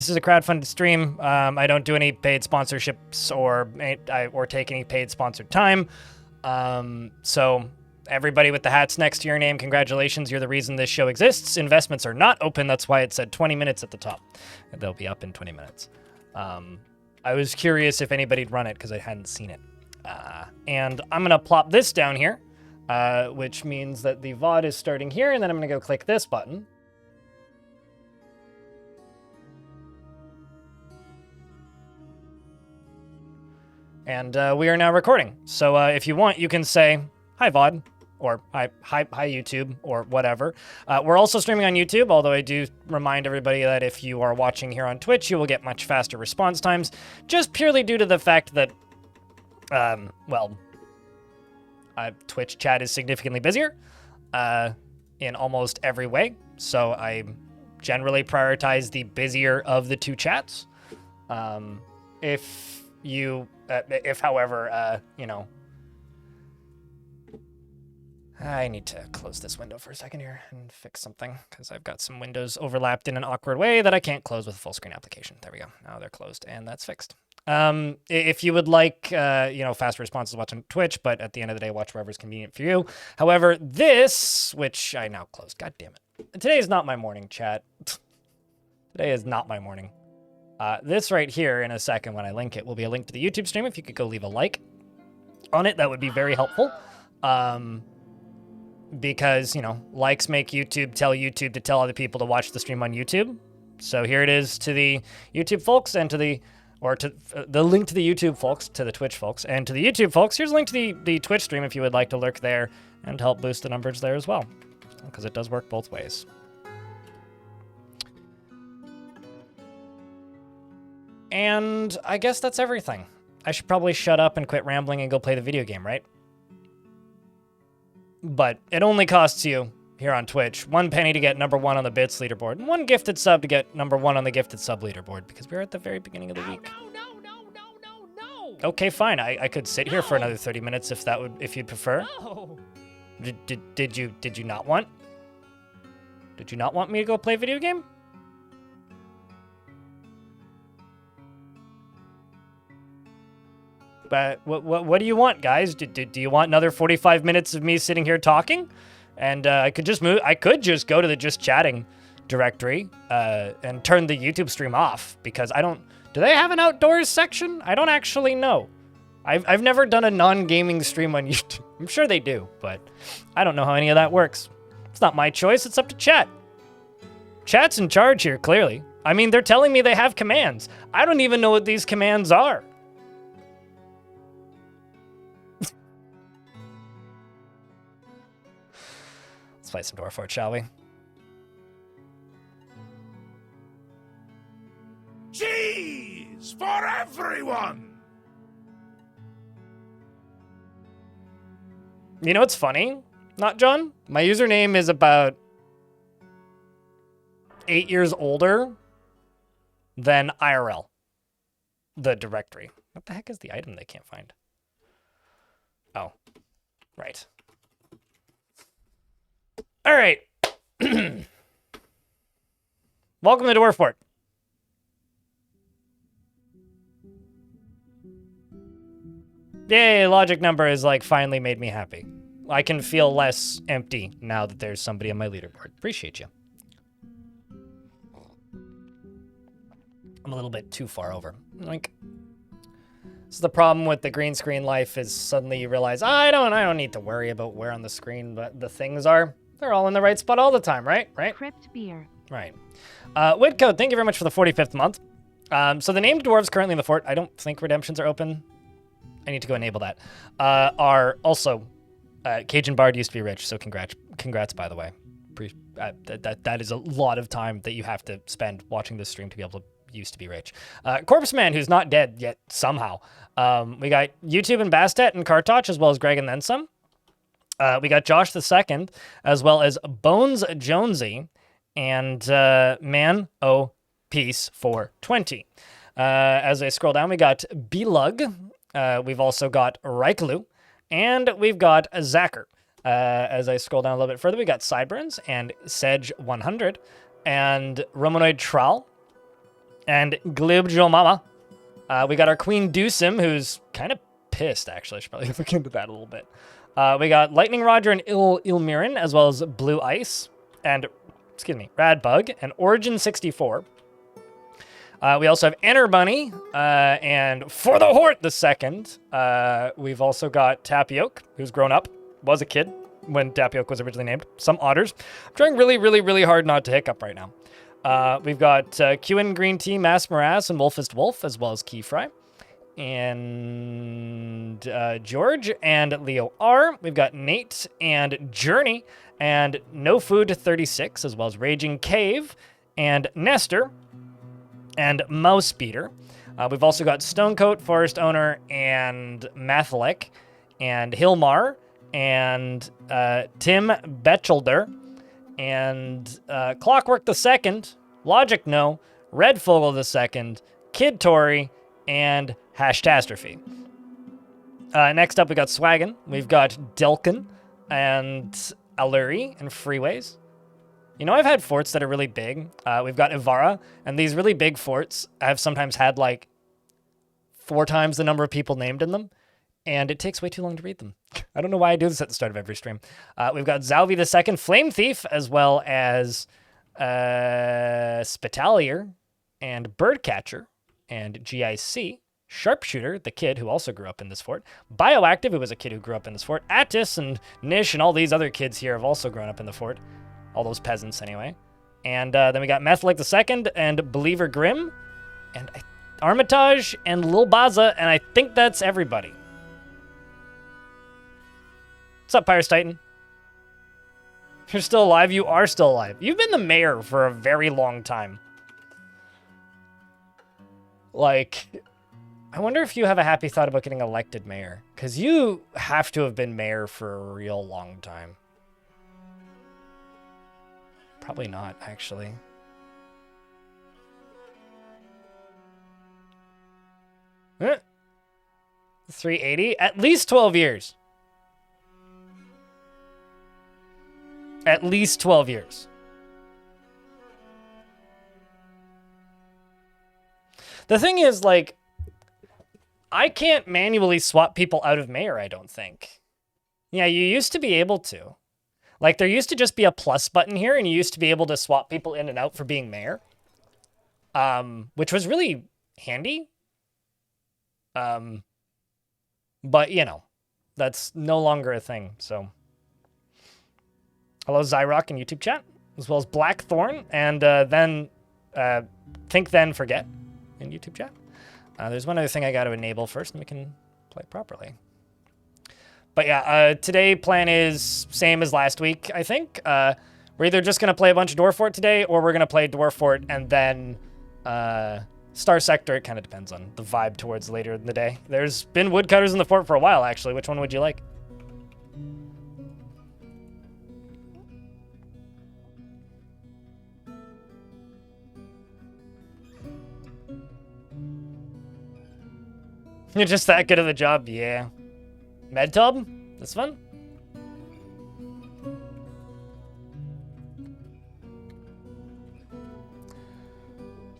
this is a crowdfunded stream. I don't do any paid sponsorships or take any paid sponsored time. So everybody with the hats next to your name, congratulations. You're the reason this show exists. Investments are not open. That's why it said 20 minutes at the top. They'll be up in 20 minutes. I was curious if anybody'd run it because I hadn't seen it. And I'm going to plop this down here, which means that the VOD is starting here. And then I'm going to go click this button. And we are now recording. So if you want, you can say, hi, VOD, or hi, YouTube, or whatever. We're also streaming on YouTube, although I do remind everybody that if you are watching here on Twitch, you will get much faster response times, just purely due to the fact that, Twitch chat is significantly busier in almost every way. So I generally prioritize the busier of the two chats. If, however, you know, I need to close this window for a second here and fix something because I've got some windows overlapped in an awkward way that I can't close with a full screen application. There we go. Now they're closed and that's fixed. If you would like, faster responses, watch on Twitch, but at the end of the day, watch wherever's convenient for you. However, this, which I now closed, God damn it. Today is not my morning, chat. Today is not my morning. This right here in a second when I link it will be a link to the YouTube stream. If you could go leave a like on it, that would be very helpful. Because, you know, likes make YouTube to tell other people to watch the stream on YouTube. So here it is to the YouTube folks and to the link to the YouTube folks, to the Twitch folks, and to the YouTube folks. Here's a link to the Twitch stream if you would like to lurk there and help boost the numbers there as well. Because it does work both ways. And I guess that's everything. I should probably shut up and quit rambling and go play the video game, right? But it only costs you, here on Twitch, 1 penny to get number 1 on the bits leaderboard, and 1 gifted sub to get number 1 on the gifted sub leaderboard, because we're at the very beginning of the week. No. Okay, fine. I could sit here for another 30 minutes if you'd prefer. No. Did you not want? Did you not want me to go play a video game? But what do you want, guys? Do you want another 45 minutes of me sitting here talking? And I could just go to the just chatting directory and turn the YouTube stream off because do they have an outdoors section? I don't actually know. I've never done a non-gaming stream on YouTube. I'm sure they do, but I don't know how any of that works. It's not my choice. It's up to chat. Chat's in charge here, clearly. I mean, they're telling me they have commands. I don't even know what these commands are. Let's play some Dwarf, shall we? Cheese for everyone! You know what's funny? Not John? My username is about 8 years older than IRL, the directory. What the heck is the item they can't find? Oh, right. All right. Welcome to Dwarfport. Yay, logic number is like finally made me happy. I can feel less empty now that there's somebody on my leaderboard. Appreciate you. I'm a little bit too far over. Like, this is the problem with the green screen life is suddenly you realize, I don't need to worry about where on the screen but the things are. They're all in the right spot all the time, right? Crypt beer. Right. Whitcode, thank you very much for the 45th month. So the named dwarves currently in the fort, I don't think redemptions are open. I need to go enable that. Are also, Cajun Bard used to be rich, so congrats by the way. That is a lot of time that you have to spend watching this stream to be able to used to be rich. Corpse Man, who's not dead yet somehow. We got YouTube and Bastet and Kartoch, as well as Greg and then some. We got Josh the Second, as well as Bones Jonesy, and Man O Peace for 20. As I scroll down, we got Belug. We've also got Raikalu, and we've got Zacher. As I scroll down a little bit further, we got Sideburns and Sedge 100, and Romanoid Trall, and Glibjo Mama. We got our Queen Deucim, who's kind of pissed, actually. I should probably look into that a little bit. We got Lightning Roger and Ilmirin, as well as Blue Ice, and, Radbug, and Origin 64. We also have Enter Bunny, and For the Hort the Second. We've also got Tapioke, who's grown up, was a kid when Tapioke was originally named. Some otters. I'm trying really, really, really hard not to hiccup right now. We've got QN Green Tea, Mass Morass, and Wolfist Wolf, as well as Key Fry. And George and Leo R. We've got Nate and Journey, and No Food 36, as well as Raging Cave, and Nestor, and Mouse Beater. We've also got Stonecoat, Forest Owner, and Mathalek, and Hilmar, and Tim Betchelder, and Clockwork the Second, Logic No, Red Fogel the Second, Kid Tory, and Hashtastrophe. Next up, we got Swaggin. We've got Delkin, and Alluri, and Freeways. You know, I've had forts that are really big. We've got Ivara, and these really big forts have sometimes had like 4 times the number of people named in them, and it takes way too long to read them. I don't know why I do this at the start of every stream. We've got Zalvi the Second, Flame Thief, as well as Spitalier, and Birdcatcher, and GIC, Sharpshooter, the kid who also grew up in this fort, Bioactive, who was a kid who grew up in this fort, Attis and Nish and all these other kids here have also grown up in the fort. All those peasants, anyway. And then we got Methlick the Second and Believer Grimm and Armitage and Lil Baza, and I think that's everybody. What's up, Pirates Titan? You're still alive? You are still alive. You've been the mayor for a very long time. Like, I wonder if you have a happy thought about getting elected mayor, because you have to have been mayor for a real long time. Probably not, actually. Huh? 380? At least 12 years. At least 12 years. The thing is, like, I can't manually swap people out of mayor, I don't think. Yeah, you used to be able to. Like, there used to just be a plus button here, and you used to be able to swap people in and out for being mayor. Which was really handy. But, you know, that's no longer a thing, so. Hello, Zyrock in YouTube chat, as well as Blackthorn, and then Think Then Forget in YouTube chat. There's one other thing I got to enable first, and we can play properly. But yeah, today plan is same as last week, I think. We're either just going to play a bunch of Dwarf Fort today, or we're going to play Dwarf Fort and then Star Sector. It kind of depends on the vibe towards later in the day. There's been woodcutters in the fort for a while, actually. Which one would you like? You're just that good at the job? Yeah. Medtub? This one?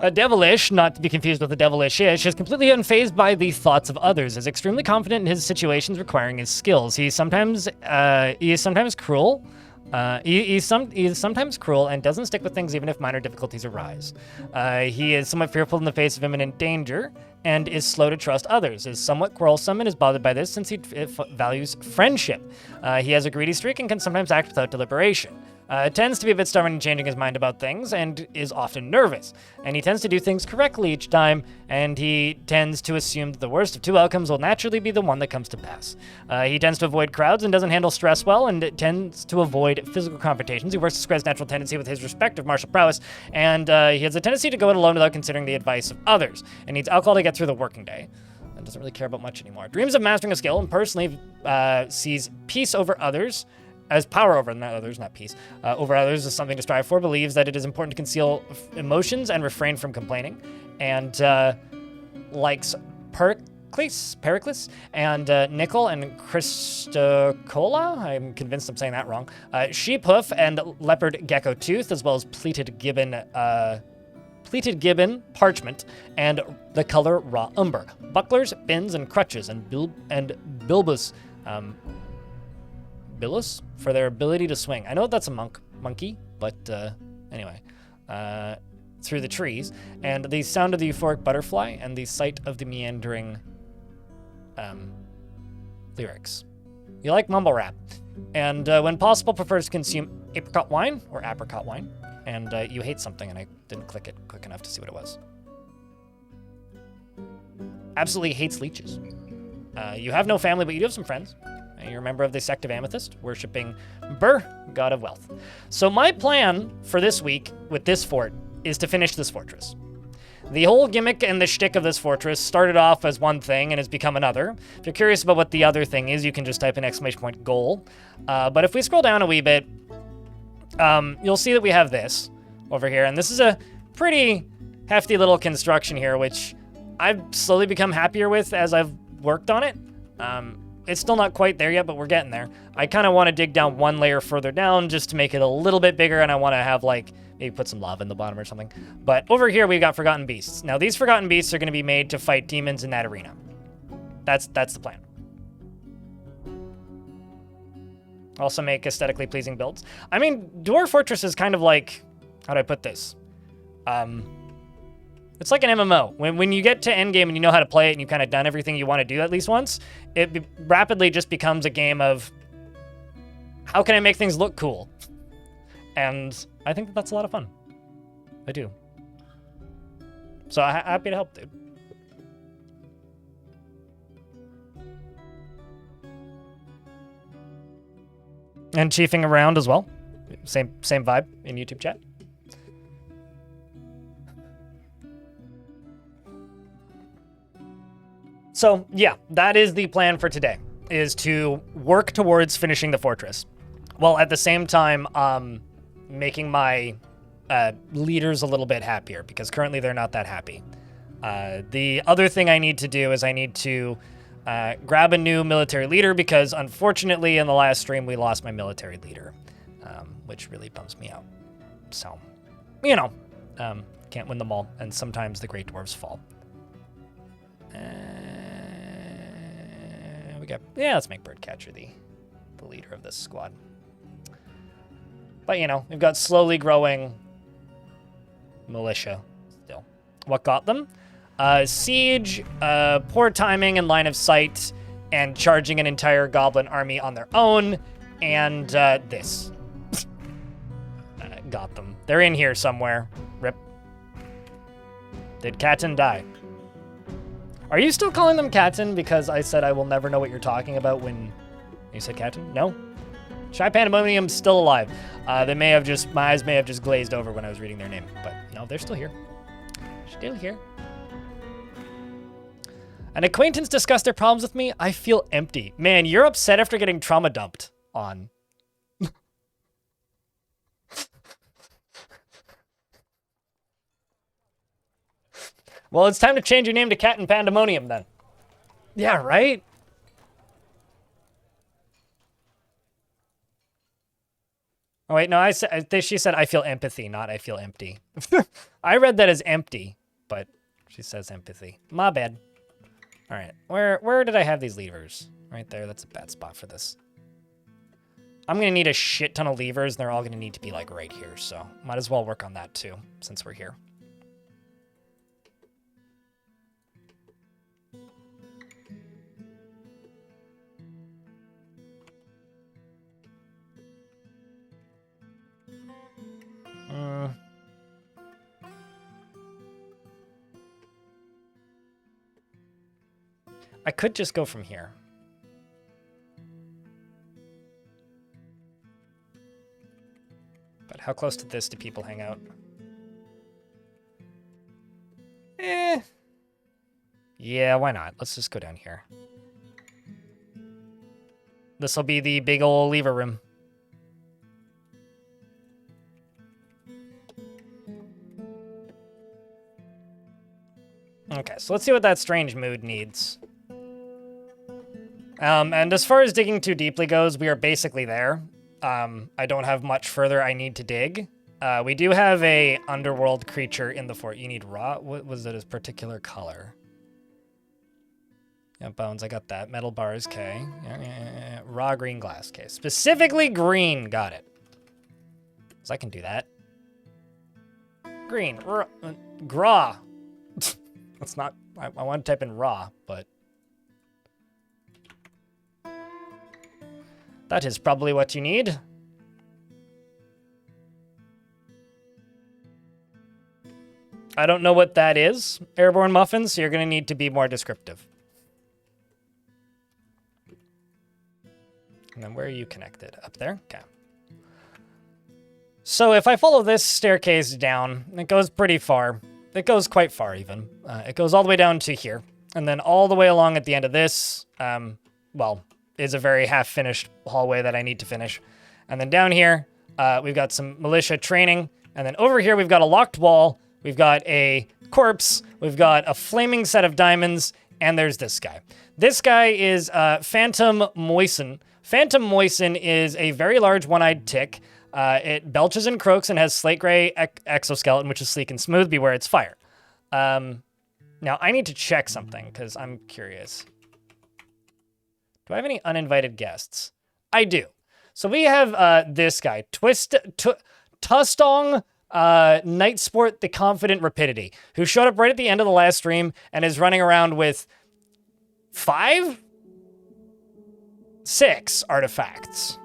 A devilish, not to be confused with a devilish-ish, is completely unfazed by the thoughts of others, is extremely confident in his situations requiring his skills. He is sometimes cruel. He is sometimes cruel and doesn't stick with things even if minor difficulties arise. He is somewhat fearful in the face of imminent danger and is slow to trust others, is somewhat quarrelsome and is bothered by this since he values friendship. He has a greedy streak and can sometimes act without deliberation. Tends to be a bit stubborn in changing his mind about things and is often nervous. And he tends to do things correctly each time, and he tends to assume that the worst of 2 outcomes will naturally be the one that comes to pass. He tends to avoid crowds and doesn't handle stress well, and tends to avoid physical confrontations. He works to square his natural tendency with his respective martial prowess, and he has a tendency to go it alone without considering the advice of others, and needs alcohol to get through the working day. And doesn't really care about much anymore. Dreams of mastering a skill, and personally sees peace over others as power over others, not peace, over others is something to strive for, believes that it is important to conceal emotions and refrain from complaining, and likes Pericles, and Nickel and Christocola, I'm convinced I'm saying that wrong, Sheep Hoof and Leopard Gecko Tooth, as well as Pleated Gibbon pleated gibbon, parchment, and the color raw umber. Bucklers, bins, and crutches, and bilbus, bilus for their ability to swing. I know that's a monkey, but anyway. Through the trees, and the sound of the euphoric butterfly, and the sight of the meandering lyrics. You like mumble rap. And when possible, prefers to consume apricot wine, or apricot wine. And you hate something, and I didn't click it quick enough to see what it was. Absolutely hates leeches. You have no family, but you do have some friends. You're a member of the sect of Amethyst, worshipping Bur, god of wealth. So my plan for this week with this fort is to finish this fortress. The whole gimmick and the shtick of this fortress started off as one thing and has become another. If you're curious about what the other thing is, you can just type in ! Goal. But if we scroll down a wee bit, you'll see that we have this over here. And this is a pretty hefty little construction here, which I've slowly become happier with as I've worked on it. It's still not quite there yet, but we're getting there. I kind of want to dig down one layer further down just to make it a little bit bigger, and I want to have, like, maybe put some lava in the bottom or something. But over here, we've got Forgotten Beasts. Now, these Forgotten Beasts are going to be made to fight demons in that arena. That's the plan. Also make aesthetically pleasing builds. I mean, Dwarf Fortress is kind of like... How do I put this? It's like an MMO. When you get to endgame and you know how to play it and you've kind of done everything you want to do at least once, it rapidly just becomes a game of how can I make things look cool? And I think that's a lot of fun. I do. So I'm happy to help, dude. And chiefing around as well. Same vibe in YouTube chat. So yeah, that is the plan for today, is to work towards finishing the fortress, while at the same time making my leaders a little bit happier, because currently they're not that happy. The other thing I need to do is I need to grab a new military leader, because unfortunately in the last stream we lost my military leader, which really bums me out. So, you know, can't win them all, and sometimes the great dwarves fall. Let's make Birdcatcher the leader of this squad. But, you know, we've got slowly growing militia still. What got them? Siege, poor timing and line of sight, and charging an entire goblin army on their own, and this. Got them. They're in here somewhere. Rip. Did Katten die? Are you still calling them Katten because I said I will never know what you're talking about when you said Katten? No? Shy Pandemonium's still alive. My eyes may have just glazed over when I was reading their name, but no, they're still here. Still here. An acquaintance discussed their problems with me. I feel empty. Man, you're upset after getting trauma dumped on. Well, it's time to change your name to Cat and Pandemonium, then. Yeah, right? Oh, wait, no, she said, I feel empathy, not I feel empty. I read that as empty, but she says empathy. My bad. All right, where did I have these levers? Right there, that's a bad spot for this. I'm going to need a shit ton of levers, and they're all going to need to be, like, right here, so might as well work on that, too, since we're here. I could just go from here. But how close to this do people hang out? Yeah, why not? Let's just go down here. This'll be the big ol' lever room. Okay, so let's see what that strange mood needs. And as far as digging too deeply goes, we are basically there. I don't have much further I need to dig. We do have a underworld creature in the fort. You need raw. What was it? His particular color? Yeah, bones. I got that. Metal bars. Okay. Yeah. Raw green glass. Okay. Specifically green. Got it. So I can do that. Green. Graw. That's not. I want to type in raw, but that is probably what you need. I don't know what that is, Airborne Muffins, so you're going to need to be more descriptive. And then where are you connected? Up there? Okay. So if I follow this staircase down, it goes pretty far. It goes quite far, even. It goes all the way down to here. And then all the way along at the end of this, well, is a very half-finished hallway that I need to finish. And then down here, we've got some militia training. And then over here, we've got a locked wall. We've got a corpse. We've got a flaming set of diamonds. And there's this guy. This guy is Phantom Moisten. Phantom Moisten is a very large one-eyed tick. It belches and croaks and has slate gray exoskeleton, which is sleek and smooth. Beware its fire. Now, I need to check something, because I'm curious. Do I have any uninvited guests? I do. So we have this guy, Tustong Night Sport the Confident Rapidity, who showed up right at the end of the last stream and is running around with 6 artifacts.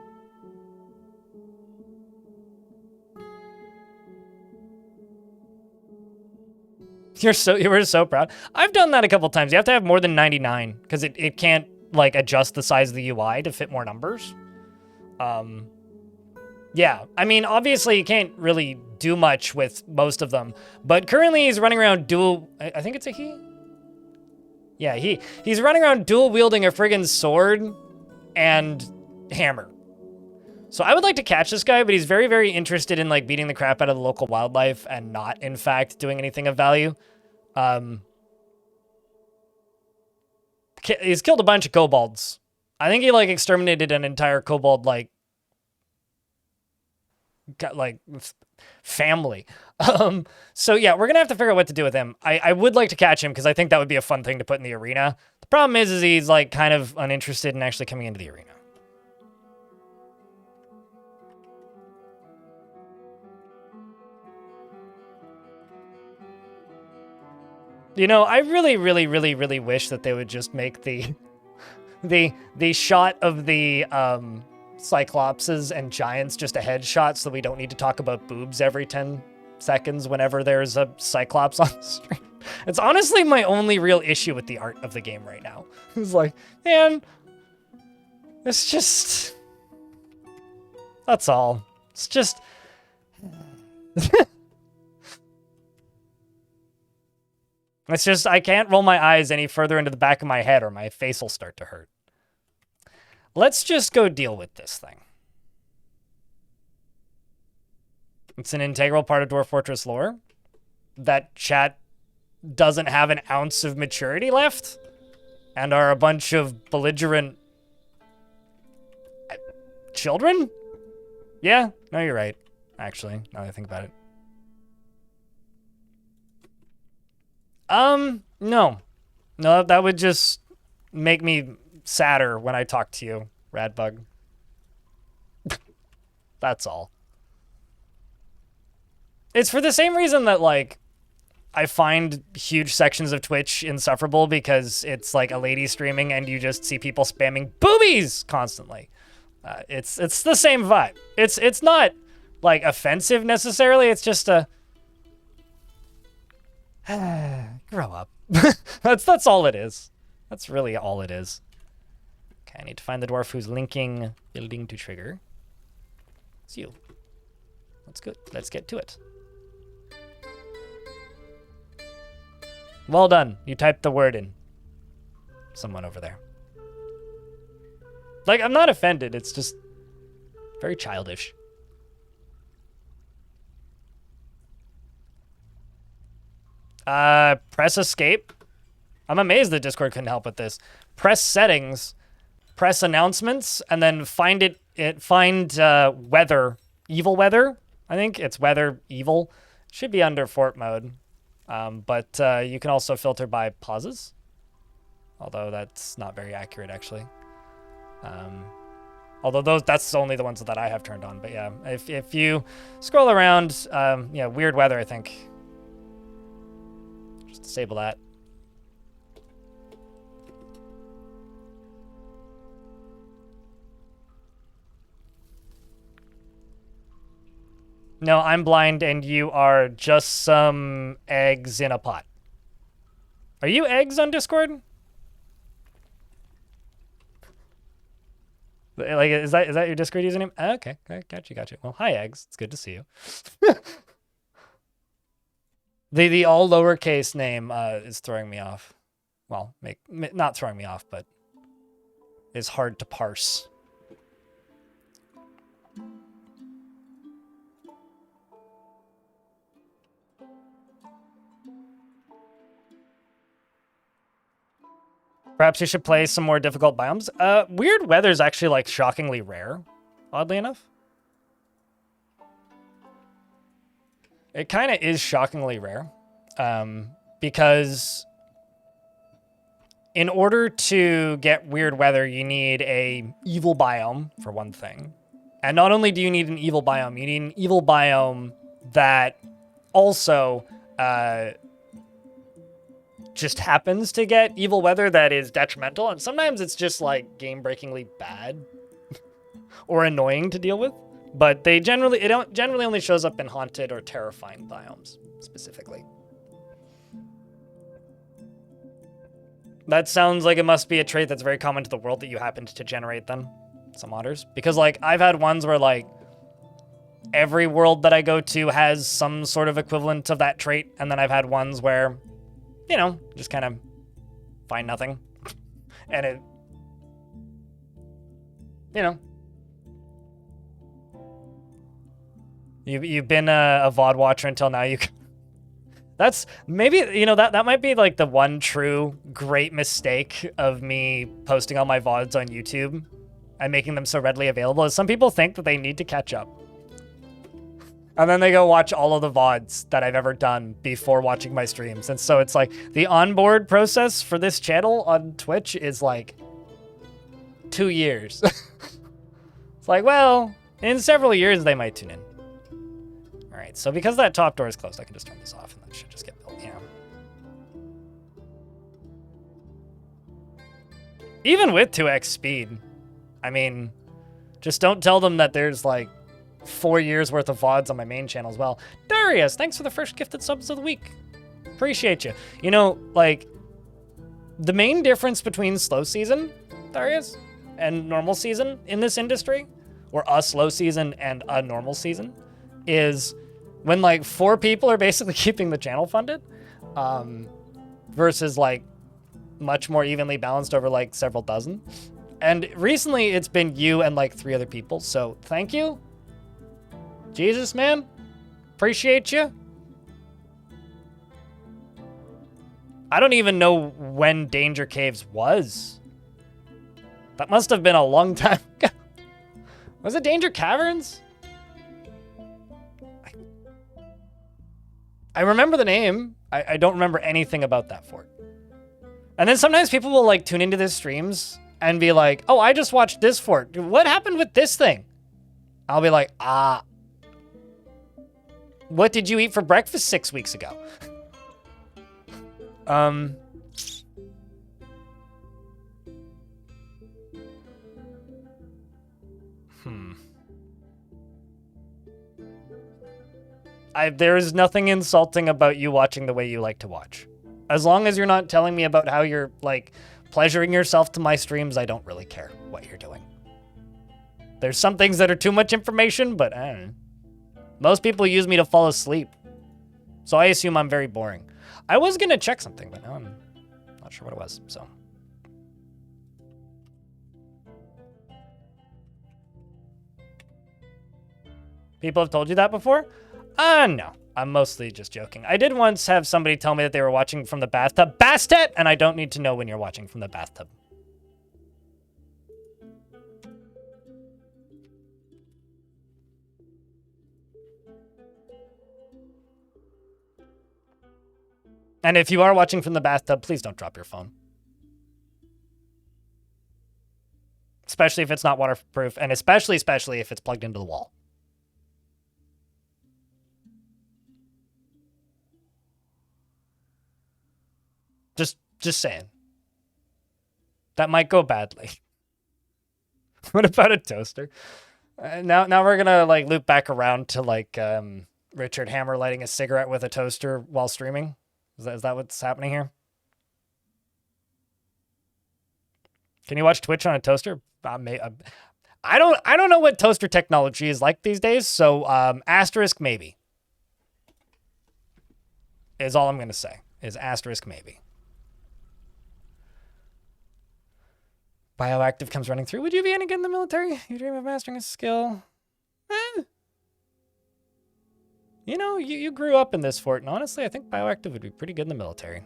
You were so proud. I've done that a couple times. You have to have more than 99 because it can't like adjust the size of the UI to fit more numbers. Yeah, I mean, obviously you can't really do much with most of them, but currently he's running around dual. I think it's a he. Yeah, he's running around dual wielding a friggin' sword and hammer. So I would like to catch this guy, but he's very, very interested in like beating the crap out of the local wildlife and not, in fact, doing anything of value. He's killed a bunch of kobolds. I think he like exterminated an entire kobold family. So yeah, we're gonna have to figure out what to do with him. I would like to catch him because I think that would be a fun thing to put in the arena. The problem is he's like kind of uninterested in actually coming into the arena. You know, I really, really, really, really wish that they would just make the shot of the Cyclopses and Giants just a headshot so we don't need to talk about boobs every 10 seconds whenever there's a Cyclops on the stream. It's honestly my only real issue with the art of the game right now. It's like, man, it's just... That's all. It's just... It's just, I can't roll my eyes any further into the back of my head or my face will start to hurt. Let's just go deal with this thing. It's an integral part of Dwarf Fortress lore. That chat doesn't have an ounce of maturity left and are a bunch of belligerent children? Yeah, no, you're right, actually, now that I think about it. No. No, that would just make me sadder when I talk to you, Radbug. That's all. It's for the same reason that, like, I find huge sections of Twitch insufferable because it's like a lady streaming and you just see people spamming boobies constantly. It's the same vibe. It's not, like, offensive necessarily. It's just a... grow up. That's all it is. That's really all it is. Okay, I need to find the dwarf who's linking building to trigger. It's you. That's good. Let's get to it. Well done. You typed the word in. Someone over there. Like, I'm not offended. It's just very childish. Press escape. I'm amazed that Discord couldn't help with this. Press settings, press announcements, and then find weather, evil weather. I think it's weather evil. Should be under fort mode. But you can also filter by pauses. Although that's not very accurate, actually. Although that's only the ones that I have turned on. But yeah, if you scroll around, yeah, weird weather, I think. Just disable that. No, I'm blind and you are just some eggs in a pot. Are you eggs on Discord? Like, is that your Discord username? Okay, gotcha. Well, hi, eggs. It's good to see you. the all lowercase name is throwing me off. Well, not throwing me off, but is hard to parse. Perhaps you should play some more difficult biomes. Weird weather is actually like shockingly rare, oddly enough. It kind of is shockingly rare, because in order to get weird weather, you need a evil biome for one thing. And not only do you need an evil biome, you need an evil biome that also just happens to get evil weather that is detrimental, and sometimes it's just like game-breakingly bad or annoying to deal with. But it generally only shows up in haunted or terrifying biomes specifically. That sounds like it must be a trait that's very common to the world that you happened to generate then, some otters. Because like I've had ones where like every world that I go to has some sort of equivalent of that trait, and then I've had ones where, you know, just kind of find nothing. And it, you know. You've been a VOD watcher until now. That's maybe, you know, that might be like the one true great mistake of me posting all my VODs on YouTube and making them so readily available is some people think that they need to catch up. And then they go watch all of the VODs that I've ever done before watching my streams. And so it's like the onboard process for this channel on Twitch is like 2 years. It's like, well, in several years, they might tune in. All right, so because that top door is closed, I can just turn this off and that should just get built. Yeah. Even with 2x speed, I mean, just don't tell them that there's like 4 years worth of VODs on my main channel as well. Darius, thanks for the first gifted subs of the week. Appreciate you. You know, like, the main difference between slow season, Darius, and normal season in this industry, or a slow season and a normal season, is when like 4 people are basically keeping the channel funded, versus like much more evenly balanced over like several dozen. And recently it's been you and like 3 other people. So thank you. Jesus, man. Appreciate you. I don't even know when Danger Caves was. That must have been a long time ago. Was it Danger Caverns? I remember the name. I don't remember anything about that fort. And then sometimes people will like tune into the streams and be like, oh, I just watched this fort. What happened with this thing? I'll be like, what did you eat for breakfast 6 weeks ago? There is nothing insulting about you watching the way you like to watch. As long as you're not telling me about how you're, like, pleasuring yourself to my streams, I don't really care what you're doing. There's some things that are too much information, but I don't know. Most people use me to fall asleep. So I assume I'm very boring. I was going to check something, but now I'm not sure what it was, so. People have told you that before? No. I'm mostly just joking. I did once have somebody tell me that they were watching from the bathtub. Bastet! And I don't need to know when you're watching from the bathtub. And if you are watching from the bathtub, please don't drop your phone. Especially if it's not waterproof, and especially if it's plugged into the wall. Just saying. That might go badly. What about a toaster? Now we're gonna like loop back around to like Richard Hammer lighting a cigarette with a toaster while streaming. Is that what's happening here? Can you watch Twitch on a toaster? I don't know what toaster technology is like these days, so asterisk maybe. Is all I'm gonna say. Is asterisk maybe. Bioactive comes running through. Would you be any good in the military? You dream of mastering a skill? You know, you grew up in this fort, and honestly, I think Bioactive would be pretty good in the military.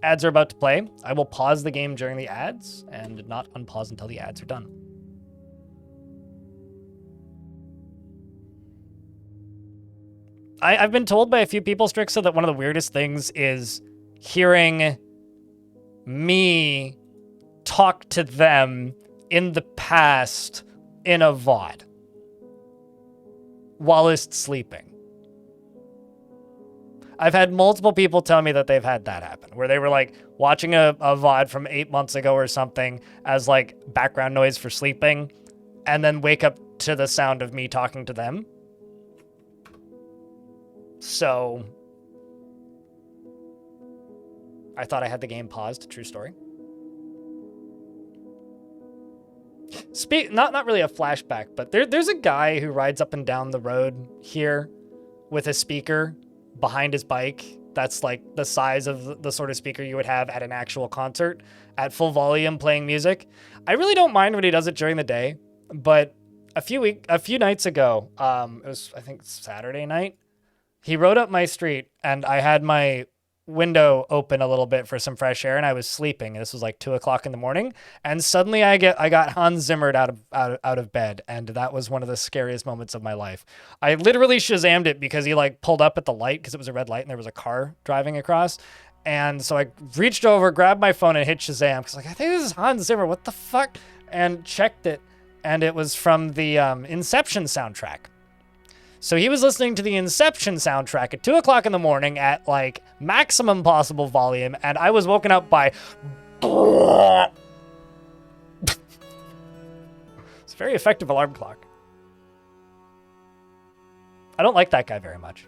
Ads are about to play. I will pause the game during the ads, and not unpause until the ads are done. I've been told by a few people, Strixa, that one of the weirdest things is hearing me talk to them in the past in a VOD whilst sleeping. I've had multiple people tell me that they've had that happen, where they were like watching a VOD from 8 months ago or something as like background noise for sleeping, and then wake up to the sound of me talking to them. So I thought I had the game paused. True story. Not really a flashback, but there's a guy who rides up and down the road here with a speaker behind his bike that's like the size of the sort of speaker you would have at an actual concert at full volume playing music. I really don't mind when he does it during the day, but a few nights ago, it was I think Saturday night, he rode up my street and I had my window open a little bit for some fresh air, and I was sleeping. This was like 2:00 in the morning, and suddenly I got Hans Zimmered out of bed, and that was one of the scariest moments of my life. I literally Shazammed it because he like pulled up at the light because it was a red light and there was a car driving across, and so I reached over, grabbed my phone, and hit Shazam because like I think this is Hans Zimmer. What the fuck? And checked it, and it was from the Inception soundtrack. So he was listening to the Inception soundtrack at 2:00 in the morning at like maximum possible volume, and I was woken up by. It's a very effective alarm clock. I don't like that guy very much.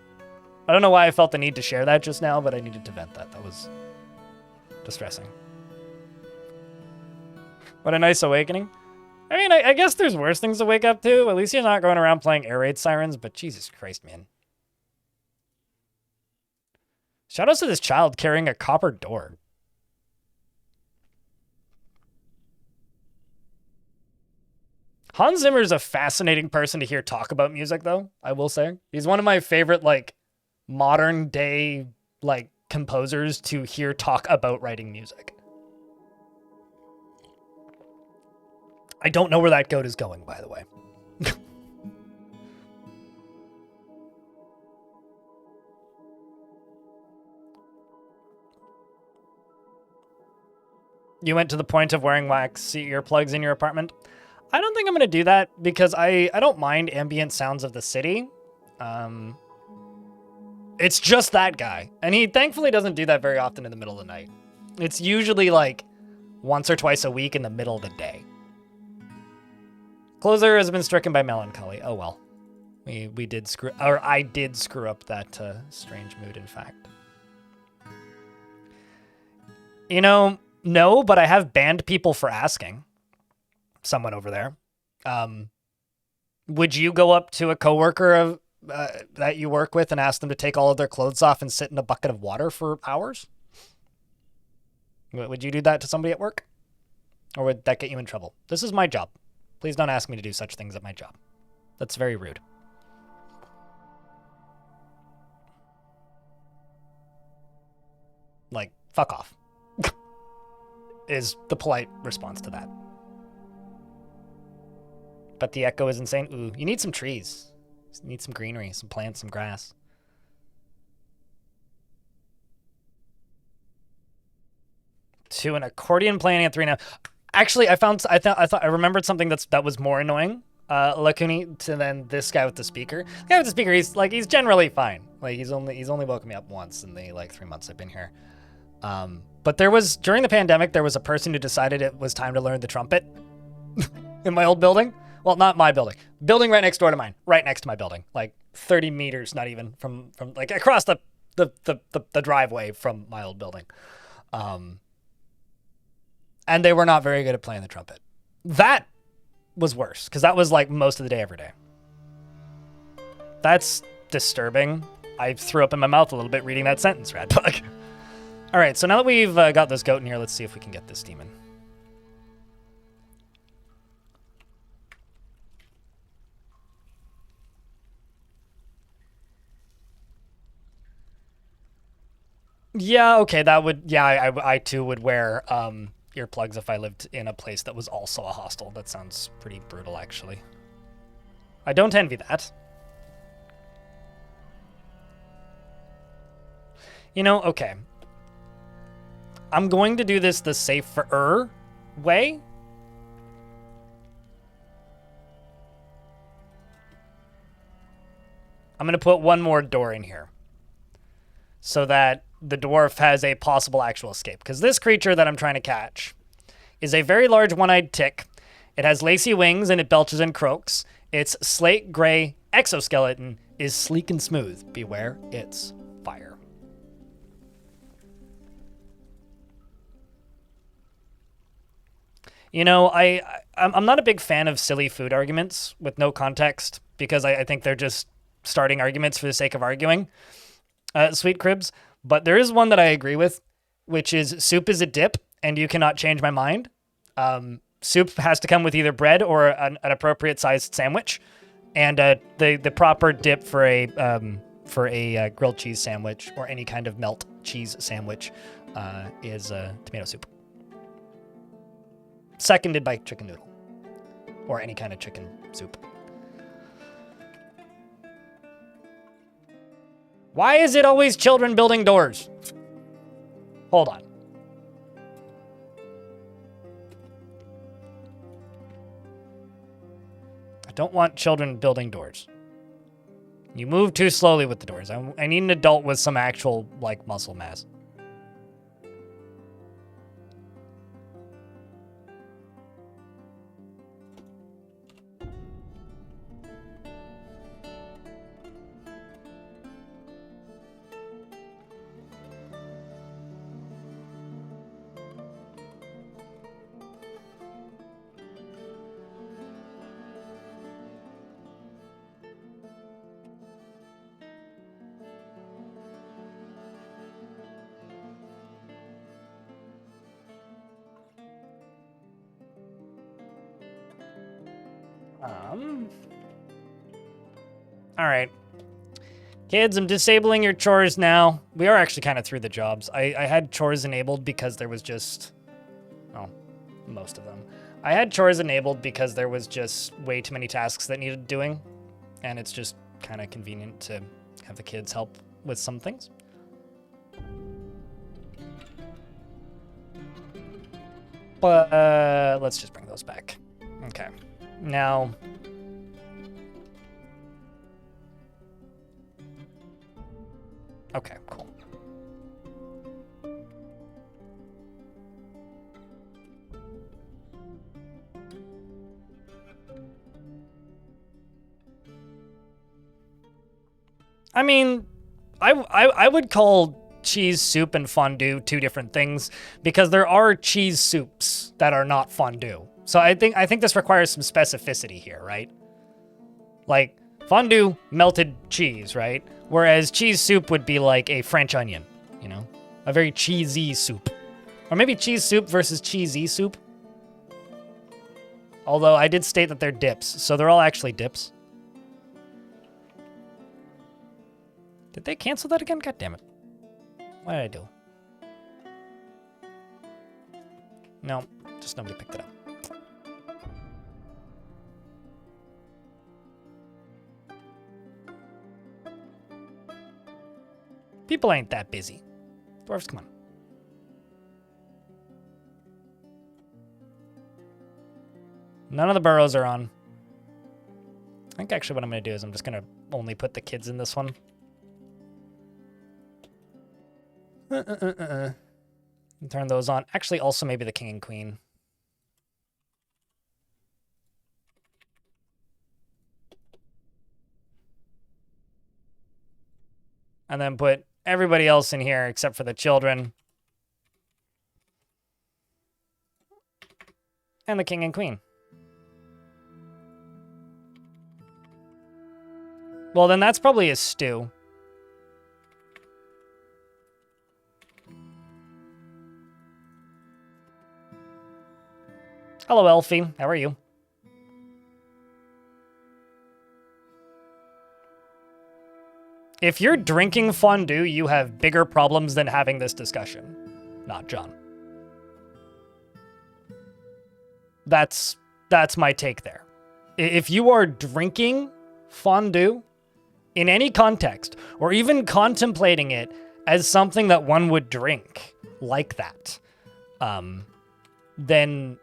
I don't know why I felt the need to share that just now, but I needed to vent that. That was distressing. What a nice awakening. I mean, I guess there's worse things to wake up to. At least you're not going around playing air raid sirens, but Jesus Christ, man. Shoutouts to this child carrying a copper door. Hans Zimmer is a fascinating person to hear talk about music, though, I will say. He's one of my favorite, like, modern day, like, composers to hear talk about writing music. I don't know where that goat is going, by the way. You went to the point of wearing waxy earplugs in your apartment? I don't think I'm going to do that because I don't mind ambient sounds of the city. It's just that guy. And he thankfully doesn't do that very often in the middle of the night. It's usually like once or twice a week in the middle of the day. Closer has been stricken by melancholy. Oh well. We did screw, or I did screw up that strange mood, in fact. You know, no, but I have banned people for asking. Someone over there. Would you go up to a coworker of that you work with and ask them to take all of their clothes off and sit in a bucket of water for hours? Would you do that to somebody at work? Or would that get you in trouble? This is my job. Please don't ask me to do such things at my job. That's very rude. Like, fuck off. Is the polite response to that. But the echo is insane. Ooh, you need some trees. Just need some greenery, some plants, some grass. To an accordion playing at 3 now. Actually, I remembered something that was more annoying. Lacuni to then this guy with the speaker. The guy with the speaker, he's generally fine. Like he's only woken me up once in the like 3 months I've been here. But there was during the pandemic there was a person who decided it was time to learn the trumpet in my old building. Well, not my building. Building right next door to mine. Right next to my building. Like 30 meters, not even from like across the driveway from my old building. And they were not very good at playing the trumpet. That was worse, because that was like most of the day every day. That's disturbing. I threw up in my mouth a little bit reading that sentence, Radbug. All right, so now that we've got this goat in here, let's see if we can get this demon. Yeah, okay, that would... Yeah, I too would wear... earplugs if I lived in a place that was also a hostel. That sounds pretty brutal, actually. I don't envy that. You know, okay. I'm going to do this the safer way. I'm going to put one more door in here so that the dwarf has a possible actual escape. Because this creature that I'm trying to catch is a very large one-eyed tick. It has lacy wings and it belches and croaks. Its slate gray exoskeleton is sleek and smooth. Beware, it's fire. You know, I'm not a big fan of silly food arguments with no context because I think they're just starting arguments for the sake of arguing. Sweet Cribs. But there is one that I agree with, which is soup is a dip, and you cannot change my mind. Soup has to come with either bread or an appropriate sized sandwich, and the proper dip for a grilled cheese sandwich or any kind of melt cheese sandwich is tomato soup. Seconded by chicken noodle or any kind of chicken soup. Why is it always children building doors? Hold on. I don't want children building doors. You move too slowly with the doors. I need an adult with some actual, like, muscle mass. All right. Kids, I'm disabling your chores now. We are actually kind of through the jobs. I had chores enabled because there was just... Oh, most of them. I had chores enabled because there was just way too many tasks that needed doing. And it's just kind of convenient to have the kids help with some things. But let's just bring those back. Okay. Now... Okay, cool. I mean, I would call cheese soup and fondue two different things because there are cheese soups that are not fondue. So I think this requires some specificity here, right? Like fondue, melted cheese, right? Whereas cheese soup would be like a French onion, you know? A very cheesy soup. Or maybe cheese soup versus cheesy soup. Although I did state that they're dips, so they're all actually dips. Did they cancel that again? God damn it. What did I do? No, just nobody picked it up. People ain't that busy. Dwarves, come on. None of the burrows are on. I think actually what I'm going to do is I'm just going to only put the kids in this one. Turn those on. Actually, also maybe the king and queen. And then put everybody else in here except for the children. And the king and queen. Well, then that's probably a stew. Hello, Elfie. How are you? If you're drinking fondue, you have bigger problems than having this discussion. Not John. That's my take there. If you are drinking fondue in any context, or even contemplating it as something that one would drink like that, then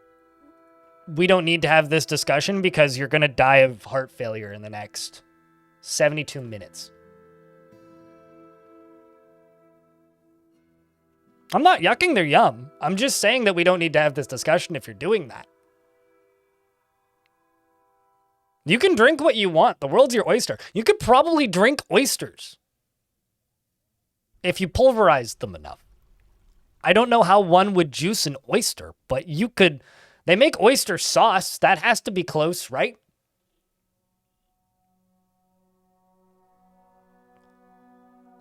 we don't need to have this discussion because you're going to die of heart failure in the next 72 minutes. I'm not yucking their yum. I'm just saying that we don't need to have this discussion if you're doing that. You can drink what you want. The world's your oyster. You could probably drink oysters if you pulverized them enough. I don't know how one would juice an oyster, but you could. They make oyster sauce. That has to be close, right?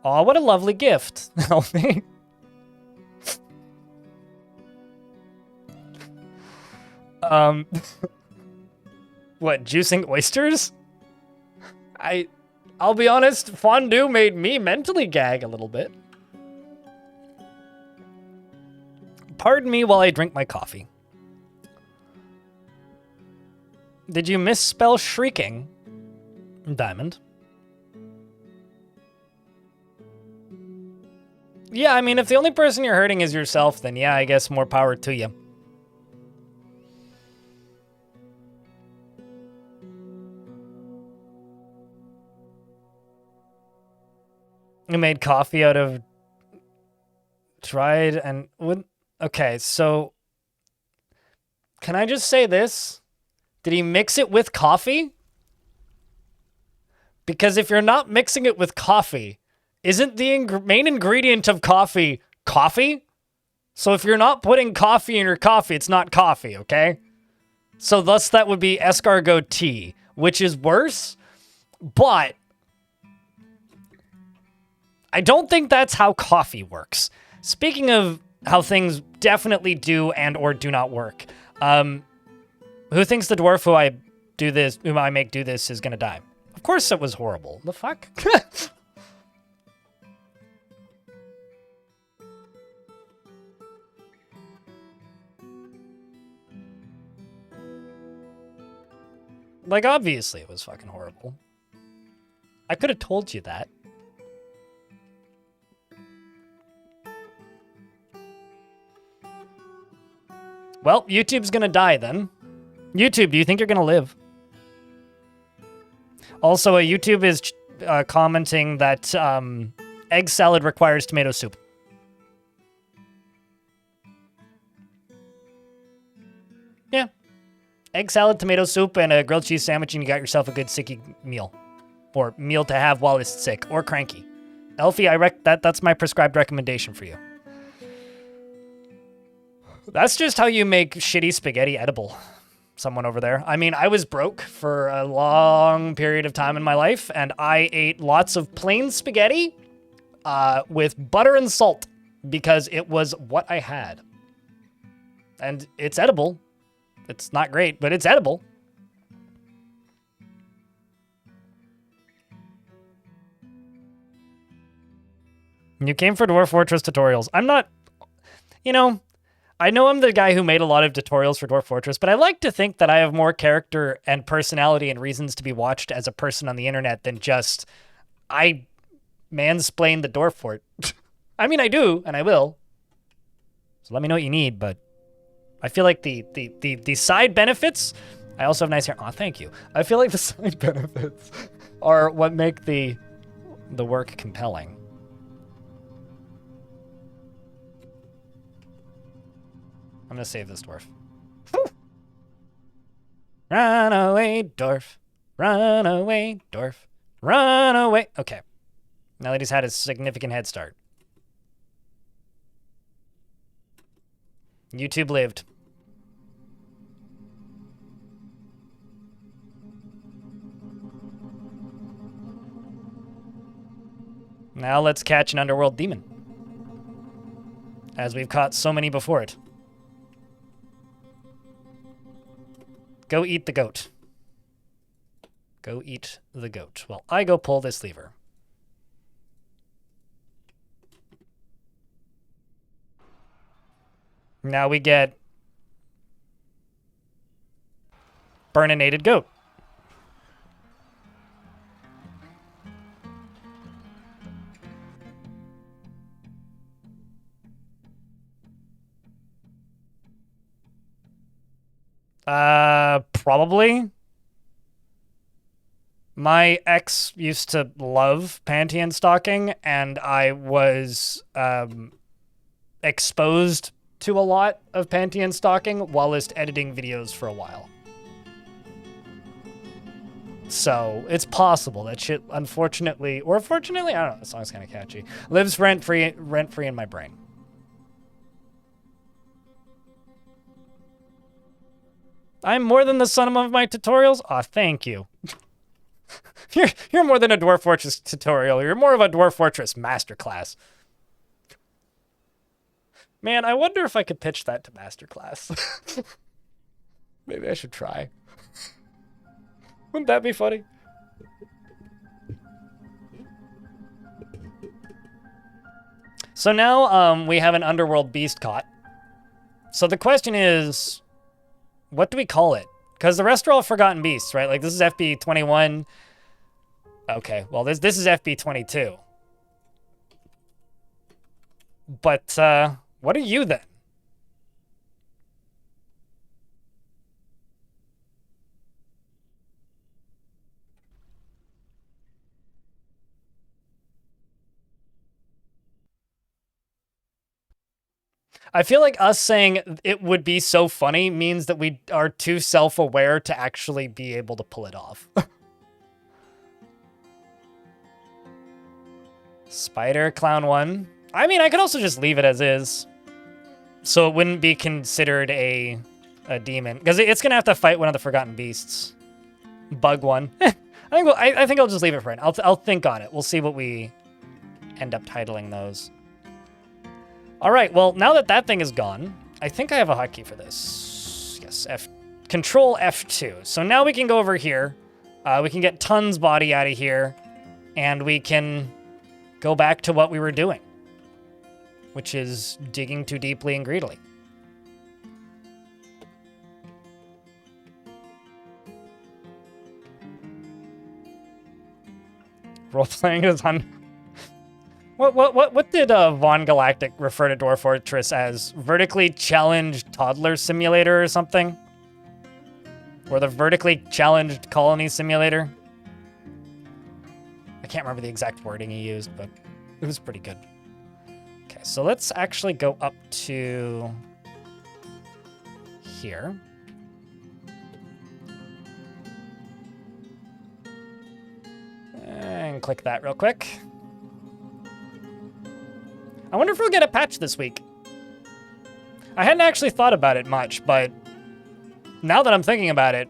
Aw, what a lovely gift. What, juicing oysters? I'll be honest, fondue made me mentally gag a little bit. Pardon me while I drink my coffee. Did you misspell shrieking, Diamond? Yeah, I mean, if the only person you're hurting is yourself, then yeah, I guess more power to you. You made coffee out of dried and wood. Okay, so can I just say this? Did he mix it with coffee? Because if you're not mixing it with coffee, isn't the main ingredient of coffee coffee? So if you're not putting coffee in your coffee, it's not coffee, okay? So thus that would be escargot tea, which is worse, but I don't think that's how coffee works. Speaking of how things definitely do and or do not work, who thinks the dwarf whom I make do this is gonna die? Of course it was horrible. The fuck? Like, obviously it was fucking horrible. I could have told you that. Well, YouTube's gonna die then. YouTube, do you think you're gonna live? Also, YouTube is commenting that egg salad requires tomato soup. Yeah. Egg salad, tomato soup, and a grilled cheese sandwich, and you got yourself a good sicky meal. Or meal to have while it's sick, or cranky. Elfie, that's my prescribed recommendation for you. That's just how you make shitty spaghetti edible. Someone over there. I mean, I was broke for a long period of time in my life, and I ate lots of plain spaghetti with butter and salt because it was what I had. And it's edible. It's not great, but it's edible. You came for Dwarf Fortress tutorials. I'm not, I know I'm the guy who made a lot of tutorials for Dwarf Fortress, but I like to think that I have more character and personality and reasons to be watched as a person on the internet than just, I mansplain the dwarf fort. I mean, I do, and I will. So let me know what you need, but I feel like the side benefits, I also have nice hair. Aw, thank you. I feel like the side benefits are what make the work compelling. I'm gonna save this dwarf. Whew. Run away, dwarf. Run away, dwarf. Run away. Okay. Now that he's had a significant head start. YouTube lived. Now let's catch an underworld demon. As we've caught so many before it. Go eat the goat. Go eat the goat. Well, I go pull this lever. Now we get burninated goat. Probably. My ex used to love Pantheon stalking, and I was exposed to a lot of Pantheon stalking whilst editing videos for a while. So it's possible that shit, unfortunately, or fortunately, I don't know, the song's kind of catchy, lives rent-free in my brain. I'm more than the sum of my tutorials? Aw, thank you. You're more than a Dwarf Fortress tutorial. You're more of a Dwarf Fortress masterclass. Man, I wonder if I could pitch that to masterclass. Maybe I should try. Wouldn't that be funny? So now we have an underworld beast caught. So the question is, what do we call it? Because the rest are all forgotten beasts, right? Like, this is FB 21. Okay, well, this is FB 22. But, what are you then? I feel like us saying it would be so funny means that we are too self-aware to actually be able to pull it off. Spider Clown 1. I mean, I could also just leave it as is. So it wouldn't be considered a demon. Because it's going to have to fight one of the Forgotten Beasts. Bug 1. I think I'll just leave it for it. I'll think on it. We'll see what we end up titling those. All right, well, now that that thing is gone, I think I have a hotkey for this. Yes, Control F2. So now we can go over here. We can get Tun's body out of here. And we can go back to what we were doing, which is digging too deeply and greedily. Role-playing is on... What did Von Galactic refer to Dwarf Fortress as? Vertically challenged toddler simulator or something? Or the vertically challenged colony simulator? I can't remember the exact wording he used, but it was pretty good. Okay, so let's actually go up to here. And click that real quick. I wonder if we'll get a patch this week. I hadn't actually thought about it much, but now that I'm thinking about it,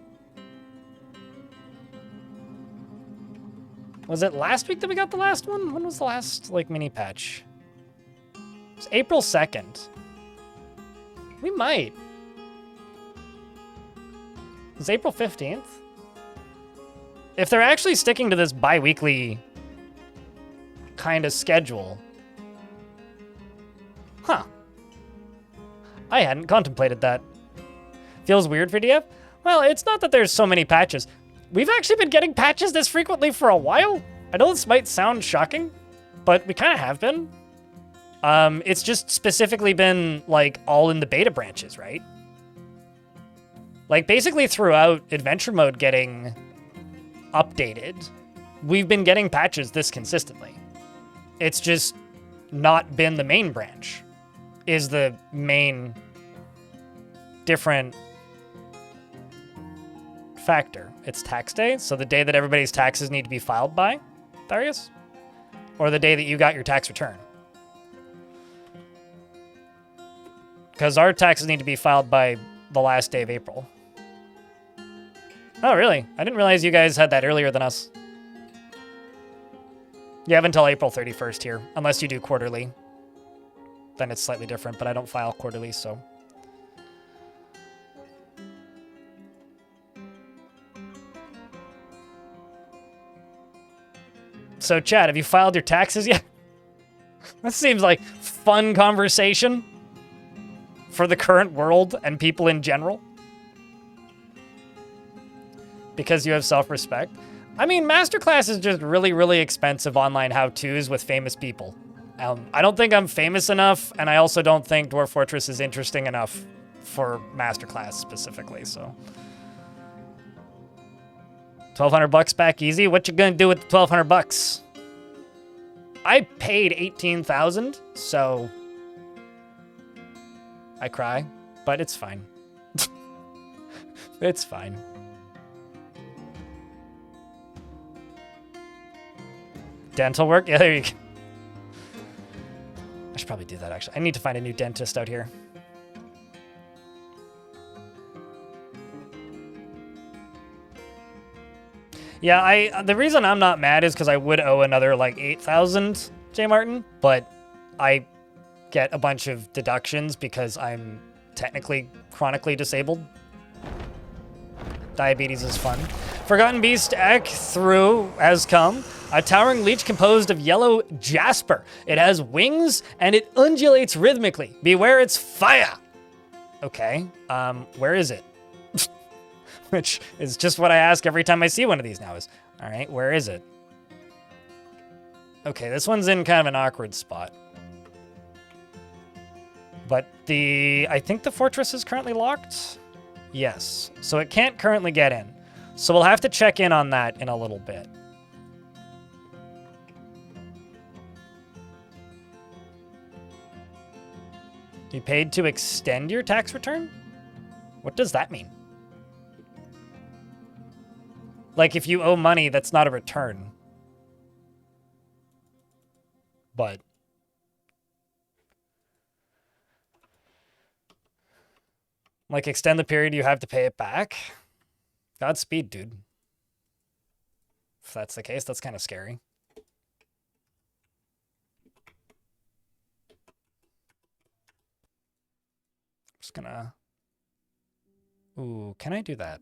was it last week that we got the last one? When was the last, like, mini patch? It was April 2nd. We might. It was April 15th? If they're actually sticking to this bi-weekly kind of schedule... Huh. I hadn't contemplated that. Feels weird for DF? Well, it's not that there's so many patches. We've actually been getting patches this frequently for a while. I know this might sound shocking, but we kind of have been. It's just specifically been, like, all in the beta branches, right? Like, basically throughout adventure mode getting updated, we've been getting patches this consistently. It's just not been the main branch, is the main different factor. It's tax day, so the day that everybody's taxes need to be filed by, Darius? Or the day that you got your tax return? Because our taxes need to be filed by the last day of April. Oh, really? I didn't realize you guys had that earlier than us. You have until April 31st here, unless you do quarterly. Then it's slightly different, but I don't file quarterly, so... So, Chad, have you filed your taxes yet? That seems like fun conversation for the current world and people in general. Because you have self-respect. I mean, Masterclass is just really, really expensive online how-tos with famous people. I don't think I'm famous enough, and I also don't think Dwarf Fortress is interesting enough for Masterclass specifically, so... $1,200 back easy? What you gonna do with the $1,200? I paid $18,000, so I cry, but it's fine. It's fine. Dental work? Yeah, there you go. I should probably do that, actually. I need to find a new dentist out here. Yeah, the reason I'm not mad is because I would owe another, like, 8,000, J. Martin, but I get a bunch of deductions because I'm technically chronically disabled. Diabetes is fun. Forgotten Beast Ek through has come. A towering leech composed of yellow jasper. It has wings and it undulates rhythmically. Beware its fire. Okay, where is it? Which is just what I ask every time I see one of these now is, all right, where is it? Okay, this one's in kind of an awkward spot. But I think the fortress is currently locked? Yes, so it can't currently get in. So we'll have to check in on that in a little bit. You paid to extend your tax return? What does that mean? Like, if you owe money, that's not a return. But... like, extend the period you have to pay it back? Godspeed, dude. If that's the case, that's kind of scary. Just gonna... ooh, can I do that?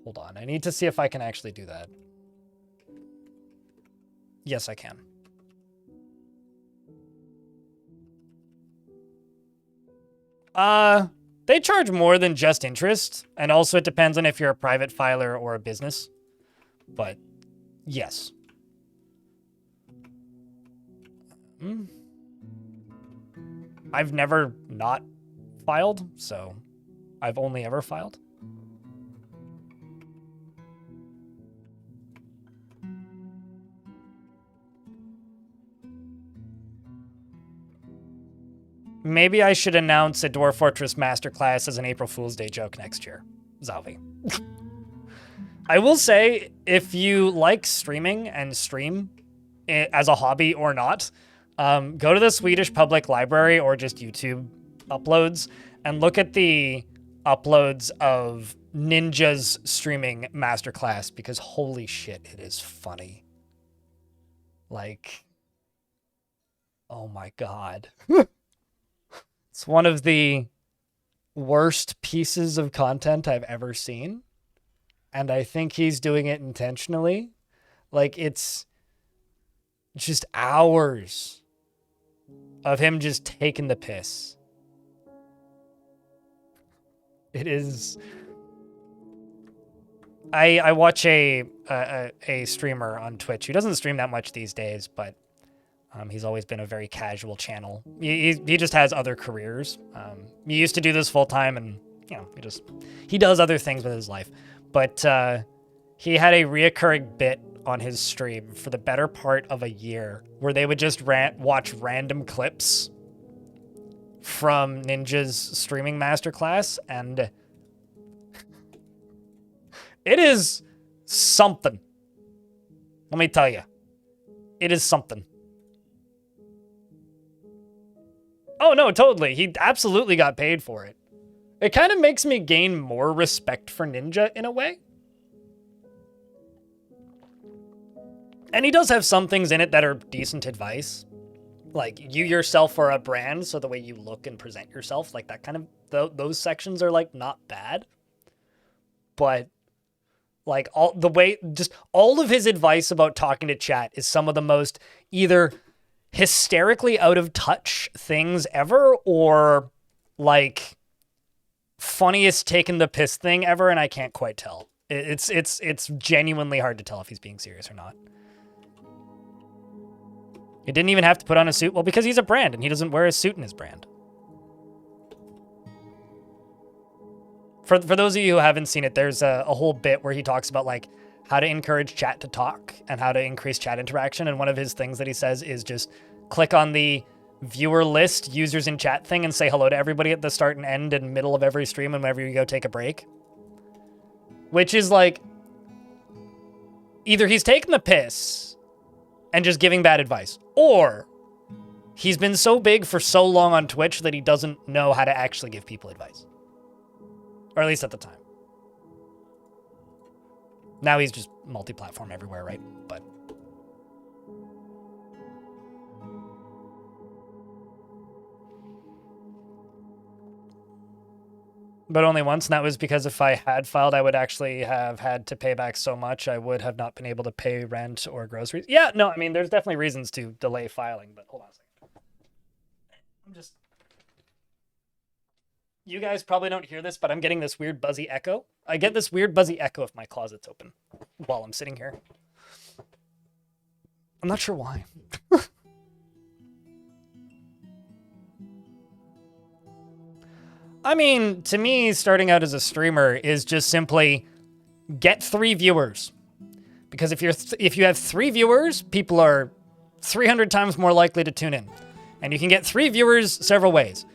Hold on, I need to see if I can actually do that. Yes, I can. They charge more than just interest, and also it depends on if you're a private filer or a business. But, yes. I've never not filed, so I've only ever filed. Maybe I should announce a Dwarf Fortress Masterclass as an April Fool's Day joke next year. Zalvi. I will say, if you like streaming and stream as a hobby or not, go to the Swedish Public Library or just YouTube uploads and look at the uploads of Ninja's streaming Masterclass, because holy shit, it is funny. Like, oh my god. It's one of the worst pieces of content I've ever seen. And I think he's doing it intentionally. Like, it's just hours of him just taking the piss. It is I watch a streamer on Twitch who doesn't stream that much these days, but he's always been a very casual channel. He just has other careers. He used to do this full time, and you know he does other things with his life. But he had a reoccurring bit on his stream for the better part of a year where they would just watch random clips from Ninja's streaming masterclass, and it is something. Let me tell you. It is something. Oh, no, totally. He absolutely got paid for it. It kind of makes me gain more respect for Ninja in a way. And he does have some things in it that are decent advice. Like, you yourself are a brand, so the way you look and present yourself, like that kind of, those sections are like not bad. But like all of his advice about talking to chat is some of the most either hysterically out of touch things ever, or like funniest taking the piss thing ever, and I can't quite tell. It's genuinely hard to tell if he's being serious or not. He didn't even have to put on a suit. Well, because he's a brand and he doesn't wear a suit in his brand. For those of you who haven't seen it, there's a whole bit where he talks about like how to encourage chat to talk and how to increase chat interaction. And one of his things that he says is just click on the viewer list, users in chat thing, and say hello to everybody at the start and end and middle of every stream and whenever you go take a break. Which is like, either he's taking the piss and just giving bad advice, or he's been so big for so long on Twitch that he doesn't know how to actually give people advice. Or at least at the time. Now he's just multi-platform everywhere, right? But only once, and that was because if I had filed, I would actually have had to pay back so much, I would have not been able to pay rent or groceries. Yeah, no, I mean, there's definitely reasons to delay filing, but hold on a second. You guys probably don't hear this, but I'm getting this weird buzzy echo. I get this weird buzzy echo if my closet's open while I'm sitting here. I'm not sure why. I mean, to me, starting out as a streamer is just simply get 3 viewers. Because if you have 3 viewers, people are 300 times more likely to tune in. And you can get 3 viewers several ways.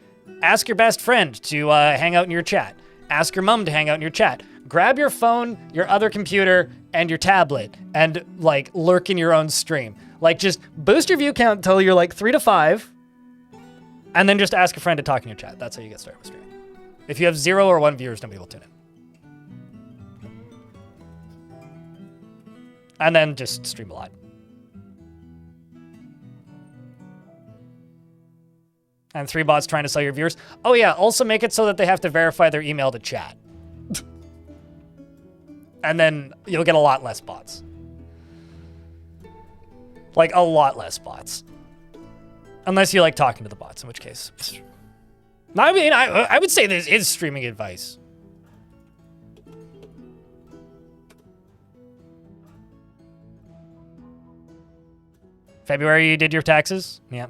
Ask your best friend to hang out in your chat. Ask your mom to hang out in your chat. Grab your phone, your other computer, and your tablet, and like lurk in your own stream. Like just boost your view count until you're like 3 to 5, and then just ask a friend to talk in your chat. That's how you get started with streaming. If you have 0 or 1 viewers, nobody will tune in. And then just stream a lot. And 3 bots trying to sell your viewers. Oh yeah, also make it so that they have to verify their email to chat. And then you'll get a lot less bots. Like, a lot less bots. Unless you like talking to the bots, in which case... No, I mean, I would say this is streaming advice. February, you did your taxes? Yeah.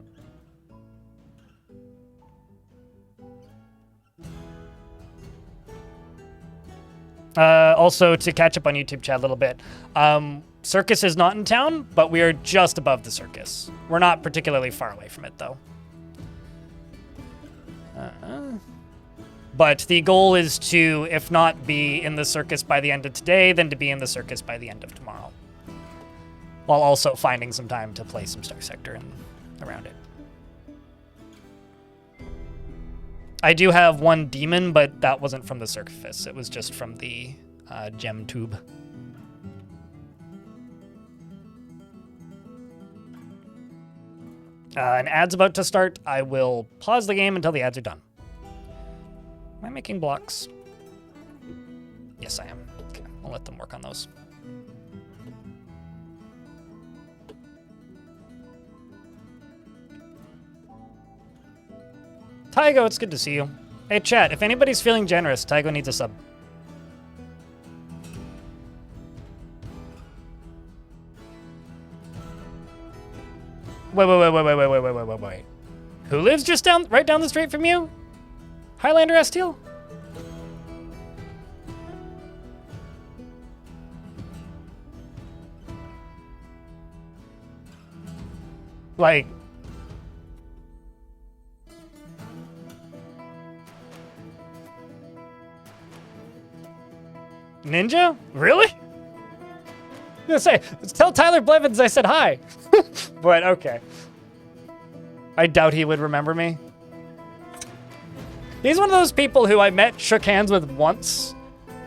Also, to catch up on YouTube chat a little bit, Circus is not in town, but we are just above the Circus. We're not particularly far away from it, though. But the goal is to, if not be in the Circus by the end of today, then to be in the Circus by the end of tomorrow. While also finding some time to play some Star Sector and around it. I do have 1 demon, but that wasn't from the Circus. It was just from the gem tube. An ad's about to start. I will pause the game until the ads are done. Am I making blocks? Yes, I am. Okay, I'll let them work on those. Tygo, it's good to see you. Hey, chat, if anybody's feeling generous, Tygo needs a sub. Wait. Who lives just right down the street from you? Highlander Estiel? Like, Ninja? Really? I was gonna say, tell Tyler Blevins I said hi. But okay. I doubt he would remember me. He's one of those people who I met, shook hands with once,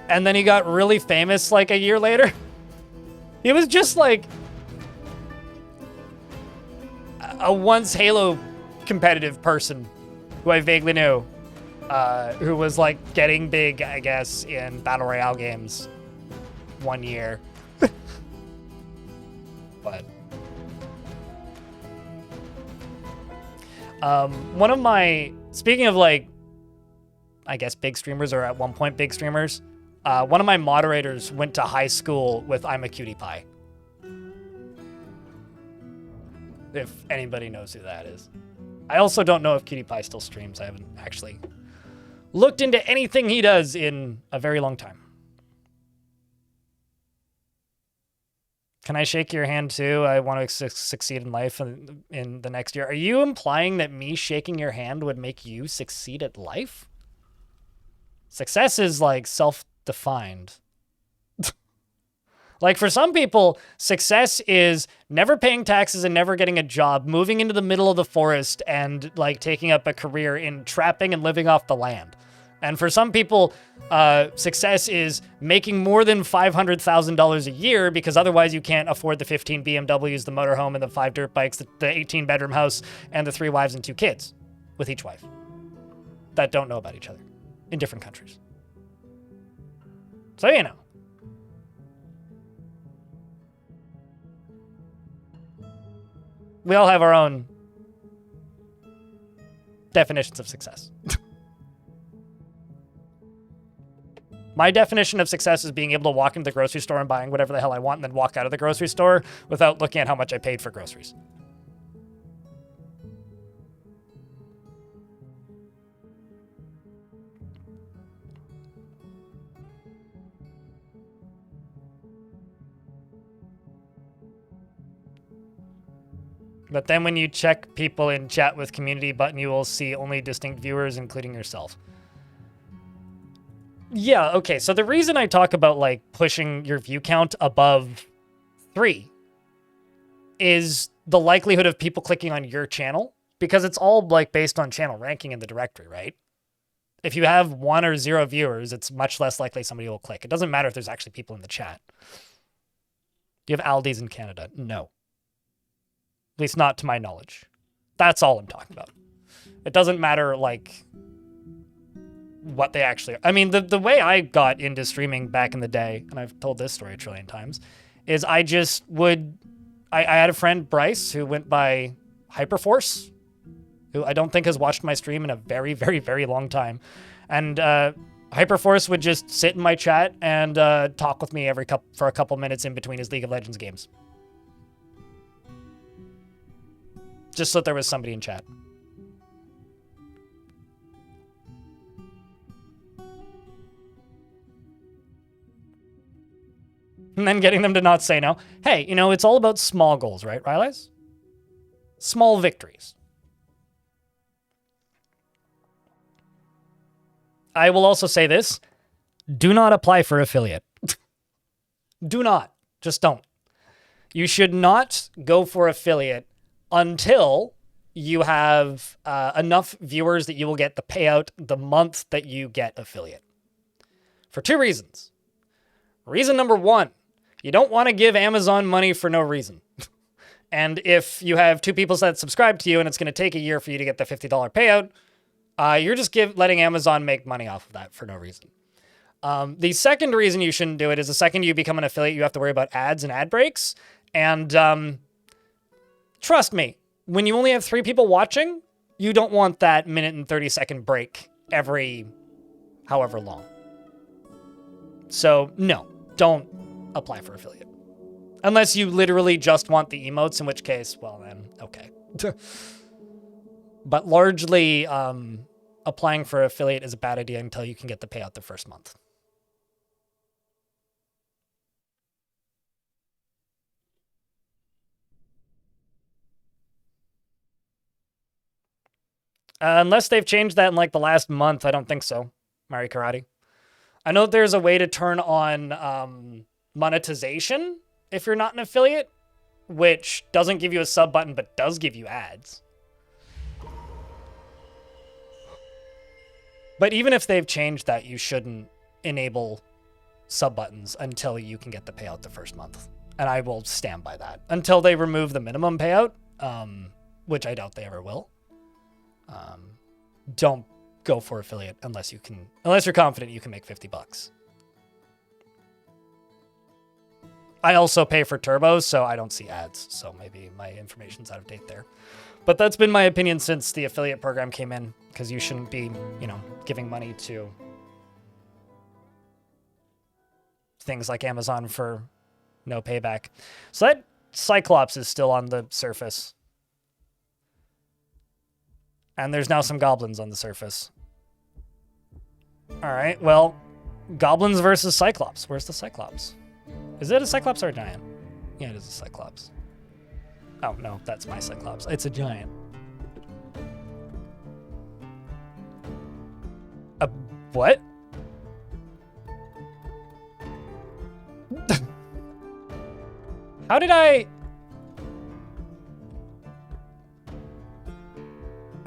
and then he got really famous like a year later. He was just like a once Halo competitive person who I vaguely knew, who was like getting big, I guess, in Battle Royale games one year. But one of my, speaking of like, I guess big streamers, or at one point big streamers, one of my moderators went to high school with I'm a Cutie Pie. If anybody knows who that is. I also don't know if Cutie Pie still streams. I haven't actually looked into anything he does in a very long time. Can I shake your hand too? I want to succeed in life in the next year. Are you implying that me shaking your hand would make you succeed at life? Success is like self-defined. Like for some people, success is never paying taxes and never getting a job, moving into the middle of the forest and like taking up a career in trapping and living off the land. And for some people, success is making more than $500,000 a year because otherwise you can't afford the 15 BMWs, the motorhome, and the 5 dirt bikes, the 18-bedroom house, and the 3 wives and 2 kids with each wife that don't know about each other in different countries. So, you know. We all have our own definitions of success. My definition of success is being able to walk into the grocery store and buying whatever the hell I want and then walk out of the grocery store without looking at how much I paid for groceries. But then when you check people in chat with community button, you will see only distinct viewers, including yourself. Yeah, okay, so the reason I talk about, like, pushing your view count above 3 is the likelihood of people clicking on your channel, because it's all, like, based on channel ranking in the directory, right? If you have 1 or 0 viewers, it's much less likely somebody will click. It doesn't matter if there's actually people in the chat. Do you have Aldi's in Canada? No. At least not to my knowledge. That's all I'm talking about. It doesn't matter, like, what they actually are. I mean, the way I got into streaming back in the day, and I've told this story a trillion times, is I just would... I had a friend, Bryce, who went by Hyperforce, who I don't think has watched my stream in a very, very, very long time. And Hyperforce would just sit in my chat and talk with me for a couple minutes in between his League of Legends games. Just so that there was somebody in chat. And then getting them to not say no. Hey, you know, it's all about small goals, right, Riley's? Small victories. I will also say this. Do not apply for affiliate. Do not. Just don't. You should not go for affiliate until you have enough viewers that you will get the payout the month that you get affiliate. For 2 reasons. Reason number 1, you don't want to give Amazon money for no reason. And if you have 2 people that subscribe to you and it's going to take a year for you to get the $50 payout, you're just letting Amazon make money off of that for no reason. The second reason you shouldn't do it is the second you become an affiliate, you have to worry about ads and ad breaks. And trust me, when you only have 3 people watching, you don't want that minute and 30-second break every however long. So, no, don't apply for affiliate. Unless you literally just want the emotes, in which case, well then, okay. But largely, applying for affiliate is a bad idea until you can get the payout the first month. Unless they've changed that in like the last month, I don't think so, Mari Karate. I know there's a way to turn on monetization if you're not an affiliate, which doesn't give you a sub button but does give you ads. But even if they've changed that, you shouldn't enable sub buttons until you can get the payout the first month. And I will stand by that until they remove the minimum payout, which I doubt they ever will. Don't go for affiliate unless you're confident you can make $50. I also pay for turbos, so I don't see ads. So maybe my information's out of date there. But that's been my opinion since the affiliate program came in, because you shouldn't be, giving money to things like Amazon for no payback. So that Cyclops is still on the surface. And there's now some goblins on the surface. All right, well, goblins versus Cyclops. Where's the Cyclops? Is it a Cyclops or a giant? Yeah, it is a Cyclops. Oh, no, that's my Cyclops. It's a giant. A what? How did I...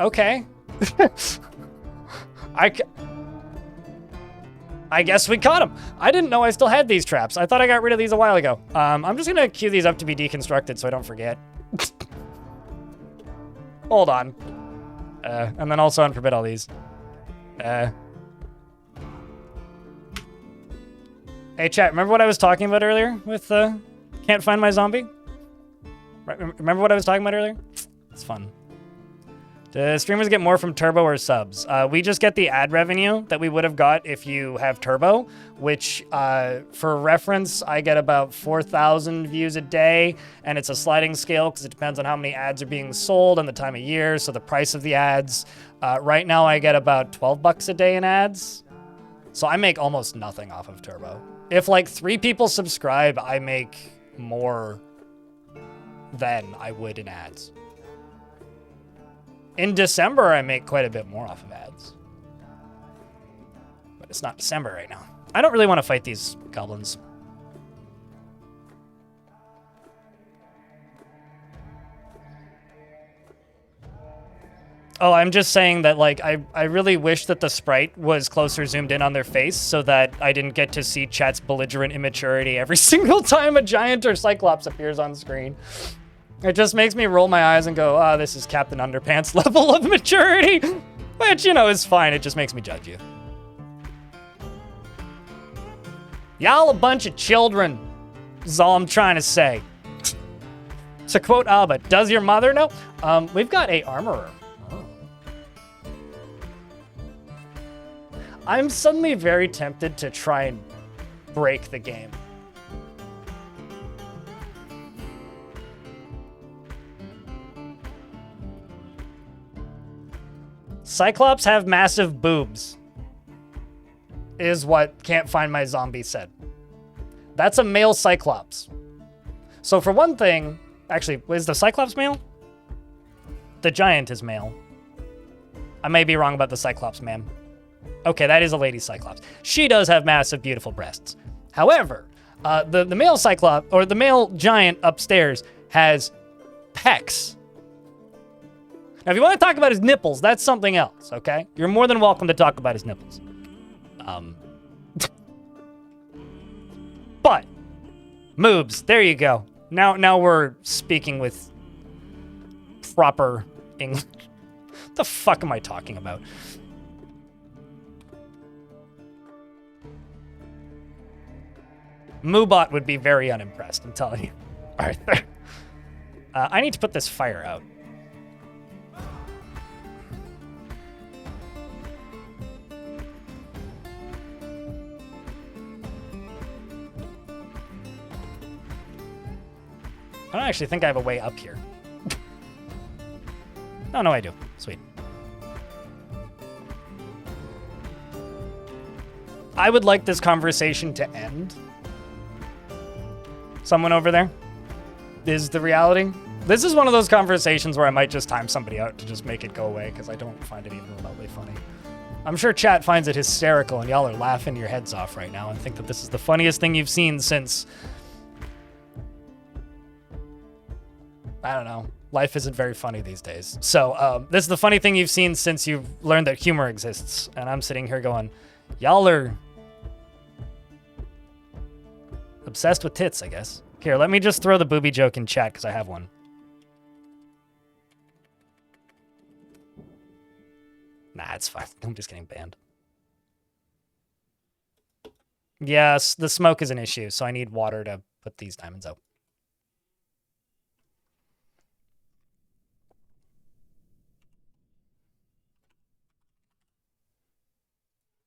Okay. I guess we caught him. I didn't know I still had these traps. I thought I got rid of these a while ago. I'm just gonna queue these up to be deconstructed so I don't forget. Hold on. And then also unforbid all these. Hey chat, remember what I was talking about earlier with can't find my zombie? Remember what I was talking about earlier? It's fun. Do streamers get more from Turbo or subs? We just get the ad revenue that we would have got if you have Turbo, which, for reference, I get about 4,000 views a day, and it's a sliding scale because it depends on how many ads are being sold and the time of year, so the price of the ads. Right now, I get about $12 a day in ads, so I make almost nothing off of Turbo. If, like, 3 people subscribe, I make more than I would in ads. In December, I make quite a bit more off of ads. But it's not December right now. I don't really want to fight these goblins. Oh, I'm just saying that, like, I really wish that the sprite was closer zoomed in on their face so that I didn't get to see chat's belligerent immaturity every single time a giant or Cyclops appears on screen. It just makes me roll my eyes and go, oh, this is Captain Underpants level of maturity. Which, is fine. It just makes me judge you. Y'all a bunch of children, is all I'm trying to say. To quote Alba, does your mother know? We've got a armorer. Oh. I'm suddenly very tempted to try and break the game. Cyclops have massive boobs, is what Can't Find My Zombie said. That's a male Cyclops. So for one thing, actually, is the Cyclops male? The giant is male. I may be wrong about the Cyclops, ma'am. Okay, that is a lady Cyclops. She does have massive, beautiful breasts. However, the male Cyclops, or the male giant upstairs, has pecs. Now, if you want to talk about his nipples, that's something else, okay? You're more than welcome to talk about his nipples. But, moobs, there you go. Now we're speaking with proper English. What the fuck am I talking about? Moobot would be very unimpressed, I'm telling you. All right, there. I need to put this fire out. I don't actually think I have a way up here. Oh, no, I do. Sweet. I would like this conversation to end. Someone over there is the reality. This is one of those conversations where I might just time somebody out to just make it go away because I don't find it even remotely funny. I'm sure chat finds it hysterical and y'all are laughing your heads off right now and think that this is the funniest thing you've seen since... I don't know. Life isn't very funny these days. So this is the funny thing you've seen since you've learned that humor exists. And I'm sitting here going, y'all are obsessed with tits, I guess. Here, let me just throw the booby joke in chat because I have one. Nah, it's fine. I'm just getting banned. Yes, the smoke is an issue, so I need water to put these diamonds out.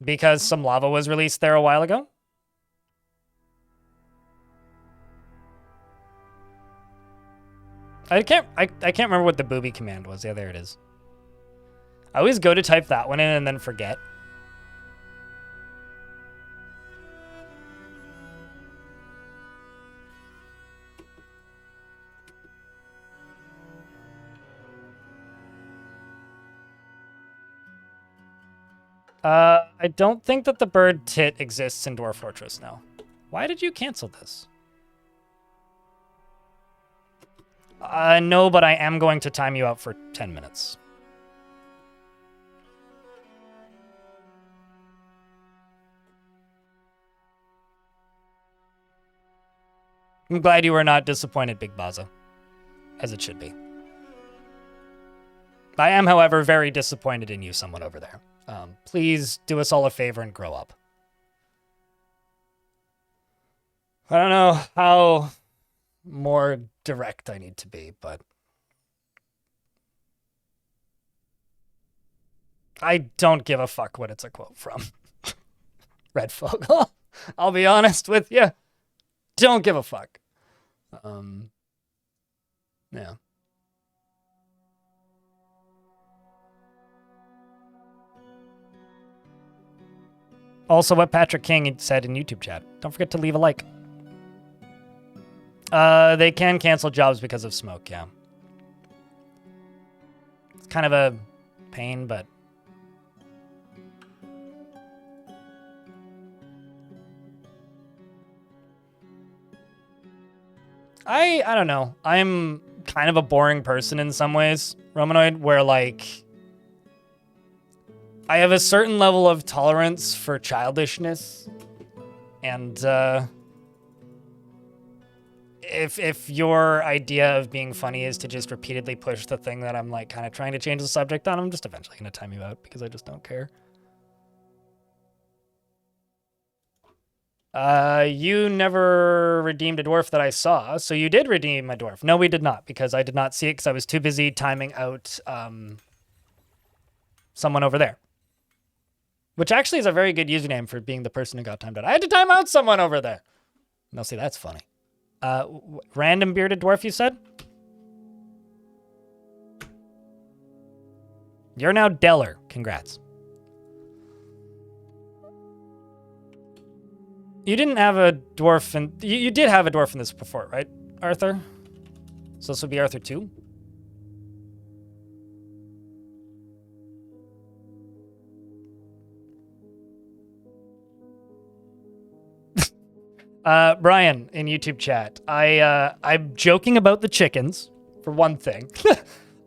Because some lava was released there a while ago? I can't remember what the booby command was. Yeah, there it is. I always go to type that one in and then forget. I don't think that the bird tit exists in Dwarf Fortress now. Why did you cancel this? No, but I am going to time you out for 10 minutes. I'm glad you were not disappointed, Big Baza. As it should be. I am, however, very disappointed in you, someone over there. Please do us all a favor and grow up. I don't know how more direct I need to be, but I don't give a fuck what it's a quote from. Red Fogel. I'll be honest with you. Don't give a fuck. Yeah. Also, what Patrick King said in YouTube chat. Don't forget to leave a like. They can cancel jobs because of smoke, yeah. It's kind of a pain, but... I don't know. I'm kind of a boring person in some ways, Romanoid, where, like... I have a certain level of tolerance for childishness, and if your idea of being funny is to just repeatedly push the thing that I'm like kind of trying to change the subject on, I'm just eventually going to time you out because I just don't care. You never redeemed a dwarf that I saw, so you did redeem a dwarf. No, we did not, because I did not see it because I was too busy timing out someone over there. Which actually is a very good username for being the person who got timed out. I had to time out someone over there. No, see, that's funny. Random bearded dwarf, you said? You're now Deller. Congrats. You didn't have a dwarf in... You did have a dwarf in this before, right, Arthur? So this would be Arthur 2? Brian in YouTube chat. I'm joking about the chickens, for one thing.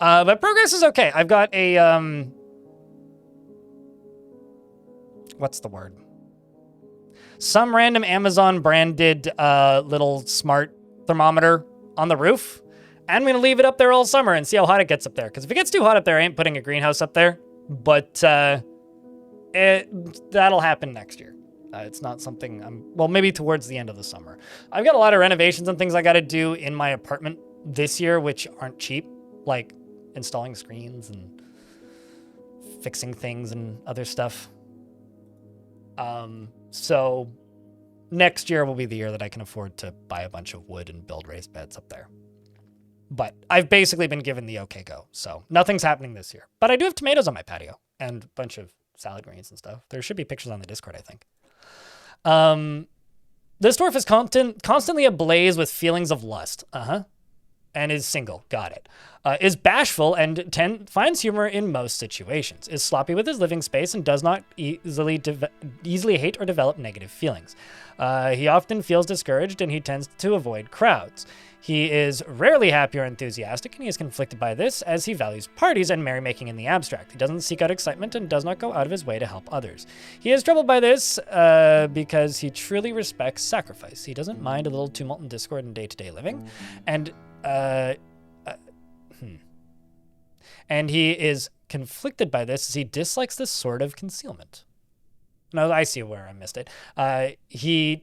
But progress is okay. I've got a, what's the word? Some random Amazon branded, little smart thermometer on the roof. And I'm going to leave it up there all summer and see how hot it gets up there. Because if it gets too hot up there, I ain't putting a greenhouse up there. But, that'll happen next year. It's not something well, maybe towards the end of the summer. I've got a lot of renovations and things I got to do in my apartment this year, which aren't cheap, like installing screens and fixing things and other stuff. So next year will be the year that I can afford to buy a bunch of wood and build raised beds up there. But I've basically been given the okay go, so nothing's happening this year. But I do have tomatoes on my patio and a bunch of salad greens and stuff. There should be pictures on the Discord, I think. This dwarf is constantly ablaze with feelings of lust. And is single. Got it. Is bashful and finds humor in most situations. Is sloppy with his living space and does not easily hate or develop negative feelings. He often feels discouraged and he tends to avoid crowds. He is rarely happy or enthusiastic, and he is conflicted by this as he values parties and merrymaking in the abstract. He doesn't seek out excitement and does not go out of his way to help others. He is troubled by this because he truly respects sacrifice. He doesn't mind a little tumult and discord in day-to-day living, and he is conflicted by this as he dislikes this sort of concealment. No, I see where I missed it. He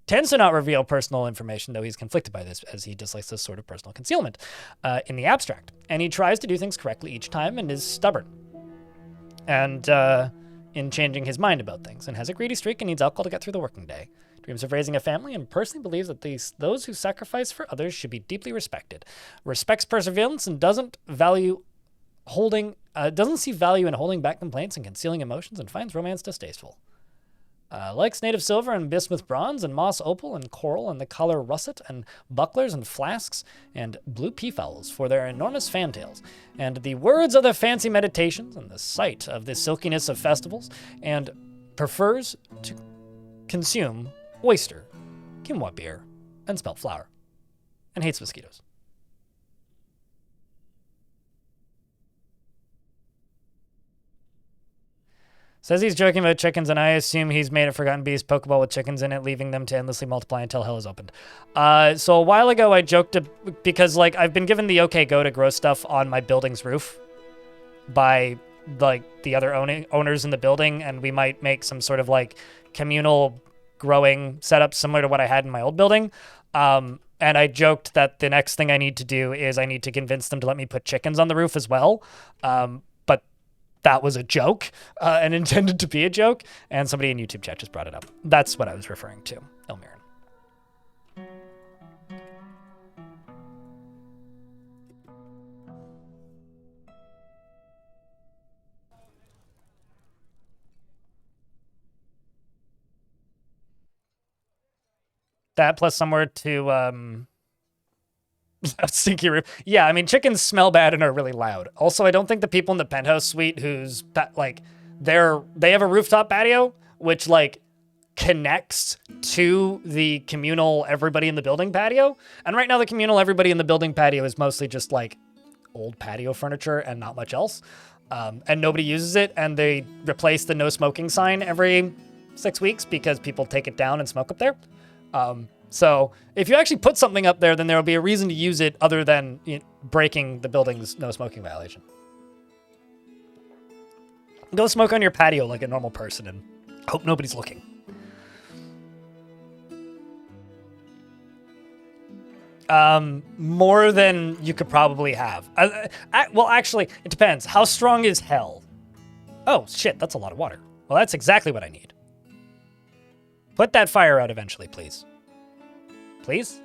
tends to not reveal personal information, though he's conflicted by this as he dislikes this sort of personal concealment in the abstract. And he tries to do things correctly each time and is stubborn and in changing his mind about things, and has a greedy streak and needs alcohol to get through the working day. Dreams of raising a family and personally believes that those who sacrifice for others should be deeply respected. Respects perseverance and doesn't see value in holding back complaints and concealing emotions, and finds romance distasteful. Likes native silver and bismuth bronze and moss opal and coral and the color russet and bucklers and flasks and blue peafowls for their enormous fantails and the words of the fancy meditations and the sight of the silkiness of festivals, and prefers to consume oyster, quinoa beer, and spelt flour, and hates mosquitoes. Says he's joking about chickens, and I assume he's made a Forgotten Beast Pokeball with chickens in it, leaving them to endlessly multiply until hell is opened. So a while ago, I joked because, like, I've been given the okay go to grow stuff on my building's roof by, like, the other owners in the building, and we might make some sort of, like, communal growing setup similar to what I had in my old building. And I joked that the next thing I need to do is I need to convince them to let me put chickens on the roof as well. But that was a joke and intended to be a joke. And somebody in YouTube chat just brought it up. That's what I was referring to. Elmiran. That plus somewhere to stinky roof. Yeah, I mean, chickens smell bad and are really loud. Also, I don't think the people in the penthouse suite who's like they have a rooftop patio which like connects to the communal everybody in the building patio. And right now the communal everybody in the building patio is mostly just like old patio furniture and not much else. And nobody uses it, and they replace the no smoking sign every 6 weeks because people take it down and smoke up there. So if you actually put something up there, then there will be a reason to use it other than breaking the building's no smoking violation. Go smoke on your patio like a normal person and hope nobody's looking. More than you could probably have. Well, actually, it depends. How strong is hell? Oh, shit, that's a lot of water. Well, that's exactly what I need. Put that fire out eventually, please. Please?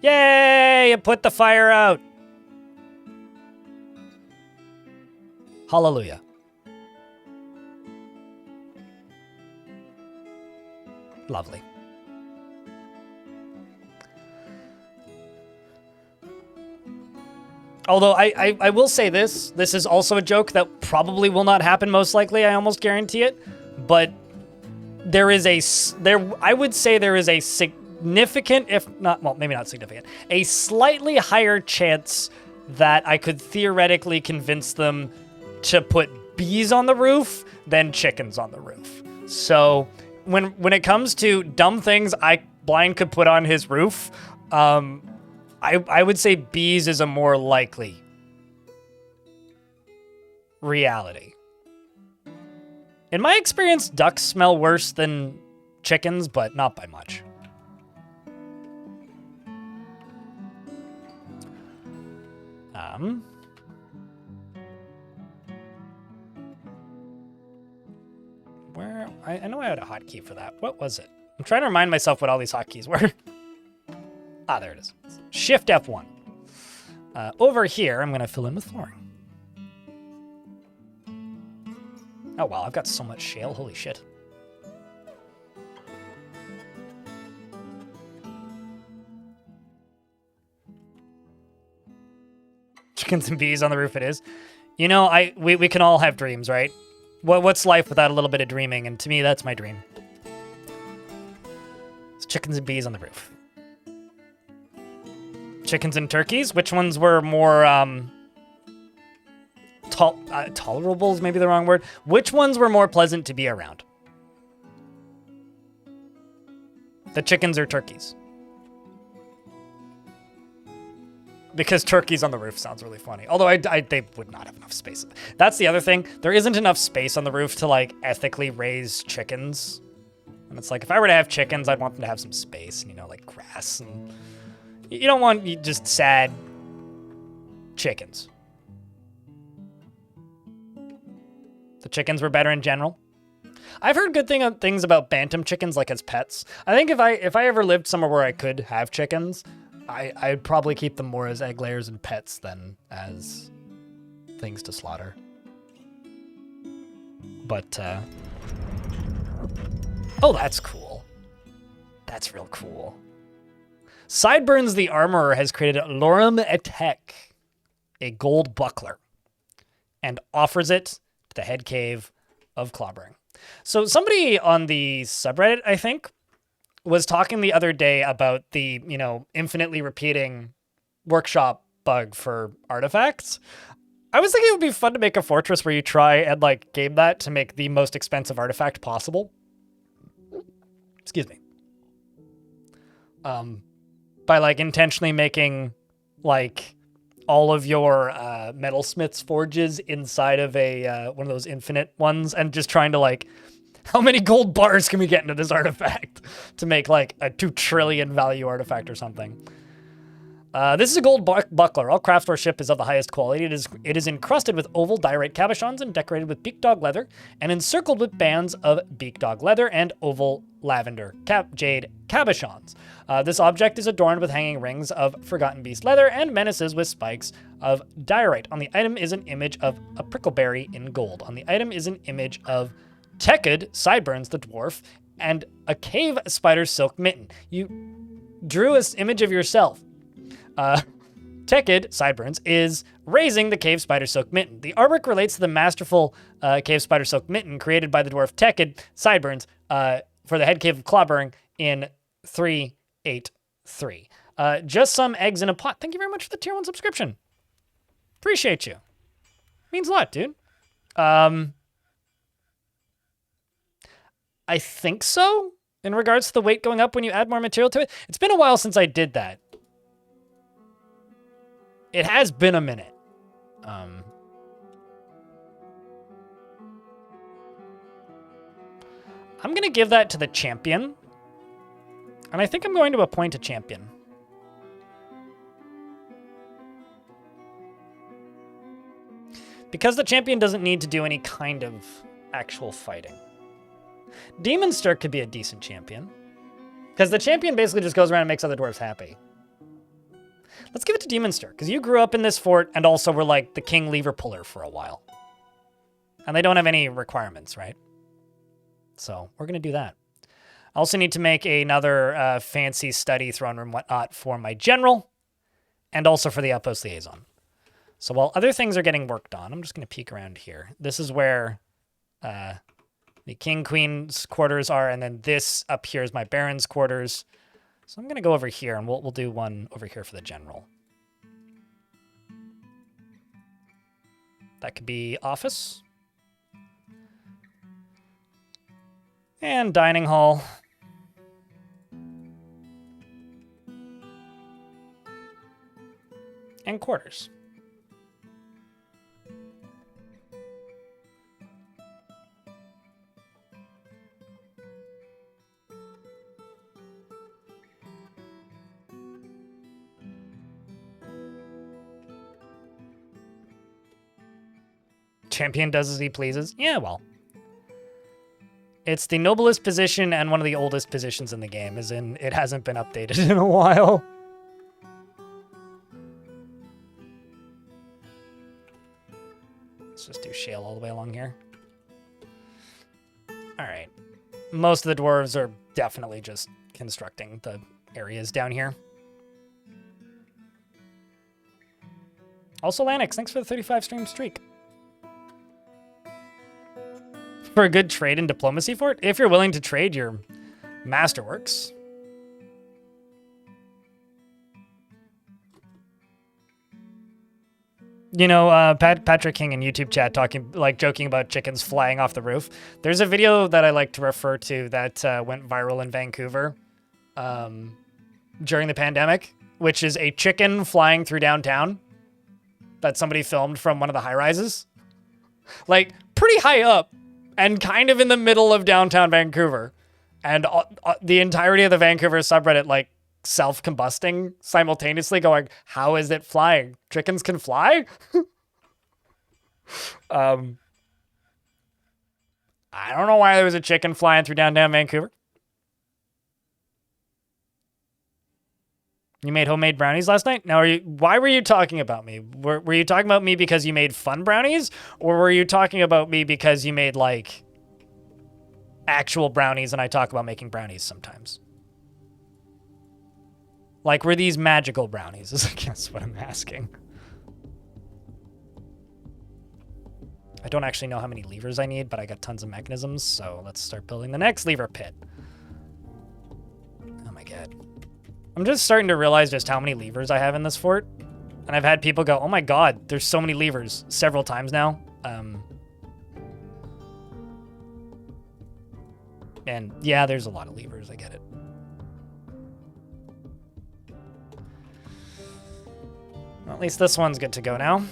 Yay! You put the fire out! Hallelujah. Lovely. Although I will say this is also a joke that probably will not happen most likely, I almost guarantee it, but I would say there is a significant, if not, well, maybe not significant, a slightly higher chance that I could theoretically convince them to put bees on the roof than chickens on the roof. So when it comes to dumb things Blind could put on his roof, I would say bees is a more likely reality. In my experience, ducks smell worse than chickens, but not by much. Where I know I had a hotkey for that. What was it? I'm trying to remind myself what all these hotkeys were. Ah, there it is. Shift F1. Over here, I'm going to fill in with flooring. Oh, wow, I've got so much shale. Holy shit. Chickens and bees on the roof it is. You know, we can all have dreams, right? What's life without a little bit of dreaming? And to me, that's my dream. It's chickens and bees on the roof. Chickens and turkeys? Which ones were more, tolerable is maybe the wrong word. Which ones were more pleasant to be around? The chickens or turkeys? Because turkeys on the roof sounds really funny. Although they would not have enough space. That's the other thing. There isn't enough space on the roof to, like, ethically raise chickens. And it's like, if I were to have chickens, I'd want them to have some space. And, you know, like grass. And you don't want just sad chickens. The chickens were better in general. I've heard good things about bantam chickens, like as pets. I think if I ever lived somewhere where I could have chickens, I'd probably keep them more as egg layers and pets than as things to slaughter. But, oh, that's cool. That's real cool. Sideburns the Armorer has created Lorem Etek, a gold buckler, and offers it to the head cave of Clobbering. So somebody on the subreddit, I think, was talking the other day about the, you know, infinitely repeating workshop bug for artifacts. I was thinking it would be fun to make a fortress where you try and, like, game that to make the most expensive artifact possible. Excuse me. By, like, intentionally making, like, all of your metalsmith's forges inside of a one of those infinite ones and just trying to, like, how many gold bars can we get into this artifact to make, like, a 2 trillion value artifact or something? This is a gold buckler. All craftsmanship is of the highest quality. It is encrusted with oval diorite cabochons and decorated with beak dog leather and encircled with bands of beak dog leather and oval lavender jade cabochons. This object is adorned with hanging rings of forgotten beast leather and menaces with spikes of diorite. On the item is an image of a prickleberry in gold. On the item is an image of Tekid, Sideburns the Dwarf, and a cave spider silk mitten. You drew an image of yourself. Tekid, Sideburns, is raising the cave spider silk mitten. The artwork relates to the masterful cave spider silk mitten created by the dwarf Tekid, Sideburns, for the head cave of Clobbering in 383. Just some eggs in a pot. Thank you very much for the tier 1 subscription. Appreciate you. Means a lot, dude. I think so, in regards to the weight going up when you add more material to it. It's been a while since I did that. It has been a minute. I'm going to give that to the champion. And I think I'm going to appoint a champion. Because the champion doesn't need to do any kind of actual fighting. Demonster could be a decent champion. Because the champion basically just goes around and makes other dwarves happy. Let's give it to Demonster, because you grew up in this fort and also were like the king lever puller for a while. And they don't have any requirements, right? So we're going to do that. I also need to make another fancy study throne room whatnot for my general and also for the outpost liaison. So while other things are getting worked on, I'm just going to peek around here. This is where the king queen's quarters are, and then this up here is my baron's quarters. So I'm going to go over here, and we'll do one over here for the general. That could be office. And dining hall. And quarters. Champion does as he pleases. Yeah, well. It's the noblest position and one of the oldest positions in the game, as in it hasn't been updated in a while. Let's just do shale all the way along here. All right. Most of the dwarves are definitely just constructing the areas down here. Also, Lanix, thanks for the 35 stream streak. For a good trade and diplomacy fort, if you're willing to trade your masterworks. You know, Patrick King in YouTube chat joking about chickens flying off the roof. There's a video that I like to refer to that went viral in Vancouver during the pandemic, which is a chicken flying through downtown that somebody filmed from one of the high rises. Like, pretty high up and kind of in the middle of downtown Vancouver. And the entirety of the Vancouver subreddit, like, self-combusting simultaneously, going, how is it flying? Chickens can fly? I don't know why there was a chicken flying through downtown Vancouver. You made homemade brownies last night? Now, why were you talking about me? Were you talking about me because you made fun brownies? Or were you talking about me because you made, like, actual brownies and I talk about making brownies sometimes? Like, were these magical brownies is I guess what I'm asking. I don't actually know how many levers I need, but I got tons of mechanisms, so let's start building the next lever pit. Oh my god. I'm just starting to realize just how many levers I have in this fort. And I've had people go, oh my god, there's so many levers several times now. And yeah, there's a lot of levers, I get it. Well, at least this one's good to go now.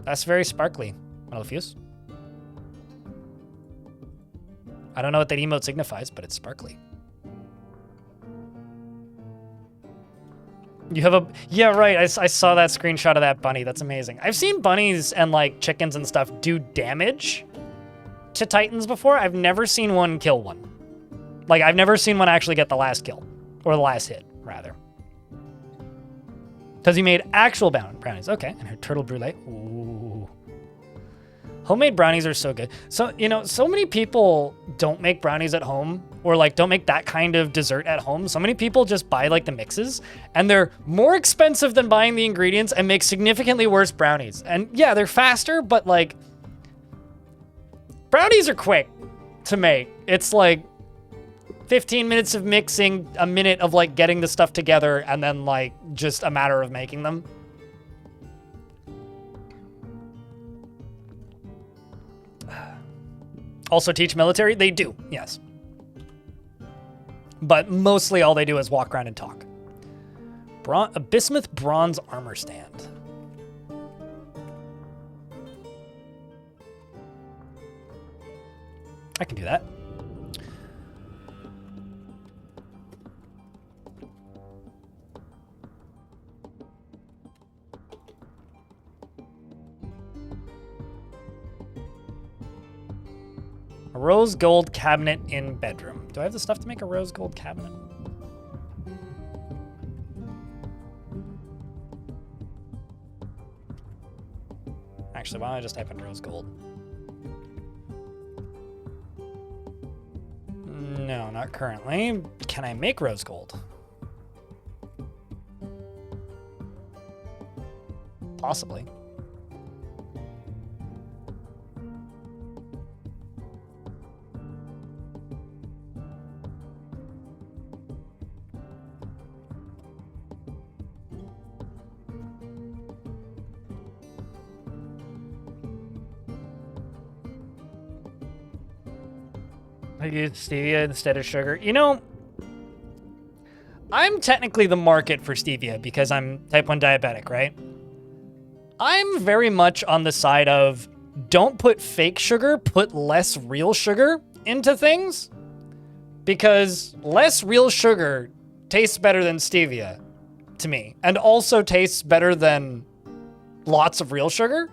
That's very sparkly. Malifuse. I don't know what that emote signifies, but it's sparkly. You have a... Yeah, right. I saw that screenshot of that bunny. That's amazing. I've seen bunnies and, like, chickens and stuff do damage to titans before. I've never seen one kill one. Like, I've never seen one actually get the last kill. Or the last hit, rather. Because he made actual brownies. Okay, and her turtle brulee. Ooh. Homemade brownies are so good. So, you know, so many people don't make brownies at home or, like, don't make that kind of dessert at home. So many people just buy, like, the mixes, and they're more expensive than buying the ingredients and make significantly worse brownies. And, yeah, they're faster, but, like, brownies are quick to make. It's, like, 15 minutes of mixing, a minute of, like, getting the stuff together, and then, like, just a matter of making them. Also teach military? They do, yes. But mostly all they do is walk around and talk. A bismuth bronze armor stand. I can do that. A rose gold cabinet in bedroom. Do I have the stuff to make a rose gold cabinet? Actually, why don't I just type in rose gold? No, not currently. Can I make rose gold? Possibly. I use stevia instead of sugar. You know, I'm technically the market for stevia because I'm type 1 diabetic, right? I'm very much on the side of don't put fake sugar, put less real sugar into things, because less real sugar tastes better than stevia to me, and also tastes better than lots of real sugar,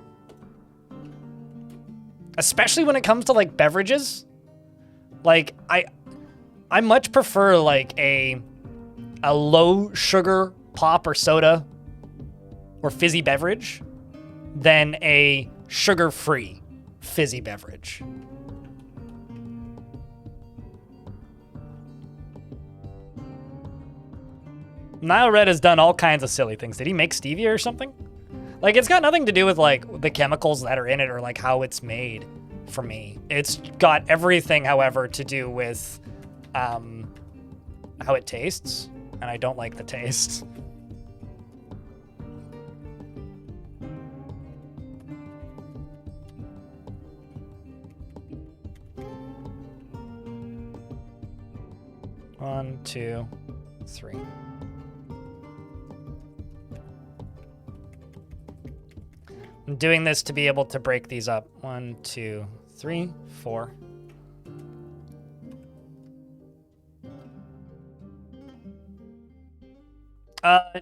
especially when it comes to, like, beverages. Like, I much prefer like a low sugar pop or soda or fizzy beverage than a sugar-free fizzy beverage. Nile Red has done all kinds of silly things. Did he make stevia or something? Like, it's got nothing to do with like the chemicals that are in it or like how it's made for me. It's got everything, however, to do with how it tastes, and I don't like the taste. One, two, three. I'm doing this to be able to break these up. 1, 2, 3, 4.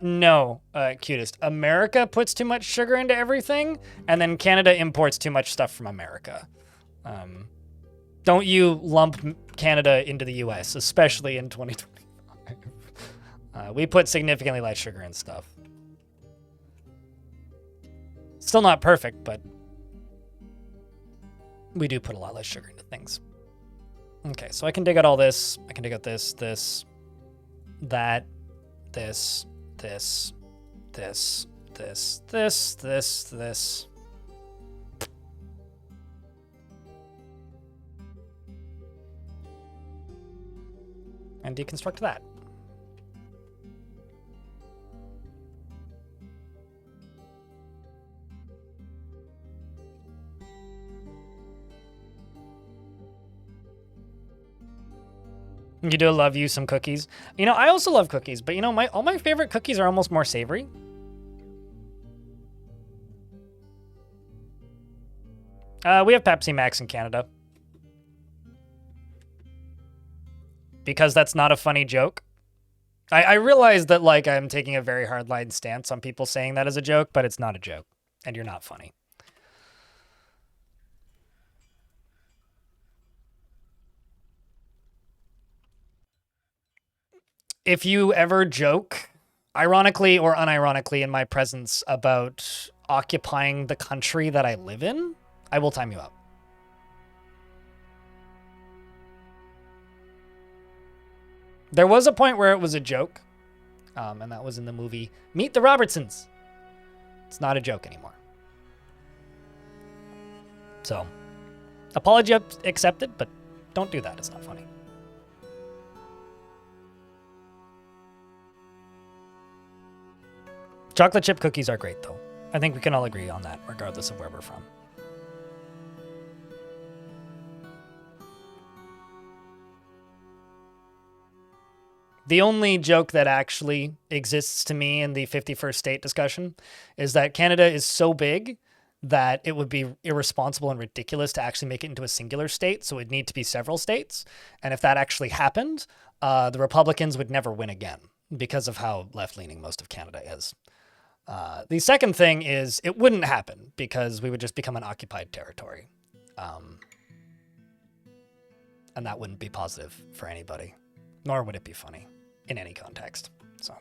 No, cutest. America puts too much sugar into everything, and then Canada imports too much stuff from America. Don't you lump Canada into the US, especially in 2025. We put significantly less sugar in stuff. Still not perfect, but we do put a lot less sugar into things. Okay, so I can dig out all this. I can dig out this, this, that, this, this, this, this, this, this, this. And deconstruct that. You do love you some cookies. You know, I also love cookies, but you know, all my favorite cookies are almost more savory. We have Pepsi Max in Canada. Because that's not a funny joke. I realize that, like, I'm taking a very hardline stance on people saying that as a joke, but it's not a joke. And you're not funny. If you ever joke, ironically or unironically, in my presence about occupying the country that I live in, I will time you up. There was a point where it was a joke, and that was in the movie Meet the Robertsons. It's not a joke anymore. So, apology accepted, but don't do that. It's not funny. Chocolate chip cookies are great, though. I think we can all agree on that, regardless of where we're from. The only joke that actually exists to me in the 51st state discussion is that Canada is so big that it would be irresponsible and ridiculous to actually make it into a singular state, so it would need to be several states. And if that actually happened, the Republicans would never win again because of how left-leaning most of Canada is. The second thing is it wouldn't happen because we would just become an occupied territory. And that wouldn't be positive for anybody, nor would it be funny in any context. So.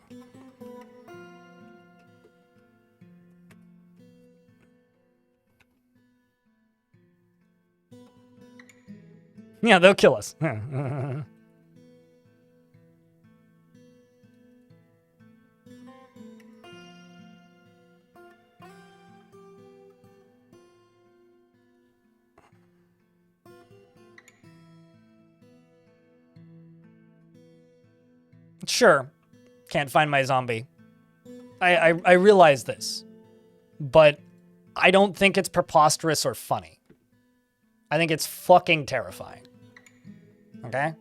Yeah, they'll kill us. Sure, can't find my zombie. I realize this, but I don't think it's preposterous or funny. I think it's fucking terrifying. Okay?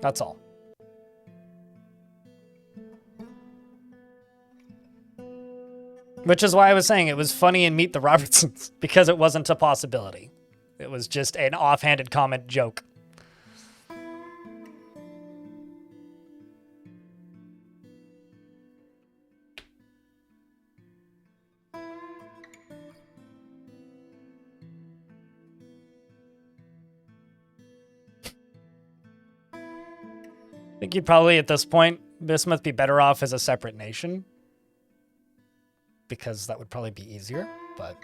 That's all. Which is why I was saying it was funny in Meet the Robertsons, because it wasn't a possibility. It was just an offhanded comment joke. I think you'd probably, at this point, Bismuth be better off as a separate nation. Because that would probably be easier, but...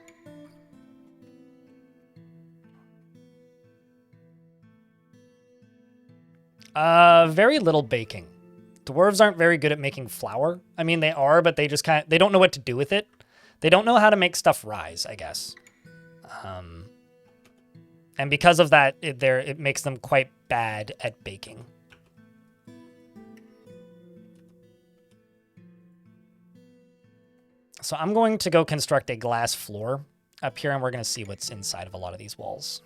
very little baking. Dwarves aren't very good at making flour. I mean, they are, but they just they don't know what to do with it. They don't know how to make stuff rise, I guess. And because of that, it makes them quite bad at baking. So I'm going to go construct a glass floor up here, and we're going to see what's inside of a lot of these walls.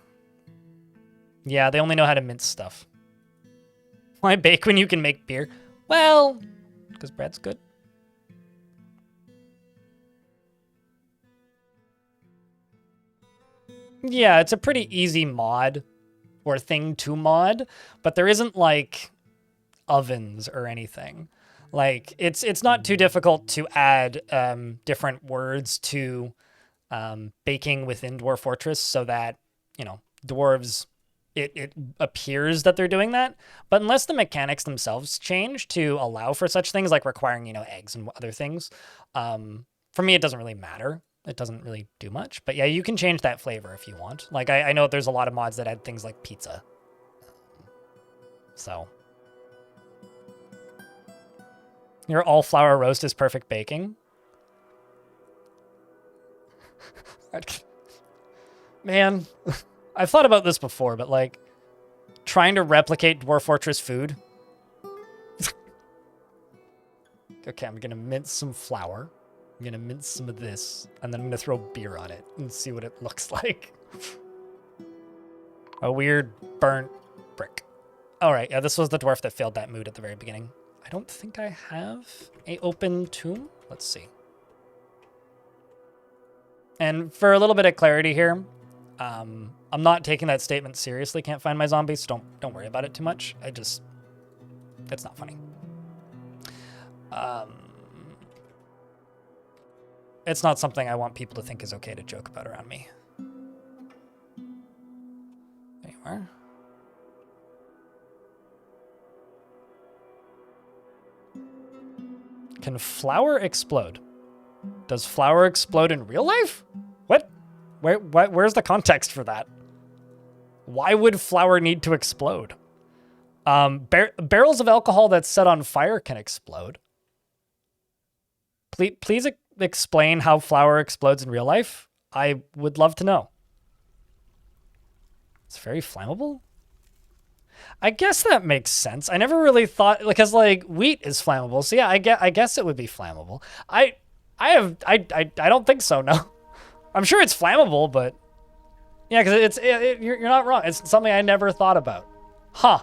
Yeah, they only know how to mince stuff. Why bake when you can make beer? Well, because bread's good. Yeah, it's a pretty easy mod or thing to mod, but there isn't like ovens or anything. Like it's not too difficult to add different words to baking within Dwarf Fortress so that, you know, dwarves, it appears that they're doing that. But unless the mechanics themselves change to allow for such things like requiring, you know, eggs and other things, for me, it doesn't really matter. It doesn't really do much. But yeah, you can change that flavor if you want. Like I know there's a lot of mods that add things like pizza. So your all flour roast is perfect baking. Man, I've thought about this before, but like trying to replicate Dwarf Fortress food. Okay, I'm gonna mince some flour. I'm gonna mince some of this, and then I'm gonna throw beer on it and see what it looks like. A weird burnt brick. All right, yeah, this was the dwarf that failed that mood at the very beginning. I don't think I have a open tomb. Let's see. And for a little bit of clarity here, I'm not taking that statement seriously. Can't find my zombies, so don't worry about it too much. It's not funny. It's not something I want people to think is okay to joke about around me. There you are. Can flour explode? Does flour explode in real life? What? Where's the context for that? Why would flour need to explode? Barrels of alcohol that's set on fire can explode. Please explain how flour explodes in real life. I would love to know. It's very flammable? I guess that makes sense. I never really thought, because like wheat is flammable. So yeah, I guess it would be flammable. I don't think so, no. I'm sure it's flammable, but yeah, because you're not wrong. It's something I never thought about. Huh.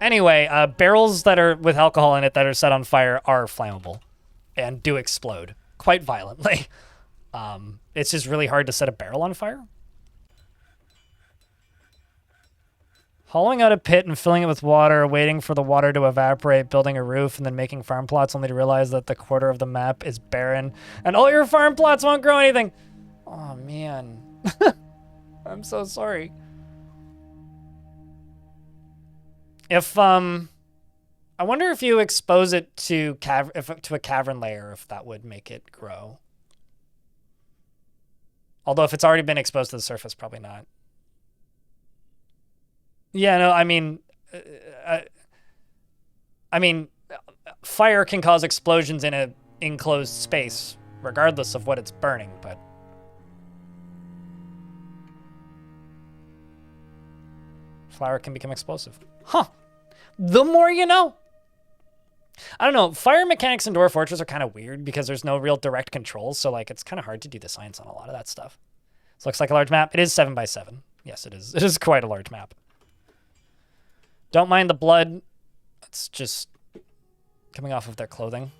Anyway, barrels that are with alcohol in it that are set on fire are flammable and do explode quite violently. It's just really hard to set a barrel on fire. Hollowing out a pit and filling it with water, waiting for the water to evaporate, building a roof, and then making farm plots only to realize that the quarter of the map is barren and all your farm plots won't grow anything. Oh, man. I'm so sorry. If, I wonder if you expose it to a cavern layer, if that would make it grow. Although if it's already been exposed to the surface, probably not. Yeah, no, I mean, fire can cause explosions in an enclosed space, regardless of what it's burning, but... Flour can become explosive. Huh. The more you know. I don't know. Fire mechanics in Dwarf Fortress are kind of weird because there's no real direct control, so like it's kind of hard to do the science on a lot of that stuff. This looks like a large map. It is 7 by 7. Yes, it is. It is quite a large map. Don't mind the blood. It's just coming off of their clothing.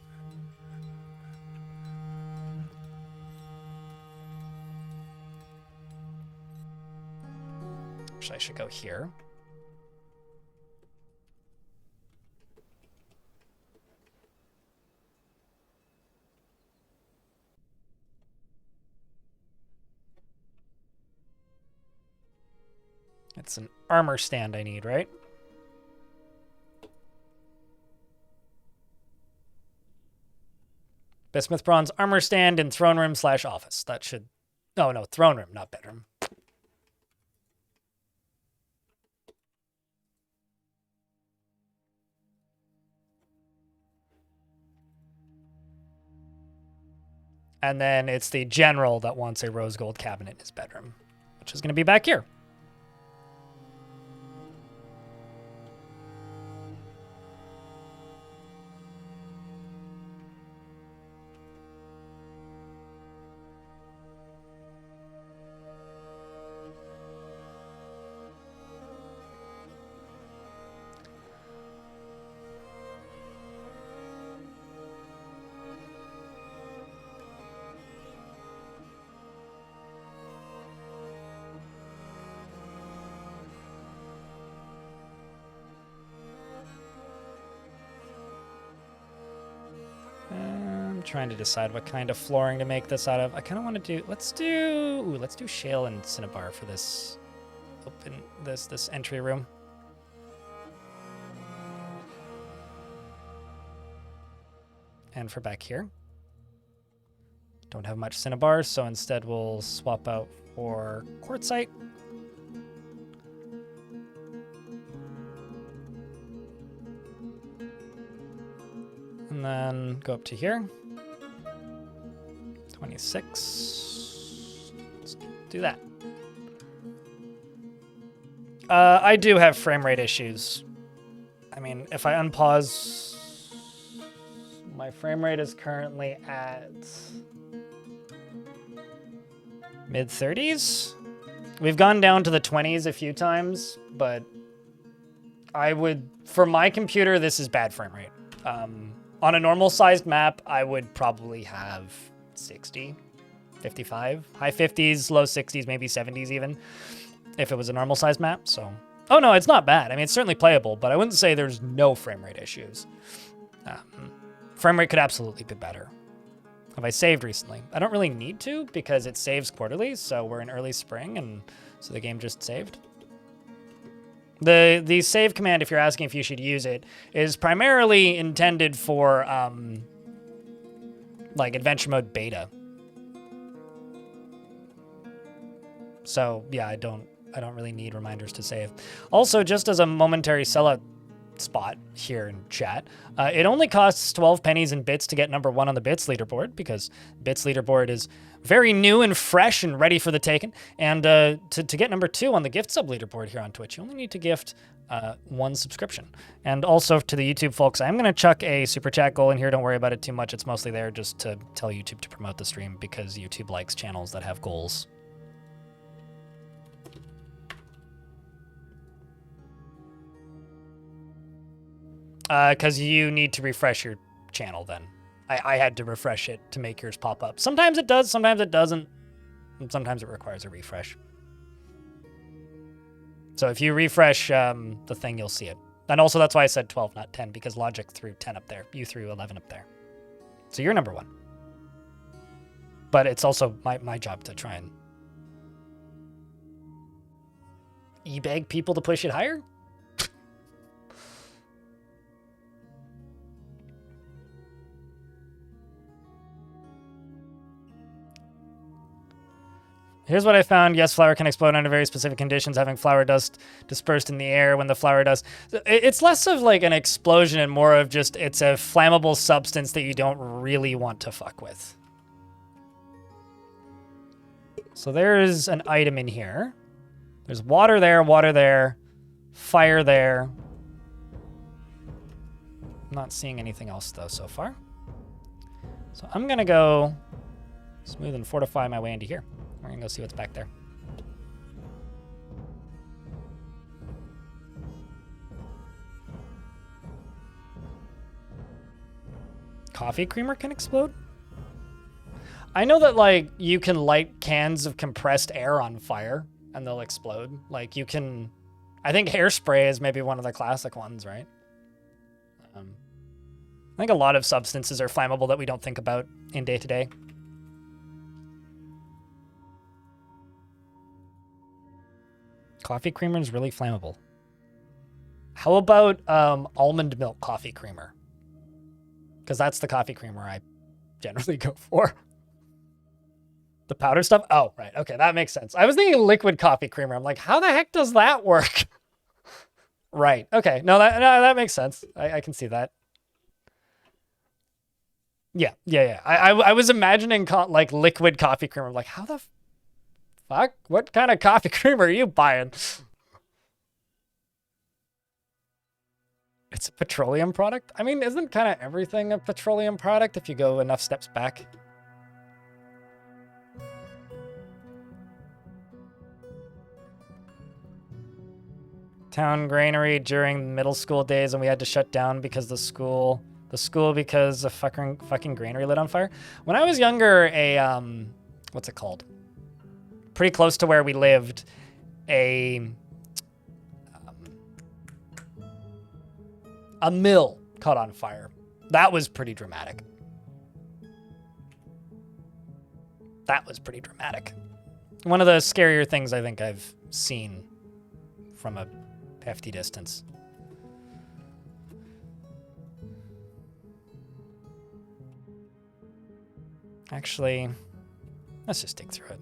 Actually, I should go here. It's an armor stand I need, right? Bismuth bronze armor stand in throne room / office. That should... Oh, no, throne room, not bedroom. And then it's the general that wants a rose gold cabinet in his bedroom, which is going to be back here. Trying to decide what kind of flooring to make this out of. I kind of want to do, let's do shale and cinnabar for this this entry room. And for back here. Don't have much cinnabar, so instead we'll swap out for quartzite. And then go up to here. 26. Let's do that. I do have frame rate issues. I mean, if I unpause, my frame rate is currently at mid-30s. We've gone down to the 20s a few times, but I would, for my computer, this is bad frame rate. On a normal sized map, I would probably have 60, 55, high 50s, low 60s, maybe 70s even, if it was a normal sized map. So, oh no, it's not bad. I mean, it's certainly playable, but I wouldn't say there's no frame rate issues. Frame rate could absolutely be better. Have I saved recently? I don't really need to because it saves quarterly, so we're in early spring, and so the game just saved. The save command, if you're asking if you should use it, is primarily intended for like adventure mode beta. So yeah, I don't really need reminders to save. Also, just as a momentary sellout spot here in chat, it only costs 12 pennies in bits to get number 1 on the bits leaderboard, because bits leaderboard is very new and fresh and ready for the taking. And to get number 2 on the gift sub leaderboard here on Twitch, you only need to gift 1 subscription. And also to the YouTube folks, I'm going to chuck a super chat goal in here. Don't worry about it too much. It's mostly there just to tell YouTube to promote the stream, because YouTube likes channels that have goals. Because you need to refresh your channel then. I had to refresh it to make yours pop up. Sometimes it does, sometimes it doesn't. And sometimes it requires a refresh. So if you refresh the thing, you'll see it. And also that's why I said 12, not 10, because Logic threw 10 up there. You threw 11 up there. So you're number 1. But it's also my job to try and e-beg people to push it higher. Here's what I found. Yes, flour can explode under very specific conditions, having flour dust dispersed in the air when the flour dust... It's less of like an explosion and more of just it's a flammable substance that you don't really want to fuck with. So there's an item in here. There's water there, fire there. I'm not seeing anything else though so far. So I'm gonna go smooth and fortify my way into here. We're gonna go see what's back there. Coffee creamer can explode? I know that, like, you can light cans of compressed air on fire and they'll explode. Like, you can... I think hairspray is maybe one of the classic ones, right? I think a lot of substances are flammable that we don't think about in day-to-day. Coffee creamer is really flammable. How about almond milk coffee creamer? Because that's the coffee creamer I generally go for. The powder stuff? Oh, right. Okay, that makes sense. I was thinking liquid coffee creamer. I'm like, how the heck does that work? Right. Okay. No, that makes sense. I can see that. Yeah. I was imagining like liquid coffee creamer. I'm like, how the fuck? What kind of coffee creamer are you buying? It's a petroleum product? I mean, isn't kind of everything a petroleum product if you go enough steps back? Town granary during middle school days, and we had to shut down because the school because a fucking granary lit on fire. When I was younger, what's it called? Pretty close to where we lived, a mill caught on fire. That was pretty dramatic. One of the scarier things I think I've seen from a hefty distance. Actually, let's just dig through it.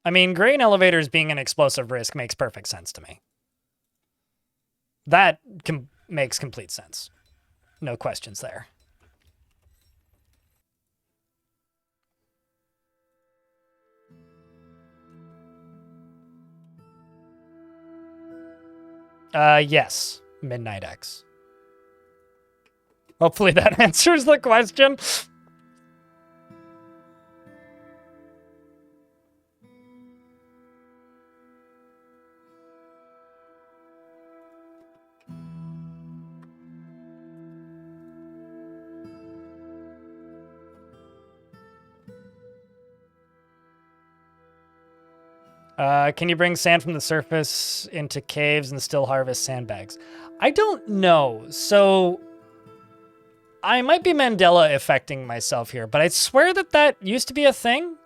I mean, grain elevators being an explosive risk makes perfect sense to me. That makes complete sense. No questions there. Yes. Midnight X. Hopefully that answers the question. Can you bring sand from the surface into caves and still harvest sandbags? I don't know. So I might be Mandela affecting myself here, but I swear that used to be a thing.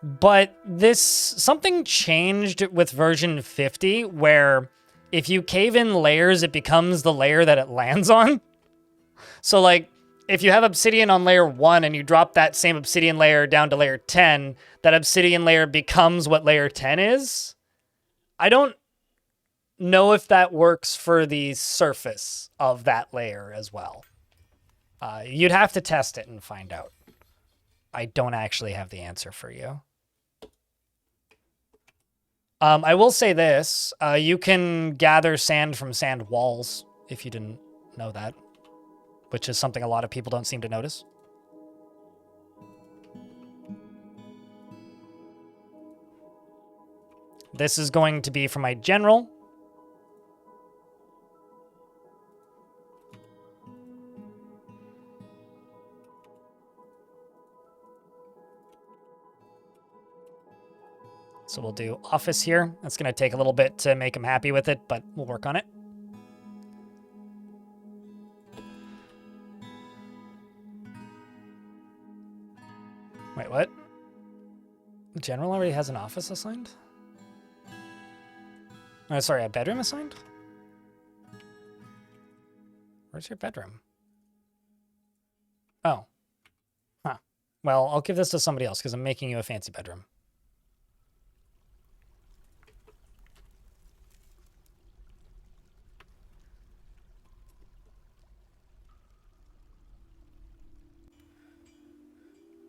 But something changed with version 50 where if you cave in layers, it becomes the layer that it lands on. So like, if you have obsidian on layer 1 and you drop that same obsidian layer down to layer 10, that obsidian layer becomes what layer 10 is. I don't know if that works for the surface of that layer as well. You'd have to test it and find out. I don't actually have the answer for you. I will say this. You can gather sand from sand walls, if you didn't know that, which is something a lot of people don't seem to notice. This is going to be for my general. So we'll do office here. That's going to take a little bit to make him happy with it, but we'll work on it. Wait, what? The general already has an office assigned? Oh, sorry, a bedroom assigned? Where's your bedroom? Oh. Huh. Well, I'll give this to somebody else because I'm making you a fancy bedroom.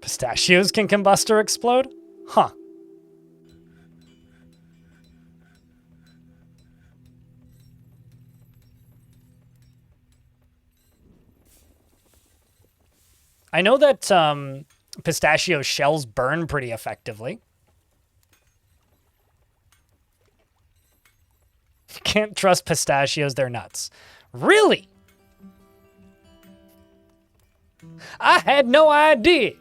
Pistachios can combust or explode? Huh. I know that pistachio shells burn pretty effectively. Can't trust pistachios, they're nuts. Really? I had no idea.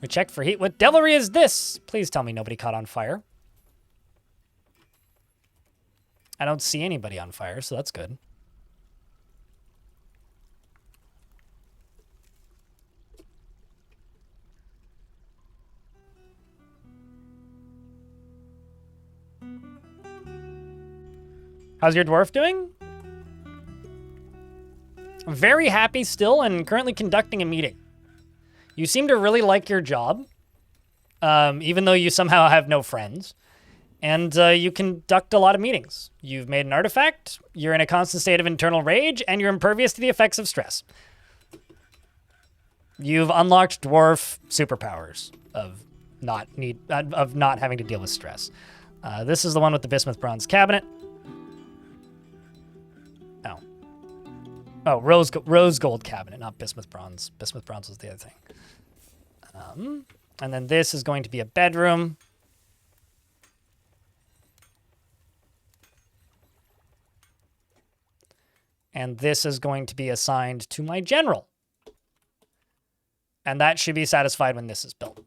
We check for heat. What devilry is this? Please tell me nobody caught on fire. I don't see anybody on fire, so that's good. How's your dwarf doing? Very happy still and currently conducting a meeting. You seem to really like your job, even though you somehow have no friends. And you conduct a lot of meetings. You've made an artifact, you're in a constant state of internal rage, and you're impervious to the effects of stress. You've unlocked dwarf superpowers of not having to deal with stress. This is the one with the bismuth bronze cabinet. Oh, rose gold cabinet, not bismuth bronze. Bismuth bronze was the other thing. And then this is going to be a bedroom. And this is going to be assigned to my general. And that should be satisfied when this is built.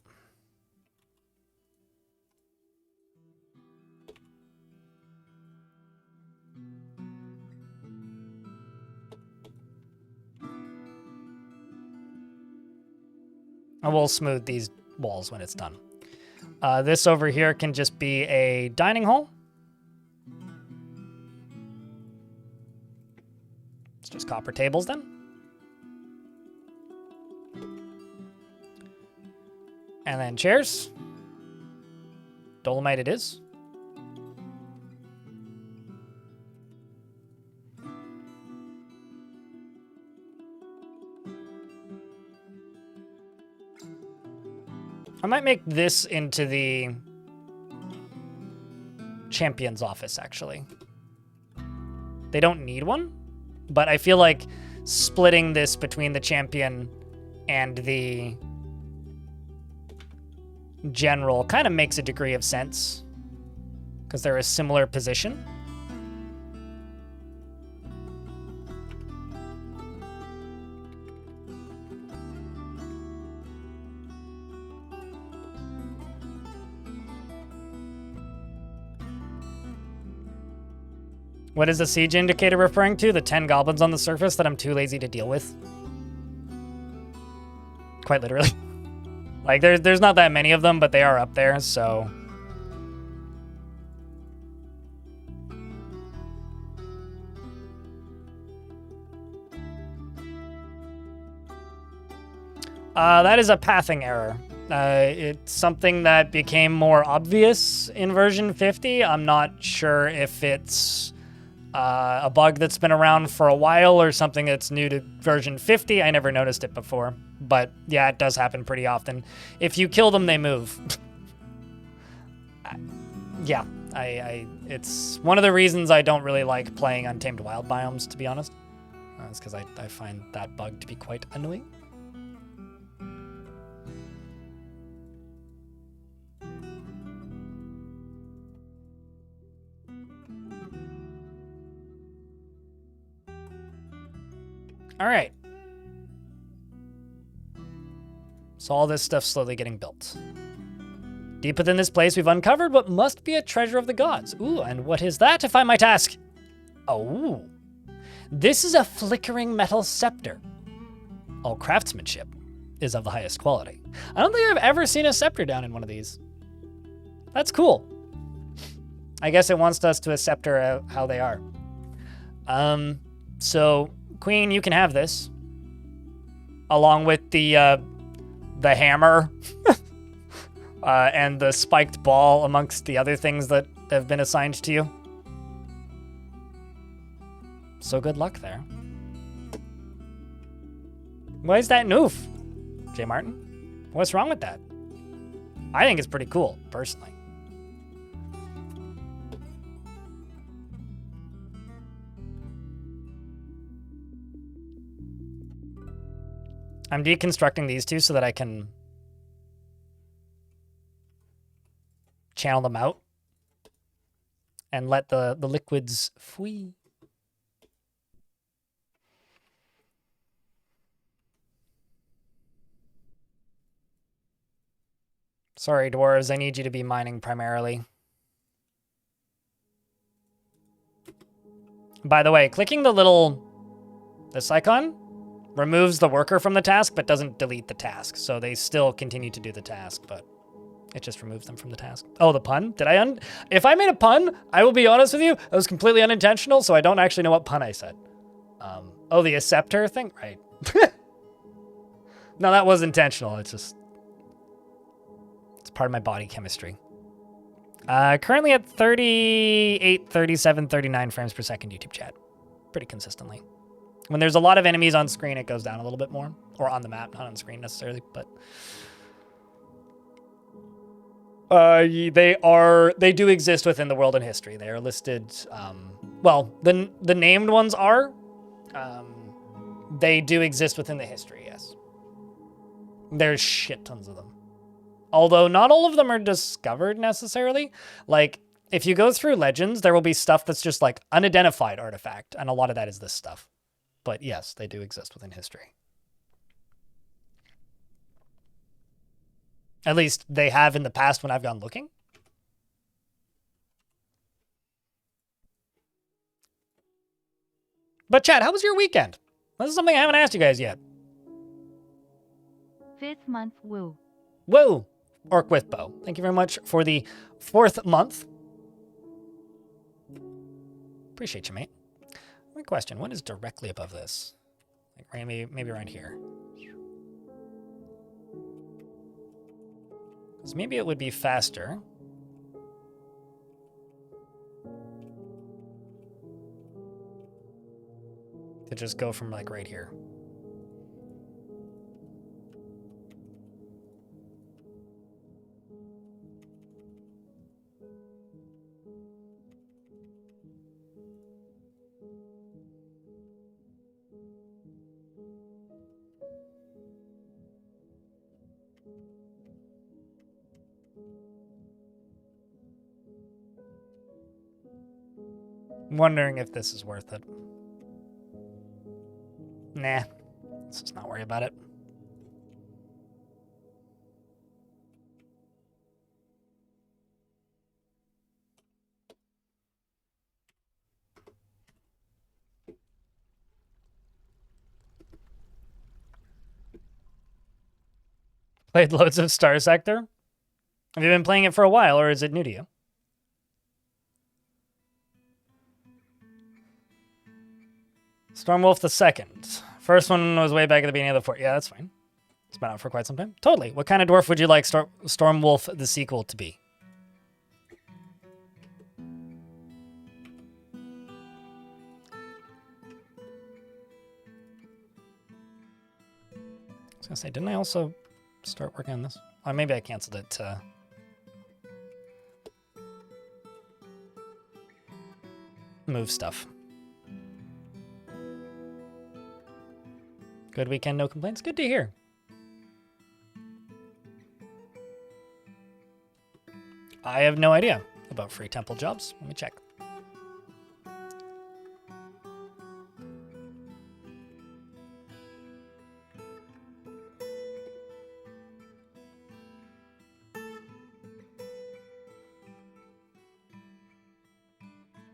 And we'll smooth these walls when it's done. This over here can just be a dining hall. It's just copper tables then. And then chairs. Dolomite it is. I might make this into the champion's office, actually. They don't need one, but I feel like splitting this between the champion and the general kind of makes a degree of sense because they're a similar position. What is the siege indicator referring to? The 10 goblins on the surface that I'm too lazy to deal with? Quite literally. Like, there's not that many of them, but they are up there, so... that is a pathing error. It's something that became more obvious in version 50. I'm not sure if it's... a bug that's been around for a while or something that's new to version 50. I never noticed it before. But yeah, it does happen pretty often. If you kill them, they move. Yeah, it's one of the reasons I don't really like playing Untamed Wild biomes, to be honest. It's because I find that bug to be quite annoying. All right. So all this stuff's slowly getting built. Deep within this place, we've uncovered what must be a treasure of the gods. Ooh, and what is that, if I might ask? Oh, this is a flickering metal scepter. All craftsmanship is of the highest quality. I don't think I've ever seen a scepter down in one of these. That's cool. I guess it wants us to a scepter how they are. So... Queen, you can have this, along with the hammer and the spiked ball amongst the other things that have been assigned to you. So good luck there. Why is that noof, J. Martin? What's wrong with that? I think it's pretty cool, personally. I'm deconstructing these two so that I can channel them out and let the liquids flee. Sorry, dwarves. I need you to be mining primarily. By the way, clicking this icon removes the worker from the task, but doesn't delete the task. So they still continue to do the task, but it just removes them from the task. Oh, the pun? If I made a pun, I will be honest with you, it was completely unintentional, so I don't actually know what pun I said. Oh, the acceptor thing? Right. No, that was intentional. It's part of my body chemistry. Currently at 38, 37, 39 frames per second YouTube chat. Pretty consistently. When there's a lot of enemies on screen, it goes down a little bit more. Or on the map, not on screen necessarily, but... they do exist within the world and history. They are listed, well, the named ones are. They do exist within the history, yes. There's shit tons of them. Although not all of them are discovered necessarily. Like, if you go through Legends, there will be stuff that's just like unidentified artifact, and a lot of that is this stuff. But yes, they do exist within history. At least they have in the past when I've gone looking. But Chad, how was your weekend? This is something I haven't asked you guys yet. 5th month, woo. Whoa! Orc with bow. Thank you very much for the 4th month. Appreciate you, mate. My question, what is directly above this? Like maybe around here. Because maybe it would be faster. To just go from like right here. I'm wondering if this is worth it. Nah, let's just not worry about it. Played loads of Star Sector? Have you been playing it for a while, or is it new to you? Stormwolf the second. First one was way back at the beginning of the fort. Yeah, that's fine. It's been out for quite some time. Totally. What kind of dwarf would you like Stormwolf the sequel to be? I was gonna say, didn't I also start working on this? Or maybe I canceled it to... move stuff. Good weekend, no complaints. Good to hear. I have no idea about free temple jobs. Let me check.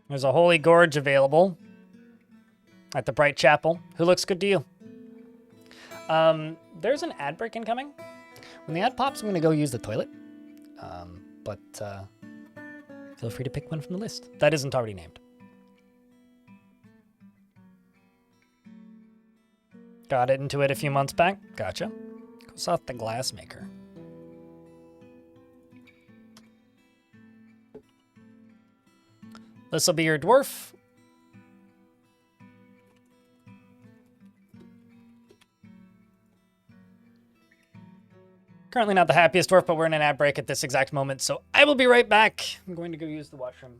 There's a Holy Gorge available at the Bright Chapel. Who looks good to you? There's an ad break incoming. When the ad pops, I'm going to go use the toilet. But feel free to pick one from the list. That isn't already named. Got into it a few months back. Gotcha. Goes off the Glassmaker. This will be your dwarf. Currently not the happiest dwarf, but we're in an ad break at this exact moment, so I will be right back. I'm going to go use the washroom.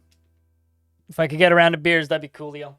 If I could get around to beers, that'd be coolio.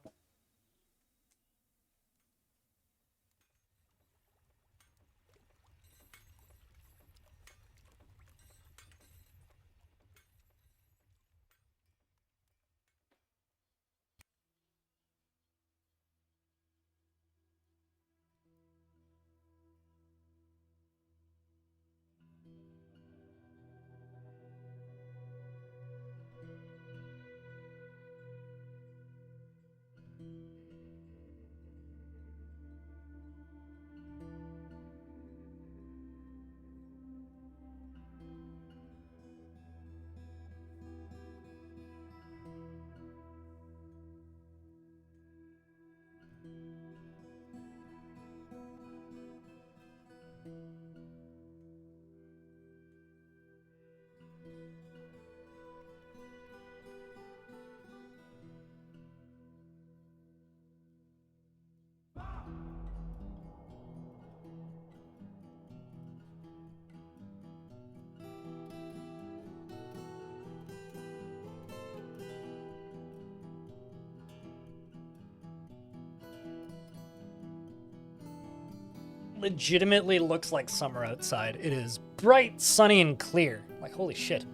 legitimately looks like summer outside. It is bright, sunny, and clear. Like, holy shit.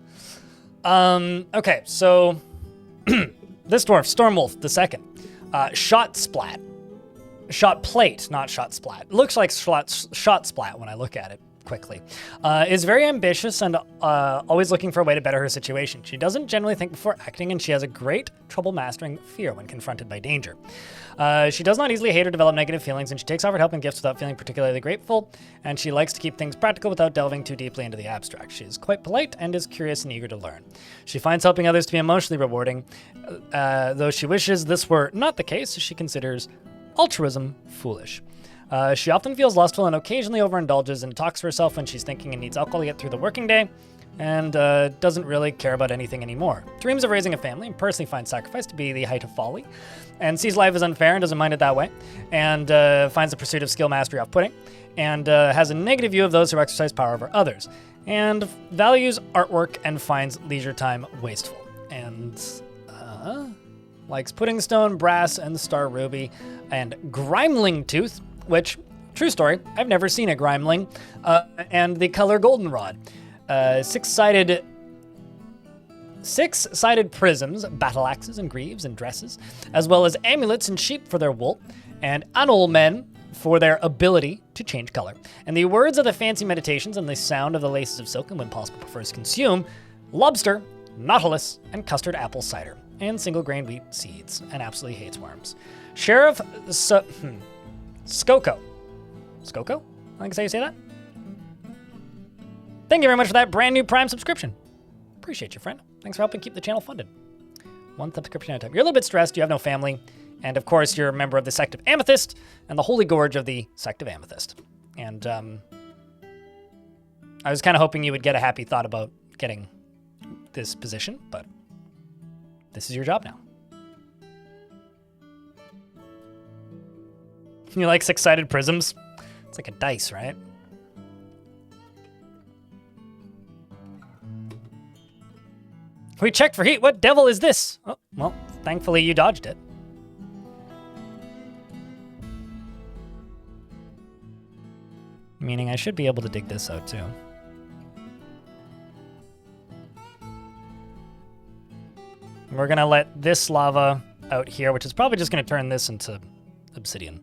Okay, so this dwarf, Stormwolf the second, shot splat. Shot plate, not shot splat. Looks like shot splat when I look at it quickly. Is very ambitious and always looking for a way to better her situation. She doesn't generally think before acting, and she has a great trouble mastering fear when confronted by danger. She does not easily hate or develop negative feelings, and she takes offered help and gifts without feeling particularly grateful, and she likes to keep things practical without delving too deeply into the abstract. She is quite polite and is curious and eager to learn. She finds helping others to be emotionally rewarding, though she wishes this were not the case. She considers altruism foolish. She often feels lustful and occasionally overindulges and talks to herself when she's thinking and needs alcohol to get through the working day, and doesn't really care about anything anymore. Dreams of raising a family and personally finds sacrifice to be the height of folly, and sees life as unfair and doesn't mind it that way, and finds the pursuit of skill mastery off-putting, and has a negative view of those who exercise power over others, and values artwork and finds leisure time wasteful, and likes pudding stone, brass, and star ruby, and Grimeling tooth, which, true story, I've never seen a Grimeling, and the color goldenrod. Six-sided prisms, battle axes and greaves and dresses, as well as amulets and sheep for their wool, and anole men for their ability to change color. And the words of the fancy meditations and the sound of the laces of silk, and when possible prefers consume lobster, nautilus, and custard apple cider, and single grain wheat seeds, and absolutely hates worms. Sheriff Skoko. Skoko? I think that's how you say that. Thank you very much for that brand new Prime subscription. Appreciate you, friend. Thanks for helping keep the channel funded. One subscription at a time. You're a little bit stressed. You have no family. And of course, you're a member of the Sect of Amethyst and the Holy Gorge of the Sect of Amethyst. And I was kind of hoping you would get a happy thought about getting this position, but this is your job now. You like six-sided prisms? It's like a dice, right? We checked for heat. What devil is this? Oh, well, thankfully you dodged it. Meaning I should be able to dig this out too. We're gonna let this lava out here, which is probably just gonna turn this into obsidian.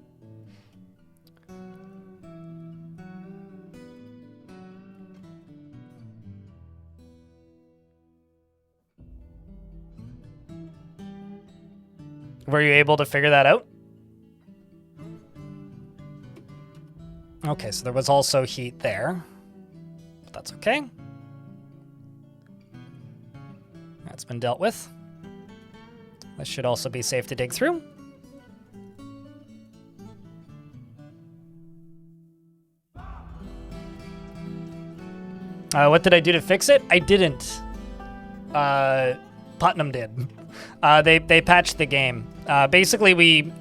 Were you able to figure that out? Okay, so there was also heat there. But that's okay. That's been dealt with. This should also be safe to dig through. What did I do to fix it? I didn't. Putnam did. They patched the game. Basically,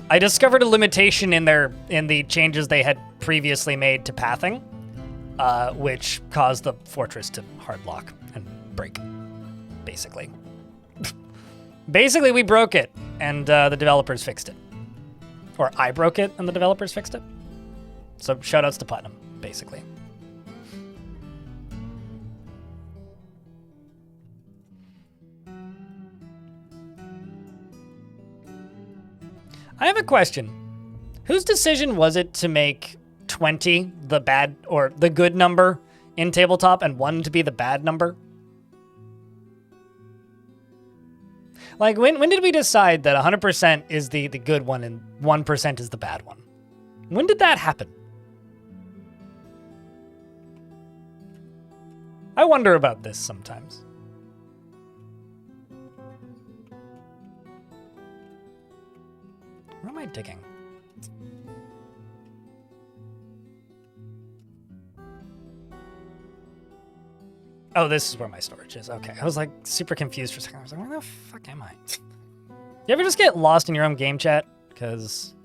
I discovered a limitation in the changes they had previously made to pathing, which caused the fortress to hard lock and break. Basically, we broke it, and the developers fixed it, or I broke it and the developers fixed it. So shoutouts to Putnam, basically. I have a question. Whose decision was it to make 20 the bad or the good number in tabletop and 1 to be the bad number? Like, when did we decide that 100% is the good one and 1% is the bad one? When did that happen? I wonder about this sometimes. Where am I digging? Oh, this is where my storage is. Okay, I was like super confused for a second. I was like, where the fuck am I? You ever just get lost in your own game chat? Because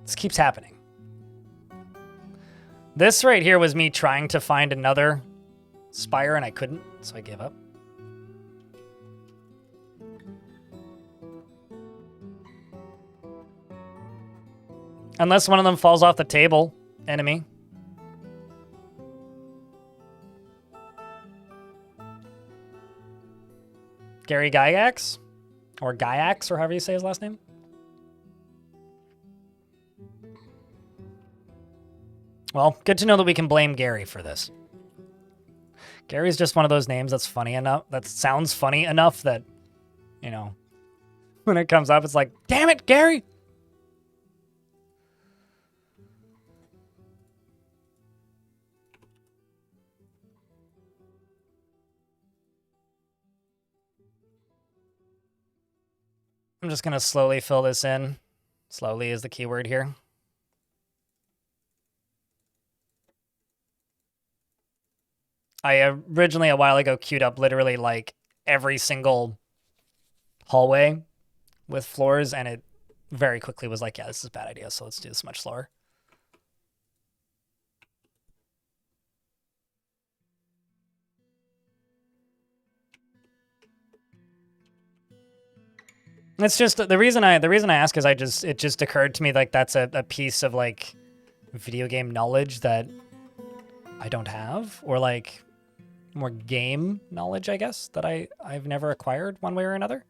this keeps happening. This right here was me trying to find another spire and I couldn't, so I gave up. Unless one of them falls off the table. Enemy. Gary Gygax? Or Gyax, or however you say his last name. Well, good to know that we can blame Gary for this. Gary's just one of those names that's funny enough, that sounds funny enough that, you know, when it comes up, it's like, damn it, Gary! I'm just going to slowly fill this in. Slowly is the key word here. I originally, a while ago, queued up literally like every single hallway with floors, and it very quickly was like, yeah, this is a bad idea, so let's do this much slower. It's just the reason I ask is it just occurred to me like that's a piece of like video game knowledge that I don't have, or like more game knowledge, I guess, that I've never acquired one way or another.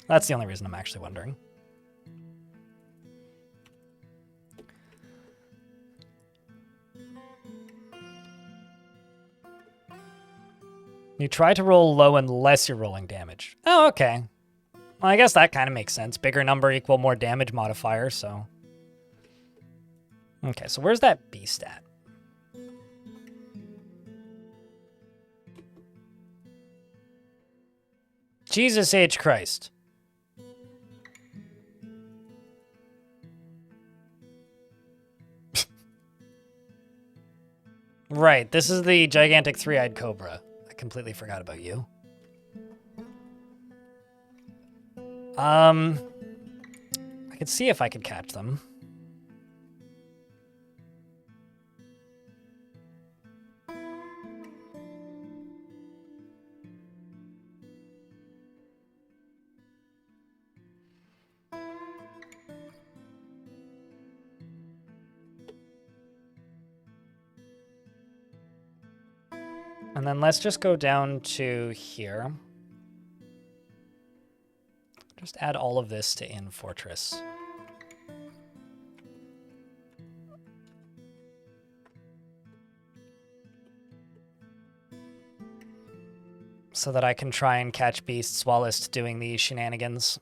That's the only reason I'm actually wondering. You try to roll low unless you're rolling damage. Oh, okay. Well, I guess that kind of makes sense. Bigger number equal more damage modifier, so. Okay, so where's that B stat? Jesus H. Christ. Right, this is the gigantic three-eyed cobra. I completely forgot about you. I could see if I could catch them. And then let's just go down to here. Just add all of this to In Fortress. So that I can try and catch beasts while it's doing these shenanigans.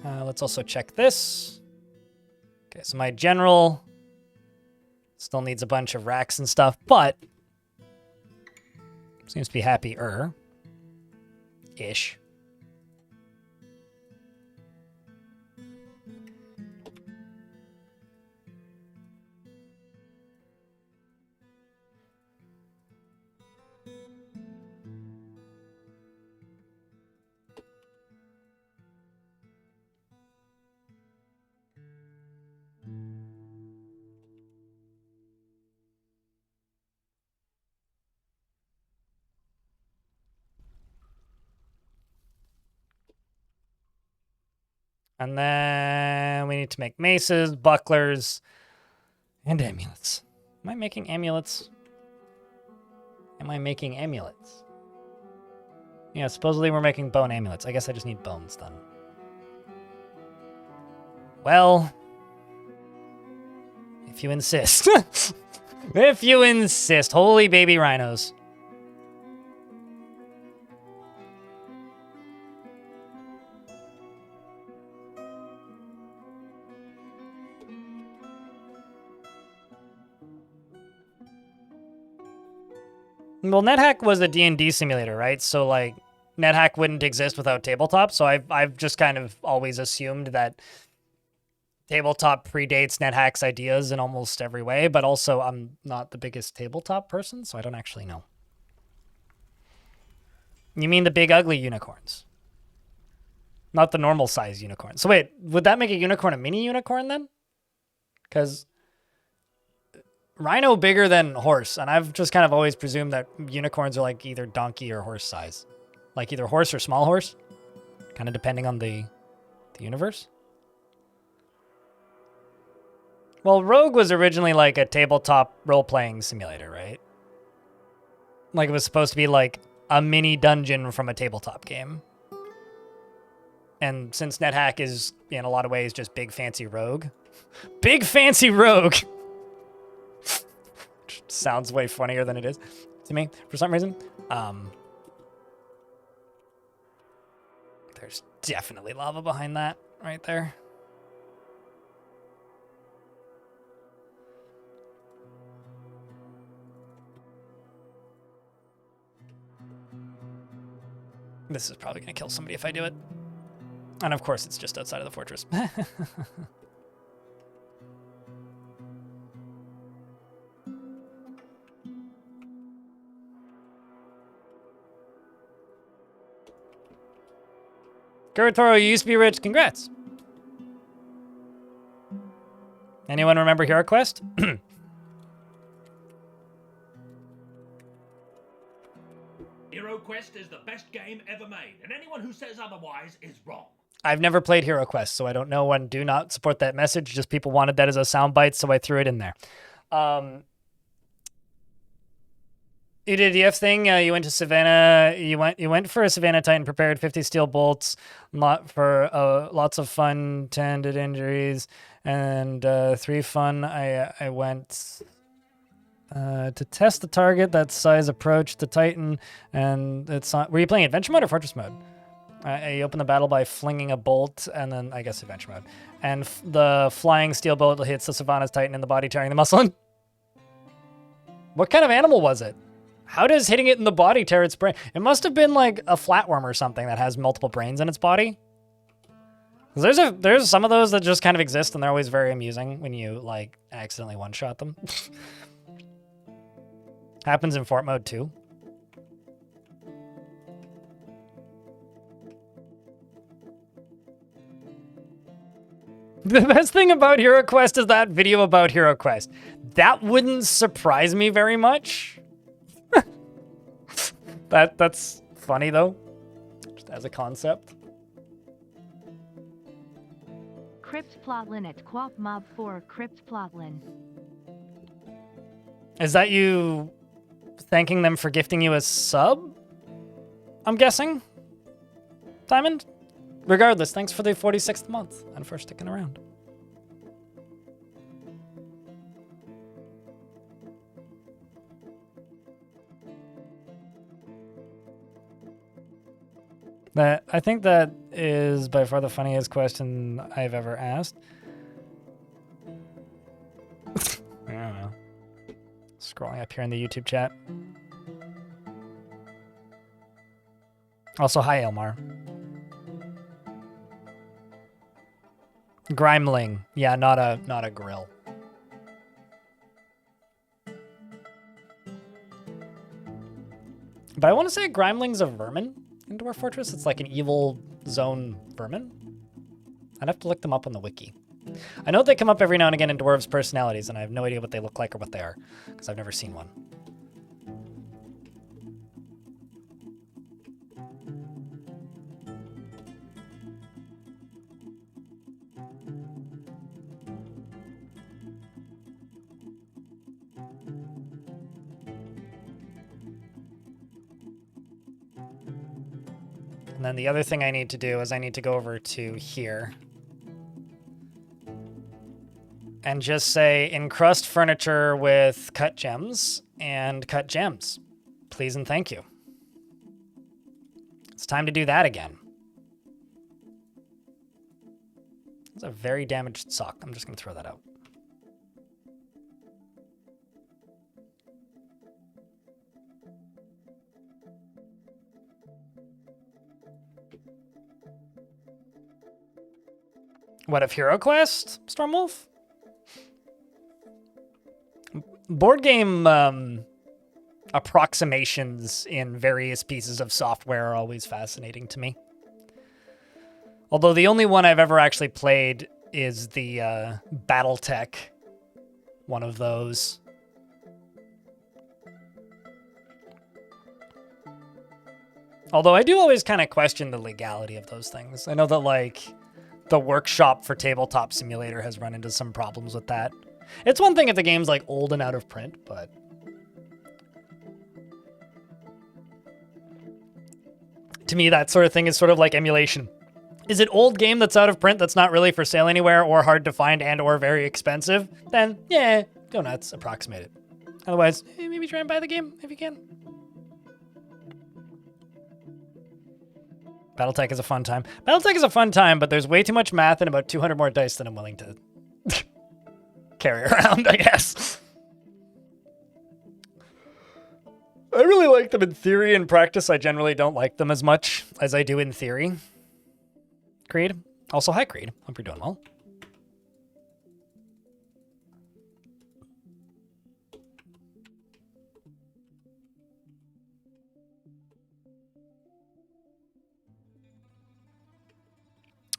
Let's also check this. Okay, so my general still needs a bunch of racks and stuff, but seems to be happier-ish. And then we need to make maces, bucklers, and amulets. Am I making amulets? Am I making amulets? Yeah, supposedly we're making bone amulets. I guess I just need bones then. Well, if you insist. If you insist. Holy baby rhinos. Well, NetHack was a D&D simulator, right? So, like, NetHack wouldn't exist without tabletop. So I've just kind of always assumed that tabletop predates NetHack's ideas in almost every way. But also, I'm not the biggest tabletop person, so I don't actually know. You mean the big ugly unicorns? Not the normal size unicorn. So wait, would that make a unicorn a mini unicorn then? Because Rhino bigger than horse, and I've just kind of always presumed that unicorns are like either donkey or horse size. Like either horse or small horse, kind of depending on the universe. Well, Rogue was originally like a tabletop role-playing simulator, right? Like it was supposed to be like a mini dungeon from a tabletop game. And since NetHack is, in a lot of ways, just big fancy Rogue. Big fancy Rogue! Sounds way funnier than it is to me, for some reason. There's definitely lava behind that right there. This is probably going to kill somebody if I do it. And of course, it's just outside of the fortress. Kuratoro, you used to be rich. Congrats. Anyone remember Hero Quest? Hero Quest is the best game ever made, and anyone who says otherwise is wrong. I've never played Hero Quest, so I don't know, and do not support that message. Just people wanted that as a soundbite, so I threw it in there. You did the F thing. You went to Savannah. You went for a Savannah Titan, prepared 50 steel bolts, lots of fun, tended injuries, and 3 fun. I went to test the target. That size approached the Titan, and it's not. Were you playing adventure mode or fortress mode? You open the battle by flinging a bolt, and then I guess adventure mode. And the flying steel bolt hits the Savannah's Titan in the body, tearing the muscle in. What kind of animal was it? How does hitting it in the body tear its brain? It must have been like a flatworm or something that has multiple brains in its body. There's some of those that just kind of exist, and they're always very amusing when you like accidentally one-shot them. Happens in fort mode too. The best thing about Hero Quest is that video about Hero Quest. That wouldn't surprise me very much. That's funny though, just as a concept. Crypt Plotlin at Quap Mob 4 Crypt Plotlin. Is that you thanking them for gifting you a sub? I'm guessing. Diamond? Regardless, thanks for the 46th month and for sticking around. I think that is by far the funniest question I've ever asked. I don't know. Scrolling up here in the YouTube chat. Also, hi, Elmar. Grimeling. Yeah, not a grill. But I want to say Grimeling's a vermin in Dwarf Fortress. It's like an evil zone vermin. I'd have to look them up on the wiki. I know they come up every now and again in dwarves' personalities, and I have no idea what they look like or what they are, because I've never seen one. And then the other thing I need to do is I need to go over to here and just say encrust furniture with cut gems and cut gems. Please and thank you. It's time to do that again. It's a very damaged sock. I'm just going to throw that out. What of Hero Quest, Stormwolf? Board game approximations in various pieces of software are always fascinating to me. Although the only one I've ever actually played is the BattleTech, one of those Although I do always kind of question the legality of those things. I know that, like, the workshop for Tabletop Simulator has run into some problems with that. It's one thing if the game's, like, old and out of print, but... to me, that sort of thing is sort of like emulation. Is it old game that's out of print that's not really for sale anywhere or hard to find and or very expensive? Then, yeah, go nuts, approximate it. Otherwise, maybe try and buy the game if you can. Battletech is a fun time. Battletech is a fun time, but there's way too much math and about 200 more dice than I'm willing to carry around, I guess. I really like them in theory. In practice, I generally don't like them as much as I do in theory. Creed. Also, hi, Creed. Hope you're doing well.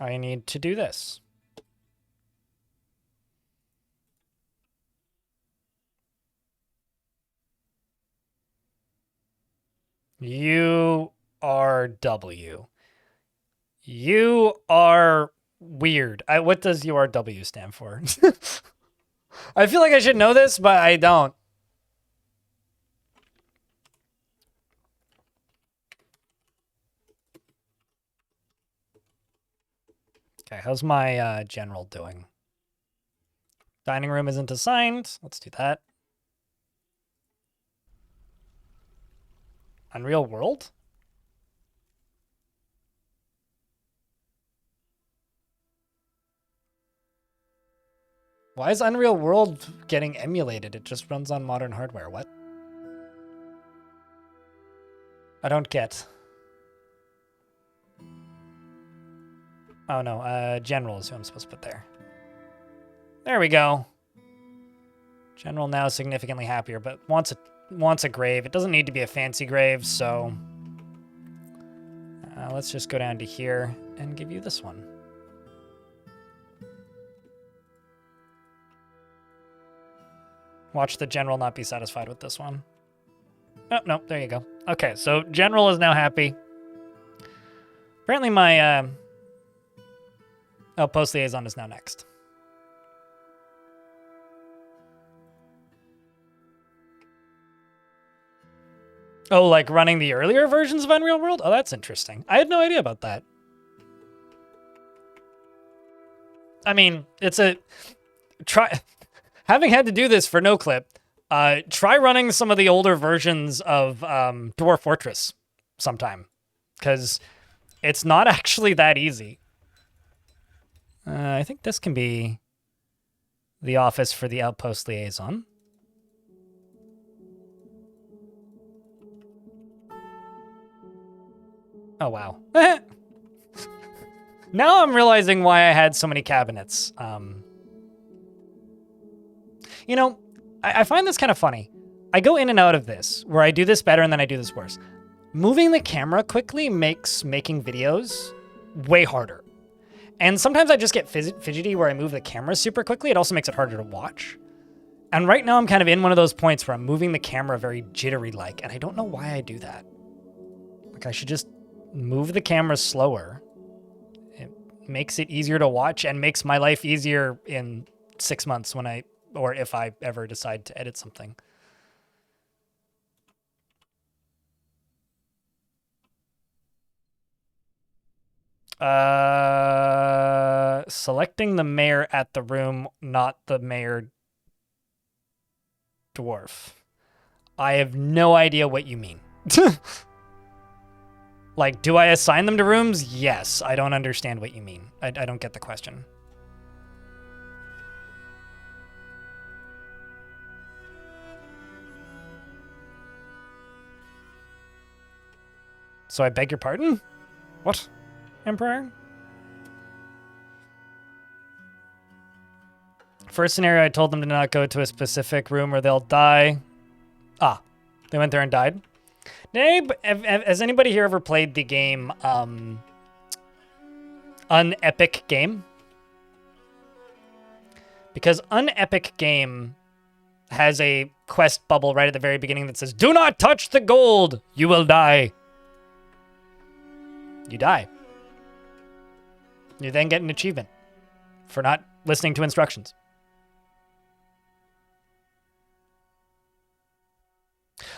I need to do this. You are W. You are weird. What does URW stand for? I feel like I should know this, but I don't. Okay, how's my general doing? Dining room isn't assigned. Let's do that. Unreal World? Why is Unreal World getting emulated? It just runs on modern hardware. What? I don't get. Oh no, General is who I'm supposed to put there. There we go. General now is significantly happier, but wants a grave. It doesn't need to be a fancy grave, so let's just go down to here and give you this one. Watch the General not be satisfied with this one. Oh, no, there you go. Okay, so General is now happy. Apparently my Outpost Liaison is now next. Oh, like running the earlier versions of Unreal World? Oh, that's interesting. I had no idea about that. I mean, it's a... Having had to do this for no clip, try running some of the older versions of Dwarf Fortress sometime, because it's not actually that easy. I think this can be the office for the Outpost Liaison. Oh, wow. Now I'm realizing why I had so many cabinets. You know, I find this kind of funny. I go in and out of this, where I do this better and then I do this worse. Moving the camera quickly makes making videos way harder. And sometimes I just get fidgety where I move the camera super quickly. It also makes it harder to watch. And right now I'm kind of in one of those points where I'm moving the camera very jittery-like, and I don't know why I do that. Like, I should just move the camera slower. It makes it easier to watch and makes my life easier in 6 months when or if I ever decide to edit something. Selecting the mayor at the room, not the mayor dwarf. I have no idea what you mean. Like, do I assign them to rooms? Yes. I don't understand what you mean. I don't get the question. So I beg your pardon? What, Emperor? First scenario, I told them to not go to a specific room or they'll die. Ah, they went there and died. Has anybody here ever played the game, Unepic Game? Because Unepic Game has a quest bubble right at the very beginning that says, "Do not touch the gold, you will die." You die. You then get an achievement for not listening to instructions.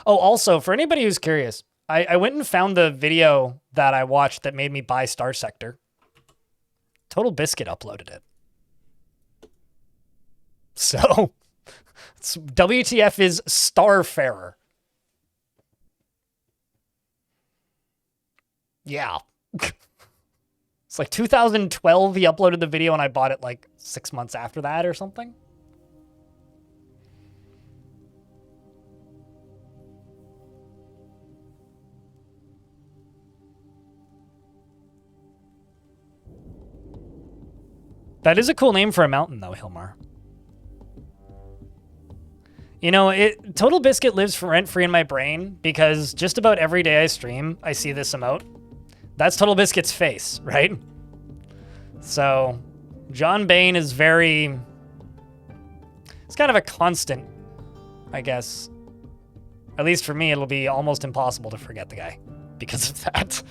Oh, also, for anybody who's curious, I went and found the video that I watched that made me buy Star Sector. Total Biscuit uploaded it. So, WTF is Starfarer. Yeah. It's like 2012 he uploaded the video and I bought it like 6 months after that or something. That is a cool name for a mountain though, Hilmar. You know, Total Biscuit lives for rent-free in my brain because just about every day I stream, I see this emote. That's Total Biscuit's face, right? So, John Bain is very... It's kind of a constant, I guess. At least for me, it'll be almost impossible to forget the guy because of that.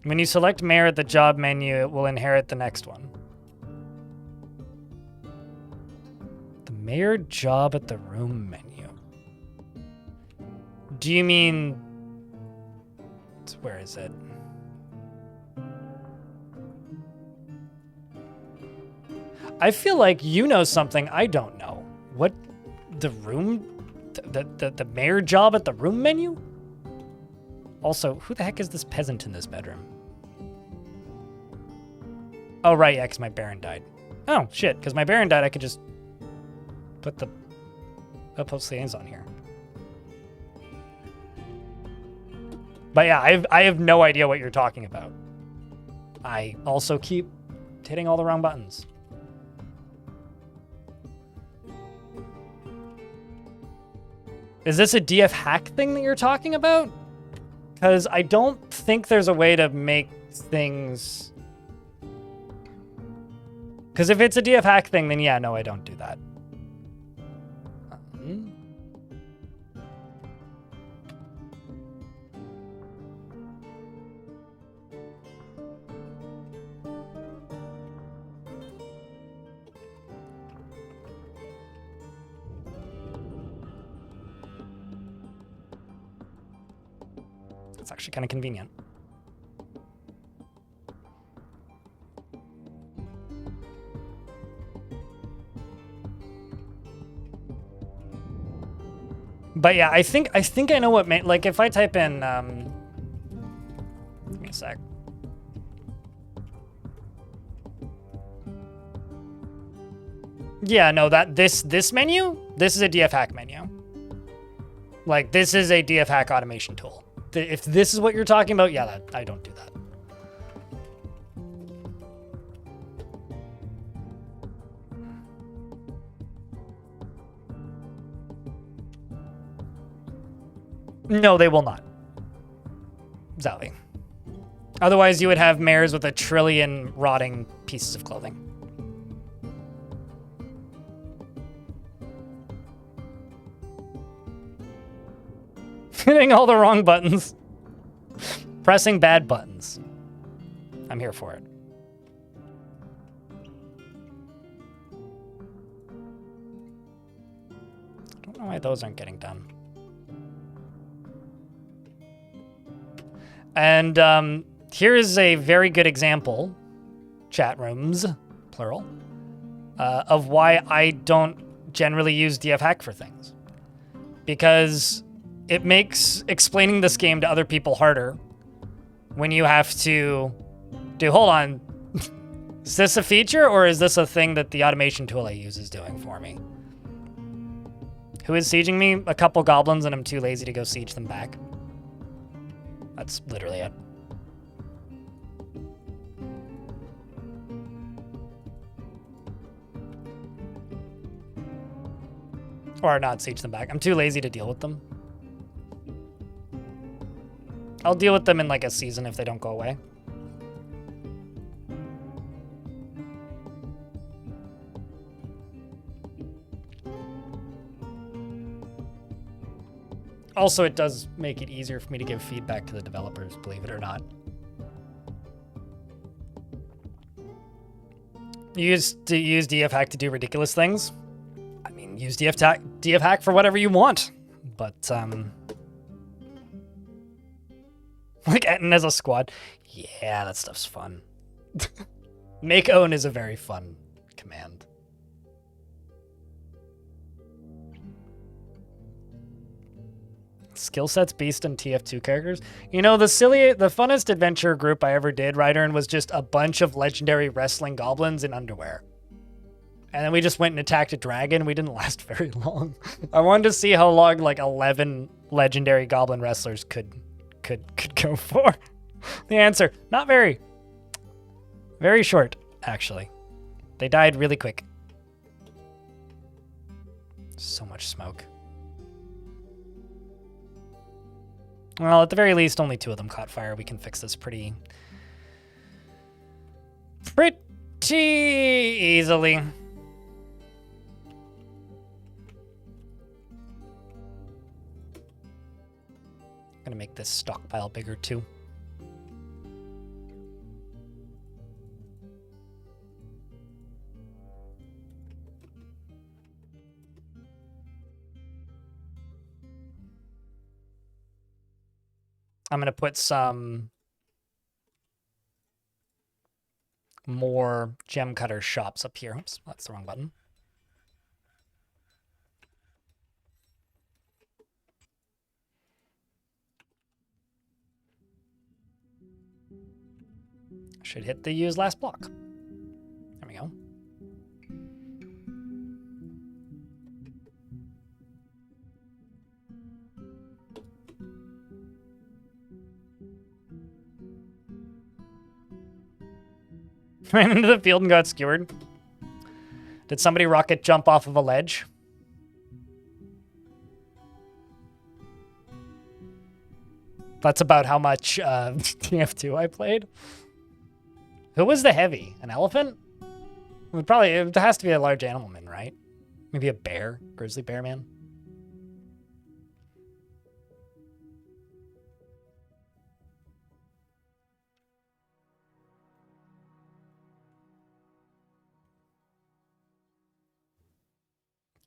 When you select mayor at the job menu, it will inherit the next one. The mayor job at the room menu. Do you mean... Where is it? I feel like you know something I don't know. What? The room? The mayor job at the room menu? Also, who the heck is this peasant in this bedroom? Oh, right, yeah, because my Baron died. Oh, shit, because my Baron died, I could just put the outpost liaison here. But yeah, I have no idea what you're talking about. I also keep hitting all the wrong buttons. Is this a DF hack thing that you're talking about? Because I don't think there's a way to make things... Because if it's a DF hack thing, then yeah, no, I don't do that. It's actually kind of convenient. But yeah, I think I know what like if I type in give me a sec. Yeah, no, this menu, this is a DF hack menu. Like this is a DF hack automation tool. If this is what you're talking about, yeah, I don't do that. No, they will not. Zowie. Otherwise, you would have mayors with 1 trillion rotting pieces of clothing. Hitting all the wrong buttons. Pressing bad buttons. I'm here for it. I don't know why those aren't getting done. And here is a very good example, chat rooms, plural, of why I don't generally use DF hack for things. Because it makes explaining this game to other people harder when you have to do, hold on, is this a feature or is this a thing that the automation tool I use is doing for me? Who is sieging me? A couple goblins and I'm too lazy to go siege them back. That's literally it. Or not siege them back. I'm too lazy to deal with them. I'll deal with them in like a season if they don't go away. Also, it does make it easier for me to give feedback to the developers, believe it or not. Use DF hack to do ridiculous things. I mean, use DF hack for whatever you want, but like Etten as a squad, yeah, that stuff's fun. Make own is a very fun command. Skill sets based on TF2 characters. You know, the funnest adventure group I ever did, Ryder, was just a bunch of legendary wrestling goblins in underwear. And then we just went and attacked a dragon. We didn't last very long. I wanted to see how long like 11 legendary goblin wrestlers could go for. The answer, not very. Very short, actually. They died really quick. So much smoke. Well, at the very least, only 2 of them caught fire. We can fix this pretty easily. Gonna make this stockpile bigger too. I'm going to put some more gem cutter shops up here. Oops, that's the wrong button. Should hit the use last block. There we go. Ran into the field and got skewered. Did somebody rocket jump off of a ledge? That's about how much TF2 I played. Who was the heavy? An elephant? It has to be a large animal man, right? Maybe a bear? Grizzly bear man?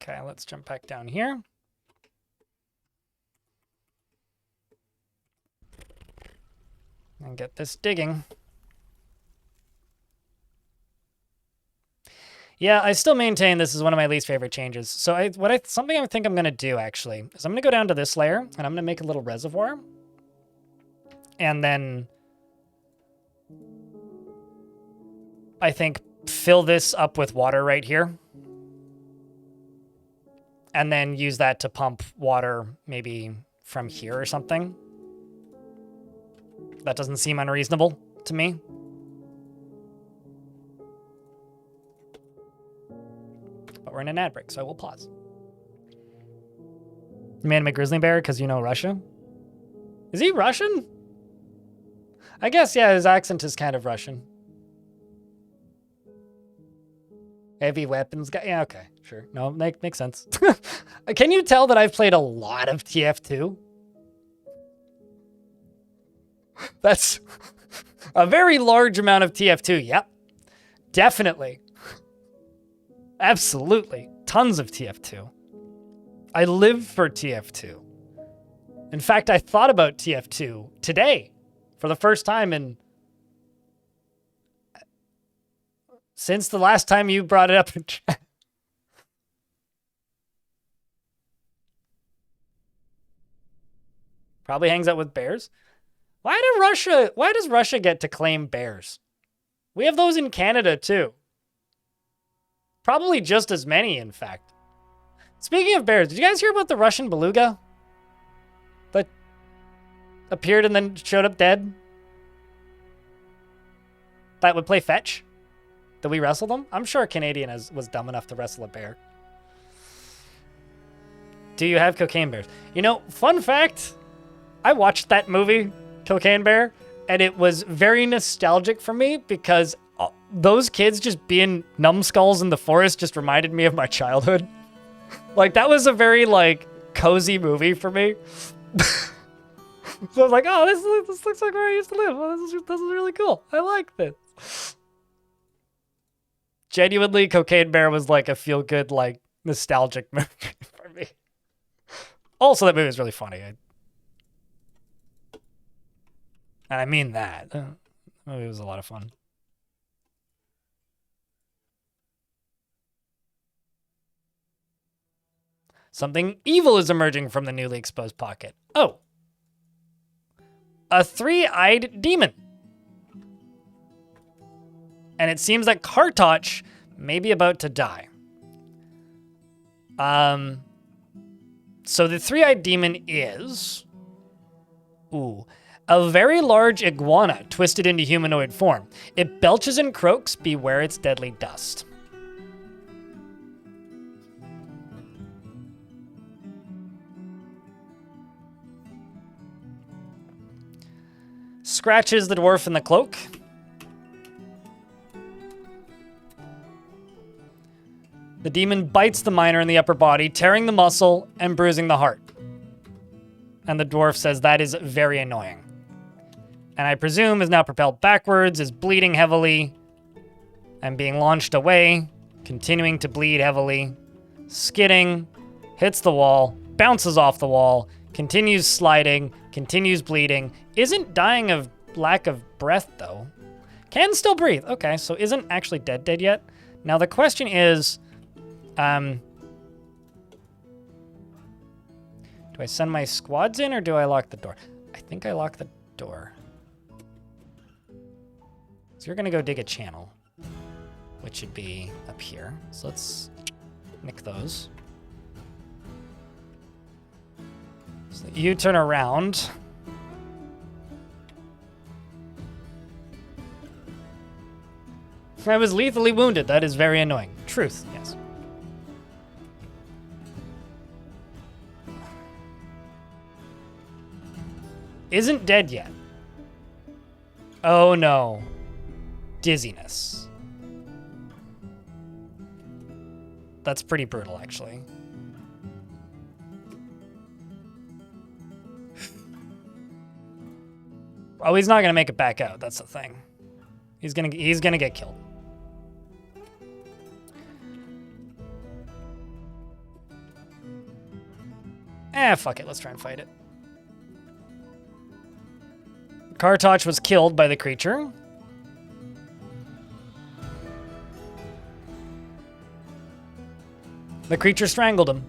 Okay, let's jump back down here. And get this digging. Yeah, I still maintain this is one of my least favorite changes. So something I think I'm going to do, actually, is I'm going to go down to this layer, and I'm going to make a little reservoir. And then I think fill this up with water right here. And then use that to pump water maybe from here or something. That doesn't seem unreasonable to me. But we're in an ad break, so I will pause. You made him a grizzly bear because you know Russia? Is he Russian? I guess, yeah, his accent is kind of Russian. Heavy weapons guy. Yeah, okay, sure. No, makes sense. Can you tell that I've played a lot of TF2? That's a very large amount of TF2. Yep. Definitely. Absolutely. Tons of TF2. I live for TF2. In fact, I thought about TF2 today for the first time in since the last time you brought it up in chat. Probably hangs out with bears. Why does Russia get to claim bears? We have those in Canada too. Probably just as many, in fact. Speaking of bears, did you guys hear about the Russian beluga that appeared and then showed up dead? That would play fetch? Did we wrestle them? I'm sure a Canadian was dumb enough to wrestle a bear. Do you have cocaine bears? You know, fun fact, I watched that movie, Cocaine Bear, and it was very nostalgic for me because those kids just being numbskulls in the forest just reminded me of my childhood. Like, that was a very, like, cozy movie for me. So I was like, oh, this looks like where I used to live. Oh, this is really cool. I like this. Genuinely, Cocaine Bear was like a feel-good, like, nostalgic movie for me. Also, that movie was really funny. And I mean that. That movie was a lot of fun. Something evil is emerging from the newly exposed pocket. Oh. A three-eyed demon. And it seems that Kartoch may be about to die. So the three-eyed demon is... Ooh. A very large iguana twisted into humanoid form. It belches and croaks, beware its deadly dust. Scratches the dwarf in the cloak. The demon bites the miner in the upper body, tearing the muscle and bruising the heart. And the dwarf says that is very annoying. And I presume is now propelled backwards, is bleeding heavily, and being launched away, continuing to bleed heavily, skidding, hits the wall, bounces off the wall, continues sliding, continues bleeding, isn't dying of lack of breath though. Can still breathe. Okay, so isn't actually dead yet. Now the question is, do I send my squads in or do I lock the door? I think I lock the door. So you're gonna go dig a channel, which should be up here. So let's nick those. So you turn around. I was lethally wounded. That is very annoying. Truth, yes. Isn't dead yet. Oh no. Dizziness. That's pretty brutal, actually. Oh, he's not gonna make it back out. That's the thing. He's gonna get killed. Fuck it. Let's try and fight it. Kartoch was killed by the creature. The creature strangled him.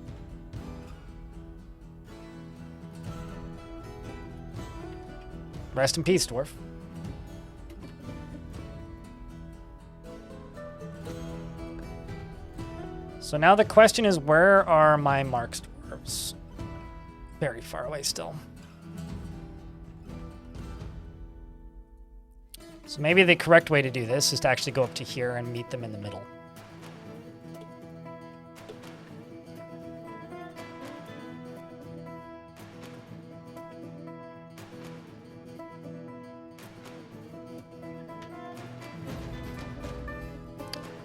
Rest in peace, dwarf. So now the question is, where are my marks dwarves? Very far away still. So maybe the correct way to do this is to actually go up to here and meet them in the middle.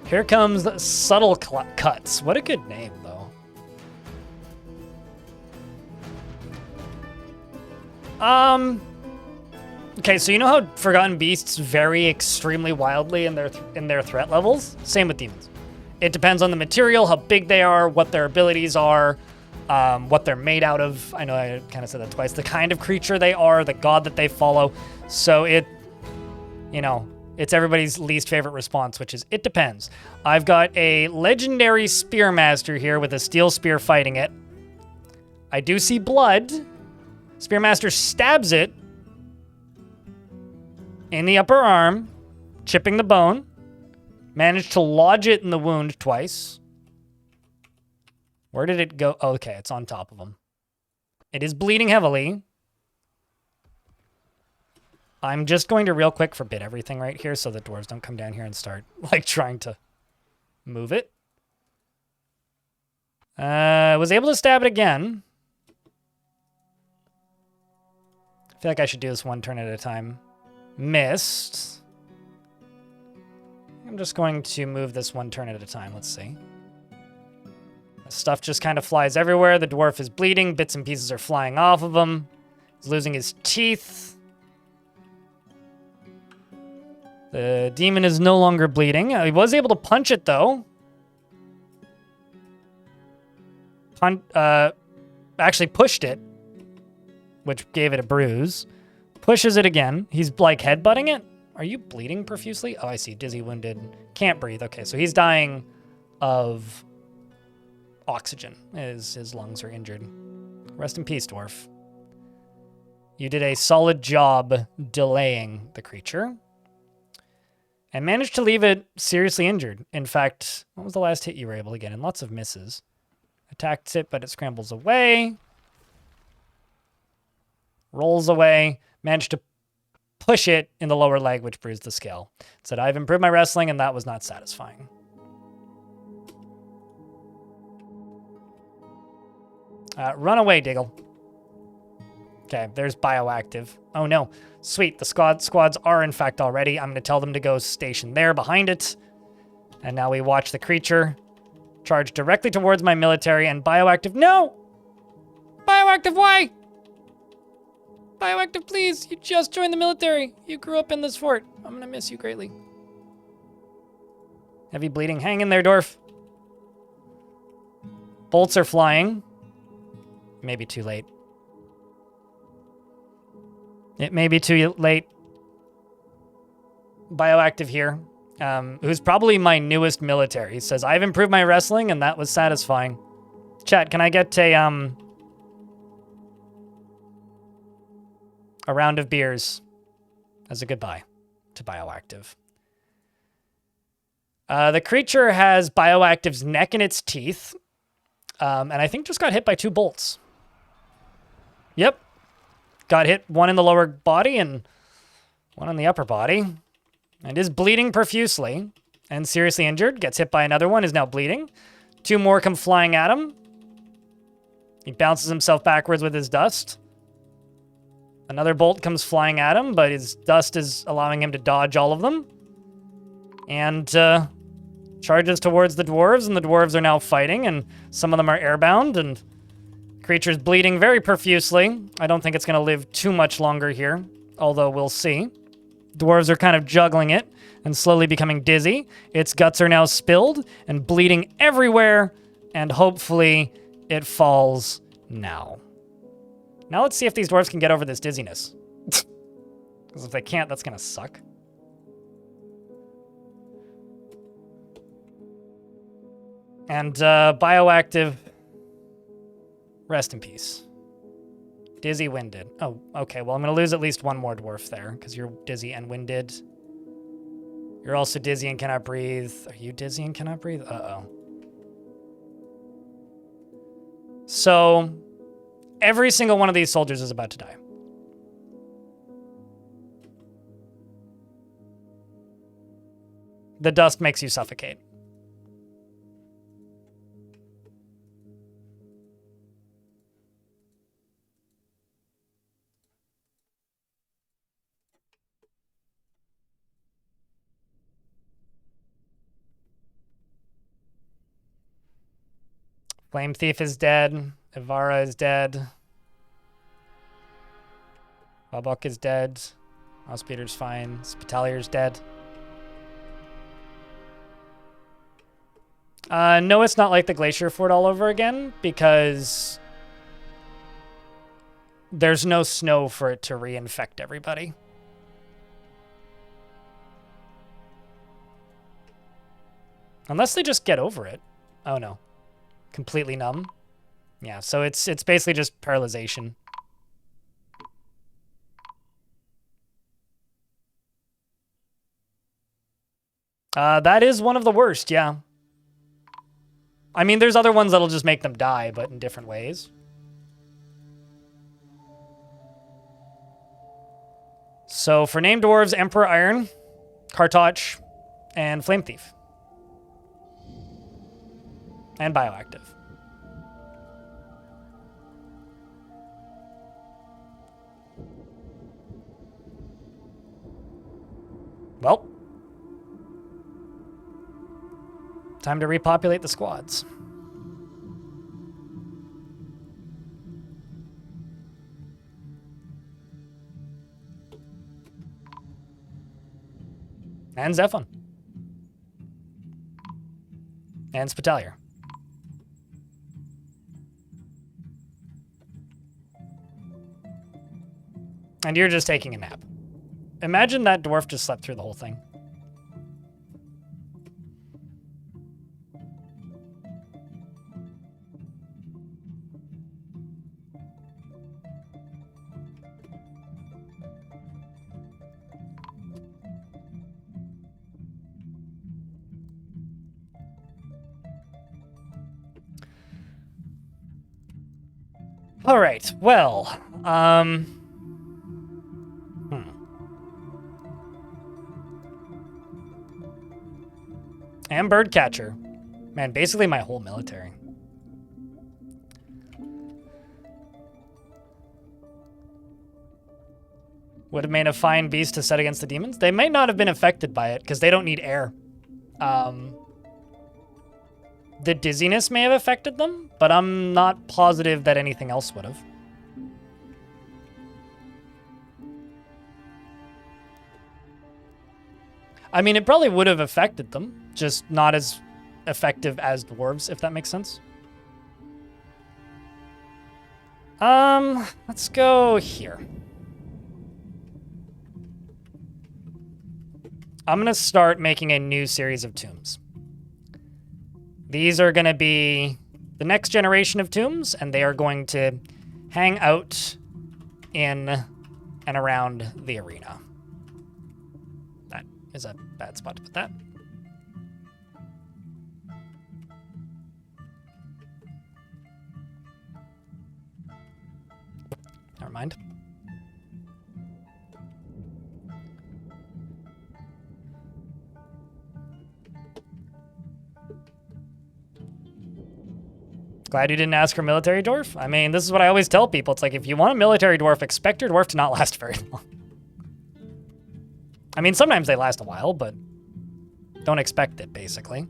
Here comes Subtle Cuts. What a good name, though. Okay, so you know how Forgotten Beasts vary extremely wildly in their threat levels? Same with demons. It depends on the material, how big they are, what their abilities are, what they're made out of. I know I kind of said that twice. The kind of creature they are, the god that they follow. So it's everybody's least favorite response, which is, it depends. I've got a legendary Spearmaster here with a steel spear fighting it. I do see blood. Spearmaster stabs it in the upper arm, chipping the bone. Managed to lodge it in the wound twice. Where did it go? Oh, okay, it's on top of him. It is bleeding heavily. I'm just going to real quick forbid everything right here so the dwarves don't come down here and start, like, trying to move it. Was able to stab it again. I feel like I should do this one turn at a time. Missed. I'm just going to move this one turn at a time. Let's see. Stuff just kind of flies everywhere. The dwarf is bleeding. Bits and pieces are flying off of him. He's losing his teeth. The demon is no longer bleeding. He was able to punch it, though. Actually pushed it, which gave it a bruise. Pushes it again. He's, like, headbutting it. Are you bleeding profusely? Oh, I see. Dizzy, wounded. Can't breathe. Okay, so he's dying of oxygen. His lungs are injured. Rest in peace, dwarf. You did a solid job delaying the creature and managed to leave it seriously injured. In fact, what was the last hit you were able to get? And lots of misses. Attacks it, but it scrambles away. Rolls away. Managed to push it in the lower leg, which bruised the scale. It said, I've improved my wrestling, and that was not satisfying. Run away, Diggle. Okay, there's bioactive. Oh no. Sweet, the squads are in fact already. I'm going to tell them to go station there behind it. And now we watch the creature charge directly towards my military and bioactive. No! Bioactive, why? Bioactive, please. You just joined the military. You grew up in this fort. I'm going to miss you greatly. Heavy bleeding. Hang in there, dwarf. Bolts are flying. Maybe too late. It may be too late. Bioactive here, who's probably my newest military, says, I've improved my wrestling, and that was satisfying. Chat, can I get a round of beers as a goodbye to bioactive? The creature has bioactive's neck in its teeth, and I think just got hit by 2 bolts. Yep. Got hit, one in the lower body and one in the upper body. And is bleeding profusely and seriously injured. Gets hit by another one, is now bleeding. 2 more come flying at him. He bounces himself backwards with his dust. Another bolt comes flying at him, but his dust is allowing him to dodge all of them. And charges towards the dwarves, and the dwarves are now fighting, and some of them are airbound, and creature's bleeding very profusely. I don't think it's going to live too much longer here, although we'll see. Dwarves are kind of juggling it and slowly becoming dizzy. Its guts are now spilled and bleeding everywhere, and hopefully it falls now. Now let's see if these dwarves can get over this dizziness. Because if they can't, that's going to suck. And bioactive, rest in peace. Dizzy, winded. Oh, okay. Well, I'm going to lose at least one more dwarf there because you're dizzy and winded. You're also dizzy and cannot breathe. Are you dizzy and cannot breathe? Uh-oh. So, every single one of these soldiers is about to die. The dust makes you suffocate. Flame Thief is dead. Ivara is dead. Babuk is dead. Housebeater's fine. Spitalier's dead. No, it's not like the Glacier Fort all over again, because there's no snow for it to reinfect everybody. Unless they just get over it. Oh, no. Completely numb. Yeah, so it's basically just paralyzation. That is one of the worst, yeah. I mean, there's other ones that'll just make them die, but in different ways. So for named dwarves, Emperor Iron, Kartoch, and Flame Thief. And bioactive. Well, time to repopulate the squads. And Zephon. And Spitalier. And you're just taking a nap. Imagine that dwarf just slept through the whole thing. All right, well, And Birdcatcher. Man, basically my whole military. Would have made a fine beast to set against the demons. They might not have been affected by it, because they don't need air. The dizziness may have affected them, but I'm not positive that anything else would have. I mean, it probably would have affected them, just not as effective as dwarves, if that makes sense. Let's go here. I'm gonna start making a new series of tombs. These are gonna be the next generation of tombs, and they are going to hang out in and around the arena. That is a bad spot to put that. Never mind. Glad you didn't ask for military dwarf. I mean, this is what I always tell people. It's like, if you want a military dwarf, expect your dwarf to not last very long. I mean, sometimes they last a while, but don't expect it, basically.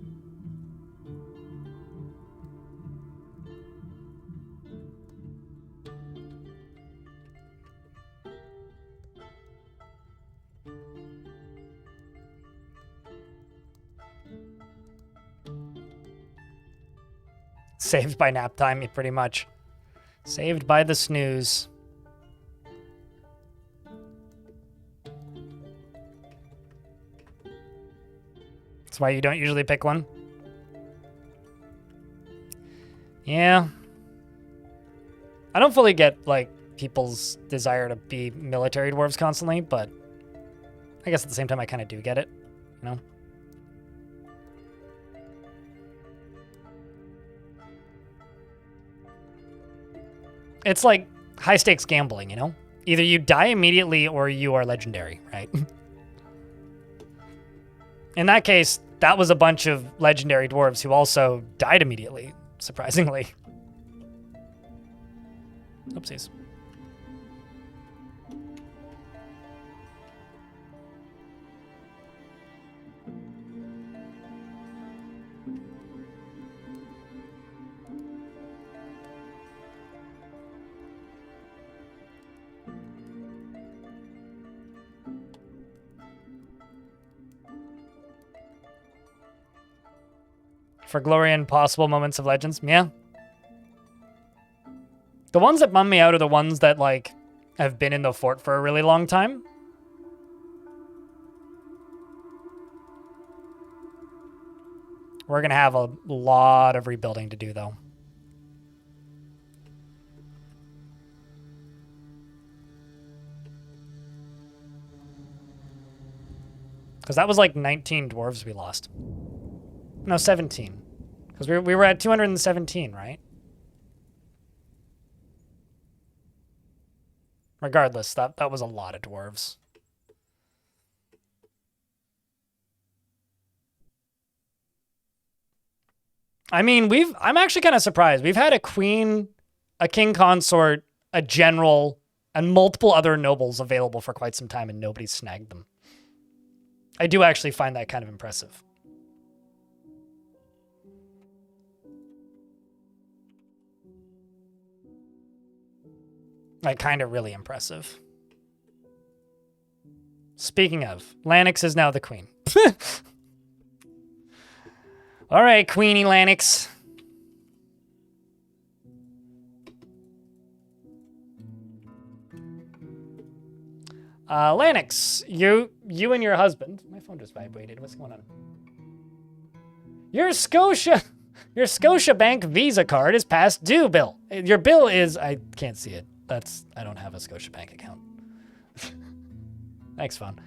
Saved by nap time, pretty much. Saved by the snooze. That's why you don't usually pick one. Yeah. I don't fully get, like, people's desire to be military dwarves constantly, but I guess at the same time I kind of do get it, you know? It's like high-stakes gambling, you know? Either you die immediately or you are legendary, right? In that case, that was a bunch of legendary dwarves who also died immediately, surprisingly. Oopsies. For glory and possible moments of legends, yeah. The ones that bum me out are the ones that, like, have been in the fort for a really long time. We're gonna have a lot of rebuilding to do, though. Because that was like 19 dwarves we lost. No, 17. Because we were at 217, right? Regardless, that was a lot of dwarves. I mean, I'm actually kind of surprised. We've had a queen, a king consort, a general, and multiple other nobles available for quite some time, and nobody's snagged them. I do actually find that kind of impressive. Like, kind of really impressive. Speaking of, Lanix is now the queen. All right, Queenie Lanix. Lanix, you and your husband. My phone just vibrated. What's going on? Your Scotiabank Visa card is past due, Bill. Your bill is, I can't see it. I don't have a Scotiabank account. Thanks, phone.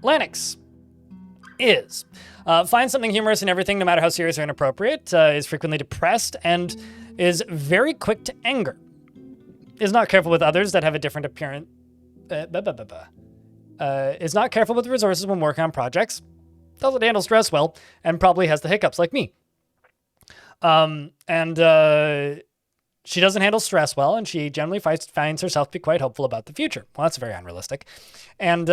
Lanix is finds something humorous in everything, no matter how serious or inappropriate, is frequently depressed, and is very quick to anger. Is not careful with others that have a different appearance. Is not careful with resources when working on projects. Doesn't handle stress well, and probably has the hiccups like me. She doesn't handle stress well, and she generally finds herself to be quite hopeful about the future. Well, that's very unrealistic. And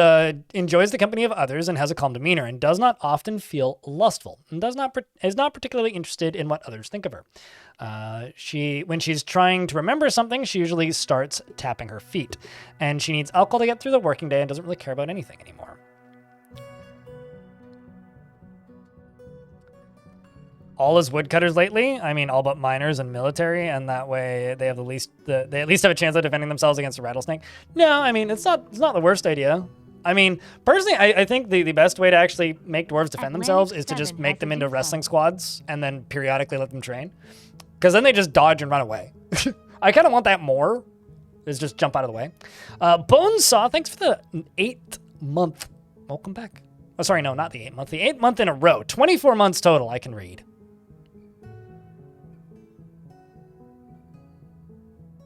enjoys the company of others and has a calm demeanor, and does not often feel lustful, and is not particularly interested in what others think of her. When she's trying to remember something, she usually starts tapping her feet, and she needs alcohol to get through the working day and doesn't really care about anything anymore. All is woodcutters lately. I mean, all but miners and military, and that way they have they at least have a chance of defending themselves against a rattlesnake. No, I mean, it's not the worst idea. I mean, personally, I think the best way to actually make dwarves defend themselves is to just make them into wrestling squads and then periodically let them train. Because then they just dodge and run away. I kind of want that more, is just jump out of the way. Bonesaw, thanks for the 8th month. Welcome back. Oh, sorry, no, not the 8th month. The 8th month in a row. 24 months total, I can read.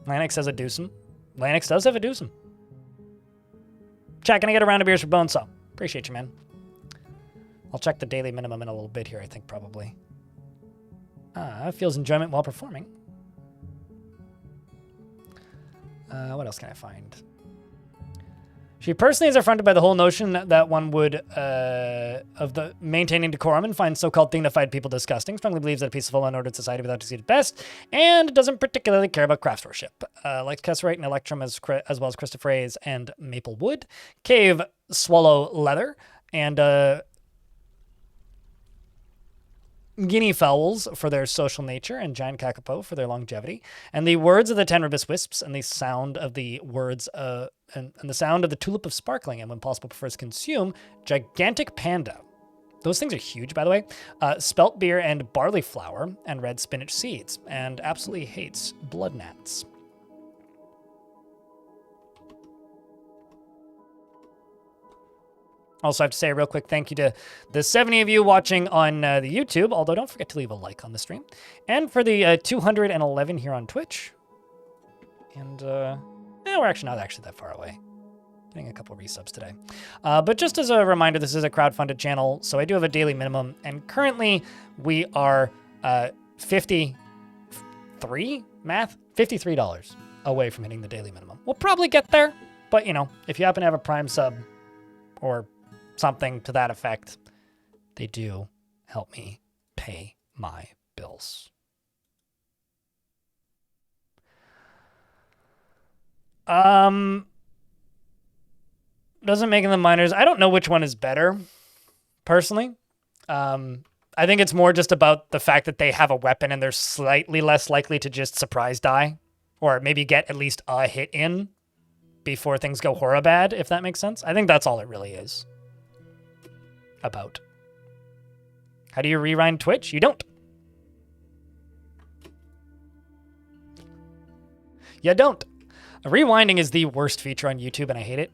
Lanix has a deucem. Lanix does have a deucem. Chat, can I get a round of beers for Bonesaw? Appreciate you, man. I'll check the daily minimum in a little bit here, I think, probably. Feels enjoyment while performing. What else can I find? She personally is affronted by the whole notion that one would, of the maintaining decorum, and finds so-called dignified people disgusting. Strongly believes that a peaceful, unordered society without deceit is best, and doesn't particularly care about craftsmanship. Likes Kesserite and Electrum as well as Christopherase and Maple Wood. Cave Swallow Leather, and guinea fowls for their social nature, and giant kakapo for their longevity, and the words of the 10 ribis wisps, and the sound of the words and the sound of the tulip of sparkling, and when possible prefers consume gigantic panda. Those things are huge, by the way. Spelt beer and barley flour and red spinach seeds, and absolutely hates blood gnats. Also, I have to say a real quick thank you to the 70 of you watching on the YouTube, although don't forget to leave a like on the stream, and for the 211 here on Twitch. And we're actually not that far away. Getting a couple resubs today. But just as a reminder, this is a crowdfunded channel, so I do have a daily minimum, and currently we are $53 away from hitting the daily minimum. We'll probably get there, but you know, if you happen to have a Prime sub or something to that effect, they do help me pay my bills. Doesn't making them miners. I don't know which one is better, personally. I think it's more just about the fact that they have a weapon and they're slightly less likely to just surprise die, or maybe get at least a hit in before things go horror bad, if that makes sense. I think that's all it really is about. How do you rewind Twitch? You don't. You don't. Rewinding is the worst feature on YouTube, and I hate it.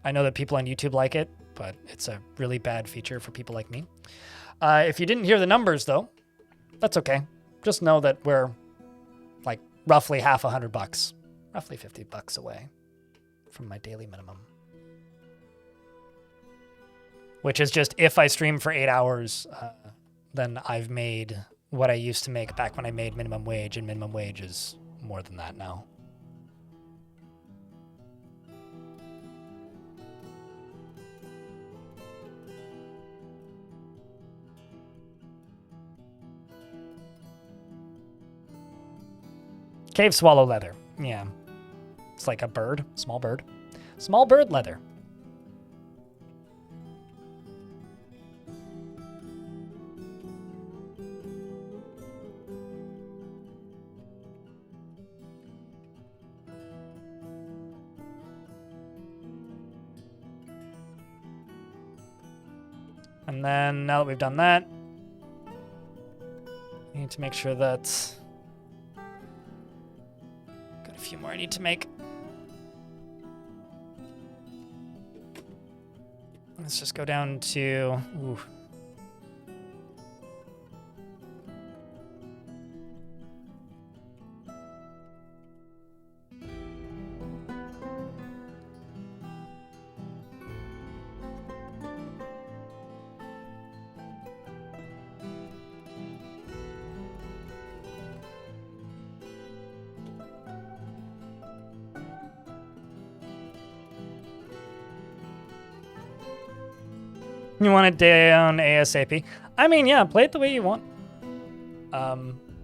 I know that people on YouTube like it, but it's a really bad feature for people like me. If you didn't hear the numbers, though, that's okay. Just know that we're like roughly half $100, roughly $50 away from my daily minimum. Which is just, if I stream for 8 hours, then I've made what I used to make back when I made minimum wage, and minimum wage is more than that now. Cave swallow leather. Yeah. It's like a bird, small bird. Small bird leather. And then now that we've done that, I need to make sure that got a few more I need to make. Let's just go down to ooh. You want it down ASAP? I mean, yeah, play it the way you want.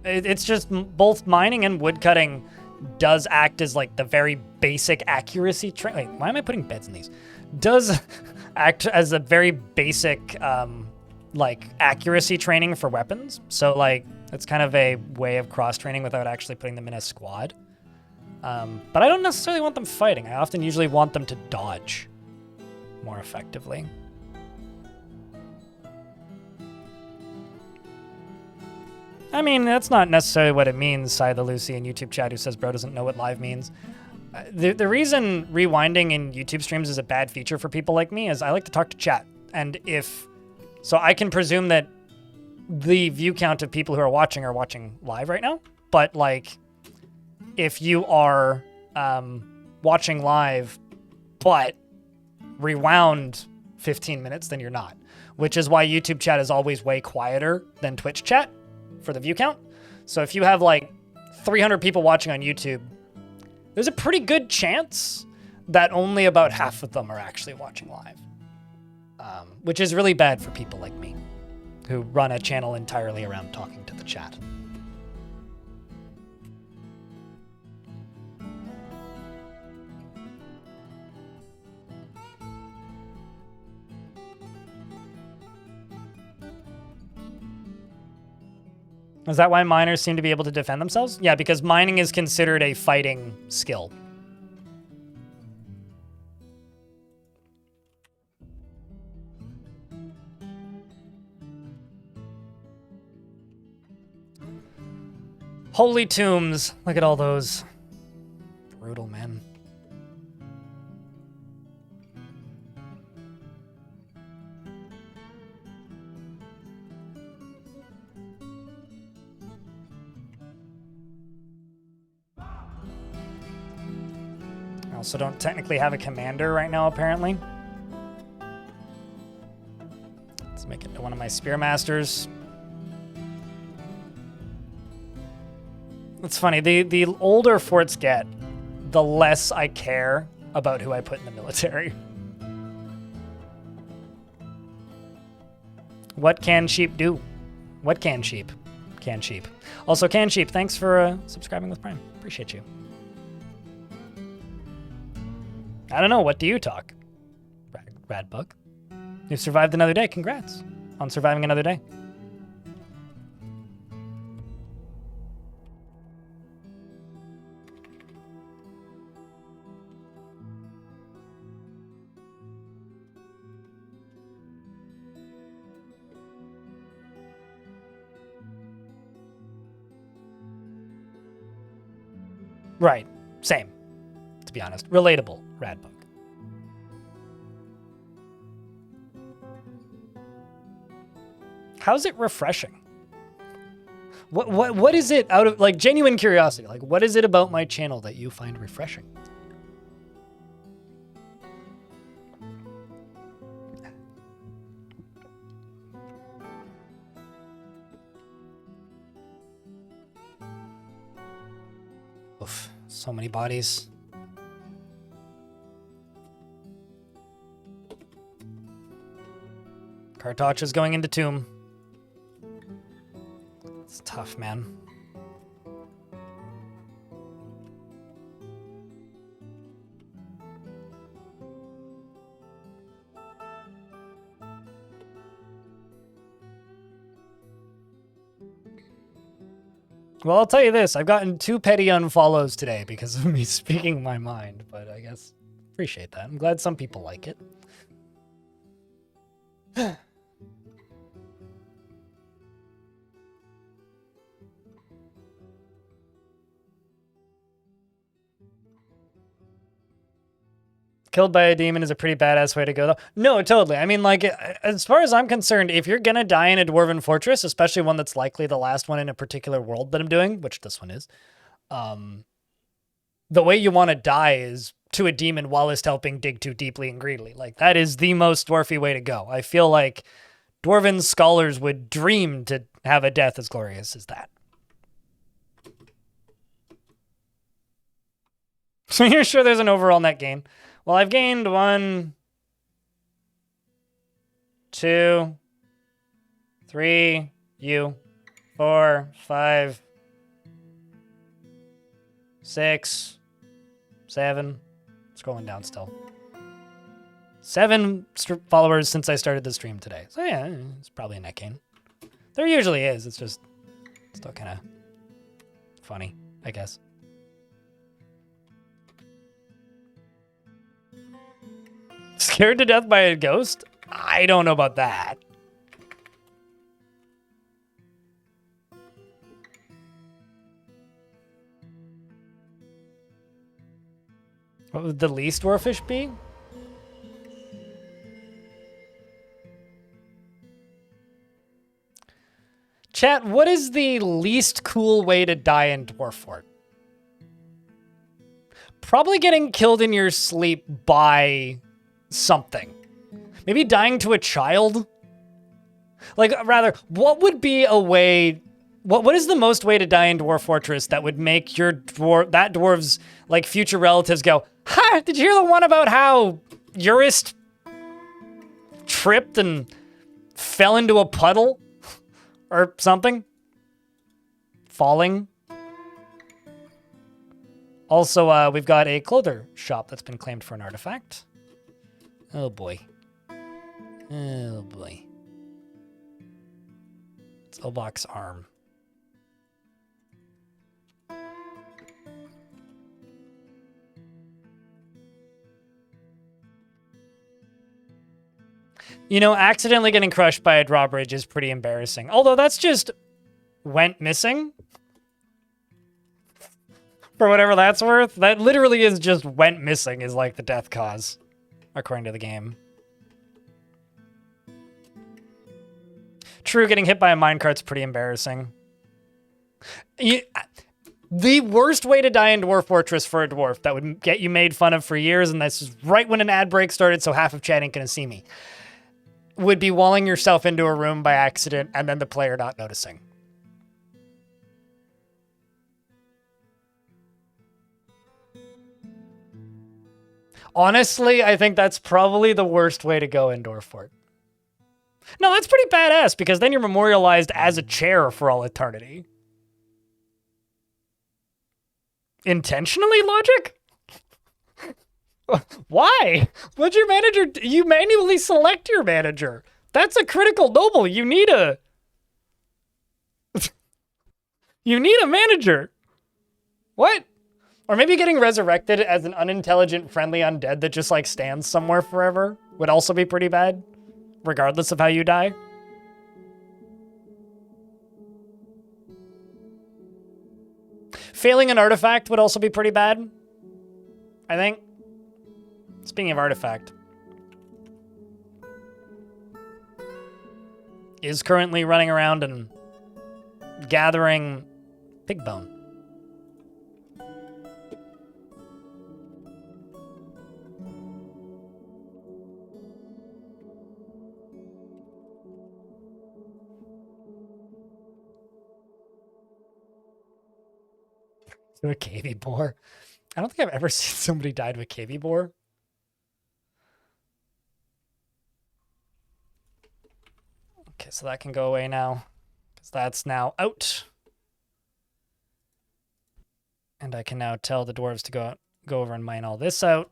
It's just both mining and woodcutting does act as like the very basic accuracy Wait, why am I putting beds in these? Does act as a very basic like accuracy training for weapons. So like it's kind of a way of cross training without actually putting them in a squad. But I don't necessarily want them fighting. I often usually want them to dodge more effectively. I mean, that's not necessarily what it means, Sai the Lucy in YouTube chat who says bro doesn't know what live means. The reason rewinding in YouTube streams is a bad feature for people like me is I like to talk to chat. And so I can presume that the view count of people who are watching live right now. But like, if you are watching live, but rewound 15 minutes, then you're not. Which is why YouTube chat is always way quieter than Twitch chat for the view count. So if you have like 300 people watching on YouTube, there's a pretty good chance that only about half of them are actually watching live. Which is really bad for people like me who run a channel entirely around talking to the chat. Is that why miners seem to be able to defend themselves? Yeah, because mining is considered a fighting skill. Holy tombs. Look at all those. Brutal, man. I also don't technically have a commander right now, apparently. Let's make it to one of my spearmasters. It's funny, the older forts get, the less I care about who I put in the military. What can sheep do? What can sheep? Can sheep. Also, Can Sheep, thanks for subscribing with Prime. Appreciate you. I don't know, what do you talk? Radbug. You've survived another day. Congrats on surviving another day. Right. Same. To be honest. Relatable, Radbug. How's it refreshing? What is it out of, like, genuine curiosity? Like, what is it about my channel that you find refreshing? Oof, so many bodies. Kartoch is going into tomb. It's tough, man. Well, I'll tell you this. I've gotten 2 petty unfollows today because of me speaking my mind, but I guess appreciate that. I'm glad some people like it. Killed by a demon is a pretty badass way to go, though. No, totally. I mean, like, as far as I'm concerned, if you're gonna die in a dwarven fortress, especially one that's likely the last one in a particular world that I'm doing, which this one is, the way you want to die is to a demon whilst helping dig too deeply and greedily. Like, that is the most dwarfy way to go. I feel like dwarven scholars would dream to have a death as glorious as that. So you're sure there's an overall net gain? Well, I've gained 1, 2, 3, 4, 5, 6, 7. Scrolling down still. 7 followers since I started the stream today. So yeah, it's probably a net gain. There usually is. It's just still kind of funny, I guess. Scared to death by a ghost? I don't know about that. What would the least dwarfish be? Chat, what is the least cool way to die in Dwarf Fort? Probably getting killed in your sleep by something. Maybe dying to a child? Like, rather, what would be a way... What is the most way to die in Dwarf Fortress that would make your that dwarf's, like, future relatives go, ha! Did you hear the one about how Eurist tripped and fell into a puddle? Or something? Falling? Also, we've got a clother shop that's been claimed for an artifact. Oh boy. Oh boy. It's Obok's arm. You know, accidentally getting crushed by a drawbridge is pretty embarrassing. Although that's just went missing. For whatever that's worth. That literally is just went missing is like the death cause, according to the game. True, getting hit by a minecart's pretty embarrassing. The worst way to die in Dwarf Fortress for a dwarf that would get you made fun of for years, and this is right when an ad break started, so half of chat ain't gonna see me, would be walling yourself into a room by accident and then the player not noticing. Honestly, I think that's probably the worst way to go in Dwarf Fort. No, that's pretty badass, because then you're memorialized as a chair for all eternity. Intentionally, Logic? Why? What'd your manager do? You manually select your manager. That's a critical noble. You need a... You need a manager. What? Or maybe getting resurrected as an unintelligent, friendly undead that just, like, stands somewhere forever would also be pretty bad, regardless of how you die. Failing an artifact would also be pretty bad, I think. Speaking of artifact, is currently running around and gathering pig bone. To a cavy boar. I don't think I've ever seen somebody die to a cavy boar. Okay, so that can go away now, because that's now out. And I can now tell the dwarves to go over and mine all this out.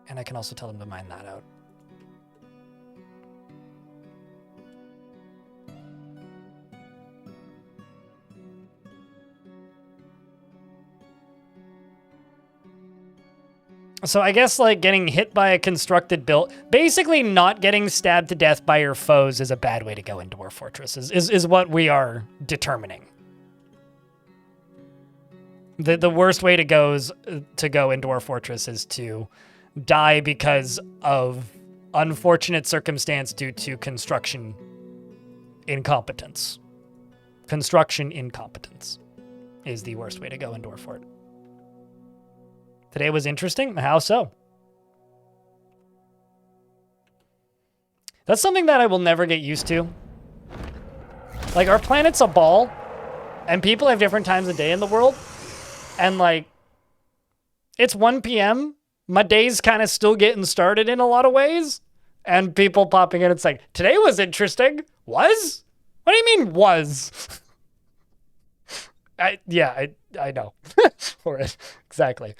And I can also tell them to mine that out. So I guess like getting hit by a constructed build, basically not getting stabbed to death by your foes is a bad way to go in Dwarf Fortress, is what we are determining. The worst way to go in Dwarf Fortress is to die because of unfortunate circumstance due to construction incompetence. Construction incompetence is the worst way to go in Dwarf Fort. Today was interesting. How so? That's something that I will never get used to. Like, our planet's a ball, and people have different times of day in the world. And, like, it's 1 p.m. My day's kind of still getting started in a lot of ways. And people popping in, it's like, today was interesting. Was? What do you mean, was? I know. For it. Exactly.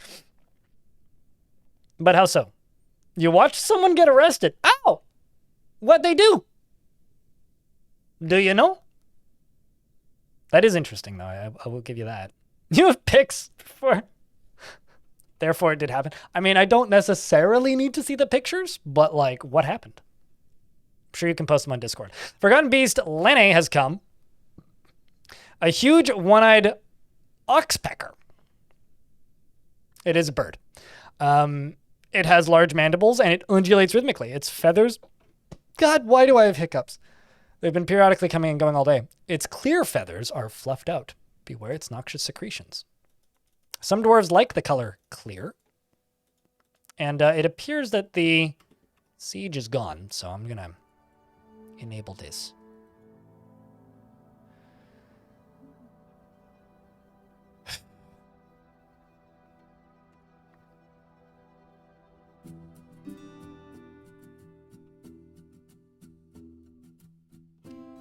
But how so? You watched someone get arrested. Ow! What'd they do? Do you know? That is interesting, though. I will give you that. You have pics for... Therefore, it did happen. I mean, I don't necessarily need to see the pictures, but, like, what happened? I'm sure you can post them on Discord. Forgotten Beast Lene has come. A huge one-eyed oxpecker. It is a bird. It has large mandibles, and it undulates rhythmically. Its feathers... God, why do I have hiccups? They've been periodically coming and going all day. Its clear feathers are fluffed out. Beware its noxious secretions. Some dwarves like the color clear. And it appears that the siege is gone, so I'm going to enable this.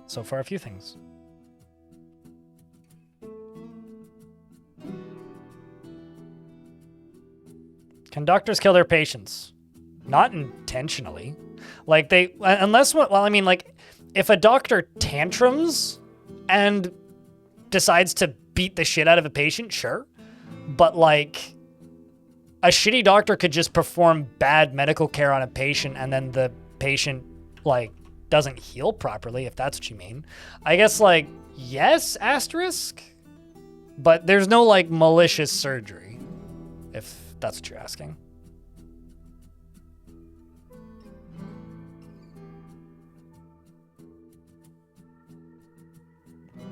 So far, a few things. Can doctors kill their patients? Not intentionally. Like, they... Unless... Well, I mean, like, if a doctor tantrums and decides to beat the shit out of a patient, sure. But, like, a shitty doctor could just perform bad medical care on a patient and then the patient, like, doesn't heal properly, if that's what you mean. I guess, like, yes, asterisk? But there's no, like, malicious surgery, if that's what you're asking.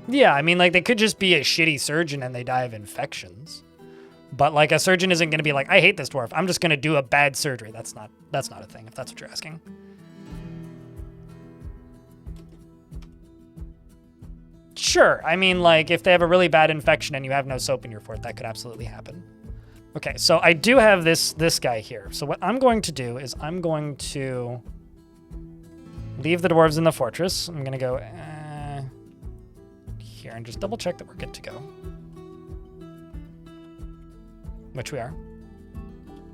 Yeah, I mean, like, they could just be a shitty surgeon and they die of infections. But, like, a surgeon isn't going to be like, I hate this dwarf, I'm just going to do a bad surgery. That's not a thing, if that's what you're asking. Sure, I mean, like, if they have a really bad infection and you have no soap in your fort, that could absolutely happen. Okay, so I do have this guy here. So what I'm going to do is I'm going to leave the dwarves in the fortress. I'm going to go here and just double check that we're good to go. Which we are.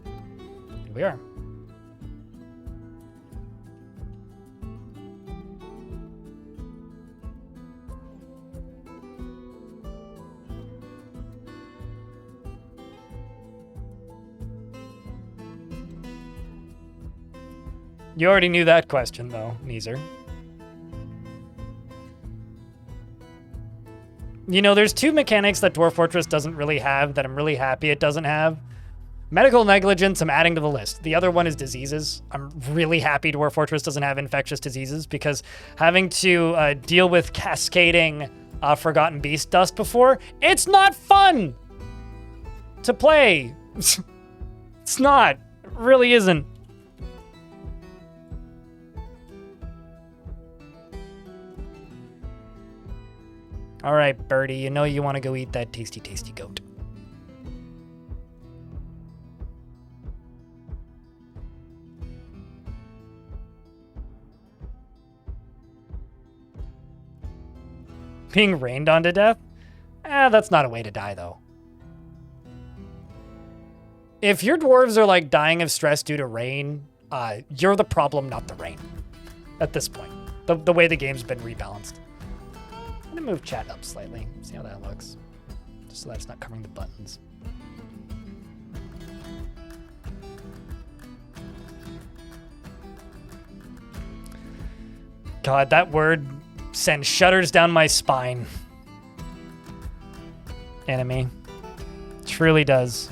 And we are. You already knew that question, though, Neezer. You know, there's two mechanics that Dwarf Fortress doesn't really have that I'm really happy it doesn't have. Medical negligence, I'm adding to the list. The other one is diseases. I'm really happy Dwarf Fortress doesn't have infectious diseases because having to deal with cascading Forgotten Beast dust before, it's not fun to play. It's not. It really isn't. All right, Birdie, you know you want to go eat that tasty, tasty goat. Being rained on to death? That's not a way to die, though. If your dwarves are, like, dying of stress due to rain, you're the problem, not the rain. At this point. The way the game's been rebalanced. I'm gonna move chat up slightly, see how that looks. Just so that's not covering the buttons. God, that word sends shudders down my spine. Enemy. Truly does.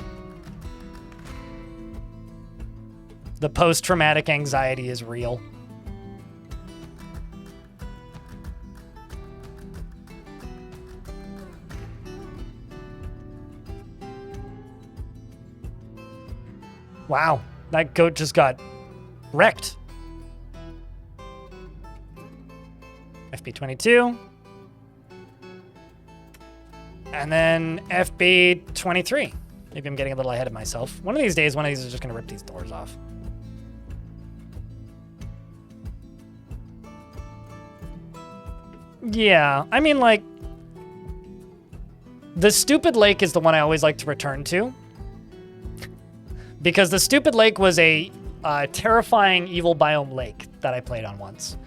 The post-traumatic anxiety is real. Wow, that goat just got wrecked. FB22. And then FB23. Maybe I'm getting a little ahead of myself. One of these days, one of these is just going to rip these doors off. Yeah, I mean, like, the stupid lake is the one I always like to return to. Because the stupid lake was a terrifying evil biome lake that I played on once.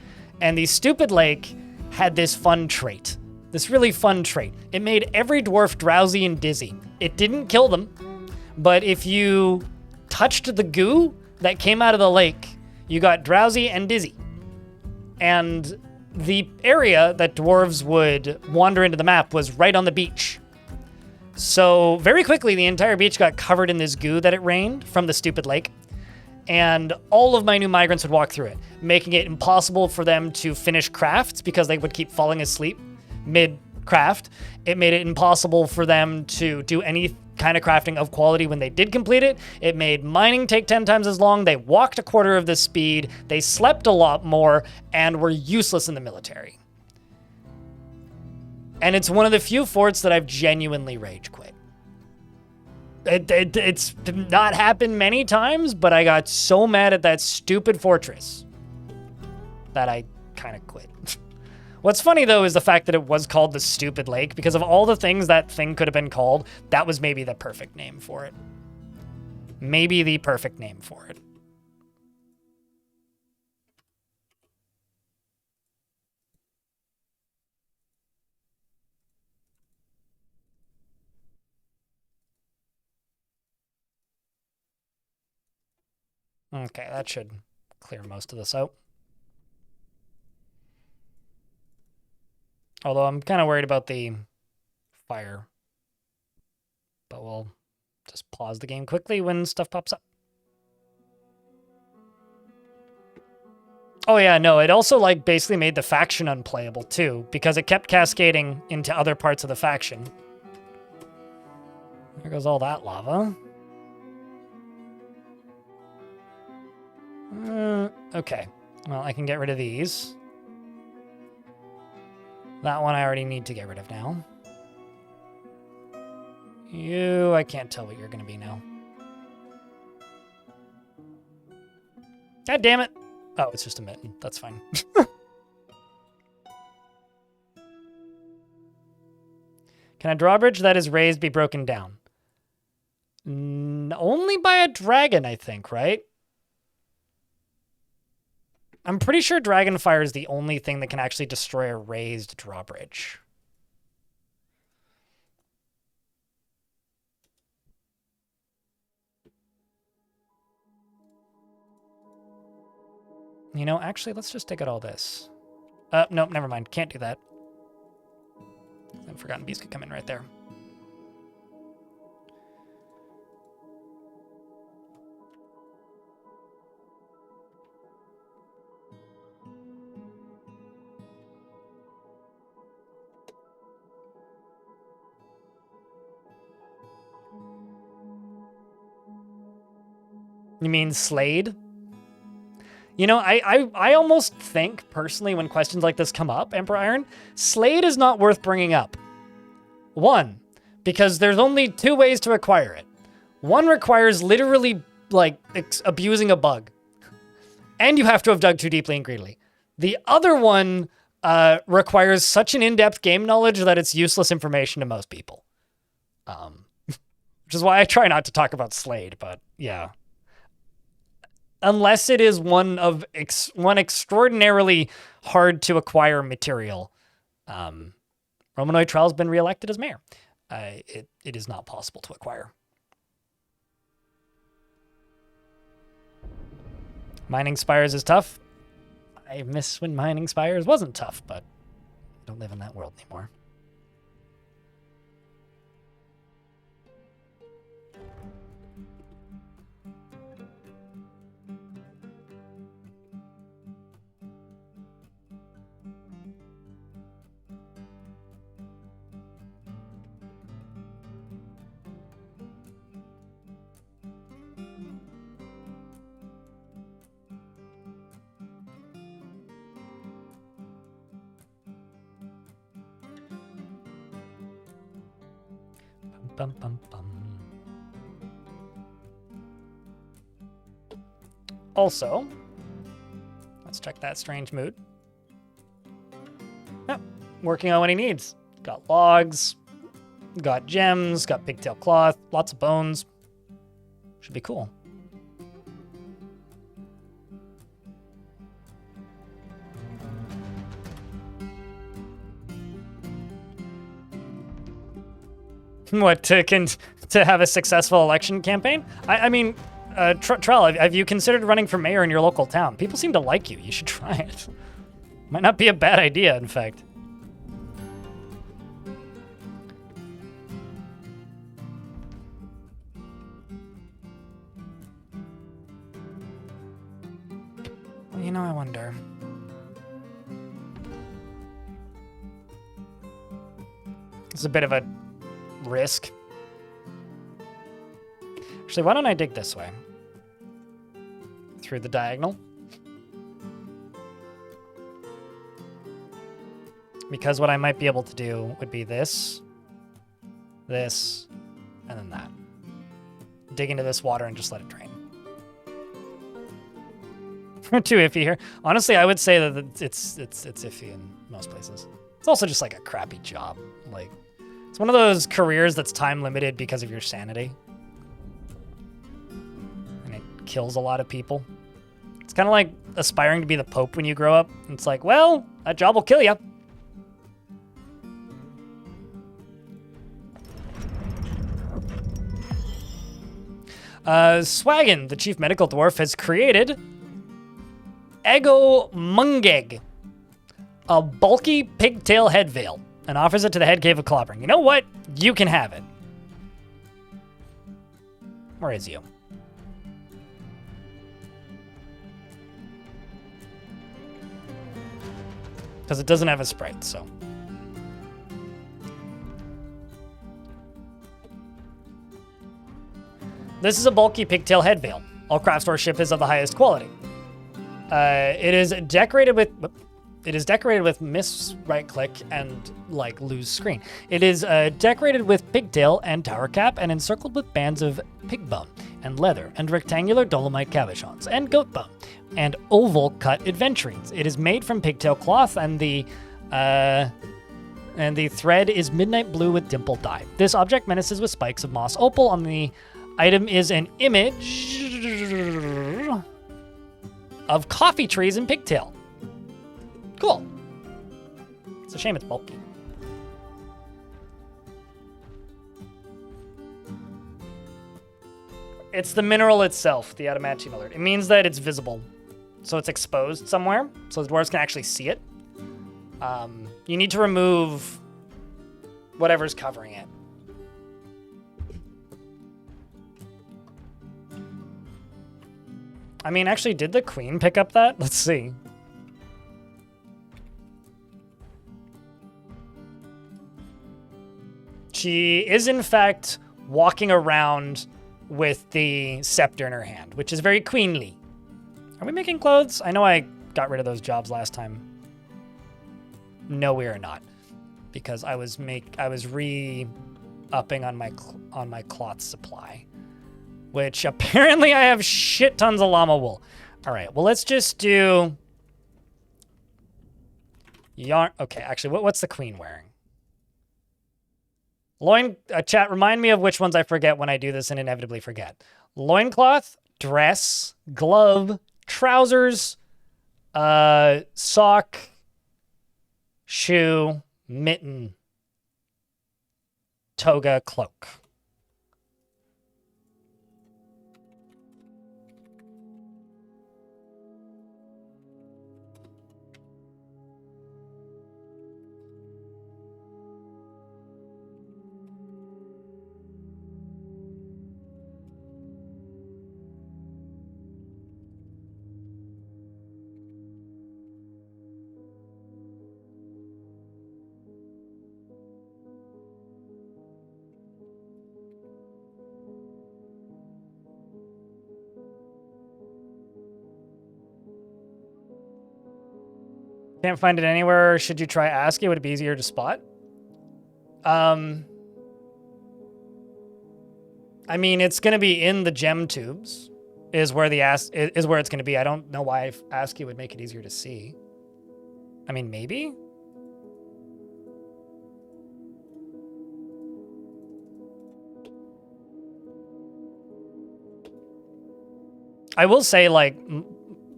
And the stupid lake had this fun trait. This really fun trait. It made every dwarf drowsy and dizzy. It didn't kill them, but if you touched the goo that came out of the lake, you got drowsy and dizzy. And the area that dwarves would wander into the map was right on the beach. So very quickly, the entire beach got covered in this goo that it rained from the stupid lake. And all of my new migrants would walk through it, making it impossible for them to finish crafts because they would keep falling asleep mid-craft. It made it impossible for them to do any kind of crafting of quality when they did complete it. It made mining take 10 times as long. They walked a quarter of the speed. They slept a lot more and were useless in the military. And it's one of the few forts that I've genuinely rage quit. It's not happened many times, but I got so mad at that stupid fortress that I kind of quit. What's funny, though, is the fact that it was called the Stupid Lake, because of all the things that thing could have been called, that was maybe the perfect name for it. Maybe the perfect name for it. Okay, that should clear most of this out. Although I'm kind of worried about the fire. But we'll just pause the game quickly when stuff pops up. Oh yeah, no, it also like basically made the faction unplayable too, because it kept cascading into other parts of the faction. There goes all that lava. Okay, well, I can get rid of these. That one I already need to get rid of now. You, I can't tell what you're going to be now. God damn it. Oh, it's just a mitten. That's fine. Can a drawbridge that is raised be broken down? Only by a dragon, I think, right? I'm pretty sure Dragonfire is the only thing that can actually destroy a raised drawbridge. You know, actually, let's just take out all this. Nope, never mind. Can't do that. Forgotten Beast could come in right there. You mean Slade? You know, I almost think, personally, when questions like this come up, Emperor Iron, Slade is not worth bringing up. One, because there's only two ways to acquire it. One requires literally, like, abusing a bug. And you have to have dug too deeply and greedily. The other one requires such an in-depth game knowledge that it's useless information to most people. Which is why I try not to talk about Slade, but yeah. Unless it is one extraordinarily hard to acquire material. Romanoid Trial's been reelected as mayor. It is not possible to acquire. Mining spires is tough. I miss when mining spires wasn't tough, but I don't live in that world anymore. Bum, bum, bum. Also, let's check that strange mood. Yep, working on what he needs. Got logs, got gems, got pigtail cloth, lots of bones. Should be cool. What, to have a successful election campaign? I mean, Trell, have you considered running for mayor in your local town? People seem to like you. You should try it. Might not be a bad idea, in fact. Well, you know, I wonder. It's a bit of a risk. Actually, why don't I dig this way? Through the diagonal. Because what I might be able to do would be this, this, and then that. Dig into this water and just let it drain. We're too iffy here. Honestly, I would say that it's iffy in most places. It's also just like a crappy job. Like, it's one of those careers that's time limited because of your sanity. And it kills a lot of people. It's kind of like aspiring to be the Pope when you grow up. It's like, well, that job will kill you. Swaggin, the chief medical dwarf, has created Ego Mungeg, a bulky pigtail head veil, and offers it to the head cave of Clobbering. You know what? You can have it. Where is you? Because it doesn't have a sprite, so. This is a bulky pigtail head veil. All craft store ship is of the highest quality. It is decorated with miss right click and like lose screen. It is decorated with pigtail and tower cap and encircled with bands of pig bone and leather and rectangular dolomite cabochons and goat bone and oval cut adventurines. It is made from pigtail cloth and the thread is midnight blue with dimpled dye. This object menaces with spikes of moss opal. On the item is an image of coffee trees and pigtail. Cool. It's a shame it's bulky. It's the mineral itself, the adamantium alert. It means that it's visible. So it's exposed somewhere, so the dwarves can actually see it. You need to remove whatever's covering it. I mean, actually, did the queen pick up that? Let's see. She is, in fact, walking around with the scepter in her hand, which is very queenly. Are we making clothes? I know I got rid of those jobs last time. No, we are not, because I was re-upping on my cloth supply, which apparently I have shit tons of llama wool. All right, well, let's just do yarn. Okay, actually, what's the queen wearing? Chat, remind me of which ones I forget when I do this and inevitably forget. Loincloth, dress, glove, trousers, sock, shoe, mitten, toga, cloak. Can't find it anywhere. Should you try ASCII? Would it be easier to spot? I mean, it's going to be in the gem tubes. Is where it's going to be. I don't know why ASCII would make it easier to see. I mean, maybe. I will say, like,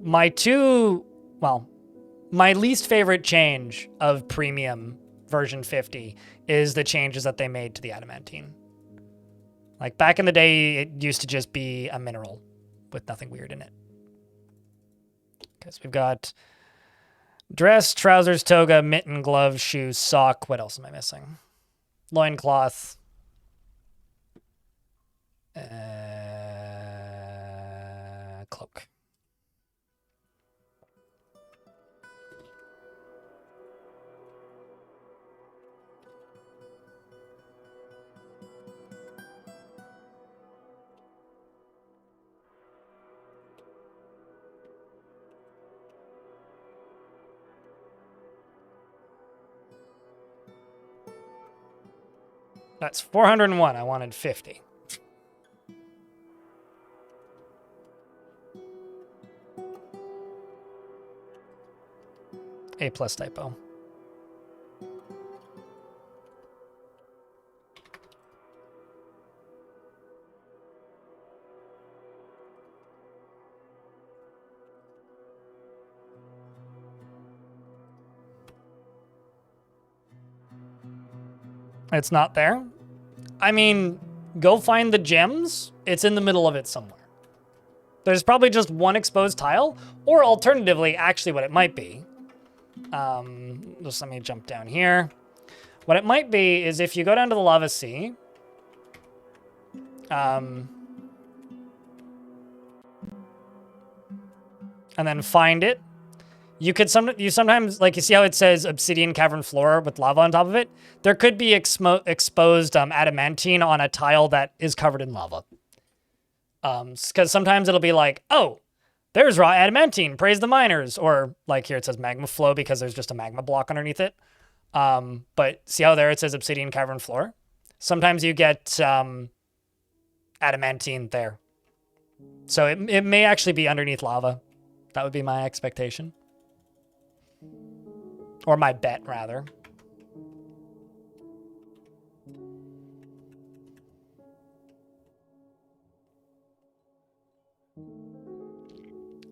my least favorite change of Premium version 50 is the changes that they made to the adamantine. Like, back in the day, it used to just be a mineral with nothing weird in it. Okay, so we've got dress, trousers, toga, mitten, gloves, shoes, sock. What else am I missing? Loincloth. Cloak. That's 401. I wanted 50. A+ typo. It's not there. I mean, go find the gems. It's in the middle of it somewhere. There's probably just one exposed tile, or alternatively, actually what it might be. Just let me jump down here. What it might be is if you go down to the lava sea, and then find it. You sometimes, like, you see how it says obsidian cavern floor with lava on top of it? There could be exposed adamantine on a tile that is covered in lava. Because sometimes it'll be like, oh, there's raw adamantine, praise the miners. Or like here it says magma flow because there's just a magma block underneath it. But see how there it says obsidian cavern floor? Sometimes you get adamantine there. So it may actually be underneath lava. That would be my expectation. Or my bet, rather.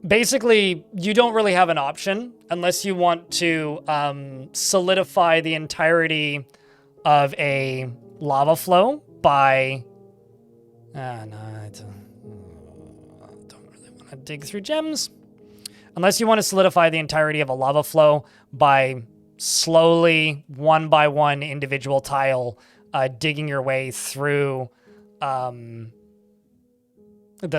Basically, you don't really have an option unless you want to solidify the entirety of a lava flow by... no, I don't really want to dig through gems. Unless you want to solidify the entirety of a lava flow by slowly, one by one, individual tile, digging your way through the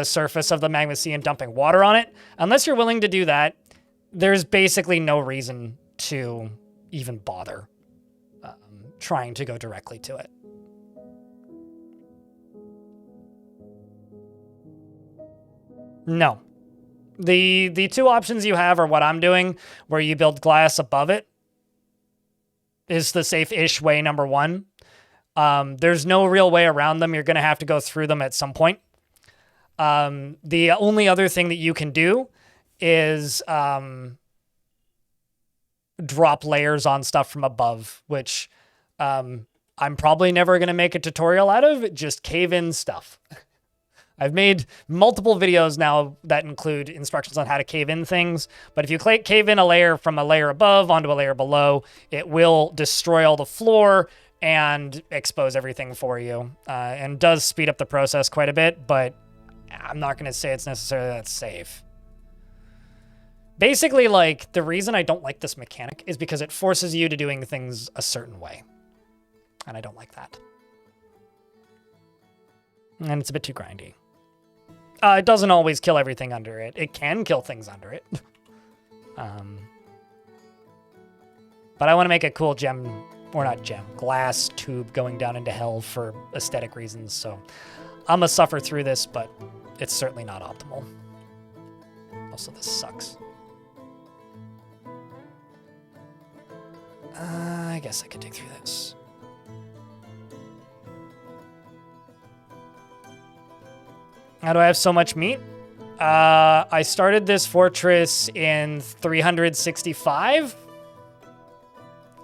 surface of the magma sea and dumping water on it. Unless you're willing to do that, there's basically no reason to even bother trying to go directly to it. No. The two options you have are what I'm doing, where you build glass above it, is the safe-ish way, number one. There's no real way around them. You're going to have to go through them at some point. The only other thing that you can do is drop layers on stuff from above, which I'm probably never going to make a tutorial out of. Just cave-in stuff. I've made multiple videos now that include instructions on how to cave in things, but if you cave in a layer from a layer above onto a layer below, it will destroy all the floor and expose everything for you, and does speed up the process quite a bit, but I'm not going to say it's necessarily that safe. Basically, like, the reason I don't like this mechanic is because it forces you to doing things a certain way, and I don't like that. And it's a bit too grindy. It doesn't always kill everything under it. It can kill things under it. But I want to make a cool gem, or not gem, glass tube going down into hell for aesthetic reasons, so I'm gonna suffer through this, but it's certainly not optimal. Also, this sucks. I guess I could dig through this. How do I have so much meat? I started this fortress in 365.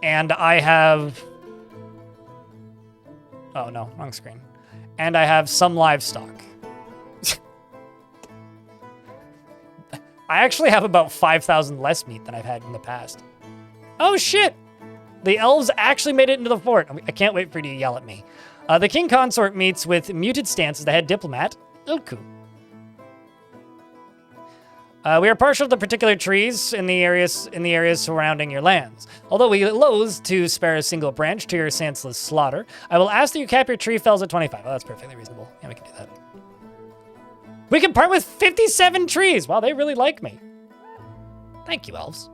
And I have... Oh, no. Wrong screen. And I have some livestock. I actually have about 5,000 less meat than I've had in the past. Oh, shit! The elves actually made it into the fort. I can't wait for you to yell at me. The king consort meets with muted stance as the head diplomat, Ilku. We are partial to particular trees in the areas surrounding your lands. Although we loathe to spare a single branch to your senseless slaughter, I will ask that you cap your tree fells at 25. Oh, that's perfectly reasonable. Yeah, we can do that. We can part with 57 trees! Wow, they really like me. Thank you, elves.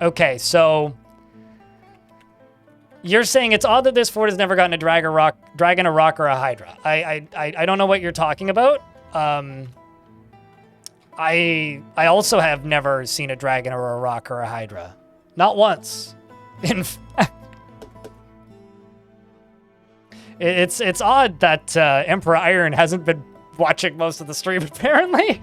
Okay, so you're saying it's odd that this fort has never gotten a dragon, a rock, or a hydra. I don't know what you're talking about. I also have never seen a dragon or a rock or a hydra. Not once. In fact, it's odd that Emperor Iron hasn't been watching most of the stream, apparently.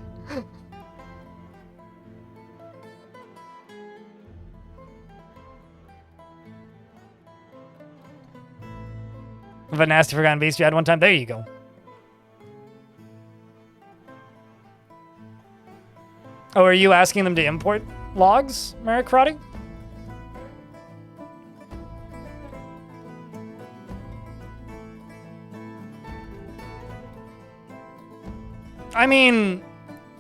Of a nasty forgotten beast you had one time. There you go. Oh, are you asking them to import logs, Marikarati? I mean,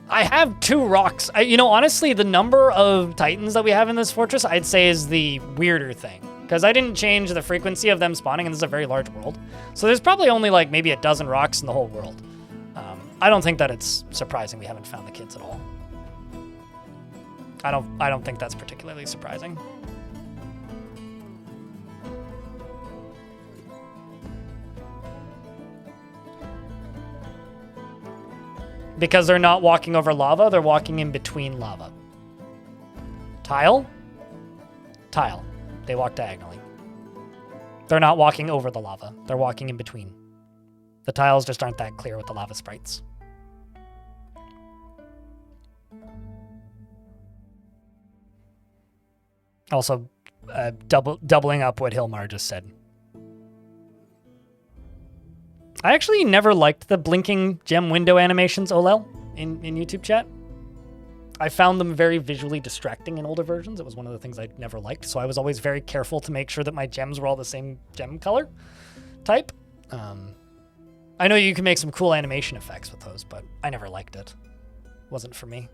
I have 2 rocks. Honestly, the number of titans that we have in this fortress, I'd say is the weirder thing. Because I didn't change the frequency of them spawning, and this is a very large world. So there's probably only like maybe a dozen rocks in the whole world. I don't think that it's surprising we haven't found the kids at all. I don't think that's particularly surprising. Because they're not walking over lava, they're walking in between lava. Tile? Tile. They walk diagonally. They're not walking over the lava. They're walking in between. The tiles just aren't that clear with the lava sprites. Also, doubling up what Hilmar just said. I actually never liked the blinking gem window animations, Olel, in YouTube chat. I found them very visually distracting in older versions. It was one of the things I never liked, so I was always very careful to make sure that my gems were all the same gem color type. I know you can make some cool animation effects with those, but I never liked it. Wasn't for me.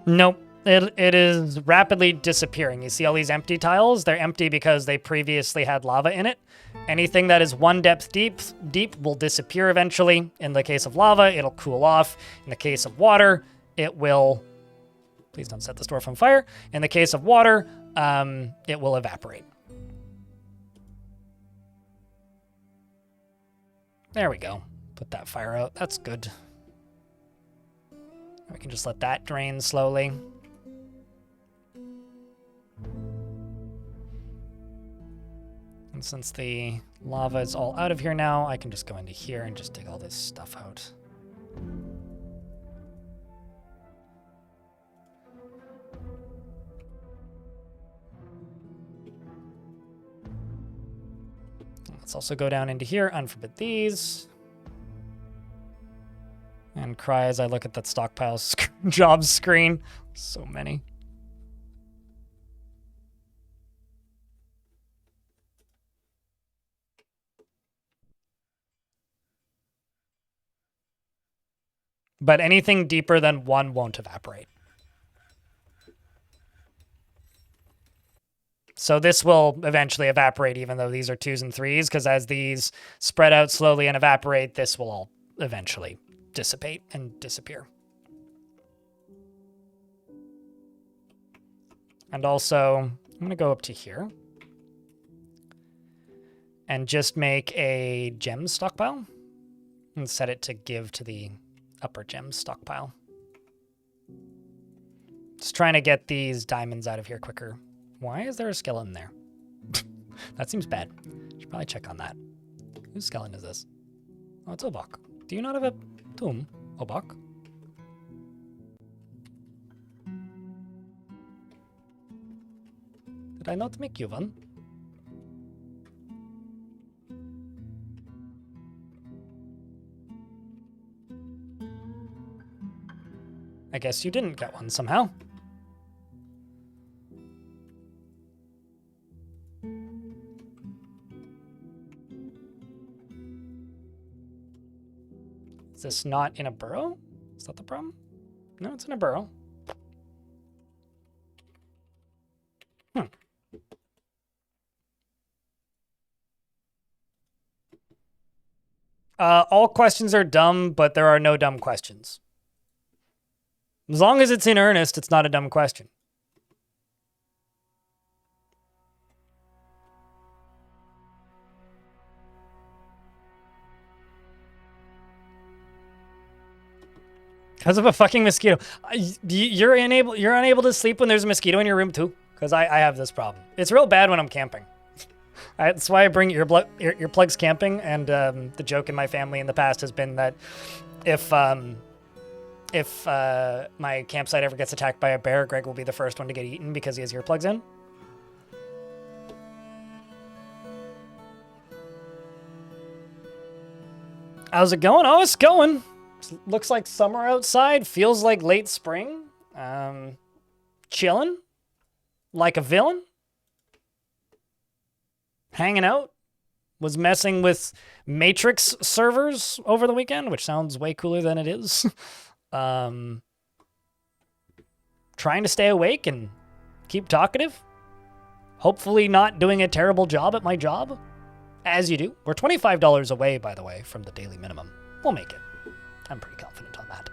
Nope. It is rapidly disappearing. You see all these empty tiles? They're empty because they previously had lava in it. Anything that is 1 depth deep will disappear eventually. In the case of lava, it'll cool off. In the case of water, it will... Please don't set this dwarf on fire. In the case of water, it will evaporate. There we go. Put that fire out. That's good. We can just let that drain slowly. And since the lava is all out of here now, I can just go into here and just dig all this stuff out. Let's also go down into here, unforbid these. And cry as I look at that stockpile jobs screen. So many. But anything deeper than 1 won't evaporate. So this will eventually evaporate, even though these are 2s and 3s, because as these spread out slowly and evaporate, this will all eventually dissipate and disappear. And also, I'm going to go up to here and just make a gem stockpile and set it to give to the upper gem stockpile. Just trying to get these diamonds out of here quicker. Why is there a skeleton there? That seems bad. Should probably check on that. Whose skeleton is this? Oh, it's Obok. Do you not have a tomb, Obok? Did I not make you one? I guess you didn't get one somehow. Is this not in a burrow? Is that the problem? No, it's in a burrow. All questions are dumb, but there are no dumb questions. As long as it's in earnest, it's not a dumb question. Because of a fucking mosquito. You're unable to sleep when there's a mosquito in your room too? Because I have this problem. It's real bad when I'm camping. That's why I bring earplugs camping, and the joke in my family in the past has been that if my campsite ever gets attacked by a bear, Greg will be the first one to get eaten because he has earplugs in. How's it going? Oh, it's going. Looks like summer outside. Feels like late spring. Chilling. Like a villain. Hanging out. Was messing with Matrix servers over the weekend, which sounds way cooler than it is. Trying to stay awake and keep talkative. Hopefully not doing a terrible job at my job. As you do. We're $25 away, by the way, from the daily minimum. We'll make it. I'm pretty confident on that.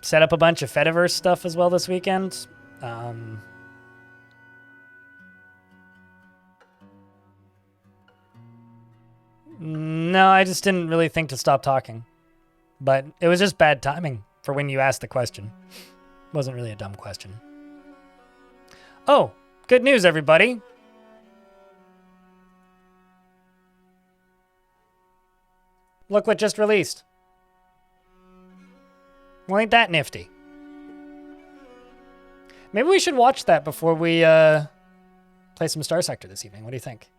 Set up a bunch of Fediverse stuff as well this weekend. No, I just didn't really think to stop talking. But it was just bad timing for when you asked the question. It wasn't really a dumb question. Oh, good news, everybody. Look what just released. Well, ain't that nifty? Maybe we should watch that before we play some Star Sector this evening. What do you think?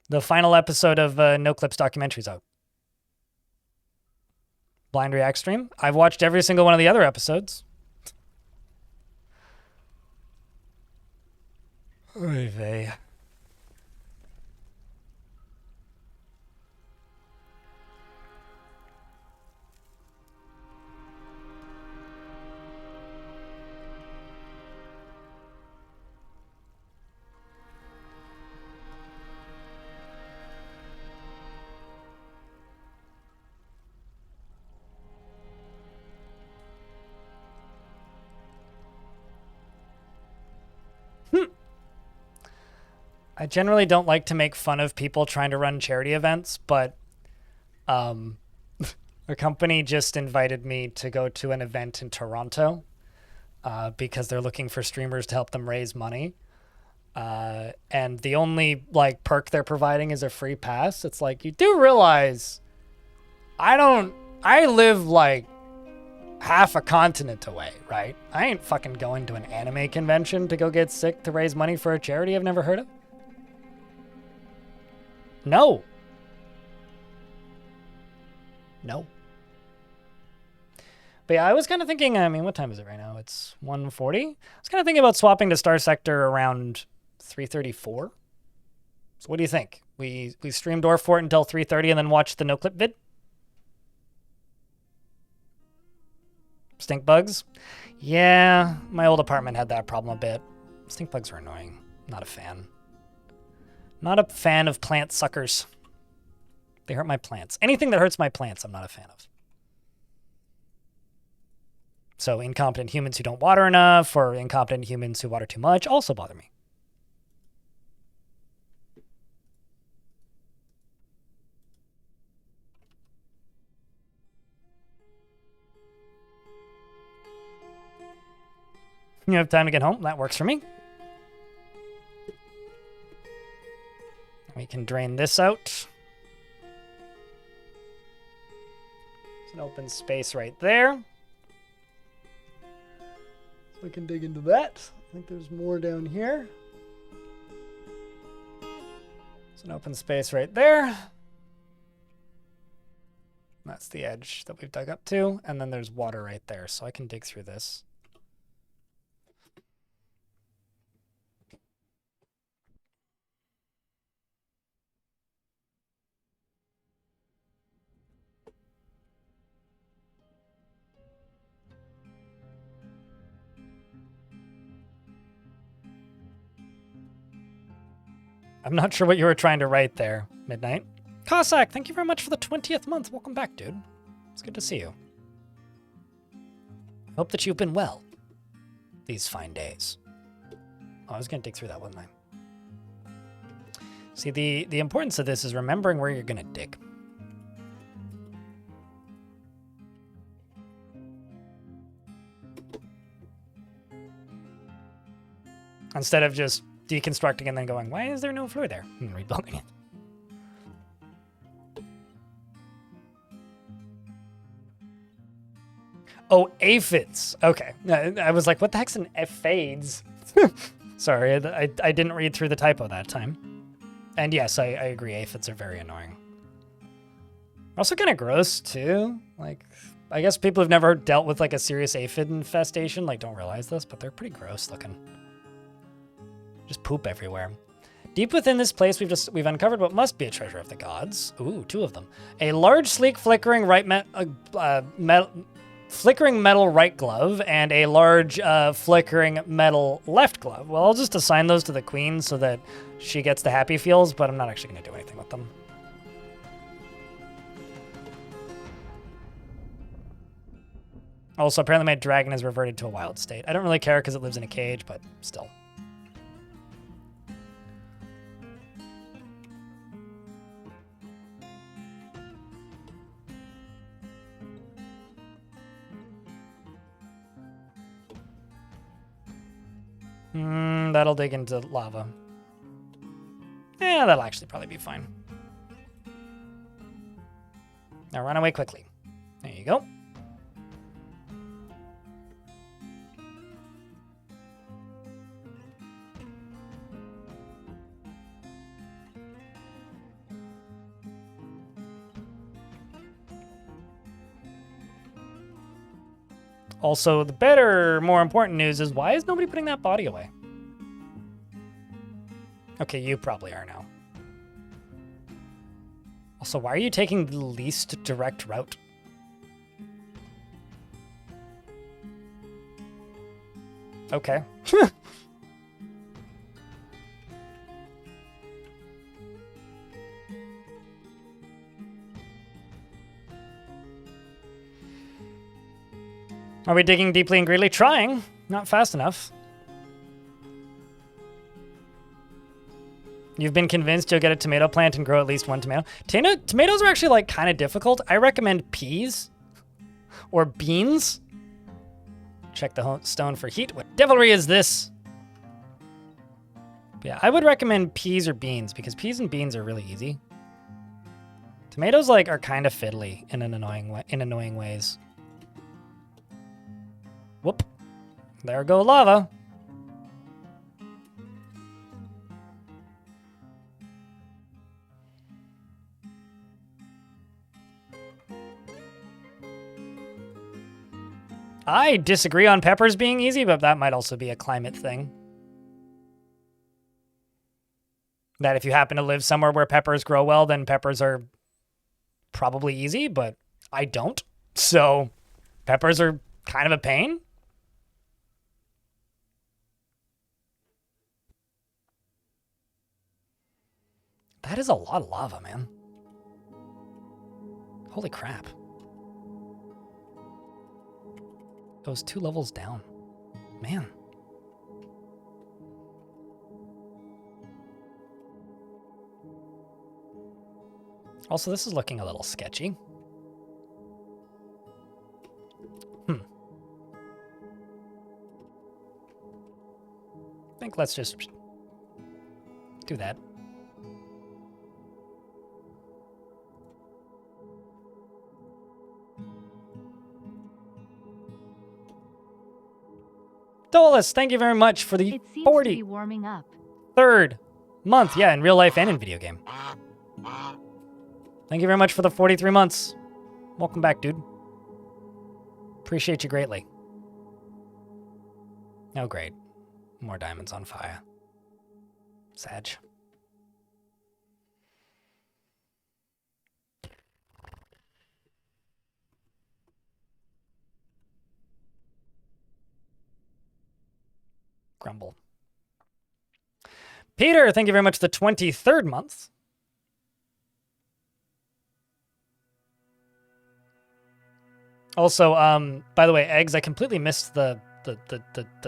The final episode of No Clips documentary's out. Blind React stream. I've watched every single one of the other episodes. Oy vey. I generally don't like to make fun of people trying to run charity events, but a company just invited me to go to an event in Toronto because they're looking for streamers to help them raise money. And the only like perk they're providing is a free pass. It's like, you do realize I live like half a continent away, right? I ain't fucking going to an anime convention to go get sick to raise money for a charity I've never heard of. No. No. But yeah, I was kind of thinking, I mean, what time is it right now? it's 140. I was kind of thinking about swapping to Star Sector around 334. So what do you think? We stream Dwarf Fort until 3:30 and then watch the no-clip vid? Stink bugs? Yeah, my old apartment had that problem a bit. Stink bugs are annoying. Not a fan. Not a fan of plant suckers. They hurt my plants. Anything that hurts my plants, I'm not a fan of. So incompetent humans who don't water enough or incompetent humans who water too much also bother me. You have time to get home? That works for me. We can drain this out. There's an open space right there. So we can dig into that. I think there's more down here. There's an open space right there. That's the edge that we've dug up to. And then there's water right there, so I can dig through this. I'm not sure what you were trying to write there, Midnight. Cossack, thank you very much for the 20th month. Welcome back, dude. It's good to see you. Hope that you've been well these fine days. Oh, I was going to dig through that, wasn't I? See, the importance of this is remembering where you're going to dig. Instead of just deconstructing and then going, why is there no floor there? And rebuilding it. Oh, aphids. Okay. I was like, what the heck's an aphids? Sorry, I didn't read through the typo that time. And yes, I agree. Aphids are very annoying. Also kind of gross, too. Like, I guess people who've never dealt with, like, a serious aphid infestation, like, don't realize this, but they're pretty gross looking. Just poop everywhere. Deep within this place, we've uncovered what must be a treasure of the gods. Ooh, 2 of them. A large, sleek, flickering metal right glove and a large, flickering metal left glove. Well, I'll just assign those to the queen so that she gets the happy feels, but I'm not actually going to do anything with them. Also, apparently my dragon has reverted to a wild state. I don't really care because it lives in a cage, but still. That'll dig into lava. Yeah, that'll actually probably be fine. Now run away quickly. There you go. Also, the better, more important news is why is nobody putting that body away? Okay, you probably are now. Also, why are you taking the least direct route? Okay. Are we digging deeply and greedily? Trying. Not fast enough. You've been convinced you'll get a tomato plant and grow at least 1 tomato. Tomatoes are actually like kind of difficult. I recommend peas or beans. Check the stone for heat. What devilry is this? Yeah, I would recommend peas or beans because peas and beans are really easy. Tomatoes like are kind of fiddly in annoying ways. Whoop. There go lava. I disagree on peppers being easy, but that might also be a climate thing. That if you happen to live somewhere where peppers grow well, then peppers are probably easy, but I don't. So peppers are kind of a pain. That is a lot of lava, man. Holy crap. Goes 2 levels down. Man. Also, this is looking a little sketchy. I think let's just do that. Dolus, thank you very much for the It seems to be 43rd warming up. month. Yeah, in real life and in video game. Thank you very much for the 43 months. Welcome back, dude. Appreciate you greatly. Oh, great. More diamonds on fire. Sag. Grumble. Peter, thank you very much for the 23rd month. Also, by the way, eggs, I completely missed the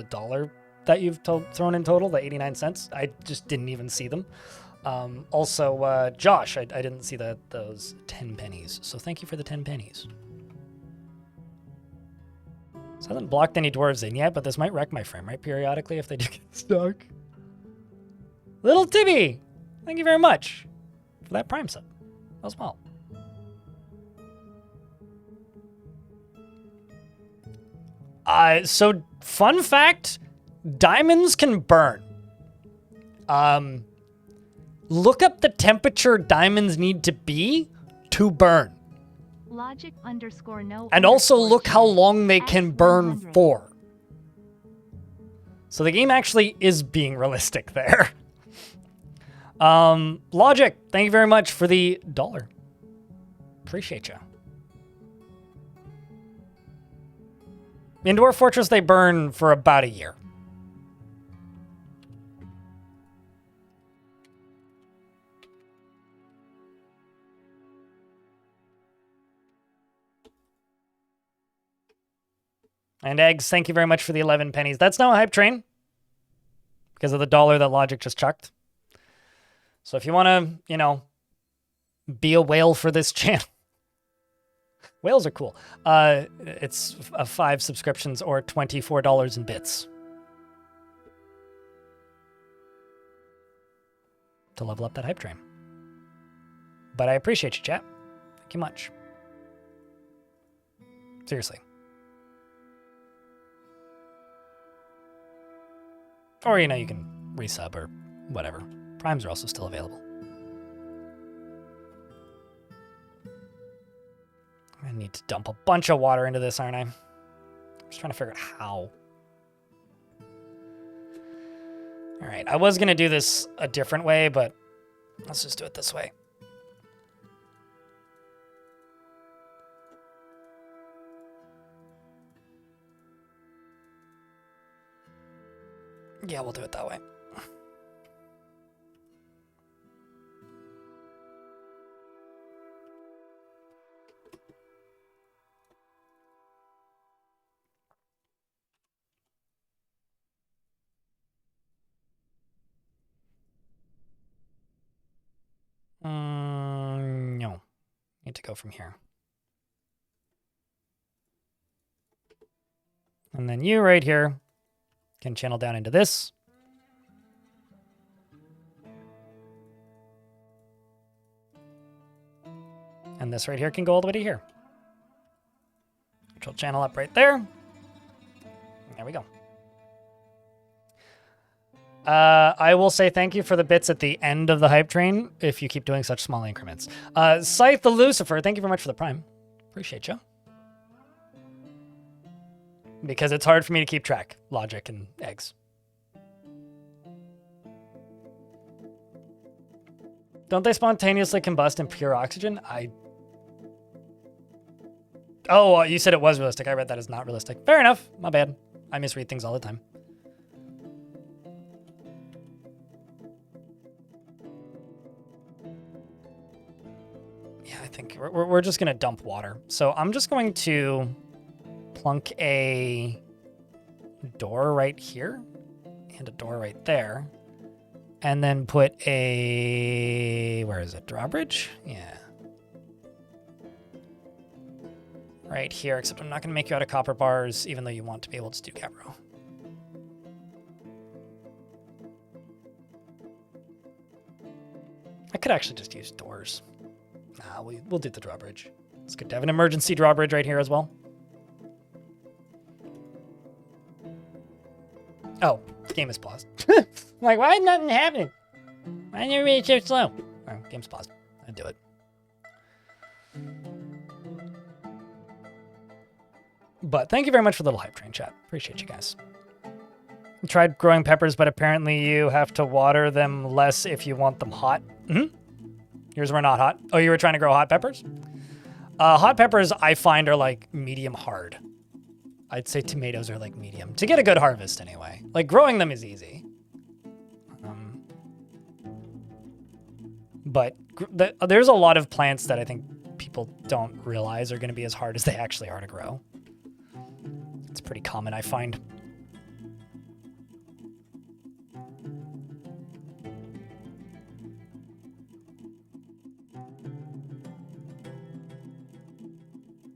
dollar that you've thrown in total, the 89 cents. I just didn't even see them. Also, Josh, I didn't see those 10 pennies. So thank you for the 10 pennies. So I haven't blocked any dwarves in yet, but this might wreck my frame rate periodically if they do get stuck. Little Tibby, thank you very much for that Prime sub as well. So fun fact, diamonds can burn. Look up the temperature diamonds need to be to burn. Logic underscore no. And also underscore look how two. long they can burn 100. for. So the game actually is being realistic there. Logic, thank you very much for the $1. Appreciate you. In Dwarf Fortress, they burn for about a year. And eggs, thank you very much for the 11 pennies. That's now a hype train because of the $1 that Logic just chucked. So if you want to, you know, be a whale for this channel. Whales are cool. It's 5 subscriptions or $24 in bits to level up that hype train. But I appreciate you, chat. Thank you much. Seriously. Or, you know, you can resub or whatever. Primes are also still available. I need to dump a bunch of water into this, aren't I? I'm just trying to figure out how. All right, I was going to do this a different way, but let's just do it this way. Yeah, we'll do it that way. No. Need to go from here. And then you right here can channel down into this. And this right here can go all the way to here. Which will channel up right there. There we go. I will say thank you for the bits at the end of the hype train if you keep doing such small increments. Scythe the Lucifer, thank you very much for the Prime. Appreciate you. because it's hard for me to keep track. Logic and eggs. Don't they spontaneously combust in pure oxygen? Oh, you said it was realistic. I read that as not realistic. Fair enough. My bad. I misread things all the time. Yeah, I think we're just going to dump water. So I'm just going to plunk a door right here and a door right there. And then put a, where is it, drawbridge? Yeah. Right here, except I'm not going to make you out of copper bars, even though you want to be able to do Gabbro. I could actually just use doors. Nah, we'll do the drawbridge. It's good to have an emergency drawbridge right here as well. Oh, the game is paused. Like, why is nothing happening? Why is everybody so slow? Oh, game's paused. I'd do it. But thank you very much for the little hype train chat. Appreciate you guys. I tried growing peppers, but apparently you have to water them less if you want them hot. Mm-hmm. Yours were not hot. Oh, you were trying to grow hot peppers? Hot peppers, I find, are like medium hard. I'd say tomatoes are like medium. To get a good harvest, anyway. Like, growing them is easy. But there's a lot of plants that I think people don't realize are going to be as hard as they actually are to grow. It's pretty common, I find.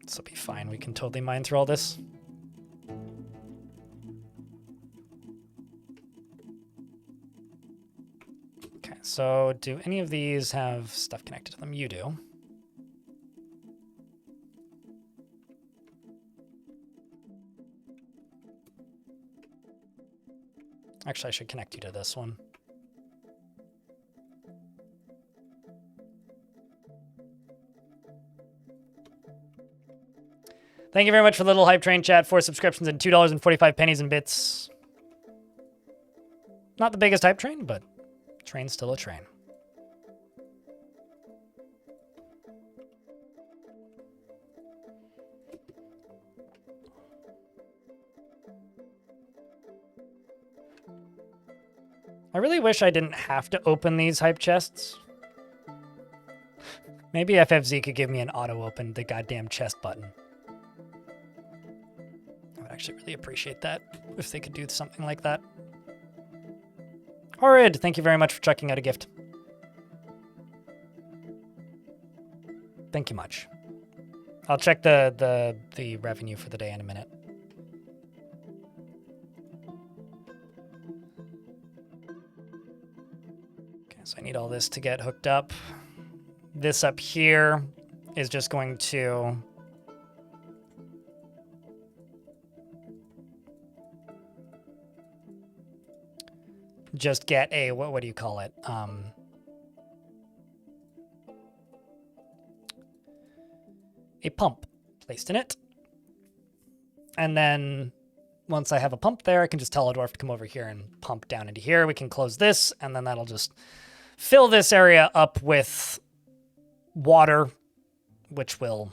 This will be fine. We can totally mine through all this. Okay, so do any of these have stuff connected to them? You do. Actually, I should connect you to this one. Thank you very much for the little hype train chat. 4 subscriptions and $2.45 in bits. Not the biggest hype train, but train's still a train. I really wish I didn't have to open these hype chests. Maybe FFZ could give me an auto-open the goddamn chest button. I would actually really appreciate that if they could do something like that. Horrid, thank you very much for checking out a gift. Thank you much. I'll check the revenue for the day in a minute. So I need all this to get hooked up. This up here is just going to just get a, what do you call it? A pump placed in it. And then once I have a pump there, I can just tell a dwarf to come over here and pump down into here. We can close this, and then that'll just fill this area up with water, which will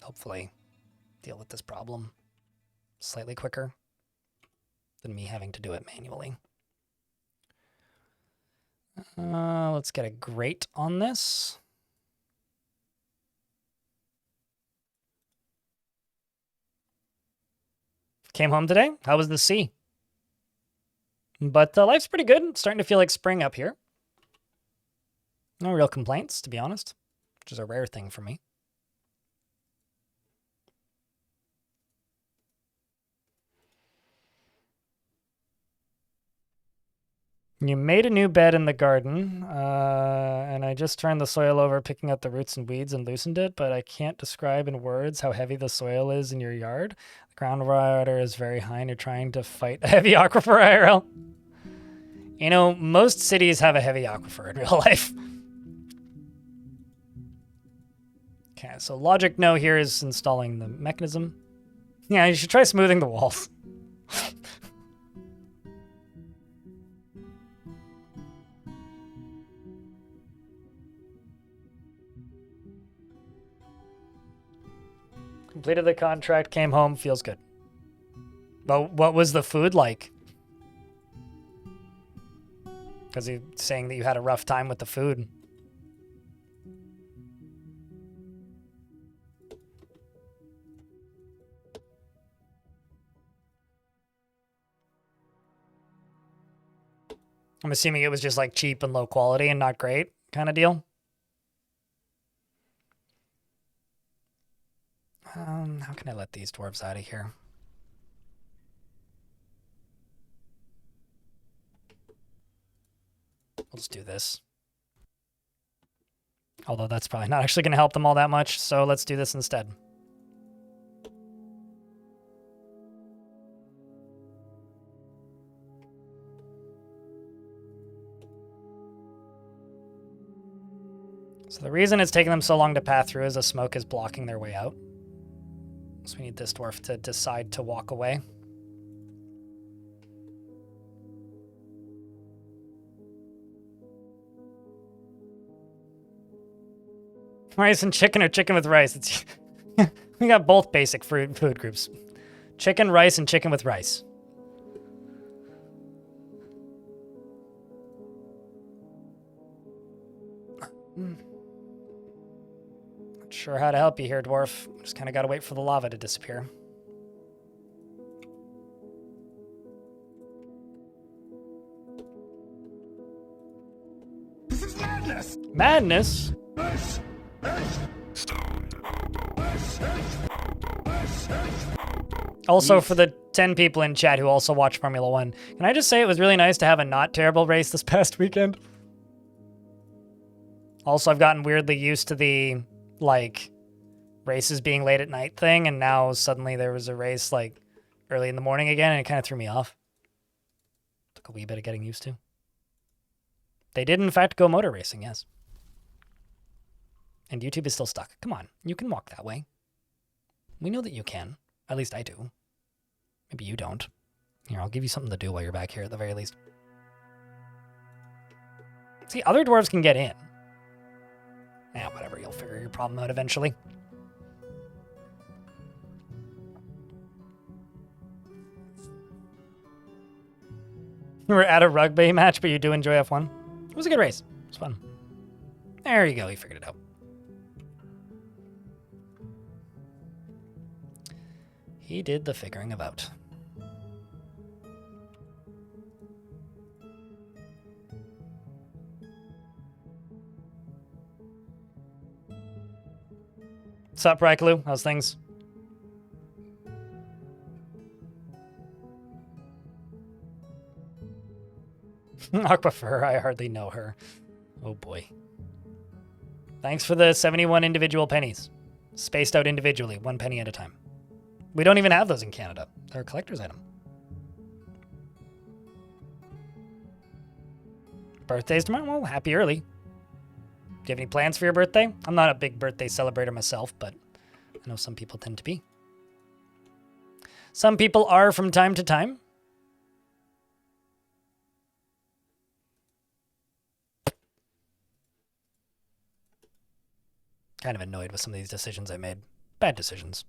hopefully deal with this problem slightly quicker than me having to do it manually. Let's get a grate on this. Came home today. How was the sea? But life's pretty good. It's starting to feel like spring up here. No real complaints, to be honest, which is a rare thing for me. You made a new bed in the garden, and I just turned the soil over, picking up the roots and weeds and loosened it, but I can't describe in words how heavy the soil is in your yard. The groundwater is very high, and you're trying to fight a heavy aquifer IRL. You know, most cities have a heavy aquifer in real life. Okay, so logic no here is installing the mechanism. Yeah, you should try smoothing the walls. Completed the contract, came home, feels good. But what was the food like? Because he's saying that you had a rough time with the food. I'm assuming it was just like cheap and low quality and not great kind of deal. How can I let these dwarves out of here? We'll just do this. Although that's probably not actually going to help them all that much, so let's do this instead. So the reason it's taking them so long to pass through is the smoke is blocking their way out. So we need this dwarf to decide to walk away. Rice and chicken or chicken with rice? It's we got both basic food groups. Chicken, rice, and chicken with rice. Not sure how to help you here, dwarf. Just kind of gotta wait for the lava to disappear. This is madness! Madness? Also, for the 10 people in chat who also watch Formula 1, can I just say it was really nice to have a not terrible race this past weekend? Also, I've gotten weirdly used to the, like, races being late at night thing, and now suddenly there was a race, like, early in the morning again, and it kind of threw me off. Took a wee bit of getting used to. They did, in fact, go motor racing, yes. And YouTube is still stuck. Come on, you can walk that way. We know that you can. At least I do. Maybe you don't. Here, I'll give you something to do while you're back here at the very least. See, other dwarves can get in. Yeah, whatever, you'll figure your problem out eventually. You were at a rugby match, but you do enjoy F1? It was a good race. It was fun. There you go, you figured it out. He did the figuring of out. What's up, Raikalu? How's things? Aquifer, I hardly know her. Oh boy. Thanks for the 71 individual pennies. Spaced out individually, 1 penny at a time. We don't even have those in Canada. They're a collector's item. Birthday's tomorrow? Well, happy early. Do you have any plans for your birthday? I'm not a big birthday celebrator myself, but I know some people tend to be. Some people are from time to time. Kind of annoyed with some of these decisions I made. Bad decisions.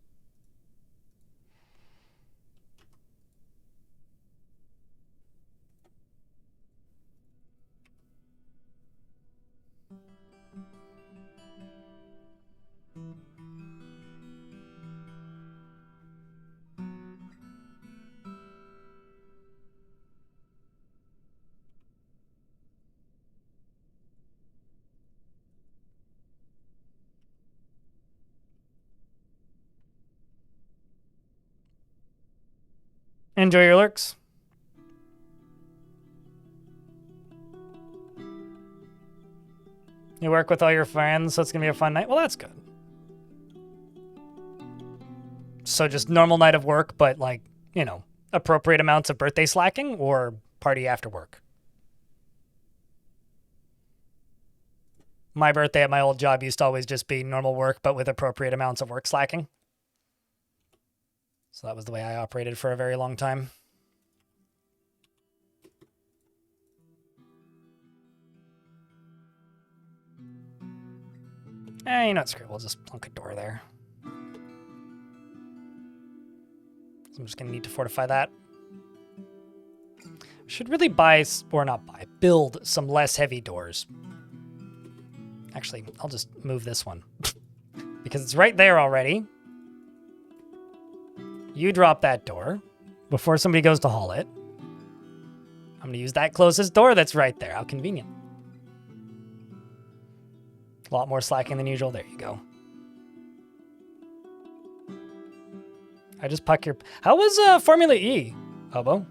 Enjoy your lurks. You work with all your friends, so it's going to be a fun night? Well, that's good. So just normal night of work, but like, you know, appropriate amounts of birthday slacking or party after work? My birthday at my old job used to always just be normal work, but with appropriate amounts of work slacking. So that was the way I operated for a very long time. You know what, screw it. We'll just plunk a door there. So I'm just going to need to fortify that. Should really buy, or not buy, build some less heavy doors. Actually, I'll just move this one. Because it's right there already. You drop that door before somebody goes to haul it. I'm going to use that closest door that's right there. How convenient. A lot more slacking than usual. There you go. I just puck your... How was Formula E, Hobo?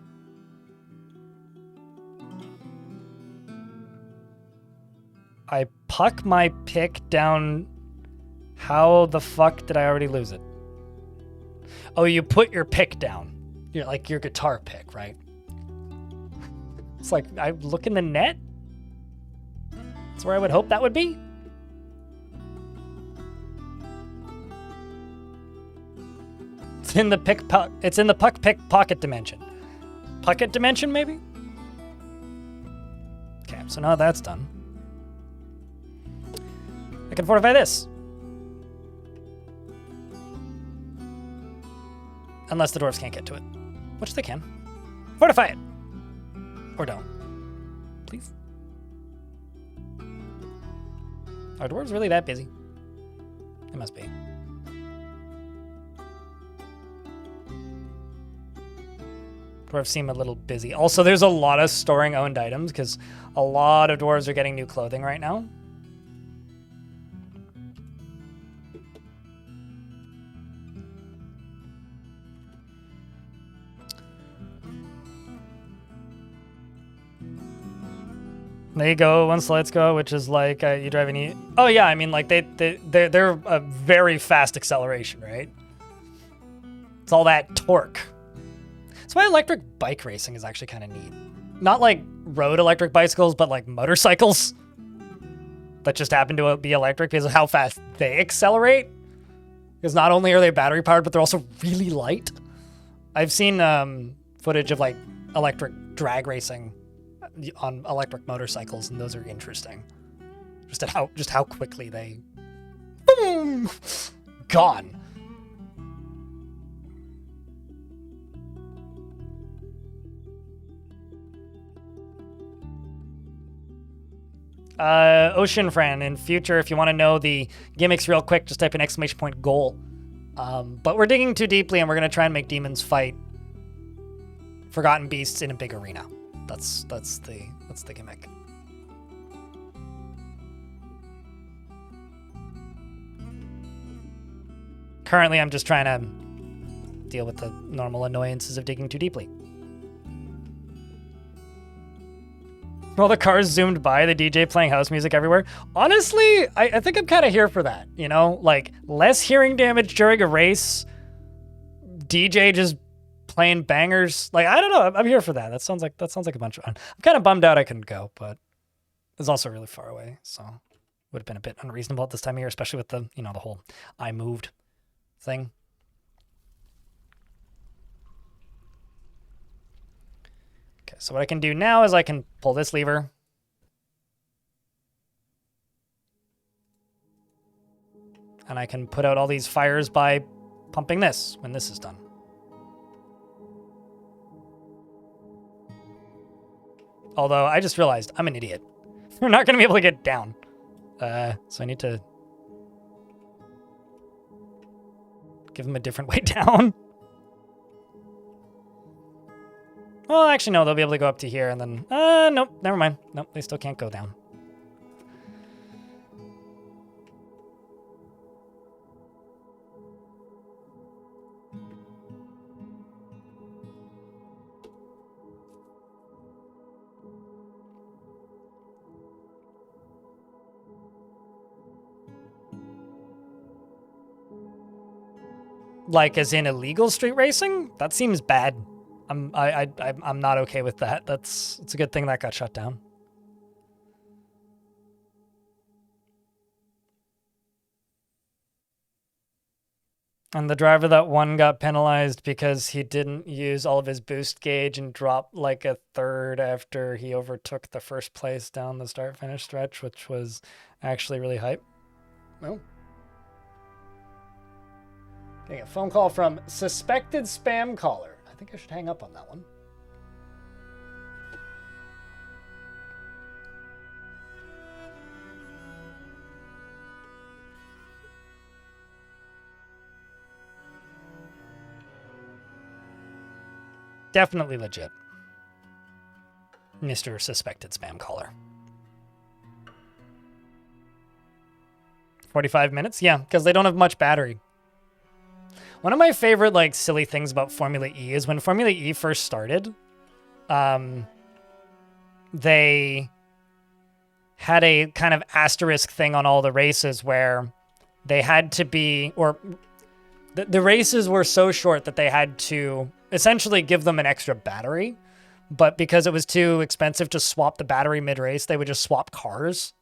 I puck my pick down... How the fuck did I already lose it? Oh, you put your pick down. You're like your guitar pick, right? It's like, I look in the net? That's where I would hope that would be? It's in the it's in the puck pick pocket dimension. Pocket dimension, maybe? Okay, so now that's done. I can fortify this. Unless the dwarves can't get to it. Which they can. Fortify it! Or don't. Please. Are dwarves really that busy? They must be. Dwarves seem a little busy. Also, there's a lot of storing owned items because a lot of dwarves are getting new clothing right now. They go once let's go, which is like you drive any. Oh yeah, I mean like they're a very fast acceleration, right? It's all that torque. That's why electric bike racing is actually kind of neat. Not like road electric bicycles, but like motorcycles that just happen to be electric because of how fast they accelerate. Because not only are they battery powered, but they're also really light. I've seen footage of like electric drag racing on electric motorcycles, and those are interesting. Just how quickly they boom gone. Ocean Fran, in future, if you want to know the gimmicks real quick, just type an ! Goal. But we're digging too deeply, and we're gonna try and make demons fight forgotten beasts in a big arena. That's the gimmick. Currently, I'm just trying to deal with the normal annoyances of digging too deeply. While the cars zoomed by, the DJ playing house music everywhere. Honestly, I think I'm kind of here for that. You know, like less hearing damage during a race. DJ just playing bangers. Like, I don't know. I'm here for that. That sounds like a bunch of fun. I'm kind of bummed out I couldn't go, but it's also really far away, so would have been a bit unreasonable at this time of year, especially with the, you know, the whole I moved thing. Okay, so what I can do now is I can pull this lever. And I can put out all these fires by pumping this when this is done. Although I just realized I'm an idiot. We're not going to be able to get down. So I need to give them a different way down. Well, actually, no, they'll be able to go up to here and then... nope, never mind. Nope, they still can't go down. Like, as in illegal street racing? That seems bad. I'm not okay with that. It's a good thing that got shut down. And the driver that won got penalized because he didn't use all of his boost gauge and dropped like a third after he overtook the first place down the start-finish stretch, which was actually really hype. Well, getting a phone call from suspected spam caller. I think I should hang up on that one. Definitely legit. Mr. Suspected Spam Caller. 45 minutes? Yeah, because they don't have much battery. One of my favorite, like, silly things about Formula E is when Formula E first started, they had a kind of asterisk thing on all the races where they had to be, or the races were so short that they had to essentially give them an extra battery, but because it was too expensive to swap the battery mid-race, they would just swap cars.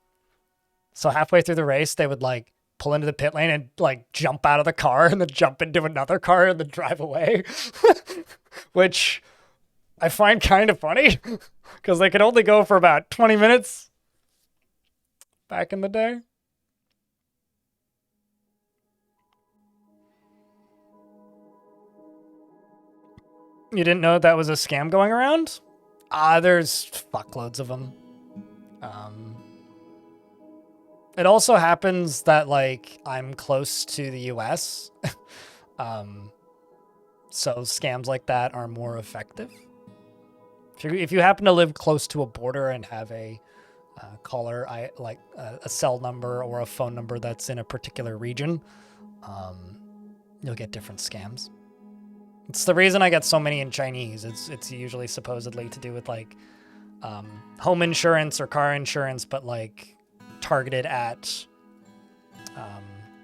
So halfway through the race, they would like pull into the pit lane and like jump out of the car and then jump into another car and then drive away, which I find kind of funny because they could only go for about 20 minutes back in the day. You didn't know that was a scam going around? There's fuckloads of them. It also happens that, like, I'm close to the US. So scams like that are more effective. If you happen to live close to a border and have a caller, a cell number or a phone number that's in a particular region, you'll get different scams. It's the reason I get so many in Chinese. It's usually supposedly to do with like home insurance or car insurance, but like targeted at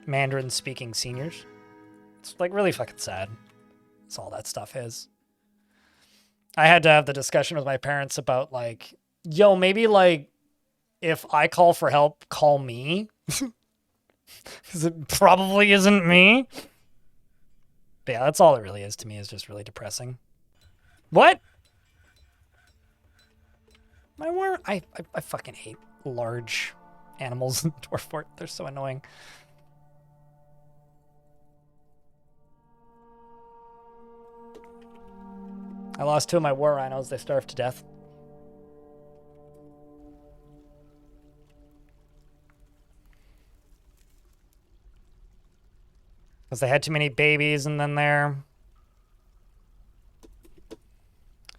Mandarin speaking seniors. It's like really fucking sad. That's all that stuff is. I had to have the discussion with my parents about like, yo, maybe like if I call for help, call me. Because it probably isn't me. But yeah, that's all it really is to me, is just really depressing. What? I fucking hate large animals in Dwarf Fort. They're so annoying. I lost 2 of my war rhinos. They starved to death. Because they had too many babies, and then their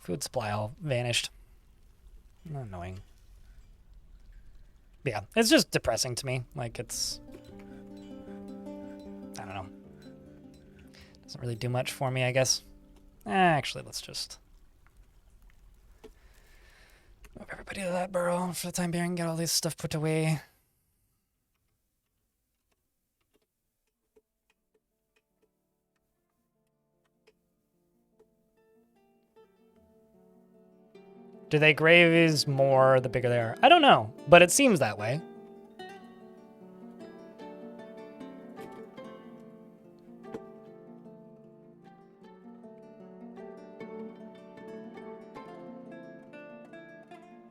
food supply all vanished. Annoying. But yeah, it's just depressing to me. Like, it's... I don't know. Doesn't really do much for me, I guess. Actually, let's just move everybody to that burrow for the time being, get all this stuff put away. Do they graze more the bigger they are? I don't know, but it seems that way.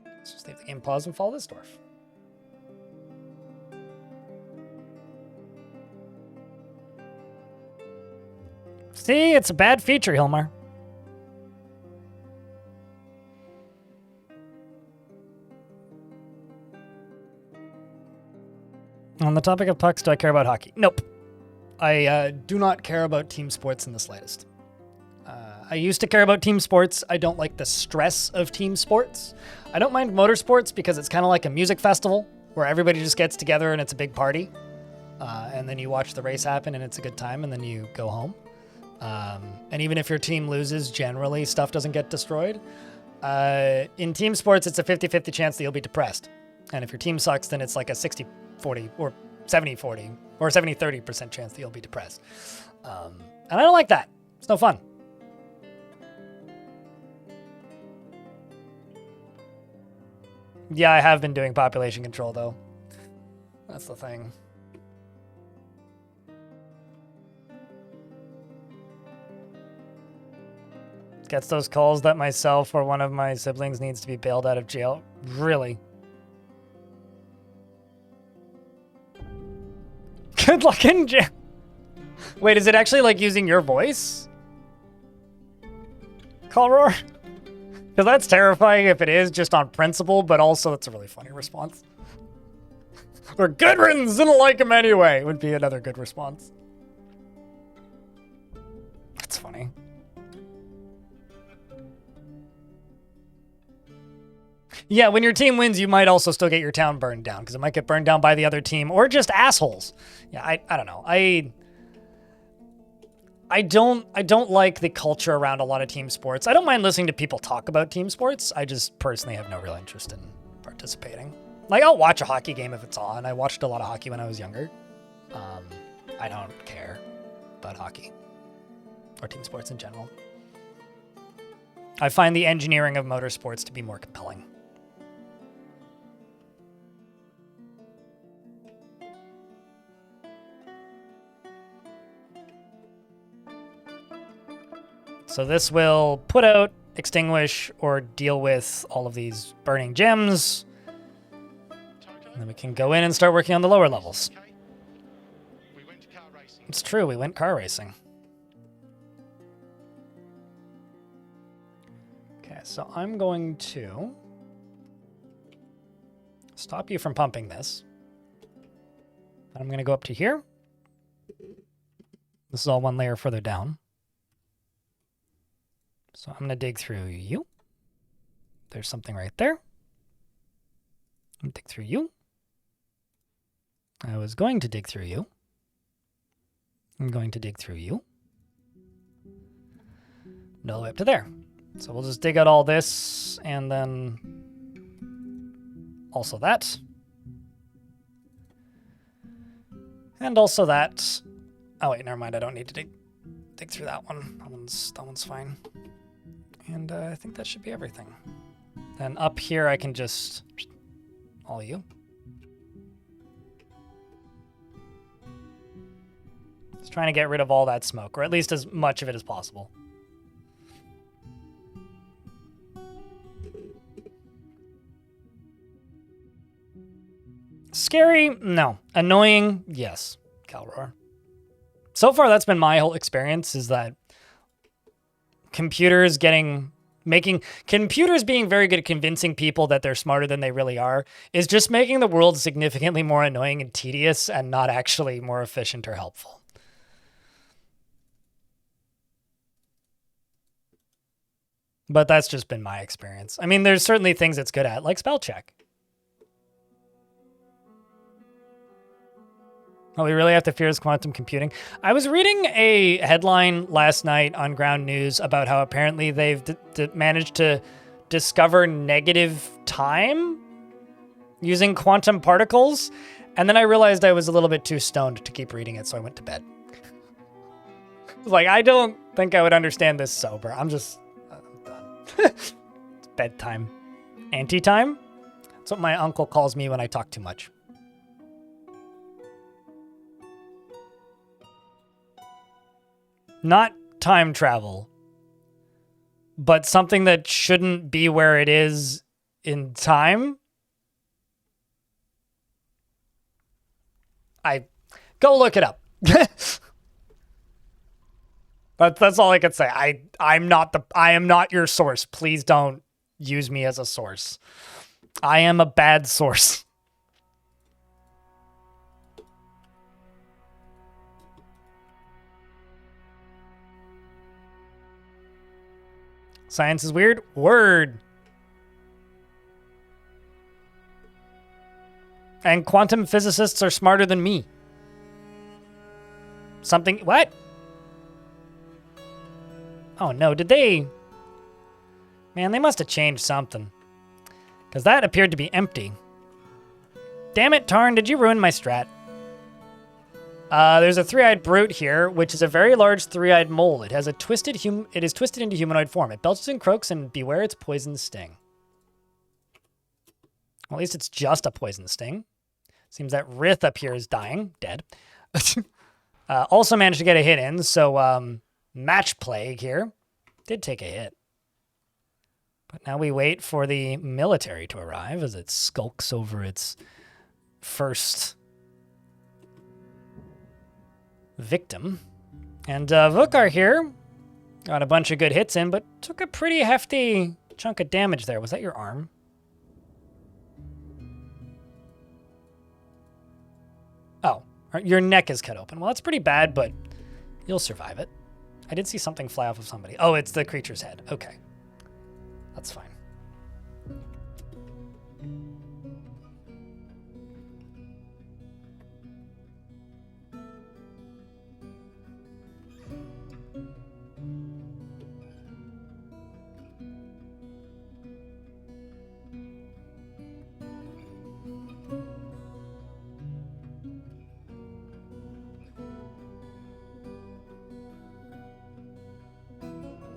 Let's just leave the game pause and follow this dwarf. See, it's a bad feature, Hilmar. On the topic of pucks, do I care about hockey? Nope. I do not care about team sports in the slightest. I used to care about team sports. I don't like the stress of team sports. I don't mind motorsports because it's kind of like a music festival where everybody just gets together and it's a big party. And then you watch the race happen and it's a good time and then you go home. And even if your team loses, generally stuff doesn't get destroyed. In team sports, it's a 50-50 chance that you'll be depressed. And if your team sucks, then it's like a 60-40 or 70-40 or 70-30% chance that you'll be depressed. And I don't like that. It's no fun. Yeah, I have been doing population control, though. That's the thing. Gets those calls that myself or one of my siblings needs to be bailed out of jail. Really? Good luck in jail. Wait, is it actually like using your voice? Call roar? Because that's terrifying if it is just on principle, but also it's a really funny response. Or good riddance, didn't like him anyway, would be another good response. That's funny. Yeah, when your team wins, you might also still get your town burned down, because it might get burned down by the other team, or just assholes. Yeah, I don't know. I don't like the culture around a lot of team sports. I don't mind listening to people talk about team sports. I just personally have no real interest in participating. Like, I'll watch a hockey game if it's on. I watched a lot of hockey when I was younger. I don't care about hockey or team sports in general. I find the engineering of motorsports to be more compelling. So this will put out, extinguish, or deal with all of these burning gems. And then we can go in and start working on the lower levels. It's true, we went car racing. Okay, so I'm going to stop you from pumping this. I'm going to go up to here. This is all one layer further down. So I'm going to dig through you. There's something right there. I'm going to dig through you. I was going to dig through you. I'm going to dig through you. And all the way up to there. So we'll just dig out all this, and then also that. And also that. Oh wait, never mind, I don't need to dig through that one. That one's fine. And I think that should be everything. Then up here I can just all you. Just trying to get rid of all that smoke, or at least as much of it as possible. Scary? No. Annoying? Yes. Calroar. So far, that's been my whole experience, is that computers being very good at convincing people that they're smarter than they really are is just making the world significantly more annoying and tedious and not actually more efficient or helpful. But that's just been my experience. I mean, there's certainly things it's good at, like spell check. Oh, we really have to fear is quantum computing. I was reading a headline last night on Ground News about how apparently they've managed to discover negative time using quantum particles. And then I realized I was a little bit too stoned to keep reading it, so I went to bed. Like, I don't think I would understand this sober. I'm done. It's bedtime. Anti-time? That's what my uncle calls me when I talk too much. Not time travel, but something that shouldn't be where it is in time. Go look it up. That's all I can say. I am not your source. Please don't use me as a source. I am a bad source. Science is weird? Word. And quantum physicists are smarter than me. Something... What? Oh no, did they... Man, they must have changed something. Because that appeared to be empty. Damn it, Tarn, did you ruin my strat? There's a three-eyed brute here, which is a very large three-eyed mole. It has a it is twisted into humanoid form. It belches and croaks, and beware its poison sting. Well, at least it's just a poison sting. Seems that Rith up here is dying, dead. Also managed to get a hit in, so Match Plague here did take a hit. But now we wait for the military to arrive as it skulks over its first victim. And Vukar here got a bunch of good hits in, but took a pretty hefty chunk of damage there. Was that your arm? Oh, your neck is cut open. Well, that's pretty bad, but you'll survive it. I did see something fly off of somebody. Oh, it's the creature's head. Okay. That's fine.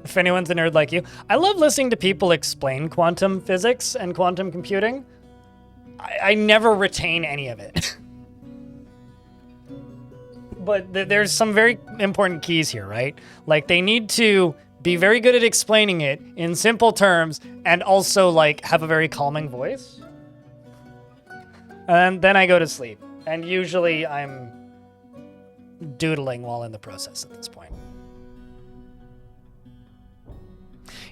If anyone's a nerd like you, I love listening to people explain quantum physics and quantum computing. I never retain any of it. But there's some very important keys here, right? Like, they need to be very good at explaining it in simple terms and also, like, have a very calming voice. And then I go to sleep. And usually I'm doodling while in the process at this point.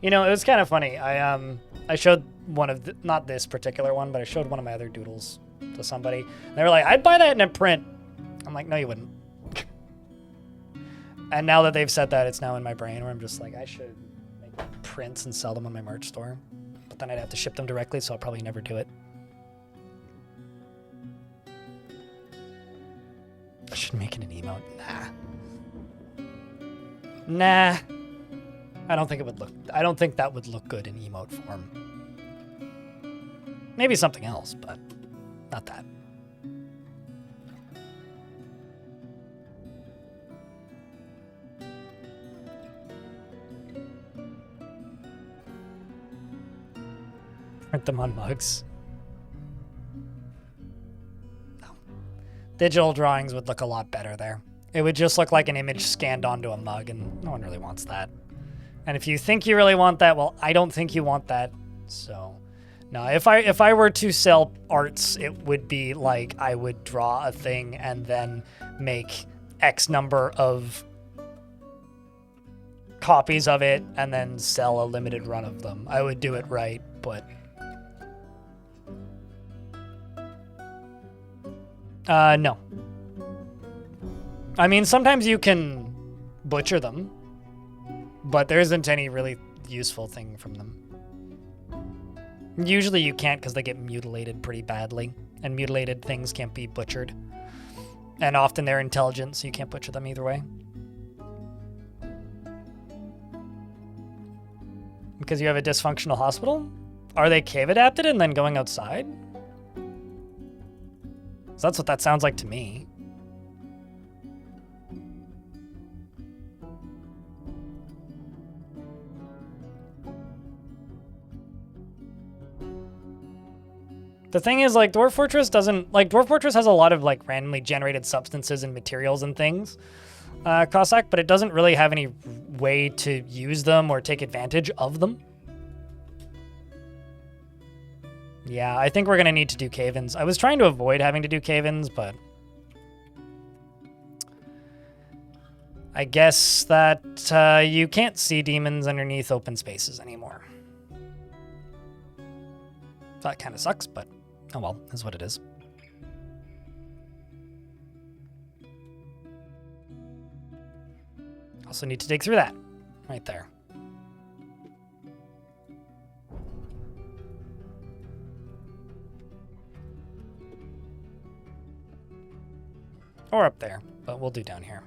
You know, it was kind of funny. I showed one of not this particular one, but I showed one of my other doodles to somebody. And they were like, I'd buy that in a print. I'm like, no, you wouldn't. And now that they've said that, it's now in my brain where I'm just like, I should make prints and sell them on my merch store. But then I'd have to ship them directly, so I'll probably never do it. I should make it an emote. Nah. I don't think that would look good in emote form. Maybe something else, but not that. Print them on mugs. No. Digital drawings would look a lot better there. It would just look like an image scanned onto a mug, and no one really wants that. And if you think you really want that, well, I don't think you want that. So, no, if I were to sell arts, it would be like I would draw a thing and then make X number of copies of it and then sell a limited run of them. I would do it right, but no. I mean, sometimes you can butcher them, but there isn't any really useful thing from them. Usually you can't because they get mutilated pretty badly, and mutilated things can't be butchered. And often they're intelligent, so you can't butcher them either way. Because you have a dysfunctional hospital? Are they cave adapted and then going outside? So that's what that sounds like to me. The thing is, like, Dwarf Fortress doesn't, like, Dwarf Fortress has a lot of, like, randomly generated substances and materials and things, Cossack, but it doesn't really have any way to use them or take advantage of them. Yeah, I think we're going to need to do cave-ins. I was trying to avoid having to do cave-ins, but I guess that you can't see demons underneath open spaces anymore. That kind of sucks, but oh well, is what it is. Also need to dig through that right there. Or up there, but we'll do down here.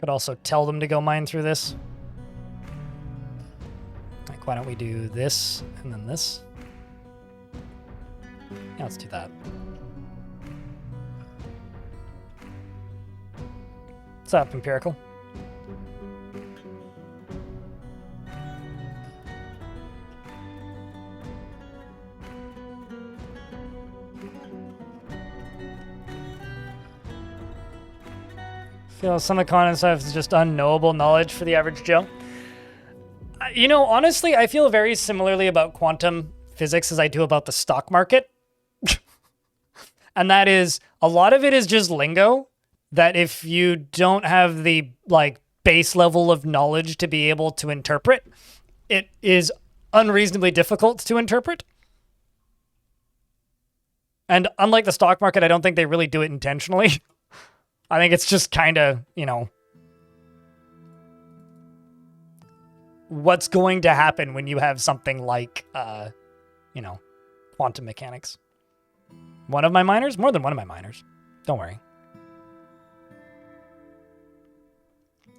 Could also tell them to go mine through this. Like, Why don't we do this and then this? Yeah, let's do that. What's up, Empirical? Feel some of the content stuff is just unknowable knowledge for the average Joe. You know, honestly, I feel very similarly about quantum physics as I do about the stock market. And that is, a lot of it is just lingo that if you don't have the like base level of knowledge to be able to interpret, it is unreasonably difficult to interpret. And unlike the stock market, I don't think they really do it intentionally. I think it's just kind of, you know, what's going to happen when you have something like, you know, quantum mechanics. One of my miners? More than one of my miners. Don't worry.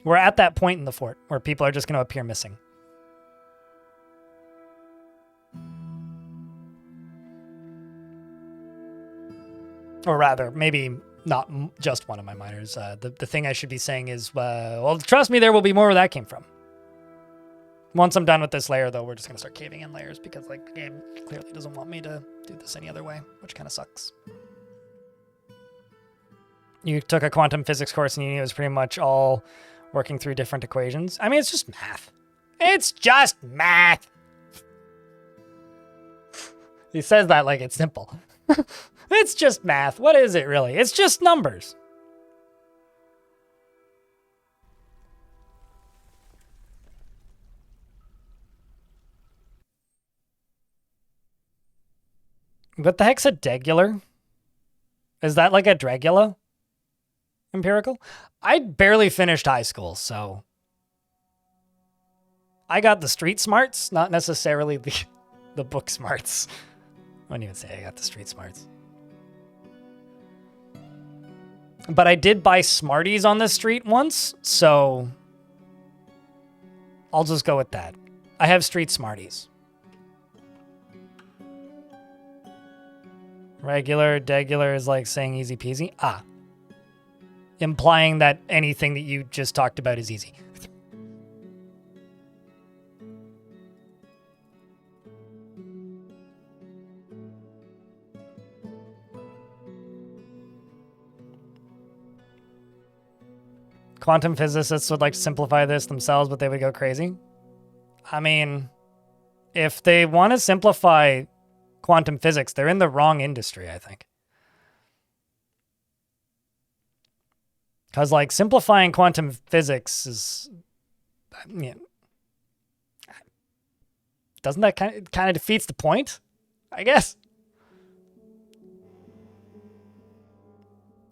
We're at that point in the fort where people are just going to appear missing. Or rather, maybe not just one of my miners. The thing I should be saying is, well, trust me, there will be more where that came from. Once I'm done with this layer, though, we're just going to start caving in layers because, like, the game clearly doesn't want me to do this any other way, which kind of sucks. You took a quantum physics course and you knew it was pretty much all working through different equations. I mean, it's just math. It's just math. He says that like it's simple. It's just math. What is it really? It's just numbers. What the heck's a degular? Is that like a Dragula? Empirical? I barely finished high school, so I got the street smarts, not necessarily the book smarts. I wouldn't even say I got the street smarts. But I did buy Smarties on the street once, so I'll just go with that. I have street Smarties. Regular, degular is like saying easy peasy. Ah. Implying that anything that you just talked about is easy. Quantum physicists would like to simplify this themselves, but they would go crazy. I mean, if they want to simplify quantum physics, they're in the wrong industry, I think. Because, like, simplifying quantum physics is, you know, doesn't that kind of defeats the point, I guess?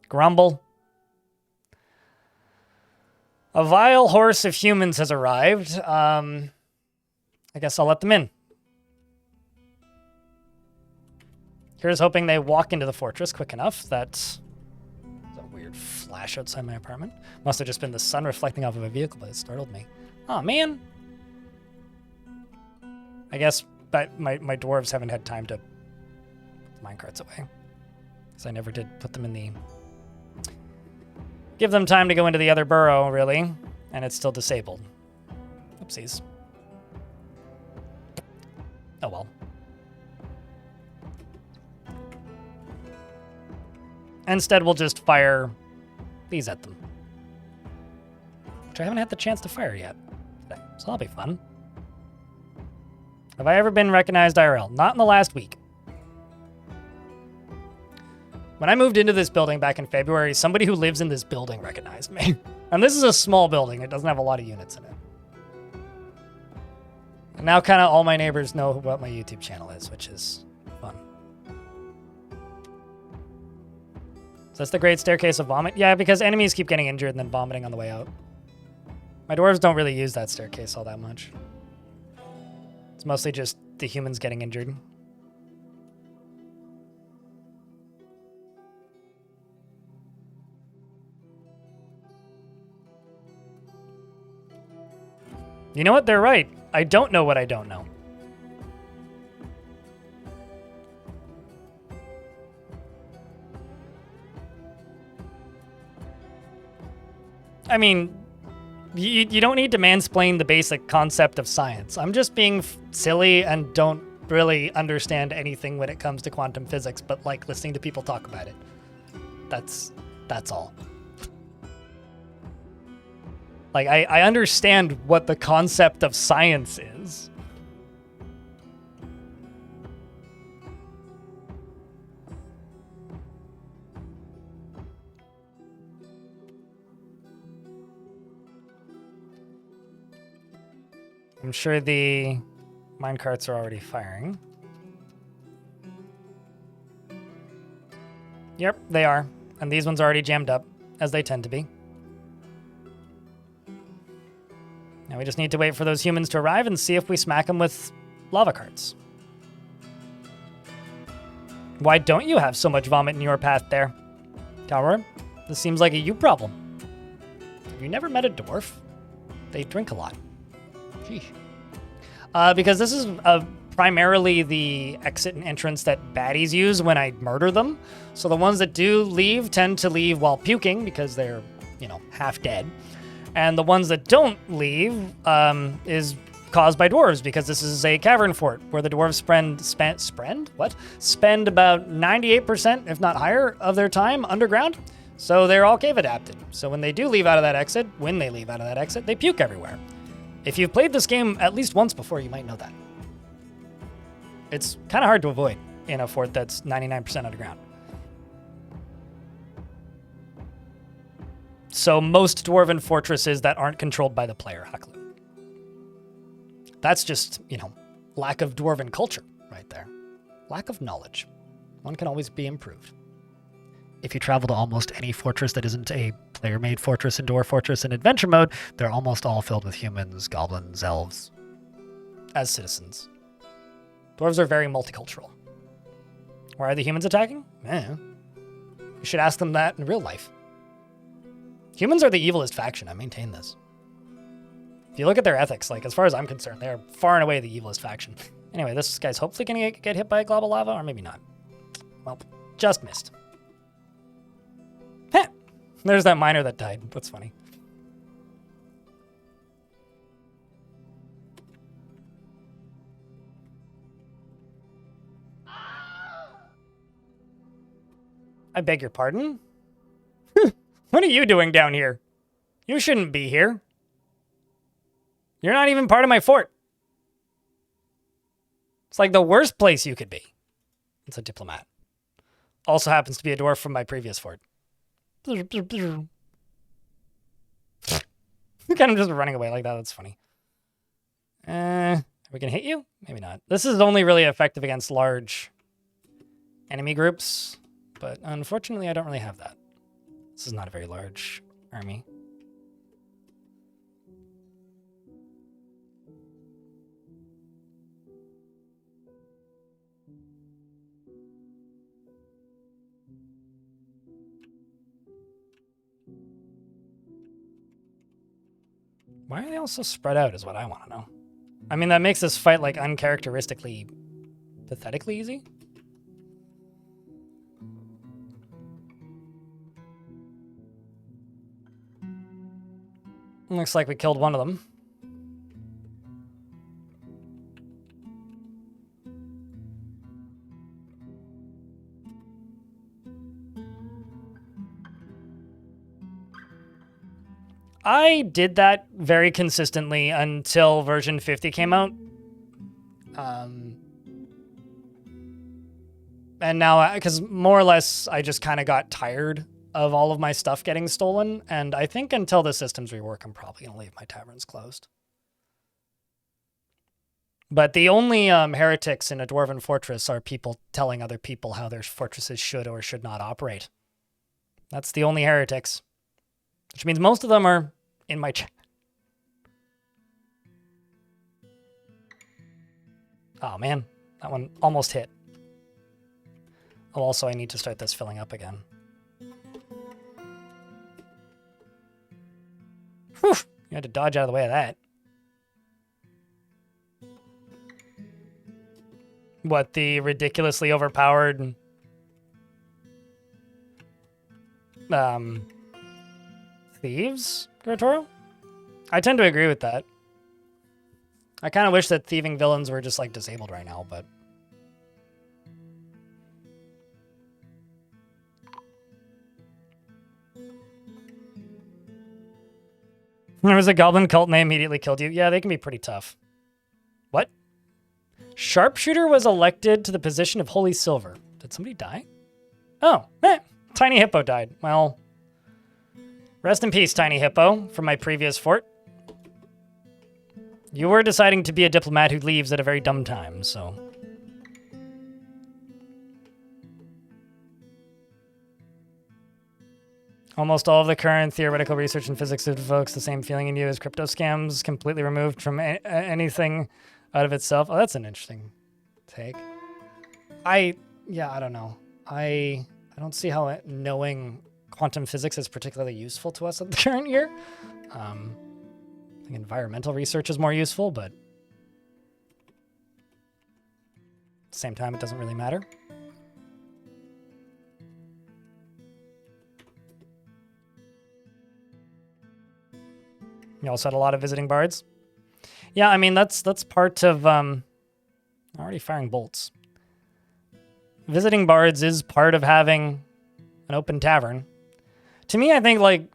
Grumble. A vile horse of humans has arrived. I guess I'll let them in. Here's hoping they walk into the fortress quick enough. That's a weird flash outside my apartment. Must have just been the sun reflecting off of a vehicle, but it startled me. Oh, man. I guess my dwarves haven't had time to put the minecarts away. Because I never did put them in the... Give them time to go into the other burrow, really. And it's still disabled. Oopsies. Oh, well. Instead, we'll just fire these at them. Which I haven't had the chance to fire yet. So that'll be fun. Have I ever been recognized IRL? Not in the last week. When I moved into this building back in February, somebody who lives in this building recognized me. And this is a small building. It doesn't have a lot of units in it. And now kind of all my neighbors know what my YouTube channel is, which is fun. So that's the Great Staircase of Vomit? Yeah, because enemies keep getting injured and then vomiting on the way out. My dwarves don't really use that staircase all that much. It's mostly just the humans getting injured. You know what? They're right. I don't know what I don't know. I mean, you don't need to mansplain the basic concept of science. I'm just being silly and don't really understand anything when it comes to quantum physics, but like listening to people talk about it. That's all. Like, I understand what the concept of science is. I'm sure the minecarts are already firing. Yep, they are. And these ones are already jammed up, as they tend to be. Now we just need to wait for those humans to arrive and see if we smack them with lava carts. Why don't you have so much vomit in your path there? Tower, this seems like a you problem. Have you never met a dwarf? They drink a lot. Sheesh. Because this is primarily the exit and entrance that baddies use when I murder them. So the ones that do leave tend to leave while puking because they're, you know, half dead. And the ones that don't leave is caused by dwarves because this is a cavern fort where the dwarves spend about 98%, if not higher, of their time underground. So they're all cave adapted. So when they do leave out of that exit, they puke everywhere. If you've played this game at least once before, you might know that. It's kind of hard to avoid in a fort that's 99% underground. So most dwarven fortresses that aren't controlled by the player, Haklu. That's just, you know, lack of dwarven culture right there. Lack of knowledge. One can always be improved. If you travel to almost any fortress that isn't a player-made fortress and dwarf fortress in adventure mode, they're almost all filled with humans, goblins, elves, as citizens. Dwarves are very multicultural. Why are the humans attacking? You should ask them that in real life. Humans are the evilest faction. I maintain this. If you look at their ethics, like, as far as I'm concerned, they're far and away the evilest faction. Anyway, this guy's hopefully going to get hit by a glob of lava, or maybe not. Well, just missed. Heh! There's that miner that died. That's funny. I beg your pardon? What are you doing down here? You shouldn't be here. You're not even part of my fort. It's like the worst place you could be. It's a diplomat. Also happens to be a dwarf from my previous fort. Kind of just running away like that. That's funny. Are we gonna hit you? Maybe not. This is only really effective against large enemy groups, but unfortunately I don't really have that. This is not a very large army. Why are they all so spread out is what I want to know. I mean, that makes this fight like uncharacteristically pathetically easy. Looks like we killed one of them. I did that very consistently until version 50 came out. And now, because more or less, I just kind of got tired of all of my stuff getting stolen, and I think until the systems rework, I'm probably going to leave my taverns closed. But the only heretics in a dwarven fortress are people telling other people how their fortresses should or should not operate. That's the only heretics. Which means most of them are in my chat. Oh man, that one almost hit. Oh, also I need to start this filling up again. Whew, you had to dodge out of the way of that. What, the ridiculously overpowered thieves, Gratoro? I tend to agree with that. I kind of wish that thieving villains were just like disabled right now, but there was a goblin cult and they immediately killed you. Yeah, they can be pretty tough. What? Sharpshooter was elected to the position of Holy Silver. Did somebody die? Oh, Tiny Hippo died. Well, rest in peace, Tiny Hippo, from my previous fort. You were deciding to be a diplomat who leaves at a very dumb time, so. Almost all of the current theoretical research in physics evokes the same feeling in you as crypto scams, completely removed from anything out of itself. Oh, that's an interesting take. Yeah, I don't know. I don't see how knowing quantum physics is particularly useful to us in the current year. I think environmental research is more useful, but at the same time, it doesn't really matter. You also had a lot of visiting bards. Yeah, I mean, that's part of already firing bolts. Visiting bards is part of having an open tavern. To me, I think, like,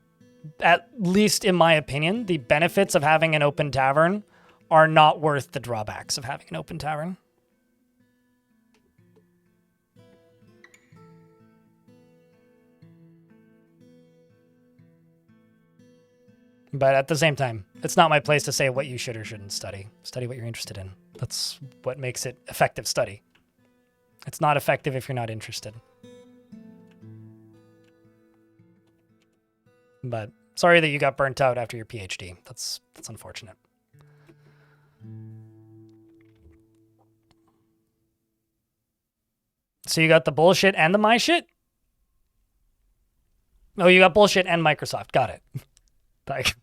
at least in my opinion, the benefits of having an open tavern are not worth the drawbacks of having an open tavern. But at the same time, it's not my place to say what you should or shouldn't study. Study what you're interested in. That's what makes it effective study. It's not effective if you're not interested. But sorry that you got burnt out after your PhD. That's unfortunate. So you got the bullshit and the my shit? Oh, you got bullshit and Microsoft. Got it. Like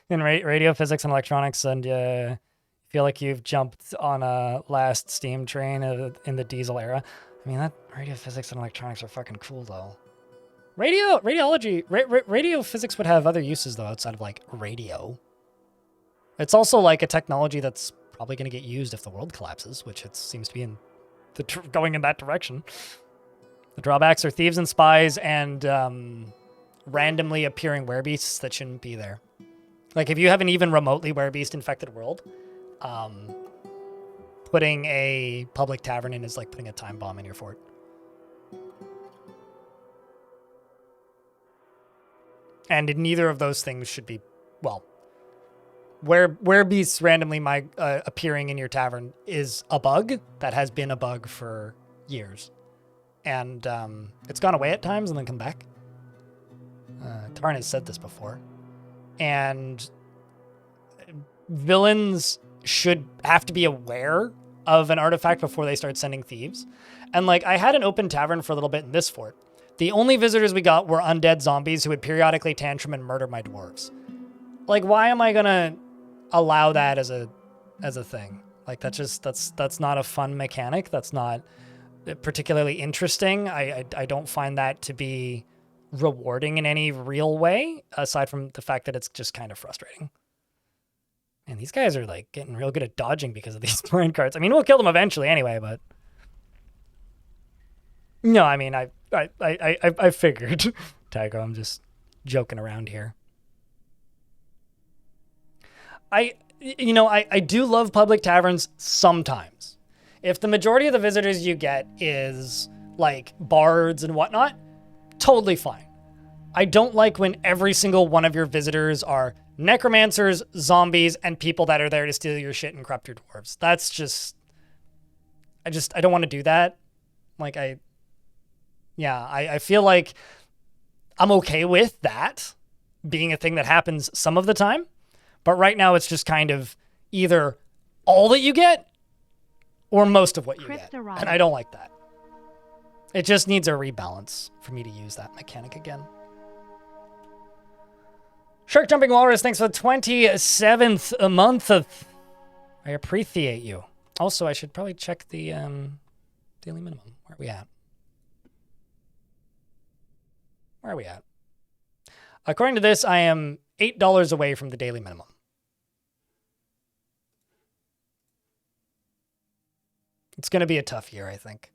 in radio physics and electronics, and feel like you've jumped on a last steam train in the diesel era. I mean, that radio physics and electronics are fucking cool, though. Radio physics would have other uses, though, outside of, like, radio. It's also, like, a technology that's probably going to get used if the world collapses, which it seems to be going in that direction. The drawbacks are thieves and spies and randomly appearing werebeasts that shouldn't be there. Like, if you have an even remotely werebeast-infected world, putting a public tavern in is like putting a time bomb in your fort. And neither of those things should be, well, werebeasts randomly appearing in your tavern is a bug that has been a bug for years. And it's gone away at times and then come back. Tarn has said this before. And villains should have to be aware of an artifact before they start sending thieves. And, like, I had an open tavern for a little bit in this fort. The only visitors we got were undead zombies who would periodically tantrum and murder my dwarves. Like, why am I gonna allow that as a thing? Like, that's not a fun mechanic. That's not particularly interesting. I don't find that to be rewarding in any real way, aside from the fact that it's just kind of frustrating. And these guys are, like, getting real good at dodging because of these brain cards. I mean, we'll kill them eventually anyway, but no, I mean, I figured. Tycho, I'm just joking around here. I do love public taverns sometimes. If the majority of the visitors you get is, like, bards and whatnot, totally fine. I don't like when every single one of your visitors are necromancers, zombies, and people that are there to steal your shit and corrupt your dwarves. That's just... I don't want to do that. Like, I feel like I'm okay with that being a thing that happens some of the time. But right now it's just kind of either all that you get or most of what you get. And I don't like that. It just needs a rebalance for me to use that mechanic again. Shark Jumping Walrus, thanks for the 27th month of... I appreciate you. Also, I should probably check the daily minimum. Where are we at? Where are we at? According to this, I am $8 away from the daily minimum. It's going to be a tough year, I think.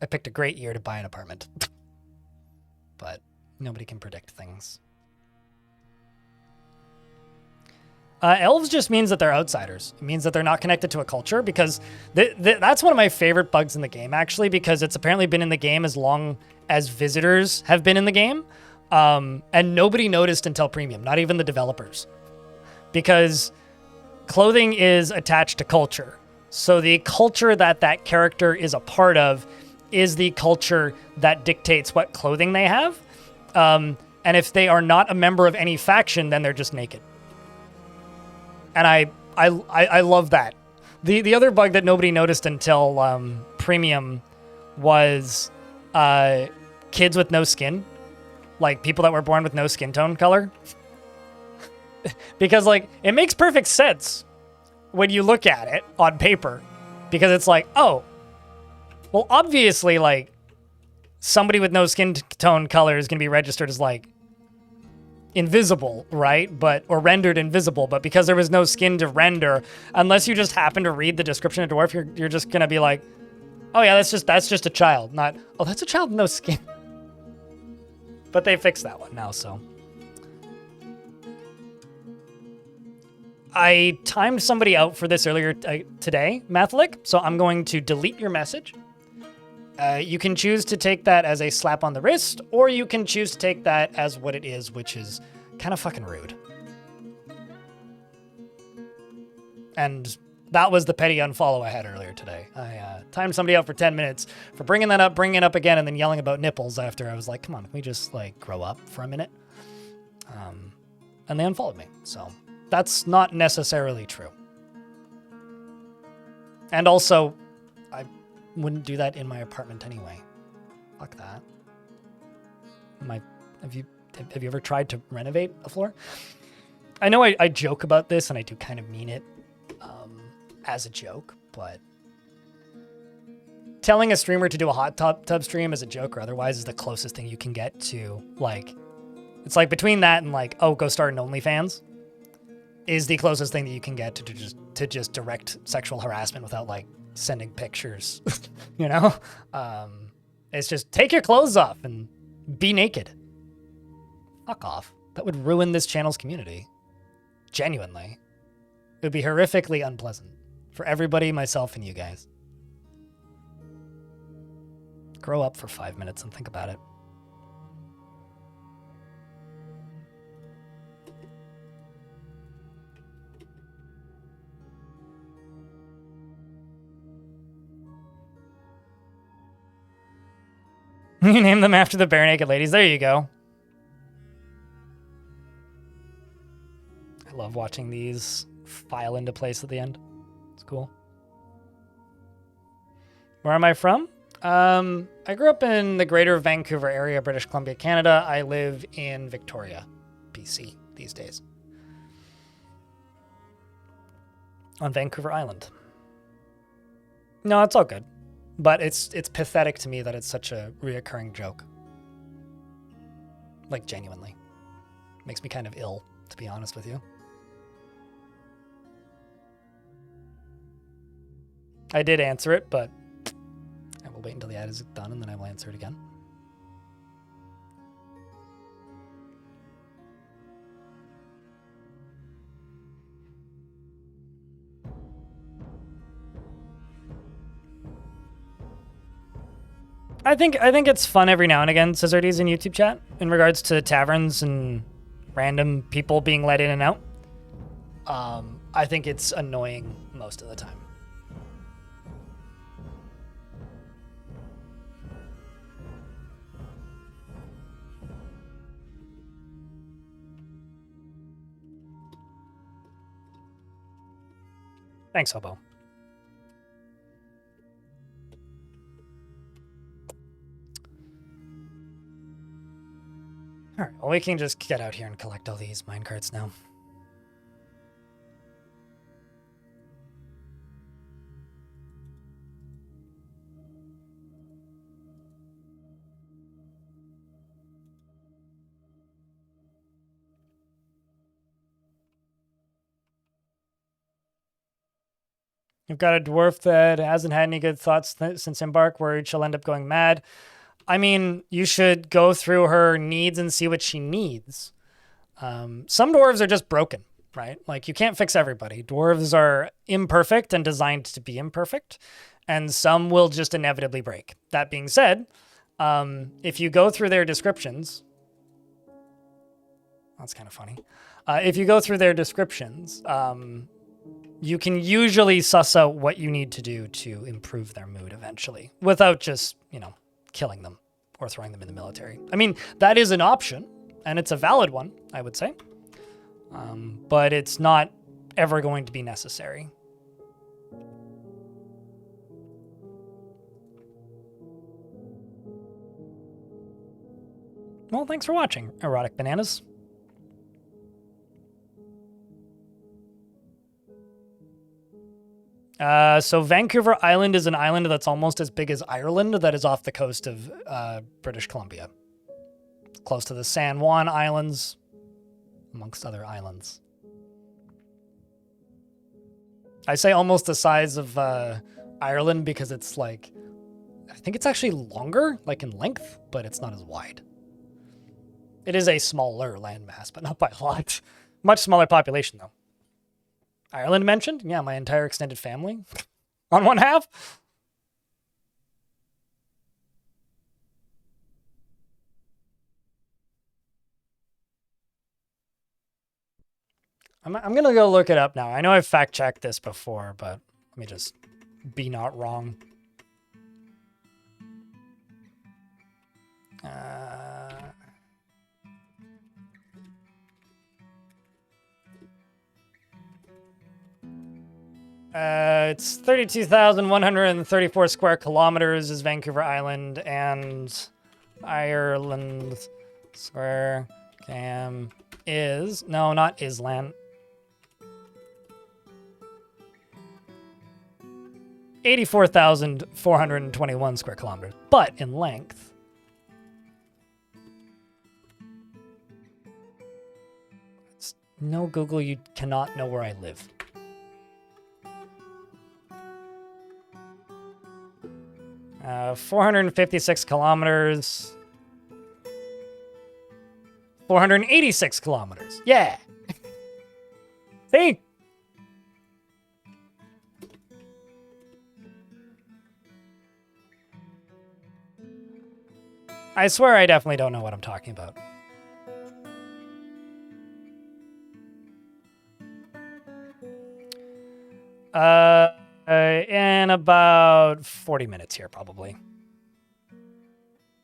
I picked a great year to buy an apartment. But nobody can predict things. Elves just means that they're outsiders. It means that they're not connected to a culture, because that's one of my favorite bugs in the game, actually, because it's apparently been in the game as long as visitors have been in the game. And nobody noticed until premium, not even the developers. Because clothing is attached to culture. So the culture that that character is a part of is the culture that dictates what clothing they have. And if they are not a member of any faction, then they're just naked. And I love that. The other bug that nobody noticed until premium was kids with no skin. Like people that were born with no skin tone color. Because like it makes perfect sense when you look at it on paper. Because it's like, oh, well, obviously, like, somebody with no skin tone color is going to be registered as, like, invisible, right? Or rendered invisible. But because there was no skin to render, unless you just happen to read the description of Dwarf, you're just going to be like, oh, yeah, that's just a child. Not, oh, that's a child with no skin. But they fixed that one now, so. I timed somebody out for this earlier today, Mathlik, so I'm going to delete your message. You can choose to take that as a slap on the wrist, or you can choose to take that as what it is, which is kind of fucking rude. And that was the petty unfollow I had earlier today. I timed somebody out for 10 minutes for bringing that up, bringing it up again, and then yelling about nipples after I was like, come on, can we just, like, grow up for a minute? And they unfollowed me, so... That's not necessarily true. And also, I wouldn't do that in my apartment anyway. Fuck that. Have you ever tried to renovate a floor? I know I joke about this, and I do kind of mean it as a joke, but telling a streamer to do a hot tub stream as a joke or otherwise is the closest thing you can get to, like, it's like between that and like, oh, go start an OnlyFans. Is the closest thing that you can get to just direct sexual harassment without like sending pictures, you know? It's just take your clothes off and be naked. Fuck off. That would ruin this channel's community. Genuinely. It would be horrifically unpleasant for everybody, myself, and you guys. Grow up for 5 minutes and think about it. You name them after the bare naked ladies. There you go. I love watching these file into place at the end. It's cool. Where am I from? I grew up in the greater Vancouver area, British Columbia, Canada. I live in Victoria, BC these days. On Vancouver Island. No, it's all good. But it's pathetic to me that it's such a reoccurring joke. Like, genuinely. Makes me kind of ill, to be honest with you. I did answer it, but I will wait until the ad is done and then I will answer it again. I think it's fun every now and again, Scissardes in YouTube chat, in regards to taverns and random people being let in and out. I think it's annoying most of the time. Thanks, Hobo. Alright, well, we can just get out here and collect all these minecarts now. You've got a dwarf that hasn't had any good thoughts since Embark, worried she'll end up going mad. I mean, you should go through her needs and see what she needs. Some dwarves are just broken, right? Like, you can't fix everybody. Dwarves are imperfect and designed to be imperfect, and some will just inevitably break. That being said, if you go through their descriptions, that's kind of funny. If you go through their descriptions, you can usually suss out what you need to do to improve their mood eventually without just, killing them or throwing them in the military. I mean, that is an option, and it's a valid one, I would say. But it's not ever going to be necessary. Well, thanks for watching, Erotic Bananas. So Vancouver Island is an island that's almost as big as Ireland that is off the coast of British Columbia. Close to the San Juan Islands, amongst other islands. I say almost the size of Ireland because it's like, I think it's actually longer, like in length, but it's not as wide. It is a smaller landmass, but not by a lot. Much smaller population, though. Ireland mentioned? Yeah, my entire extended family on one half. I'm going to go look it up now. I know I've fact-checked this before, but let me just be not wrong. It's 32,134 square kilometers is Vancouver Island, and Ireland square cam is, no, not Island. 84,421 square kilometers, but in length. No, Google, you cannot know where I live. Uh, 456 kilometers. 486 kilometers. Yeah. See? I swear I definitely don't know what I'm talking about. In about 40 minutes here, probably.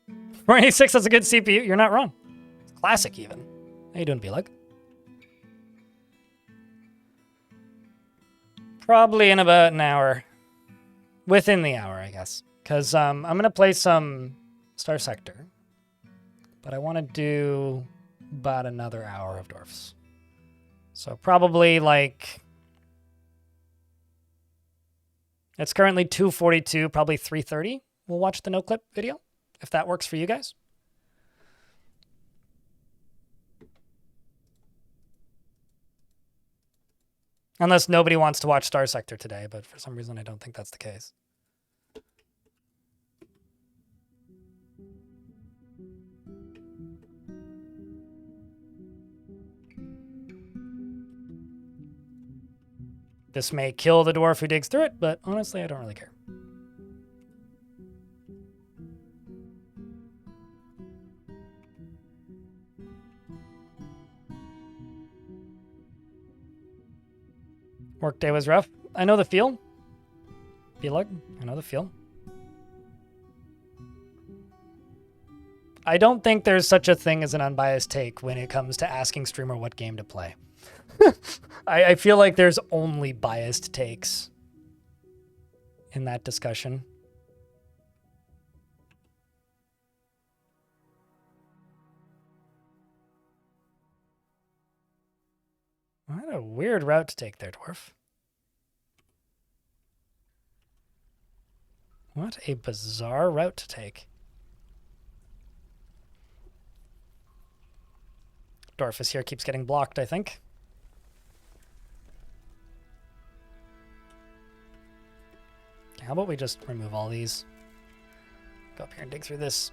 486, that's a good CPU. You're not wrong. It's classic, even. How you doing, B-Lug? Probably in about an hour. Within the hour, I guess. Because I'm going to play some Star Sector. But I want to do about another hour of Dwarfs. So probably like... It's currently 2:42, probably 3:30. We'll watch the no-clip video, if that works for you guys. Unless nobody wants to watch Star Sector today, but for some reason I don't think that's the case. This may kill the dwarf who digs through it, but honestly, I don't really care. Workday was rough. I know the feel. B-Lug, I know the feel. I don't think there's such a thing as an unbiased take when it comes to asking streamer what game to play. I feel like there's only biased takes in that discussion. What a weird route to take there, Dwarf. What a bizarre route to take. Dwarf here keeps getting blocked, I think. How about we just remove all these? Go up here and dig through this.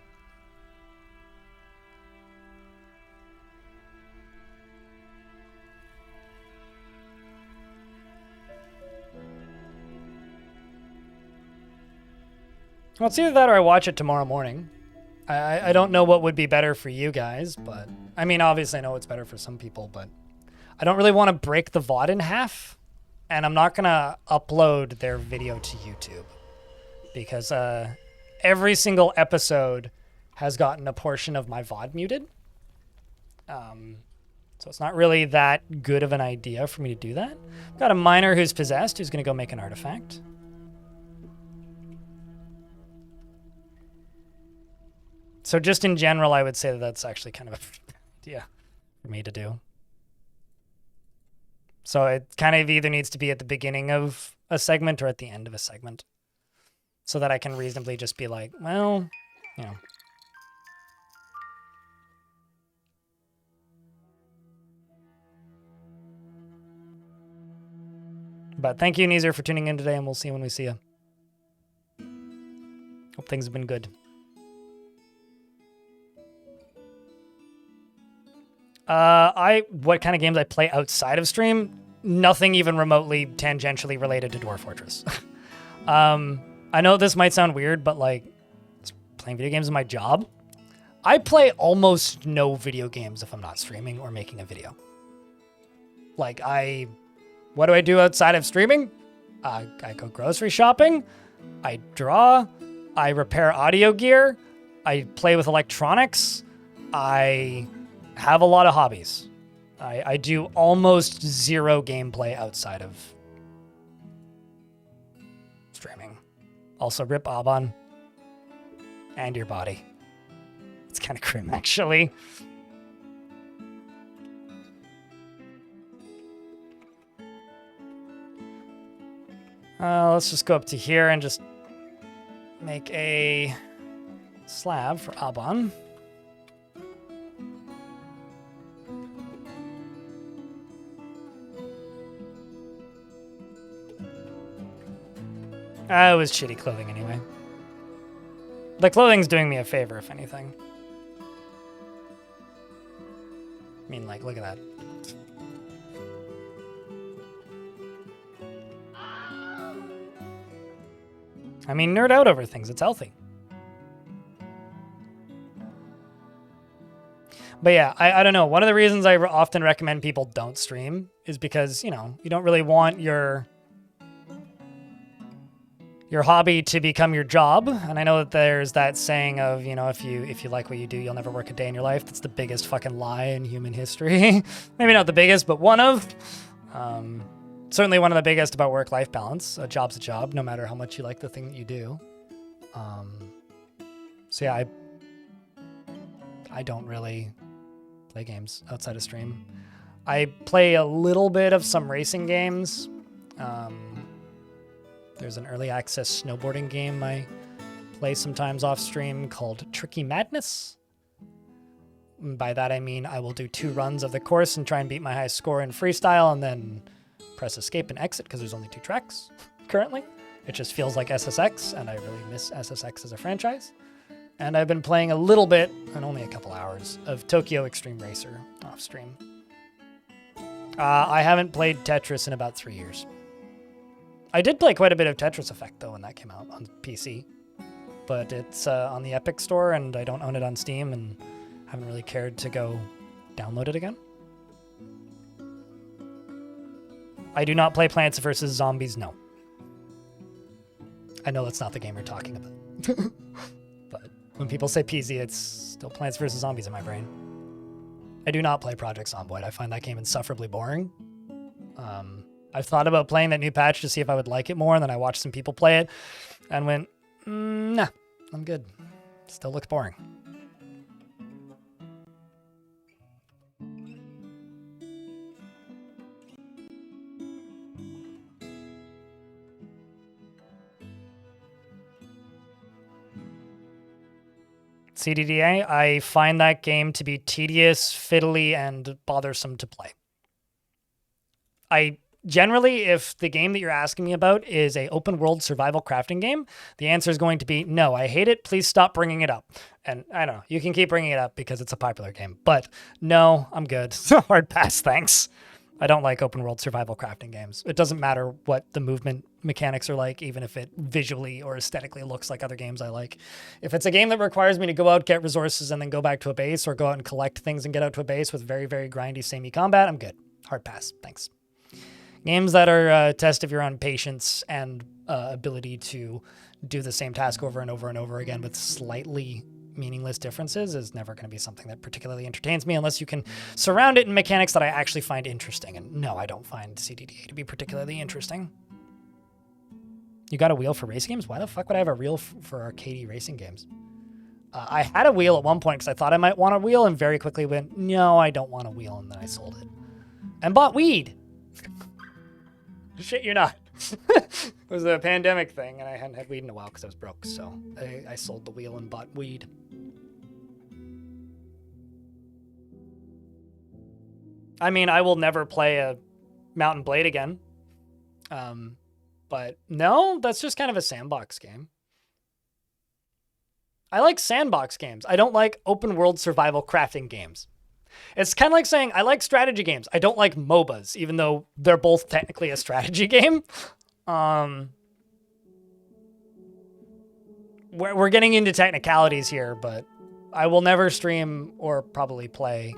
Well, it's either that or I watch it tomorrow morning. I don't know what would be better for you guys, but I mean, obviously I know it's better for some people, but I don't really want to break the VOD in half, and I'm not going to upload their video to YouTube because every single episode has gotten a portion of my VOD muted. So it's not really that good of an idea for me to do that. I've got a miner who's possessed who's going to go make an artifact. So just in general, I would say that that's actually kind of a idea for me to do. So it kind of either needs to be at the beginning of a segment or at the end of a segment so that I can reasonably just be like, well, you know. But thank you, Neezer, for tuning in today, and we'll see you when we see you. Hope things have been good. What kind of games I play outside of stream? Nothing even remotely tangentially related to Dwarf Fortress. I know this might sound weird, but like, playing video games is my job. I play almost no video games if I'm not streaming or making a video. Like, what do I do outside of streaming? I go grocery shopping. I draw. I repair audio gear. I play with electronics. I have a lot of hobbies. I do almost zero gameplay outside of streaming. Also, rip Aban and your body. It's kind of grim, actually. Let's just go up to here and just make a slab for Aban. It was shitty clothing anyway. The clothing's doing me a favor, if anything. I mean, like, look at that. I mean, nerd out over things. It's healthy. But yeah, I don't know. One of the reasons I often recommend people don't stream is because, you know, you don't really want your hobby to become your job. And I know that there's that saying of, you know, if you like what you do, you'll never work a day in your life. That's the biggest fucking lie in human history. Maybe not the biggest, but one of. Certainly one of the biggest about work-life balance. A job's a job, no matter how much you like the thing that you do. So yeah, I don't really play games outside of stream. I play a little bit of some racing games. There's an early access snowboarding game I play sometimes off stream called Tricky Madness. And by that I mean I will do 2 runs of the course and try and beat my highest score in freestyle and then press escape and exit because there's only 2 tracks currently. It just feels like SSX, and I really miss SSX as a franchise. And I've been playing a little bit, and only a couple hours, of Tokyo Extreme Racer off stream. I haven't played Tetris in about 3 years. I did play quite a bit of Tetris Effect, though, when that came out on PC. But it's on the Epic Store, and I don't own it on Steam, and haven't really cared to go download it again. I do not play Plants vs. Zombies, no. I know that's not the game you're talking about. But when people say PZ, it's still Plants vs. Zombies in my brain. I do not play Project Zomboid. I find that game insufferably boring. I've thought about playing that new patch to see if I would like it more, and then I watched some people play it and went, nah, I'm good. Still looks boring. CDDA, I find that game to be tedious, fiddly, and bothersome to play. generally, if the game that you're asking me about is a open world survival crafting game, the answer is going to be no, I hate it. Please stop bringing it up. And I don't know, you can keep bringing it up because it's a popular game, but no, I'm good. Hard pass, thanks. I don't like open world survival crafting games. It doesn't matter what the movement mechanics are like, even if it visually or aesthetically looks like other games I like. If it's a game that requires me to go out, get resources, and then go back to a base, or go out and collect things and get out to a base with very, very grindy, samey combat, I'm good. Hard pass, thanks. Games that are test of your own patience and ability to do the same task over and over and over again with slightly meaningless differences is never going to be something that particularly entertains me unless you can surround it in mechanics that I actually find interesting. And no, I don't find CDDA to be particularly interesting. You got a wheel for race games? Why the fuck would I have a wheel for arcadey racing games? I had a wheel at one point because I thought I might want a wheel and very quickly went, no, I don't want a wheel, and then I sold it. And bought weed. Shit, you're not. It was a pandemic thing, and I hadn't had weed in a while because I was broke, so I sold the wheel and bought weed. I mean, I will never play a Mountain Blade again. But no, that's just kind of a sandbox game. I like sandbox games. I don't like open world survival crafting games. It's kind of like saying I like strategy games. I don't like MOBAs, even though they're both technically a strategy game. We're getting into technicalities here, but I will never stream or probably play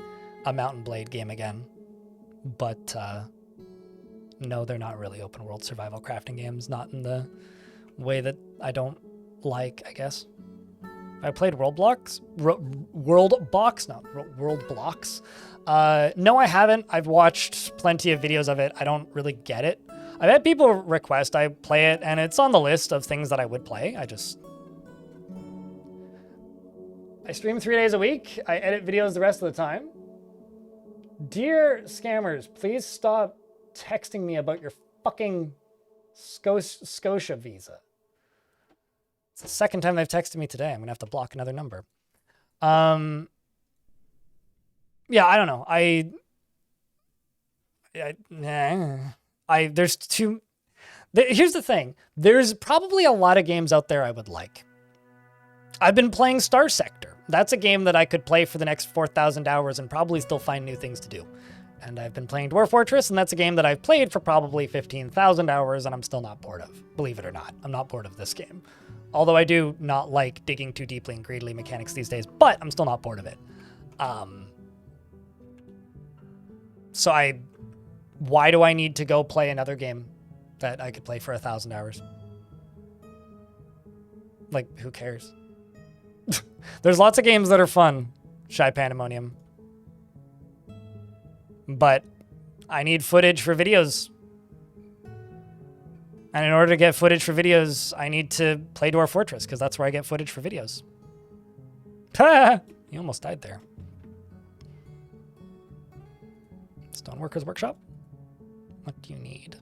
a Mountain Blade game again. But no, they're not really open world survival crafting games. Not in the way that I don't like, I guess. I played World Blocks. World Blocks? No, I haven't. I've watched plenty of videos of it. I don't really get it. I've had people request I play it, and it's on the list of things that I would play. I stream 3 days a week. I edit videos the rest of the time. Dear scammers, please stop texting me about your fucking Scotia visa. It's the second time they've texted me today. I'm going to have to block another number. Yeah, I don't know. Here's the thing. There's probably a lot of games out there I would like. I've been playing Star Sector. That's a game that I could play for the next 4,000 hours and probably still find new things to do. And I've been playing Dwarf Fortress, and that's a game that I've played for probably 15,000 hours, and I'm still not bored of. Believe it or not, I'm not bored of this game. Although I do not like digging too deeply and greedily mechanics these days, but I'm still not bored of it. Why do I need to go play another game that I could play for 1,000 hours? Like, who cares? There's lots of games that are fun, Shy Pandemonium. But I need footage for videos. And in order to get footage for videos, I need to play Dwarf Fortress, because that's where I get footage for videos. You almost died there. Stoneworkers Workshop? What do you need?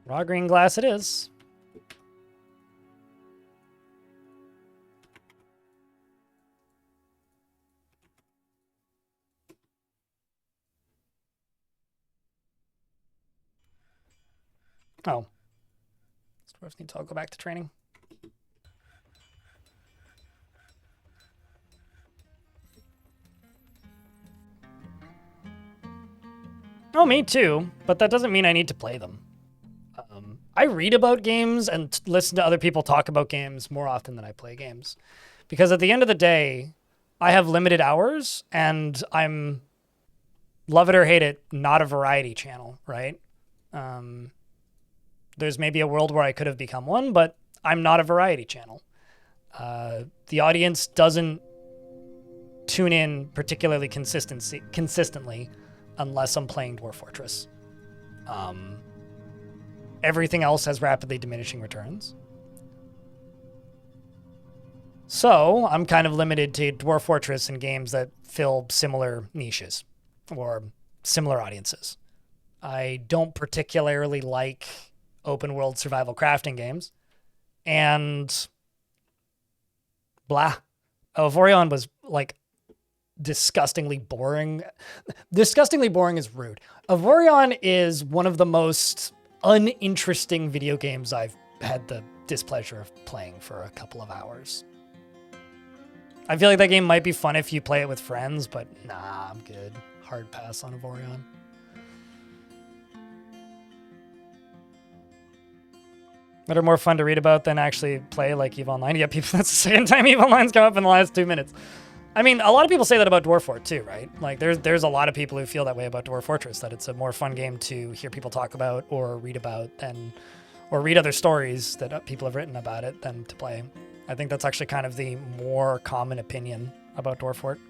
Raw green glass it is. Oh. Dwarves need to all go back to training. Oh, me too, but that doesn't mean I need to play them. I read about games and listen to other people talk about games more often than I play games. Because at the end of the day, I have limited hours, and I'm, love it or hate it, not a variety channel, right? There's maybe a world where I could have become one, but I'm not a variety channel. The audience doesn't tune in particularly consistently unless I'm playing Dwarf Fortress. Everything else has rapidly diminishing returns. So I'm kind of limited to Dwarf Fortress and games that fill similar niches or similar audiences. I don't particularly like open world survival crafting games. and blah. Oh, Vorion was like disgustingly boring. Disgustingly boring is rude. Avorion is one of the most uninteresting video games I've had the displeasure of playing for a couple of hours. I feel like that game might be fun if you play it with friends, but nah, I'm good. Hard pass on Avorion. That are more fun to read about than actually play, like EVE Online. Yeah, people, that's the second time EVE Online's come up in the last 2 minutes. I mean, a lot of people say that about Dwarf Fort too, right? Like, there's a lot of people who feel that way about Dwarf Fortress, that it's a more fun game to hear people talk about or read about or read other stories that people have written about it than to play. I think that's actually kind of the more common opinion about Dwarf Fort.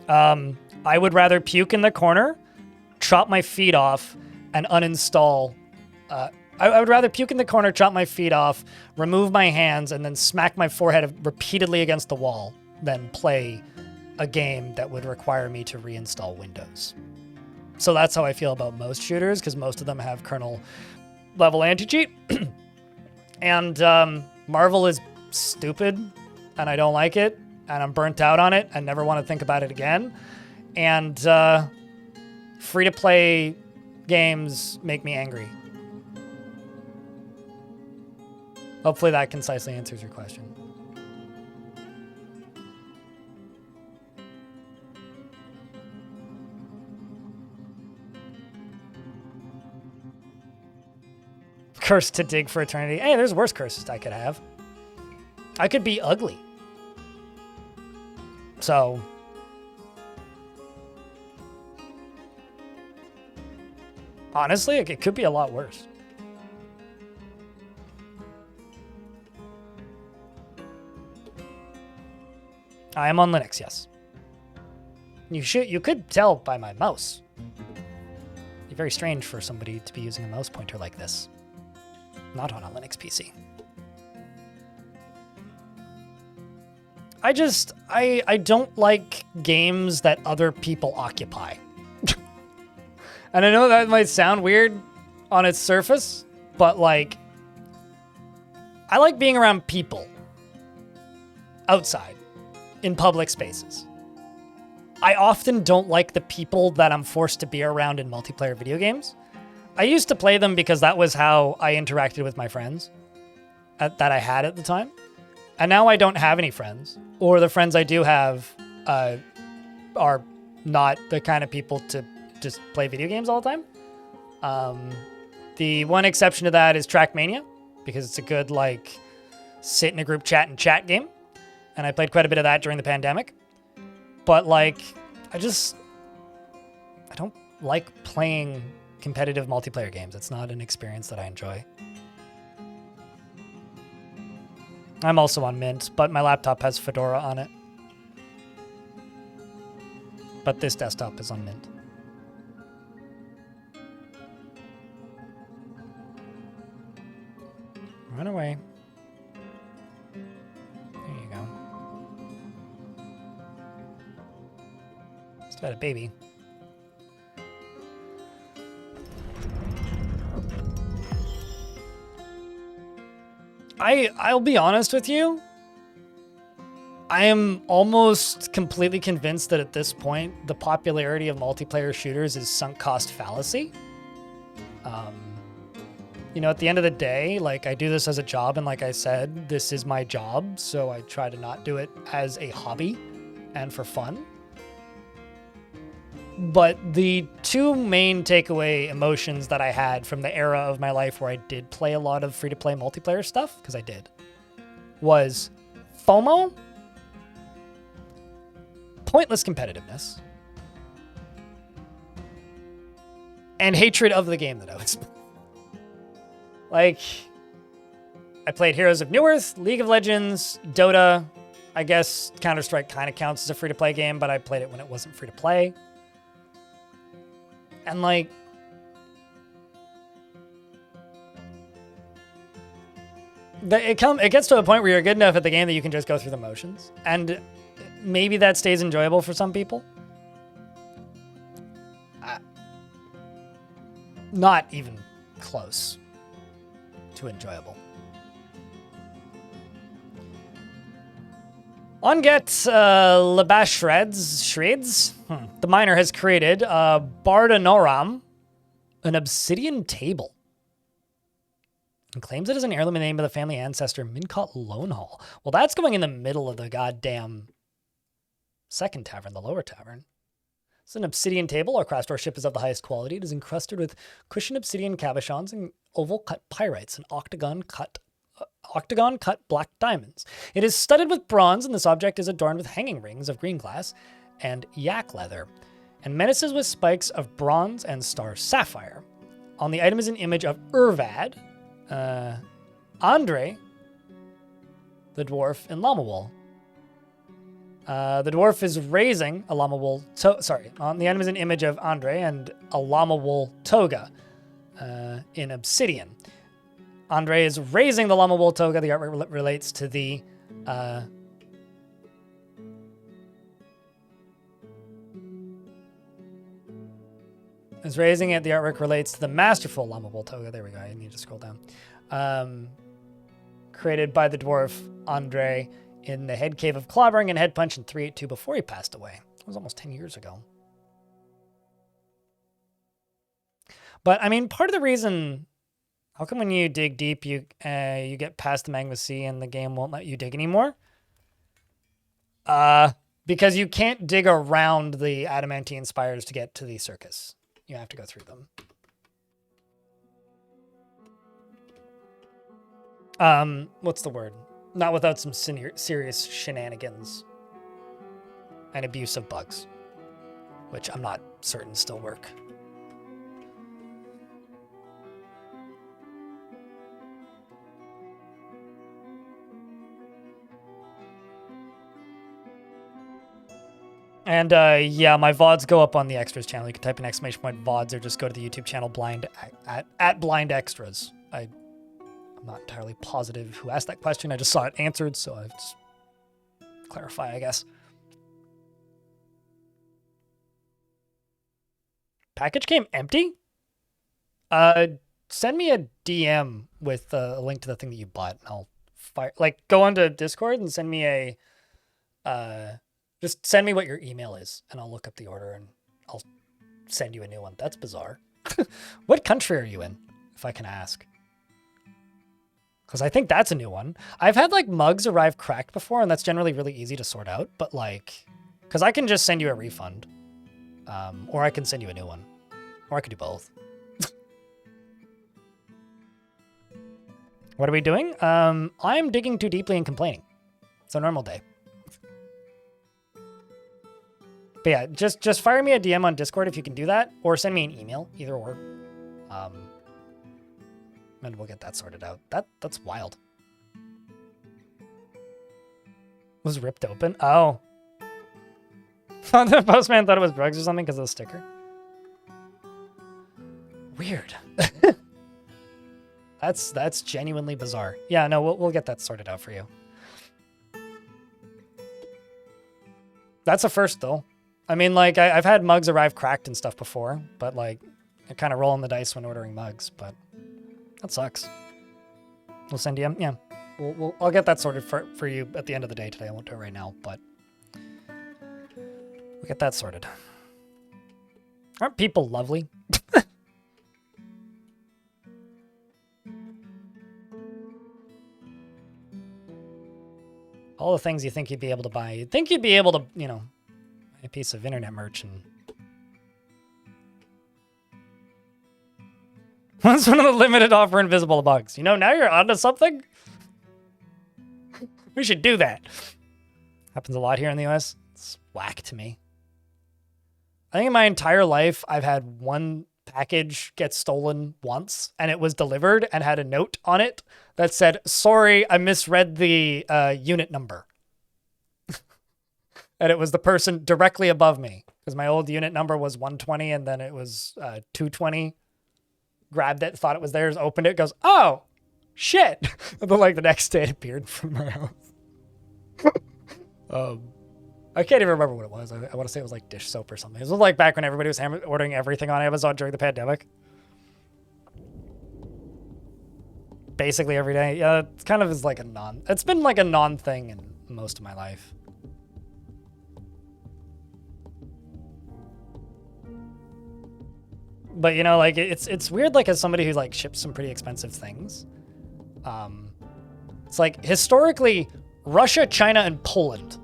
I would rather puke in the corner, chop my feet off, and uninstall. I would rather puke in the corner, chop my feet off, remove my hands, and then smack my forehead repeatedly against the wall than play a game that would require me to reinstall Windows. So that's how I feel about most shooters, because most of them have kernel level anti-cheat. And Marvel is stupid, and I don't like it, and I'm burnt out on it. I never want to think about it again. And free-to-play games make me angry. Hopefully that concisely answers your question. Curse to dig for eternity. Hey, there's worse curses I could have. I could be ugly. So... honestly, it could be a lot worse. I am on Linux, yes. You could tell by my mouse. It's very strange for somebody to be using a mouse pointer like this. Not on a Linux PC. I don't like games that other people occupy. And I know that might sound weird on its surface, but like, I like being around people outside in public spaces. I often don't like the people that I'm forced to be around in multiplayer video games. I used to play them because that was how I interacted with my friends that I had at the time. And now I don't have any friends, or the friends I do have are not the kind of people to just play video games all the time. The one exception to that is Trackmania, because it's a good, like, sit in a group chat and chat game. And I played quite a bit of that during the pandemic. But, like, I don't like playing competitive multiplayer games. It's not an experience that I enjoy. I'm also on Mint, but my laptop has Fedora on it. But this desktop is on Mint. Run away. There you go. Just had a baby. I'll be honest with you. I am almost completely convinced that at this point, the popularity of multiplayer shooters is sunk cost fallacy. You know, at the end of the day, like, I do this as a job, and like I said, this is my job, so I try to not do it as a hobby and for fun. But the two main takeaway emotions that I had from the era of my life where I did play a lot of free-to-play multiplayer stuff, because I did, was FOMO, pointless competitiveness, and hatred of the game that I was playing. Like, I played Heroes of Newerth, League of Legends, Dota. I guess Counter-Strike kind of counts as a free-to-play game, but I played it when it wasn't free-to-play. And, like, it gets to a point where you're good enough at the game that you can just go through the motions. And maybe that stays enjoyable for some people. not even close to enjoyable. On Get Labash Shreds, the miner has created Bardanoram, an obsidian table, and claims it is an heirloom in the name of the family ancestor Mincott Lonehall. Well, that's going in the middle of the goddamn second tavern, the lower tavern. It's an obsidian table. Our craft store ship is of the highest quality. It is encrusted with cushioned obsidian cabochons and oval cut pyrites and octagon cut black diamonds. It is studded with bronze, and this object is adorned with hanging rings of green glass and yak leather, and menaces with spikes of bronze and star sapphire. On the item is an image of Urvad, Andre, the dwarf, and llama wool. The dwarf is raising a llama wool. On the item is an image of Andre and a llama wool toga in obsidian. Andre is raising the llama wool toga. The artwork relates to the is raising it. The artwork relates to the masterful llama wool toga. There we go. I need to scroll down. Created by the dwarf Andre in the head cave of Clobbering and Headpunch in 382 before he passed away. It was almost 10 years ago. But I mean, part of the reason, how come when you dig deep, you get past the Magma Sea and the game won't let you dig anymore? Because you can't dig around the adamantine spires to get to the circus. You have to go through them. What's the word? Not without some serious shenanigans and abuse of bugs, which I'm not certain still work. And yeah, my VODs go up on the extras channel. You can type in !VODs or just go to the YouTube channel at Blind Extras. I'm not entirely positive who asked that question. I just saw it answered, so I just clarify, I guess. Package came empty? Send me a DM with a link to the thing that you bought, and I'll go onto Discord and send me a just send me what your email is, and I'll look up the order and I'll send you a new one. That's bizarre. What country are you in, if I can ask? Because I think that's a new one. I've had mugs arrive cracked before, and that's generally really easy to sort out. But because I can just send you a refund, or I can send you a new one, or I could do both. What are we doing? I'm digging too deeply and complaining. It's a normal day. But yeah, just fire me a DM on Discord if you can do that, or send me an email, either or. And we'll get that sorted out. That's wild. Was ripped open? Oh. The postman thought it was drugs or something because of the sticker. Weird. That's genuinely bizarre. Yeah, no, we'll get that sorted out for you. That's a first though. I mean, I've had mugs arrive cracked and stuff before, but I kind of rolling the dice when ordering mugs, but that sucks. We'll send you, yeah. I'll get that sorted for you at the end of the day today. I won't do it right now, but we'll get that sorted. Aren't people lovely? All the things you think you'd be able to buy. You'd think you'd be able to, buy a piece of internet merch and... What's one of the limited offer invisible bugs? Now you're onto something? We should do that. Happens a lot here in the US. It's whack to me. I think in my entire life, I've had one package get stolen once, and it was delivered and had a note on it that said, "Sorry, I misread the unit number." And it was the person directly above me, because my old unit number was 120, and then it was 220. Grabbed it, thought it was theirs, opened it, goes, "Oh, shit." And then the next day it appeared from my house. I can't even remember what it was. I want to say it was dish soap or something. It was back when everybody was ordering everything on Amazon during the pandemic. basically every day. Yeah, it's kind of is like it's been like a non-thing in most of my life. But you know, like it's weird, like as somebody who like ships some pretty expensive things. It's like historically Russia, China, and Poland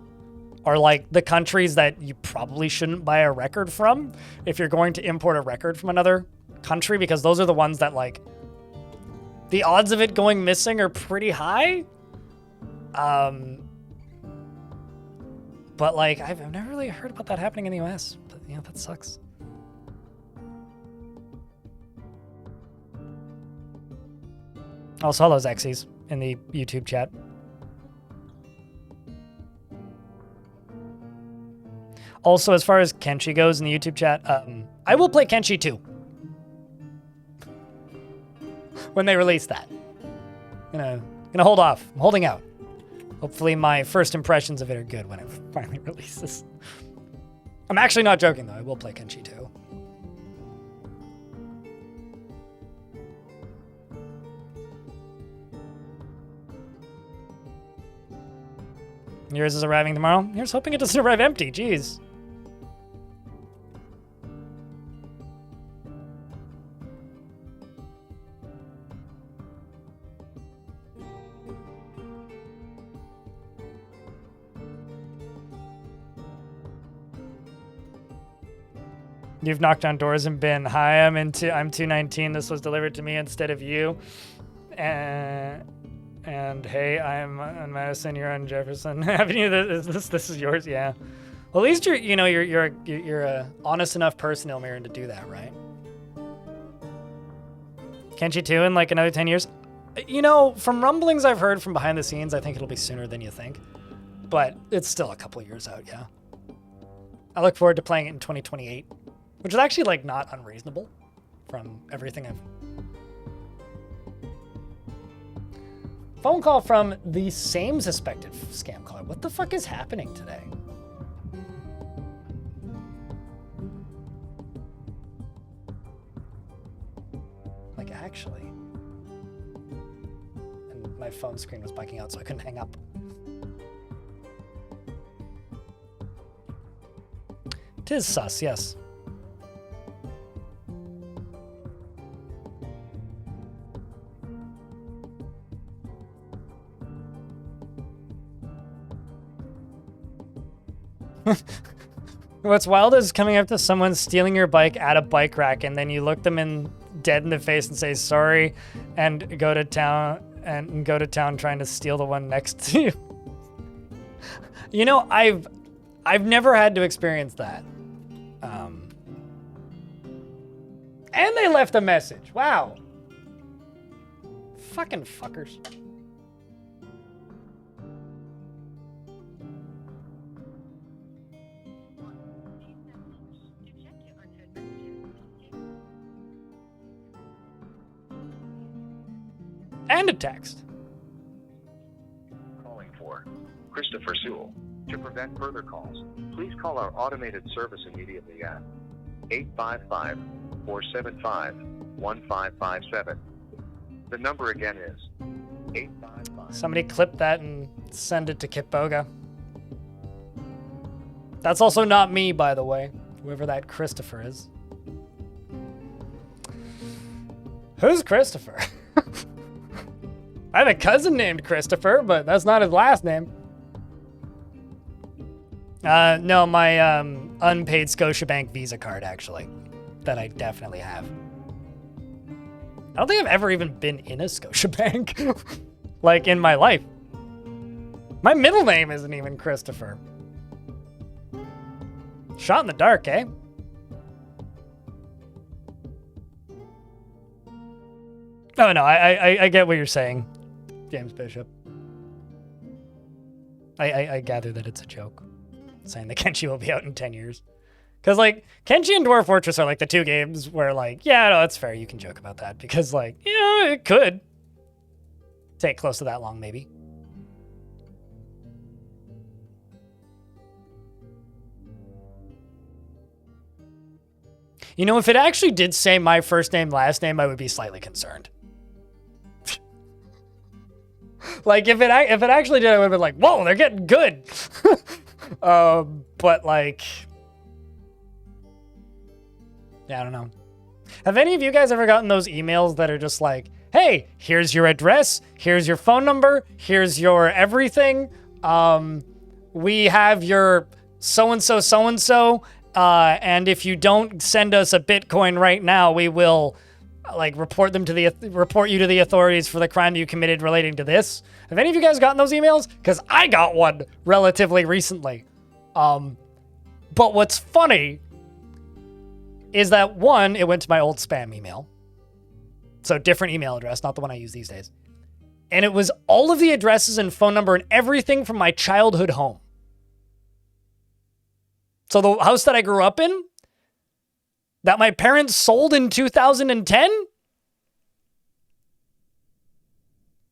are like the countries that you probably shouldn't buy a record from if you're going to import a record from another country, because those are the ones that like the odds of it going missing are pretty high. But like I've never really heard about that happening in the US. But yeah, that sucks. Also, hello Zexies in the YouTube chat. Also, as far as Kenshi goes in the YouTube chat, I will play Kenshi 2 when they release that. Gonna hold off. I'm holding out. Hopefully my first impressions of it are good when it finally releases. I'm actually not joking though. I will play Kenshi 2. Yours is arriving tomorrow. Here's hoping it doesn't arrive empty. Jeez. You've knocked on doors and been, hi, I'm 219. This was delivered to me instead of you. And hey, I'm on Madison. You're on Jefferson Avenue. This is yours, yeah. Well, at least you're a honest enough person, Elmiran, to do that, right? Kenshi 2 in like another 10 years. You know, from rumblings I've heard from behind the scenes, I think it'll be sooner than you think. But it's still a couple years out, yeah. I look forward to playing it in 2028, which is actually like not unreasonable from everything I've. Phone call from the same suspected scam caller. What the fuck is happening today? Like, actually. And my phone screen was bugging out, so I couldn't hang up. It is sus, yes. What's wild is coming up to someone stealing your bike at a bike rack, and then you look them dead in the face and say sorry, and go to town trying to steal the one next to you. You know, I've never had to experience that. And they left a message. Wow. Fucking fuckers. And a text. Calling for Christopher Sewell. To prevent further calls, please call our automated service immediately at 855-475-1557. The number again is 855. Somebody clip that and send it to Kitboga. That's also not me, by the way. Whoever that Christopher is. Who's Christopher? I have a cousin named Christopher, but that's not his last name. No, my unpaid Scotiabank Visa card, actually, that I definitely have. I don't think I've ever even been in a Scotiabank, like, in my life. My middle name isn't even Christopher. Shot in the dark, eh? Oh, no, I get what you're saying, James Bishop. I gather that it's a joke, saying that Kenshi will be out in 10 years. Because, like, Kenshi and Dwarf Fortress are, like, the two games where, like, yeah, no, it's fair, you can joke about that. Because, like, you know, it could take close to that long, maybe. You know, if it actually did say my first name, last name, I would be slightly concerned. Like if it actually did, I would have been like, whoa, they're getting good. But like, yeah, I don't know. Have any of you guys ever gotten those emails that are just like, hey, here's your address, here's your phone number, here's your everything. We have your so-and-so, so-and-so, and if you don't send us a Bitcoin right now, we will like report you to the authorities for the crime you committed relating to this. Have any of you guys gotten those emails? Because I got one relatively recently. But what's funny is that one, it went to my old spam email. So different email address, not the one I use these days. And it was all of the addresses and phone number and everything from my childhood home. So the house that I grew up in, that my parents sold in 2010?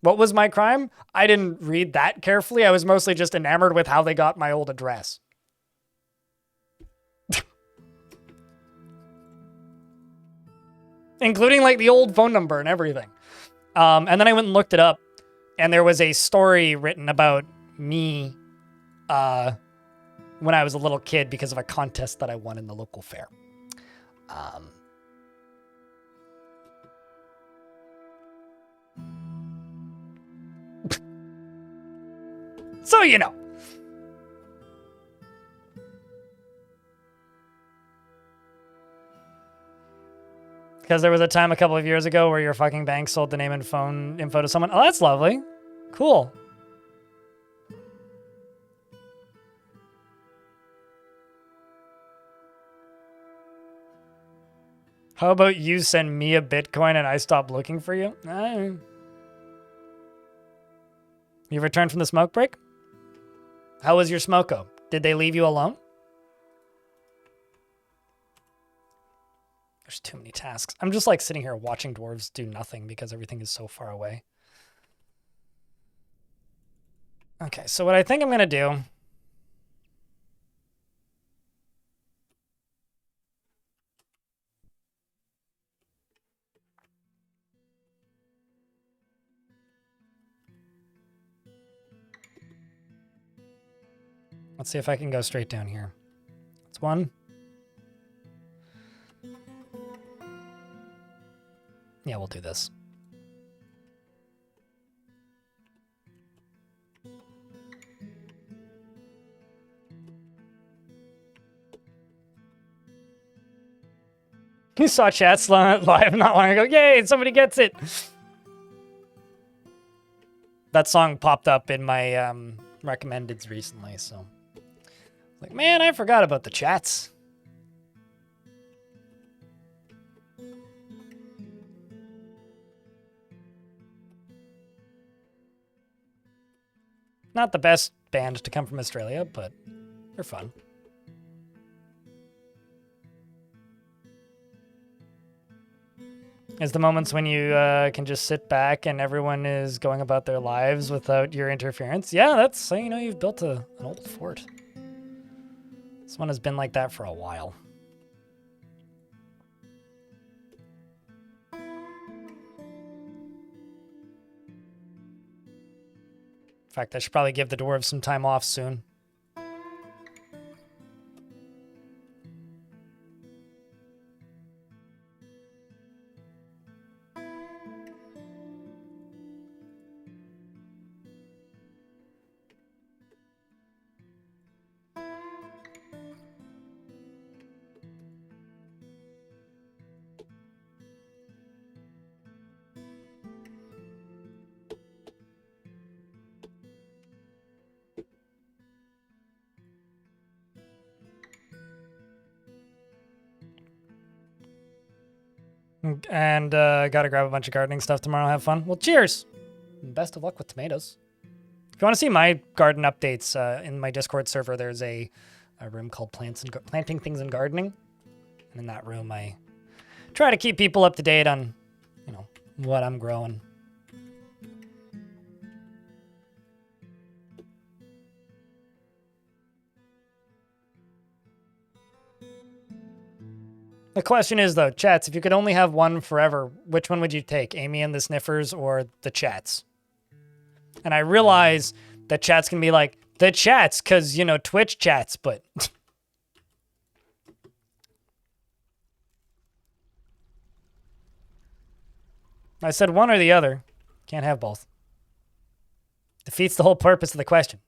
What was my crime? I didn't read that carefully. I was mostly just enamored with how they got my old address. Including like the old phone number and everything. And then I went and looked it up, and there was a story written about me when I was a little kid because of a contest that I won in the local fair. So you know. Because there was a time a couple of years ago where your fucking bank sold the name and phone info to someone. Oh, that's lovely. Cool. How about you send me a Bitcoin and I stop looking for you? You returned from the smoke break? How was your smoko? Did they leave you alone? There's too many tasks. I'm just like sitting here watching dwarves do nothing because everything is so far away. Okay, so what I think I'm going to do... Let's see if I can go straight down here. That's one. Yeah, we'll do this. You saw chats live not long ago. Yay, somebody gets it. That song popped up in my recommendeds recently, so... Like, man, I forgot about the chats. Not the best band to come from Australia, but they're fun. It's the moments when you can just sit back and everyone is going about their lives without your interference. Yeah, that's how you know you've built an old fort. This one has been like that for a while. In fact, I should probably give the dwarves some time off soon. And gotta grab a bunch of gardening stuff tomorrow. Have fun. Well, cheers. And best of luck with tomatoes. If you want to see my garden updates in my Discord server, there's a room called Planting Things and Gardening. And in that room, I try to keep people up to date on, you know, what I'm growing. The question is, though, chats, if you could only have one forever, which one would you take? Amy and the Sniffers or the chats? And I realize that chat's gonna be like, the chats, because, you know, Twitch chats, but... I said one or the other. Can't have both. Defeats the whole purpose of the question.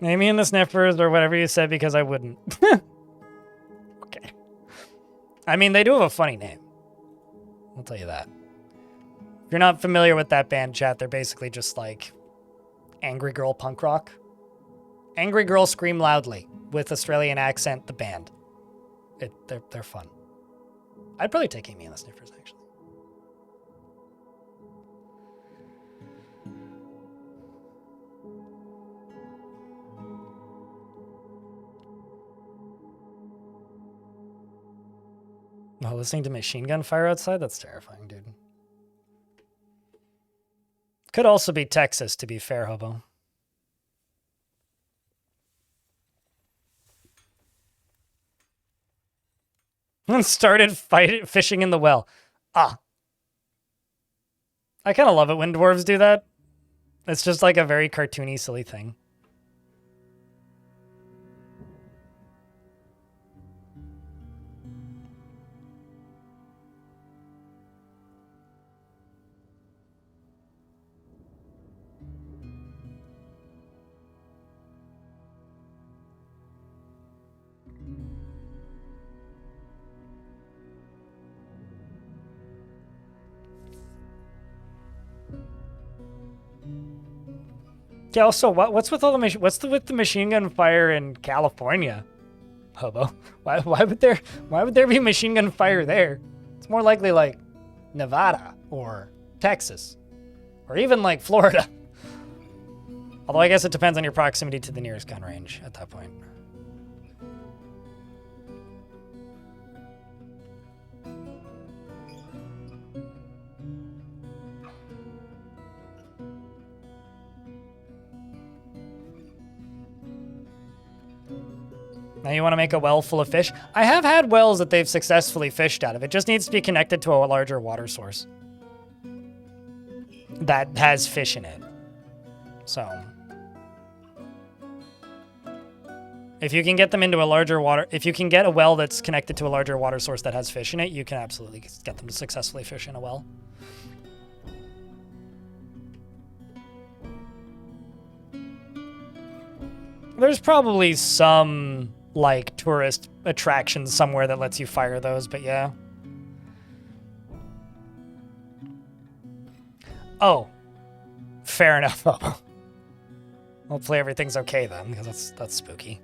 Name me in the sniffers or whatever you said because I wouldn't. Okay. I mean, they do have a funny name. I'll tell you that. If you're not familiar with that band, chat, they're basically just like angry girl punk rock. Angry girl scream loudly with Australian accent, the band. They're fun. I'd probably take Amy and the Sniffers, actually. Oh, listening to machine gun fire outside? That's terrifying, dude. Could also be Texas, to be fair, Hobo. And started fishing in the well. Ah. I kind of love it when dwarves do that. It's just like a very cartoony, silly thing. Yeah, also, what's with all the with the machine gun fire in California, Hobo? Why would there be machine gun fire there? It's more likely like Nevada or Texas or even like Florida. Although I guess it depends on your proximity to the nearest gun range at that point. Now you want to make a well full of fish? I have had wells that they've successfully fished out of. It just needs to be connected to a larger water source that has fish in it. So if you can get them into a larger water, if you can get a well that's connected to a larger water source that has fish in it, you can absolutely get them to successfully fish in a well. There's probably some like tourist attraction somewhere that lets you fire those, but yeah. Oh, fair enough. Hopefully everything's okay then, because that's spooky.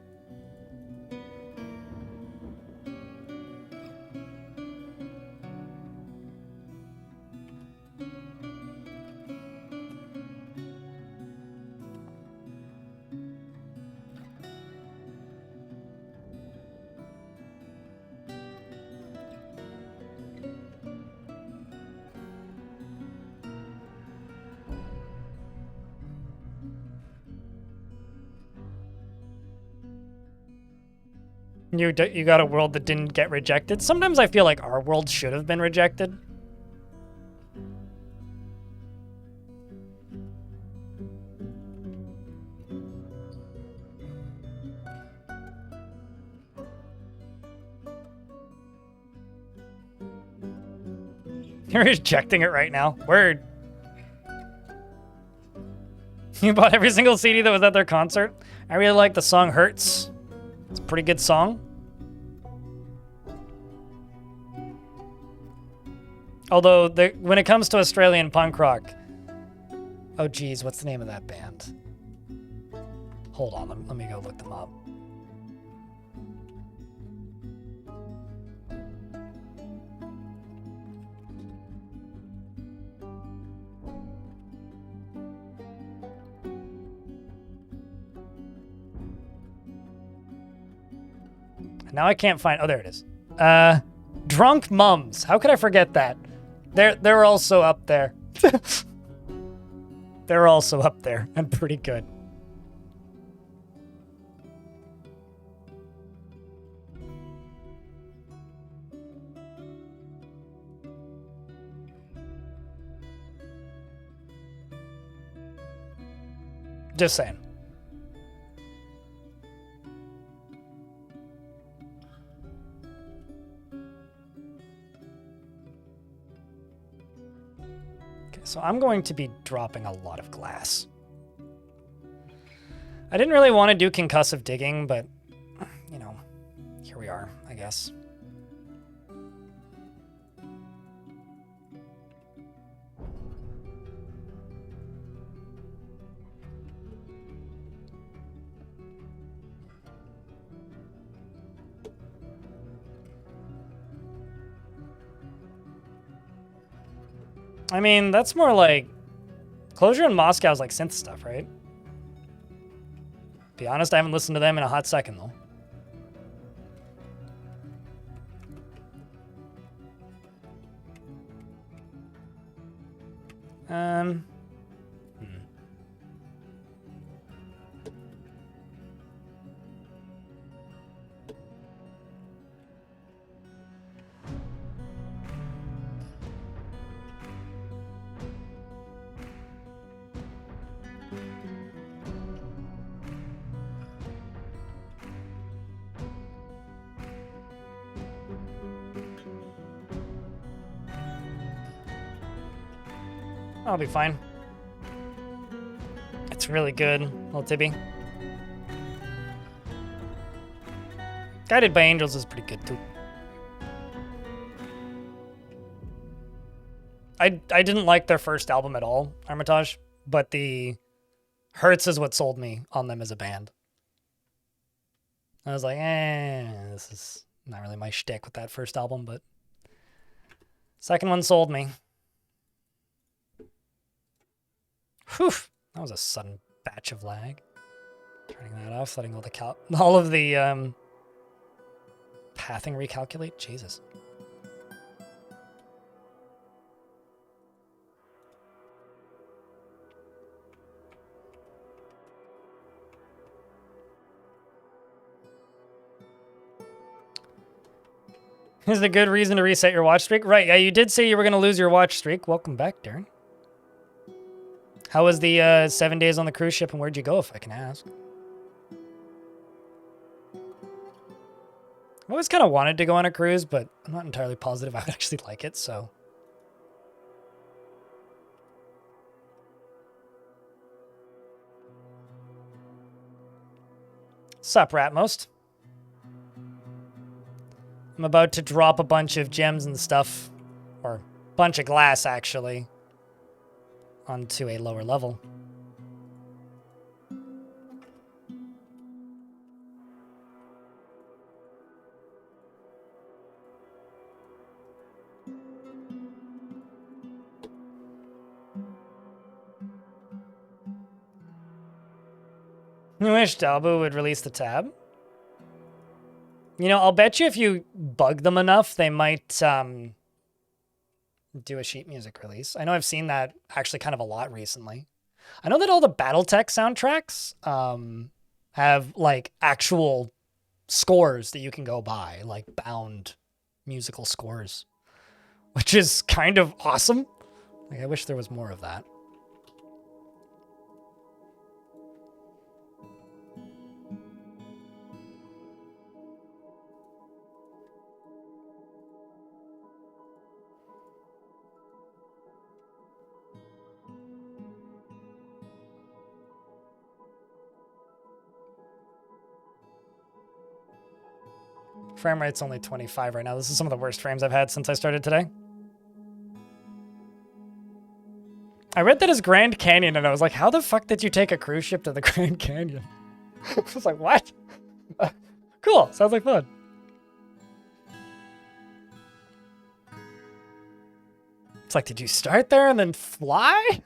You got a world that didn't get rejected. Sometimes I feel like our world should have been rejected. You're rejecting it right now. Word. You bought every single CD that was at their concert? I really like the song Hurts. It's a pretty good song. Although, when it comes to Australian punk rock... Oh, geez, what's the name of that band? Hold on, let me go look them up. Now I can't find... Oh, there it is. Drunk mums. How could I forget that? They're also up there. They're also up there and pretty good. Just saying. Okay, so I'm going to be dropping a lot of glass. I didn't really want to do concussive digging, but, you know, here we are, I guess. I mean, that's more like... Closure in Moscow is like synth stuff, right? Be honest, I haven't listened to them in a hot second, though. I'll be fine. It's really good, little Tibby. Guided by Angels is pretty good too. I didn't like their first album at all, Armitage, but the Hurts is what sold me on them as a band. I was like, this is not really my shtick with that first album, but second one sold me. Whew, that was a sudden batch of lag. Turning that off, letting all of the pathing recalculate. Jesus. Is it a good reason to reset your watch streak? Right, yeah, you did say you were going to lose your watch streak. Welcome back, Darren. How was the 7 days on the cruise ship, and where'd you go, if I can ask? I've always kind of wanted to go on a cruise, but I'm not entirely positive I would actually like it, so... Sup, Ratmost? I'm about to drop a bunch of gems and stuff, or a bunch of glass, actually, onto a lower level. You wish Dalbu would release the tab? You know, I'll bet you if you bug them enough, they might do a sheet music release. I know I've seen that actually kind of a lot recently. I know that all the Battletech soundtracks have like actual scores that you can go buy, like bound musical scores, which is kind of awesome. Like, I wish there was more of that. Frame rate's only 25 right now. This is some of the worst frames I've had since I started today. I read that as Grand Canyon, and I was like, how the fuck did you take a cruise ship to the Grand Canyon? I was like, what? Cool. Sounds like fun. It's like, did you start there and then fly?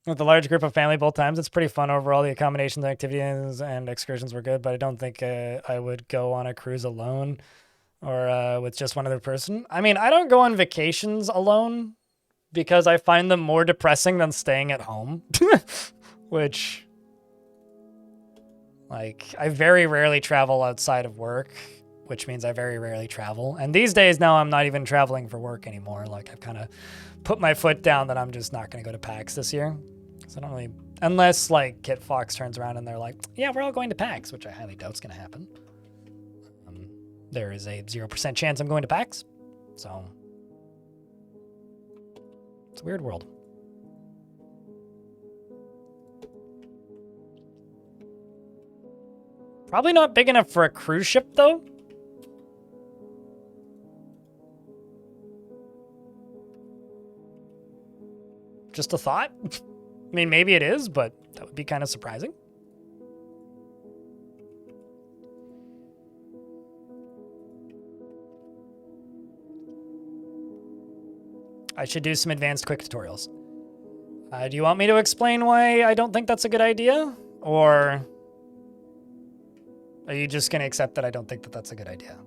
With a large group of family both times, it's pretty fun overall. The accommodations, activities, and excursions were good, but I don't think I would go on a cruise alone or with just one other person. I mean, I don't go on vacations alone because I find them more depressing than staying at home, which, like, I very rarely travel outside of work, which means I very rarely travel. And these days now I'm not even traveling for work anymore. Like, I've kind of put my foot down that I'm just not going to go to PAX this year. So I don't really, unless like Kit Fox turns around and they're like, yeah, we're all going to PAX, which I highly doubt is going to happen. There is a 0% chance I'm going to PAX. So it's a weird world. Probably not big enough for a cruise ship though. Just a thought. I mean, maybe it is, but that would be kind of surprising. I should do some advanced quick tutorials. Do you want me to explain why I don't think that's a good idea? Or are you just going to accept that I don't think that that's a good idea?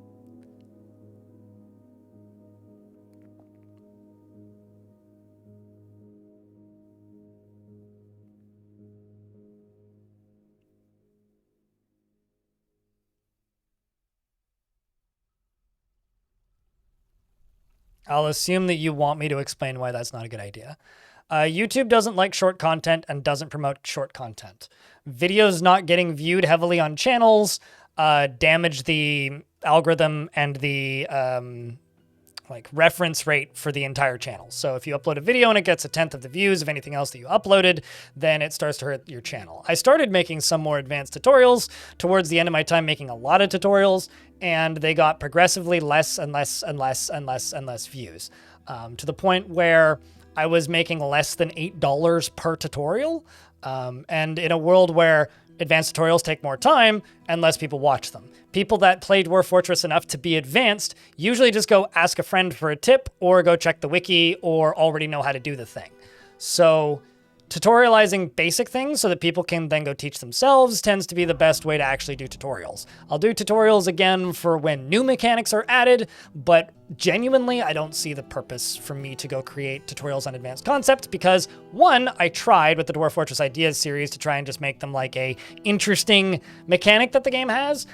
I'll assume that you want me to explain why that's not a good idea. YouTube doesn't like short content and doesn't promote short content. Videos not getting viewed heavily on channels damage the algorithm and the like reference rate for the entire channel. So if you upload a video and it gets 1/10 of the views of anything else that you uploaded, then it starts to hurt your channel. I started making some more advanced tutorials towards the end of my time making a lot of tutorials, and they got progressively less and less and less and less and less views, to the point where I was making less than $8 per tutorial. And in a world where advanced tutorials take more time and less people watch them. People that play Dwarf Fortress enough to be advanced usually just go ask a friend for a tip or go check the wiki or already know how to do the thing. So tutorializing basic things so that people can then go teach themselves tends to be the best way to actually do tutorials. I'll do tutorials again for when new mechanics are added, but genuinely, I don't see the purpose for me to go create tutorials on advanced concepts because, one, I tried with the Dwarf Fortress Ideas series to try and just make them like a interesting mechanic that the game has.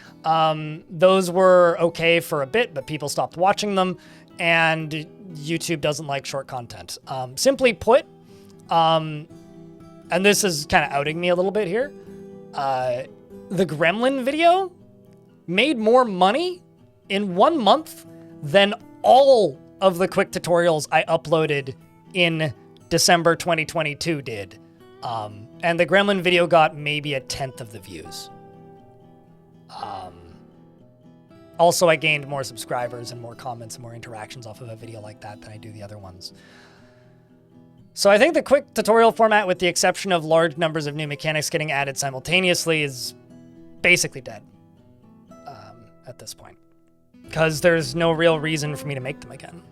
Those were okay for a bit, but people stopped watching them, and YouTube doesn't like short content. Simply put, and this is kind of outing me a little bit here, the Gremlin video made more money in 1 month than all of the quick tutorials I uploaded in December 2022 did. And the Gremlin video got maybe 1/10 of the views. Also, I gained more subscribers and more comments and more interactions off of a video like that than I do the other ones. So I think the quick tutorial format, with the exception of large numbers of new mechanics getting added simultaneously, is basically dead at this point. Because there's no real reason for me to make them again.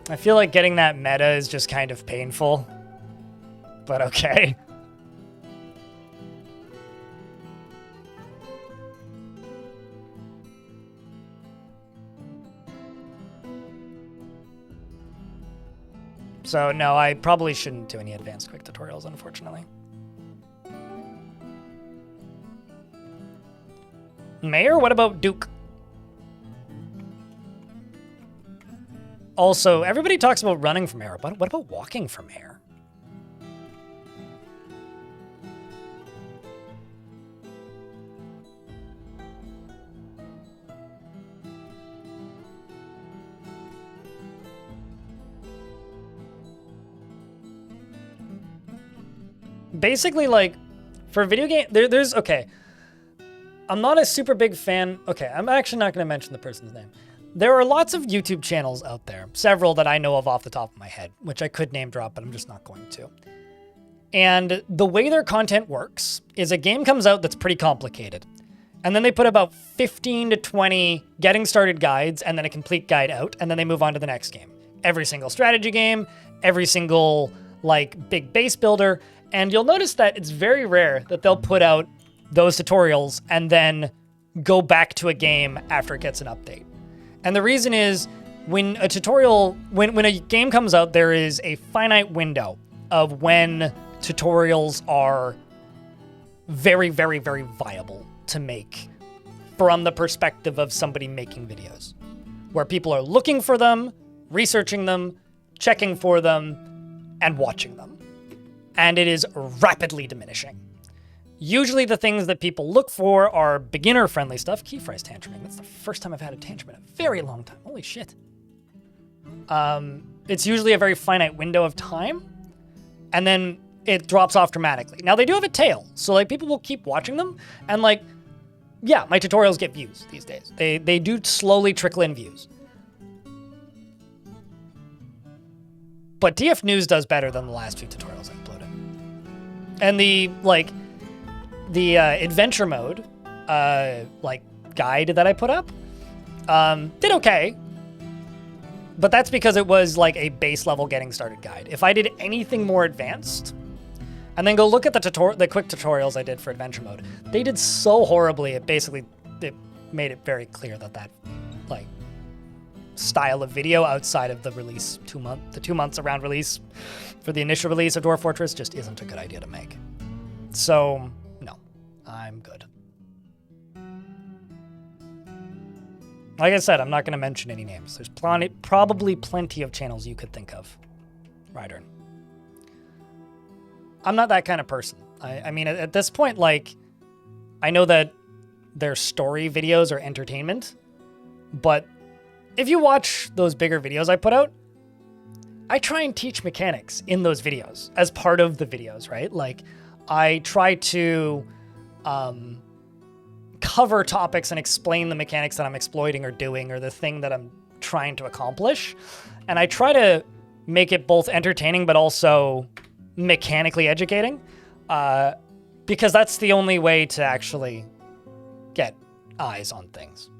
I feel like getting that meta is just kind of painful, but okay. So no, I probably shouldn't do any advanced quick tutorials, unfortunately. Mayor? What about Duke? Also, everybody talks about running from Mayor, but what about walking from Mayor? Basically, like, for video game, there's, okay. I'm not a super big fan. Okay, I'm actually not going to mention the person's name. There are lots of YouTube channels out there, several that I know of off the top of my head, which I could name drop, but I'm just not going to. And the way their content works is a game comes out that's pretty complicated. And then they put about 15 to 20 getting started guides and then a complete guide out, and then they move on to the next game. Every single strategy game, every single like big base builder, and you'll notice that it's very rare that they'll put out those tutorials and then go back to a game after it gets an update. And the reason is when a tutorial, when a game comes out, there is a finite window of when tutorials are very, very, very viable to make from the perspective of somebody making videos, where people are looking for them, researching them, checking for them, and watching them. And it is rapidly diminishing. Usually the things that people look for are beginner-friendly stuff. Keyfry's tantruming. That's the first time I've had a tantrum in a very long time. Holy shit. It's usually a very finite window of time, and then it drops off dramatically. Now, they do have a tail, so like people will keep watching them, and like, yeah, my tutorials get views these days. They do slowly trickle in views. But DF News does better than the last few tutorials I've uploaded. And the adventure mode, like guide that I put up, did okay. But that's because it was like a base level getting started guide. If I did anything more advanced, and then go look at the quick tutorials I did for adventure mode, they did so horribly. It made it very clear that like style of video outside of the release 2 months around release for the initial release of Dwarf Fortress just isn't a good idea to make. So no, I'm good. Like I said, I'm not going to mention any names. There's probably plenty of channels you could think of. Ryder. I'm not that kind of person. I mean, at this point, like, I know that their story videos are entertainment, but if you watch those bigger videos I put out, I try and teach mechanics in those videos as part of the videos, right? Like, I try to cover topics and explain the mechanics that I'm exploiting or doing or the thing that I'm trying to accomplish. And I try to make it both entertaining but also mechanically educating, because that's the only way to actually get eyes on things.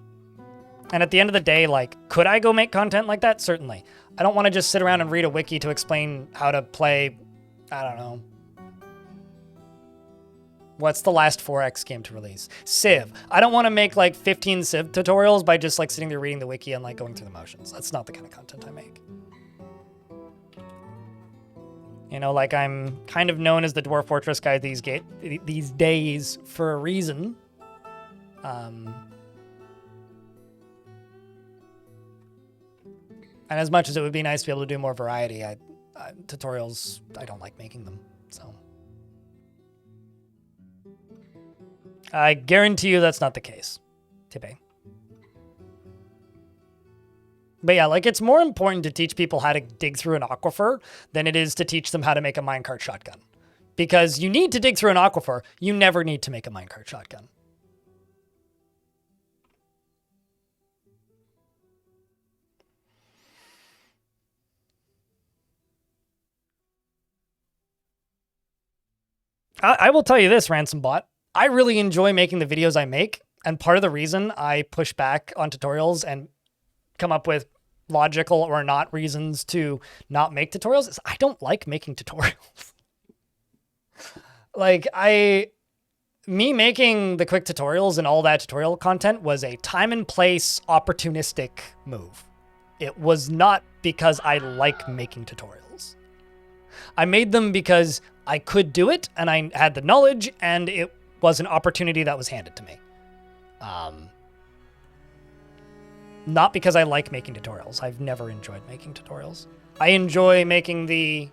And at the end of the day, like, could I go make content like that? Certainly. I don't want to just sit around and read a wiki to explain how to play, I don't know. What's the last 4X game to release? Civ. I don't want to make like 15 Civ tutorials by just like sitting there reading the wiki and like going through the motions. That's not the kind of content I make. You know, like, I'm kind of known as the Dwarf Fortress guy these days for a reason. And as much as it would be nice to be able to do more variety, tutorials, I don't like making them, so. I guarantee you that's not the case, Tipe. But yeah, like, it's more important to teach people how to dig through an aquifer than it is to teach them how to make a minecart shotgun. Because you need to dig through an aquifer, you never need to make a minecart shotgun. I will tell you this, Ransom Bot. I really enjoy making the videos I make, and part of the reason I push back on tutorials and come up with logical or not reasons to not make tutorials is I don't like making tutorials. Like, me making the quick tutorials and all that tutorial content was a time and place opportunistic move. It was not because I like making tutorials. I made them because I could do it and I had the knowledge and it was an opportunity that was handed to me. Not because I like making tutorials. I've never enjoyed making tutorials. I enjoy making the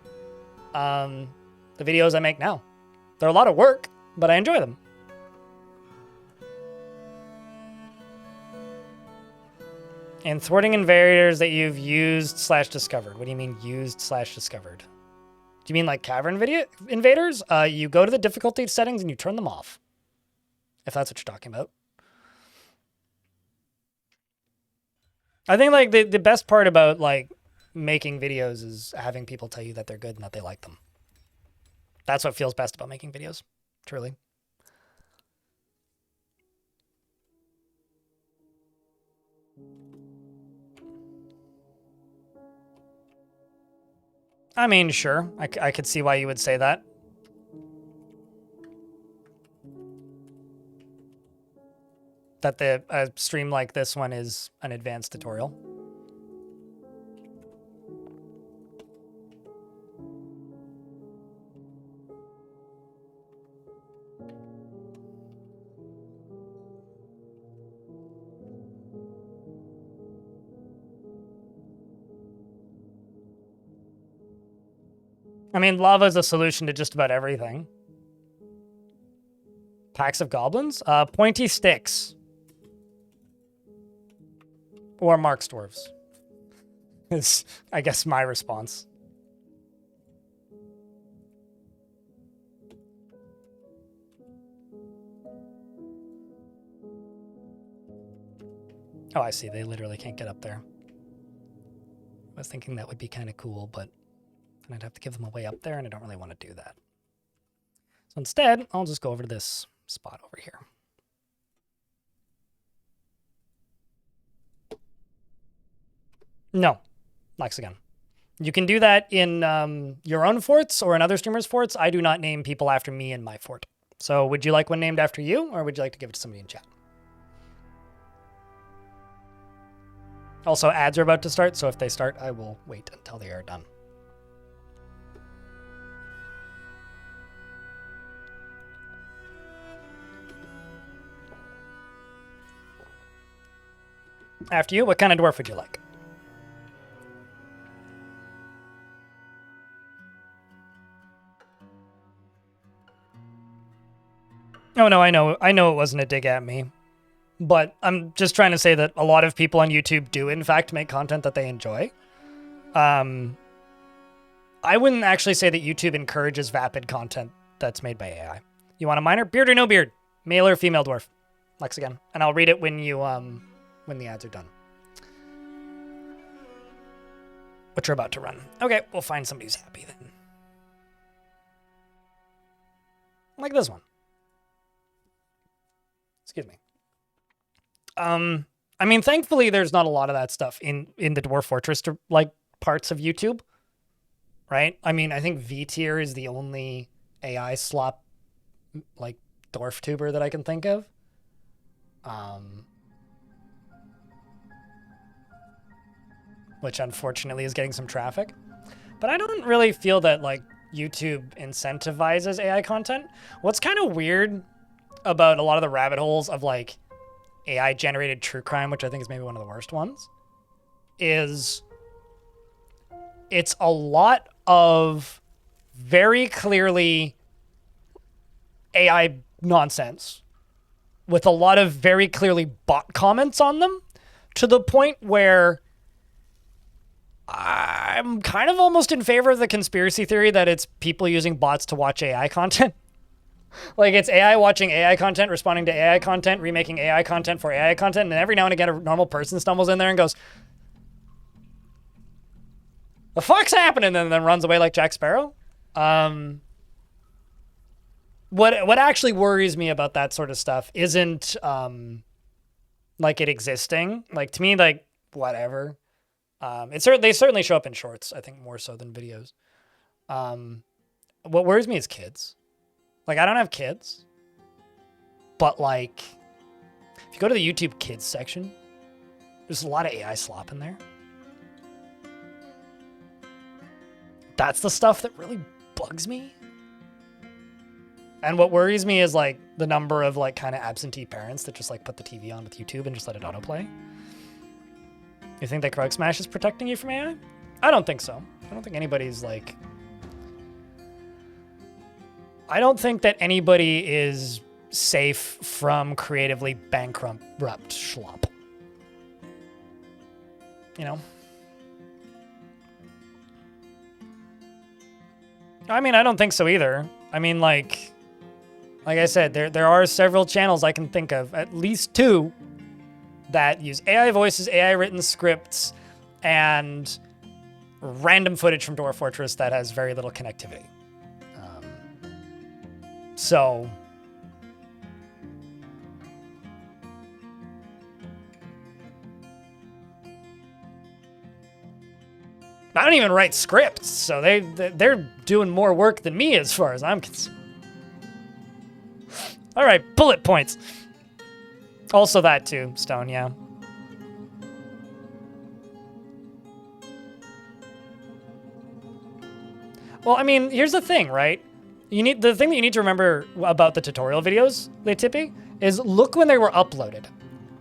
videos I make now. They're a lot of work, but I enjoy them. And thwarting invaders that you've used/discovered. What do you mean used/discovered? Do you mean like cavern invaders? You go to the difficulty settings and you turn them off. If that's what you're talking about. I think like the best part about like making videos is having people tell you that they're good and that they like them. That's what feels best about making videos, truly. I mean, sure. I could see why you would say that. That a stream like this one is an advanced tutorial. I mean, lava is a solution to just about everything. Packs of goblins? Pointy sticks. Or Mark's dwarves. Is, I guess, my response. Oh, I see. They literally can't get up there. I was thinking that would be kind of cool, but then I'd have to give them a way up there, and I don't really want to do that. So instead, I'll just go over to this spot over here. No, Lexicon. You can do that in your own forts or in other streamers' forts. I do not name people after me in my fort. So would you like one named after you, or would you like to give it to somebody in chat? Also, ads are about to start, so if they start, I will wait until they are done. After you, what kind of dwarf would you like? Oh no, I know it wasn't a dig at me. But I'm just trying to say that a lot of people on YouTube do, in fact, make content that they enjoy. I wouldn't actually say that YouTube encourages vapid content that's made by AI. You want a minor? Beard or no beard? Male or female dwarf? Lex again. And I'll read it when you when the ads are done. What you're about to run. Okay, we'll find somebody who's happy then. Like this one. Excuse me. I mean, thankfully, there's not a lot of that stuff in the Dwarf Fortress like parts of YouTube, right? I mean, I think V tier is the only AI slop like dwarf tuber that I can think of. Which unfortunately is getting some traffic, but I don't really feel that like YouTube incentivizes AI content. What's kind of weird about a lot of the rabbit holes of like AI generated true crime, which I think is maybe one of the worst ones, is it's a lot of very clearly AI nonsense with a lot of very clearly bot comments on them, to the point where I'm kind of almost in favor of the conspiracy theory that it's people using bots to watch AI content. Like, it's AI watching AI content, responding to AI content, remaking AI content for AI content, and every now and again a normal person stumbles in there and goes, the fuck's happening? And then runs away like Jack Sparrow. What actually worries me about that sort of stuff isn't like it existing. Like, to me, like, whatever. They certainly show up in shorts, I think, more so than videos. What worries me is kids. Like, I don't have kids, but like, if you go to the YouTube kids section, there's a lot of AI slop in there. That's the stuff that really bugs me. And what worries me is like the number of like kind of absentee parents that just like put the TV on with YouTube and just let it autoplay. You think that Krug Smash is protecting you from AI? I don't think so. I don't think anybody's like... I don't think that anybody is safe from creatively bankrupt schlop. You know? I mean, I don't think so either. I mean, like I said, there are several channels I can think of, at least 2, that use AI voices, AI written scripts, and random footage from Dwarf Fortress that has very little connectivity. So, I don't even write scripts, so they're doing more work than me as far as I'm concerned. All right, bullet points. Also that too, Stone, yeah. Well, I mean, here's the thing, right? The thing that you need to remember about the tutorial videos, Tippy, is look when they were uploaded.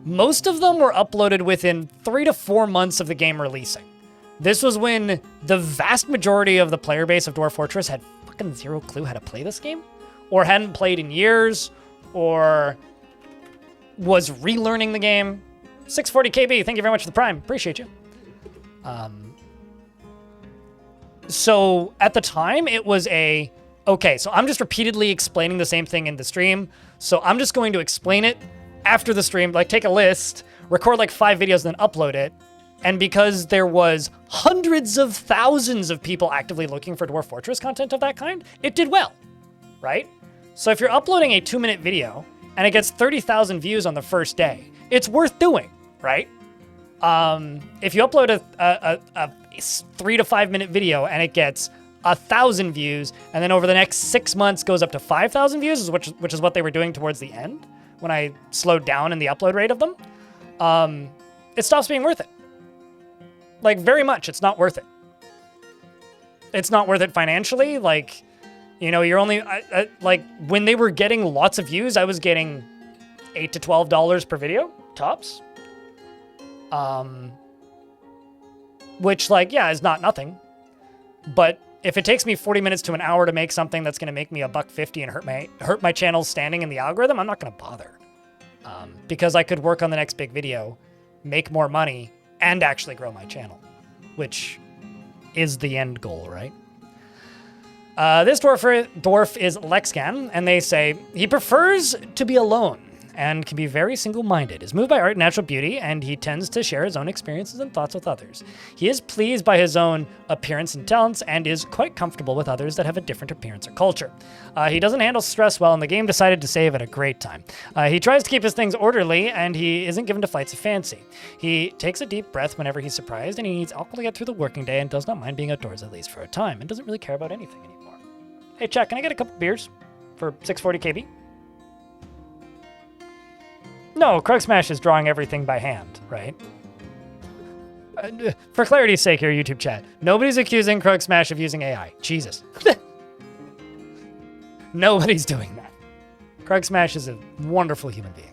Most of them were uploaded within 3 to 4 months of the game releasing. This was when the vast majority of the player base of Dwarf Fortress had fucking zero clue how to play this game, or hadn't played in years, or was relearning the game. 640 KB, thank you very much for the Prime. Appreciate you. So at the time, it was okay, so I'm just repeatedly explaining the same thing in the stream, so I'm just going to explain it after the stream, like take a list, record like 5 videos, and then upload it. And because there was hundreds of thousands of people actively looking for Dwarf Fortress content of that kind, it did well, right? So if you're uploading a 2-minute video and it gets 30,000 views on the first day, it's worth doing, right? If you upload a 3 to 5 minute video and it gets 1,000 views, and then over the next 6 months goes up to 5,000 views, which is what they were doing towards the end when I slowed down in the upload rate of them, it stops being worth it. Like, very much, it's not worth it. It's not worth it financially. Like, you know, you're only, like, when they were getting lots of views, I was getting $8 to $12 per video, tops. Which, like, yeah, is not nothing. But if it takes me 40 minutes to an hour to make something that's going to make me $1.50 and hurt my channel's standing in the algorithm, I'm not going to bother. Because I could work on the next big video, make more money, and actually grow my channel, which is the end goal, right? This dwarf is Lexcan, and they say he prefers to be alone and can be very single-minded, is moved by art and natural beauty, and he tends to share his own experiences and thoughts with others. He is pleased by his own appearance and talents, and is quite comfortable with others that have a different appearance or culture. He doesn't handle stress well, and the game decided to save at a great time. He tries to keep his things orderly, and he isn't given to fights of fancy. He takes a deep breath whenever he's surprised, and he needs alcohol to get through the working day, and does not mind being outdoors at least for a time, and doesn't really care about anything anymore. Hey, Chuck, can I get a couple beers for 640 KB? No, Krug Smash is drawing everything by hand, right? For clarity's sake here, YouTube chat, nobody's accusing Krug Smash of using AI. Jesus. Nobody's doing that. Krug Smash is a wonderful human being.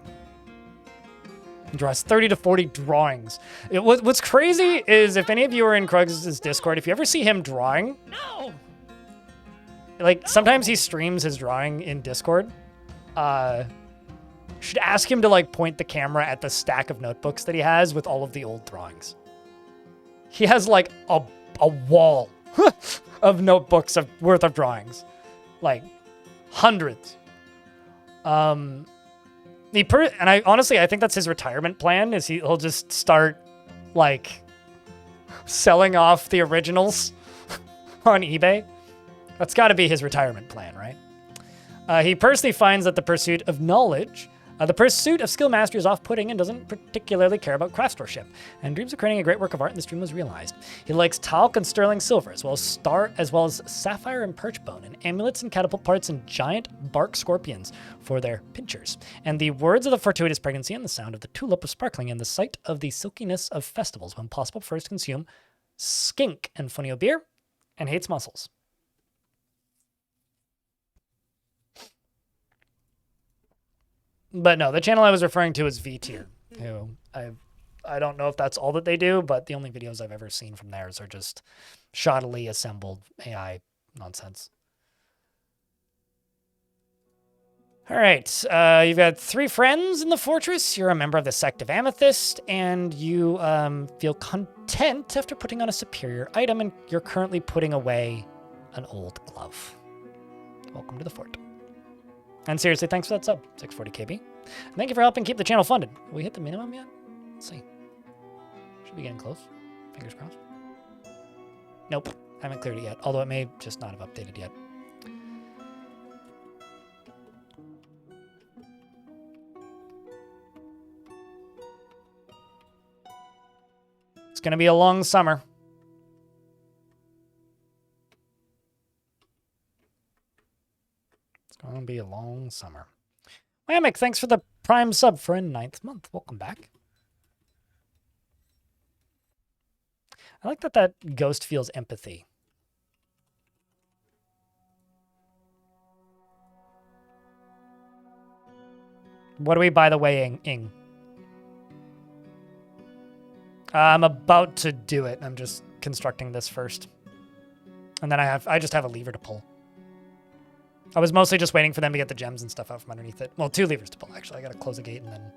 He draws 30 to 40 drawings. What's crazy is if any of you are in Krug's Discord, if you ever see him drawing, no! Like, sometimes he streams his drawing in Discord. Should ask him to, like, point the camera at the stack of notebooks that he has with all of the old drawings. He has, like, a wall of notebooks worth of drawings. Like, hundreds. And I honestly, I think that's his retirement plan, is he'll just start, like, selling off the originals on eBay. That's got to be his retirement plan, right? He personally finds that the pursuit of knowledge, the pursuit of skill mastery is off-putting and doesn't particularly care about craftsmanship, and dreams of creating a great work of art in this dream was realized. He likes talc and sterling silver, as well as sapphire and perchbone, and amulets and catapult parts and giant bark scorpions for their pinchers. And the words of the fortuitous pregnancy and the sound of the tulip of sparkling and the sight of the silkiness of festivals when possible first consume skink and funio beer and hates mussels. But no, the channel I was referring to is V Tier, who I don't know if that's all that they do, but the only videos I've ever seen from theirs are just shoddily assembled AI nonsense. All right, you've got 3 friends in the fortress. You're a member of the sect of Amethyst, and you feel content after putting on a superior item, and you're currently putting away an old glove. Welcome to the fort. And seriously, thanks for that sub, 640 KB. And thank you for helping keep the channel funded. Have we hit the minimum yet? Let's see. Should be getting close. Fingers crossed. Nope, haven't cleared it yet, although it may just not have updated yet. It's going to be a long summer. Gonna be a long summer. Whammick, thanks for the prime sub for a 9th month. Welcome back. I like that that ghost feels empathy. What do we buy the way, Ing? I'm about to do it. I'm just constructing this first. And then I just have a lever to pull. I was mostly just waiting for them to get the gems and stuff out from underneath it. Well, 2 levers to pull, actually. I gotta close a gate and then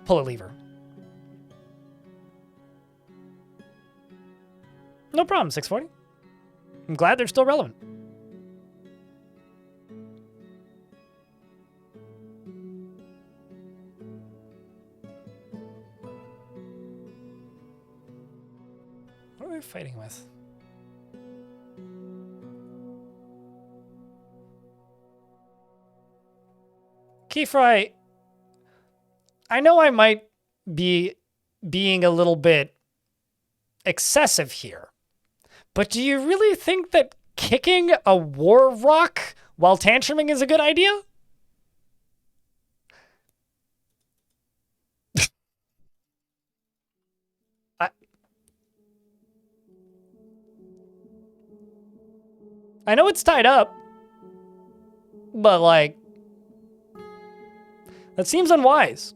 pull a lever. No problem, 640. I'm glad they're still relevant. What are we fighting with? Keyfry, I know I might be being a little bit excessive here, but do you really think that kicking a war rock while tantruming is a good idea? I know it's tied up, but like, that seems unwise.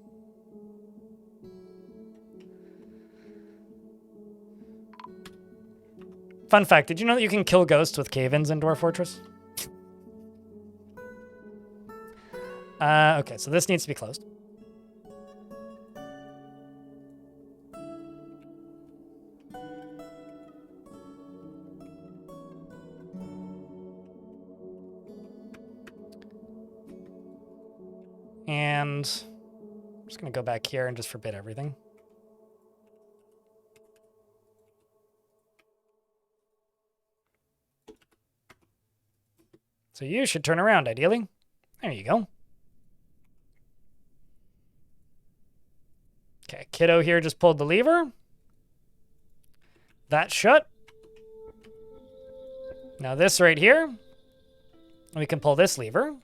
Fun fact, did you know that you can kill ghosts with cave-ins in Dwarf Fortress? Okay, so this needs to be closed. And I'm just going to go back here and just forbid everything. So you should turn around, ideally. There you go. Okay, kiddo here just pulled the lever. That's shut. Now this right here, we can pull this lever.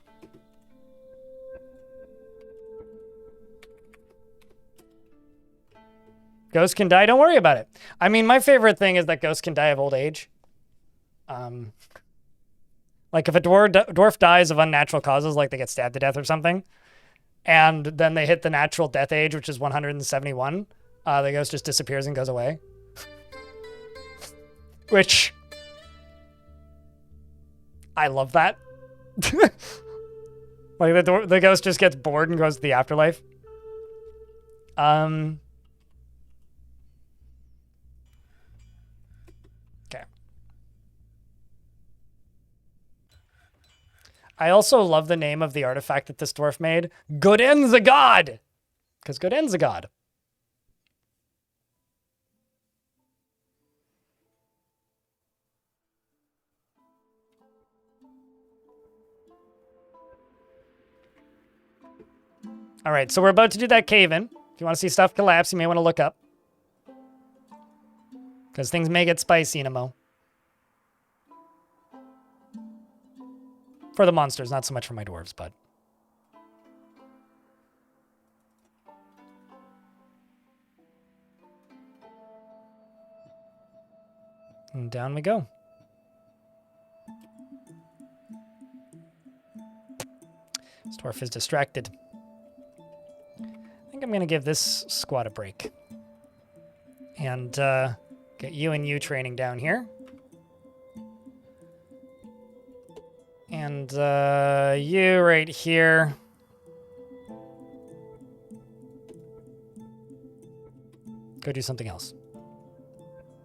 Ghosts can die, don't worry about it. I mean, my favorite thing is that ghosts can die of old age. Like if a dwarf dies of unnatural causes, like they get stabbed to death or something, and then they hit the natural death age, which is 171, the ghost just disappears and goes away. Which, I love that. Like the ghost just gets bored and goes to the afterlife. Okay. I also love the name of the artifact that this dwarf made. Godin's a god! Because Godin's a god. All right, so we're about to do that cave-in. If you want to see stuff collapse, you may want to look up. Because things may get spicy in a mo. For the monsters, not so much for my dwarves, but... And down we go. This dwarf is distracted. I think I'm going to give this squad a break. And get you and you training down here. And you right here. Go do something else.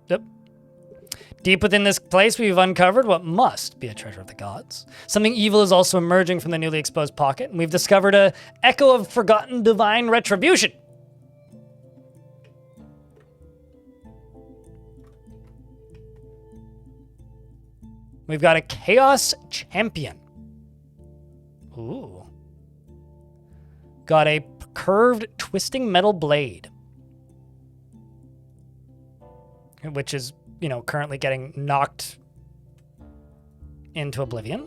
Yep. Deep within this place, we've uncovered what must be a treasure of the gods. Something evil is also emerging from the newly exposed pocket, and we've discovered a echo of forgotten divine retribution. We've got a Chaos Champion. Ooh. Got a curved twisting metal blade. Which is, you know, currently getting knocked into oblivion.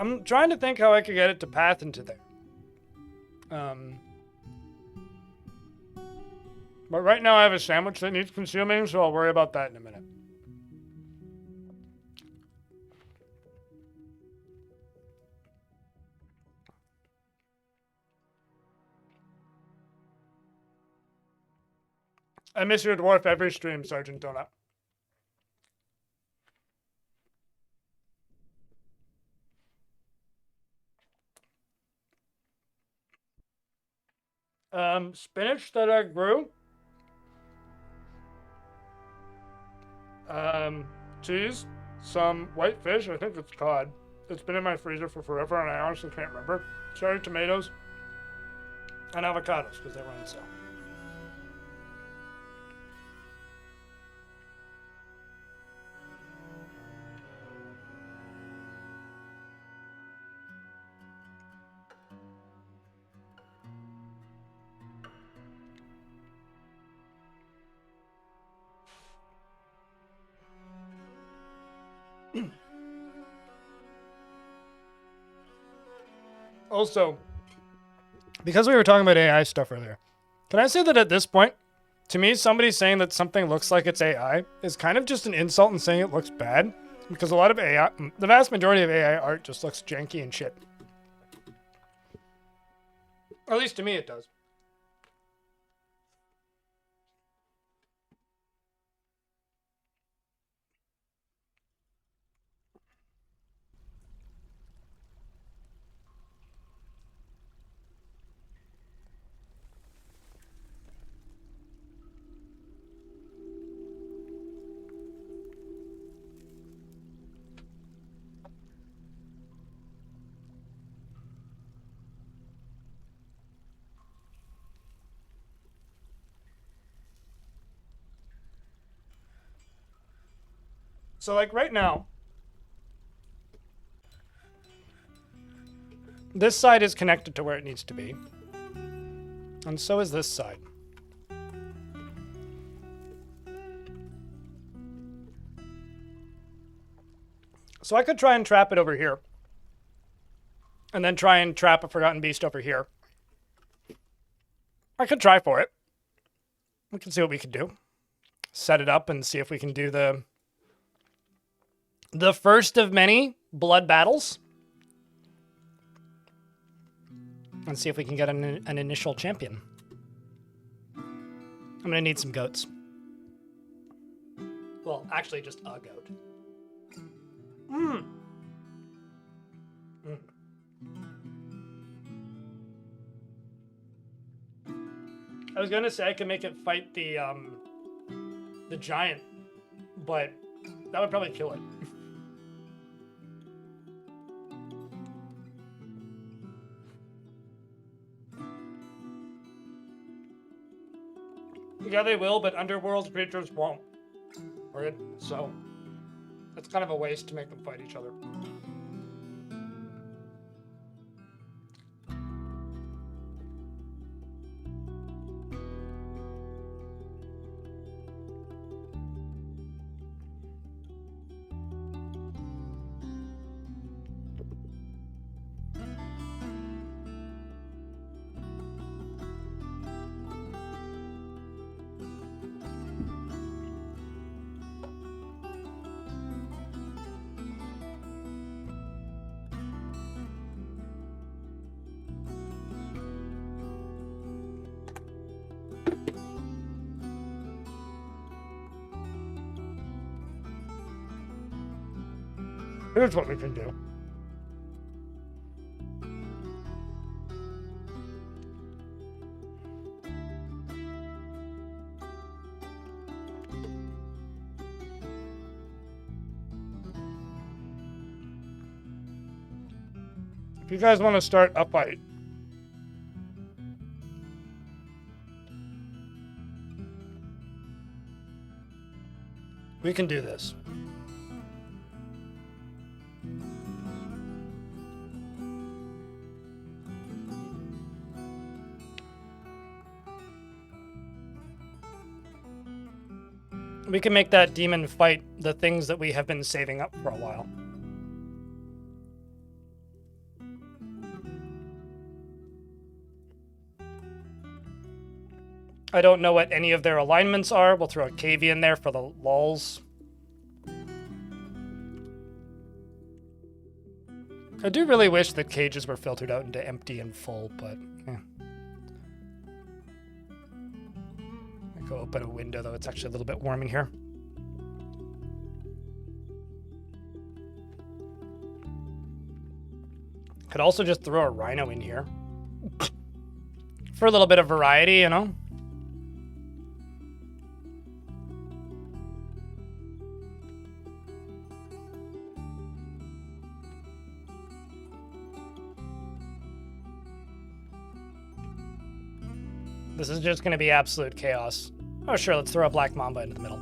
I'm trying to think how I could get it to path into there. But right now I have a sandwich that needs consuming, so I'll worry about that in a minute. I miss your dwarf every stream, Sergeant Donut. Spinach that I grew. Cheese, some white fish, I think it's cod. It's been in my freezer for forever and I honestly can't remember. Cherry tomatoes, and avocados, because they were on sale. Also, because we were talking about AI stuff earlier, can I say that at this point, to me, somebody saying that something looks like it's AI is kind of just an insult and saying it looks bad? Because a lot of AI, the vast majority of AI art just looks janky and shit. At least to me it does. So like right now, this side is connected to where it needs to be. And so is this side. So I could try and trap it over here. And then try and trap a Forgotten Beast over here. I could try for it. We can see what we can do. Set it up and see if we can do the first of many blood battles. And see if we can get an initial champion. I'm gonna need some goats. Well, actually just a goat. I was gonna say I could make it fight the giant, but that would probably kill it. Yeah, they will, but underworld creatures won't. Right? So it's kind of a waste to make them fight each other. Here's what we can do. If you guys want to start a fight, we can do this. We can make that demon fight the things that we have been saving up for a while. I don't know what any of their alignments are. We'll throw a cavey in there for the lulz. I do really wish that cages were filtered out into empty and full, but yeah. I go open a window, though. It's actually a little bit warm in here. Could also just throw a rhino in here. For a little bit of variety, you know? This is just going to be absolute chaos. Oh, sure, let's throw a black mamba into the middle.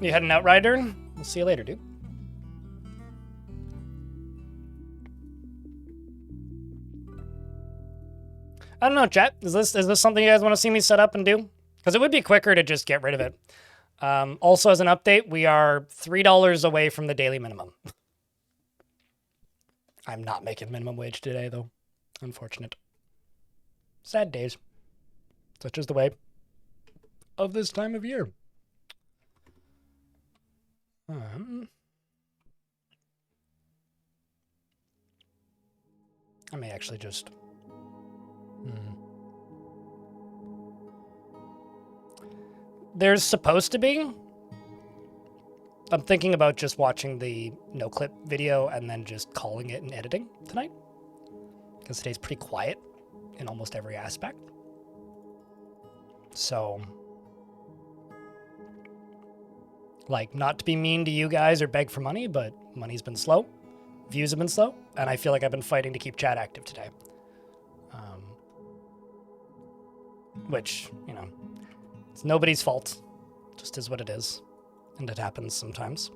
You heading out, Ryder? We'll see you later, dude. I don't know, chat. Is this something you guys want to see me set up and do? Because it would be quicker to just get rid of it. Also, as an update, we are $3 away from the daily minimum. I'm not making minimum wage today, though. Unfortunate. Sad days. Such is the way of this time of year. I may actually just... There's supposed to be... I'm thinking about just watching the no-clip video and then just calling it and editing tonight. Because today's pretty quiet in almost every aspect. So... Like, not to be mean to you guys or beg for money, but money's been slow. Views have been slow. And I feel like I've been fighting to keep chat active today. Which, you know, it's nobody's fault. Just is what it is. And it happens sometimes.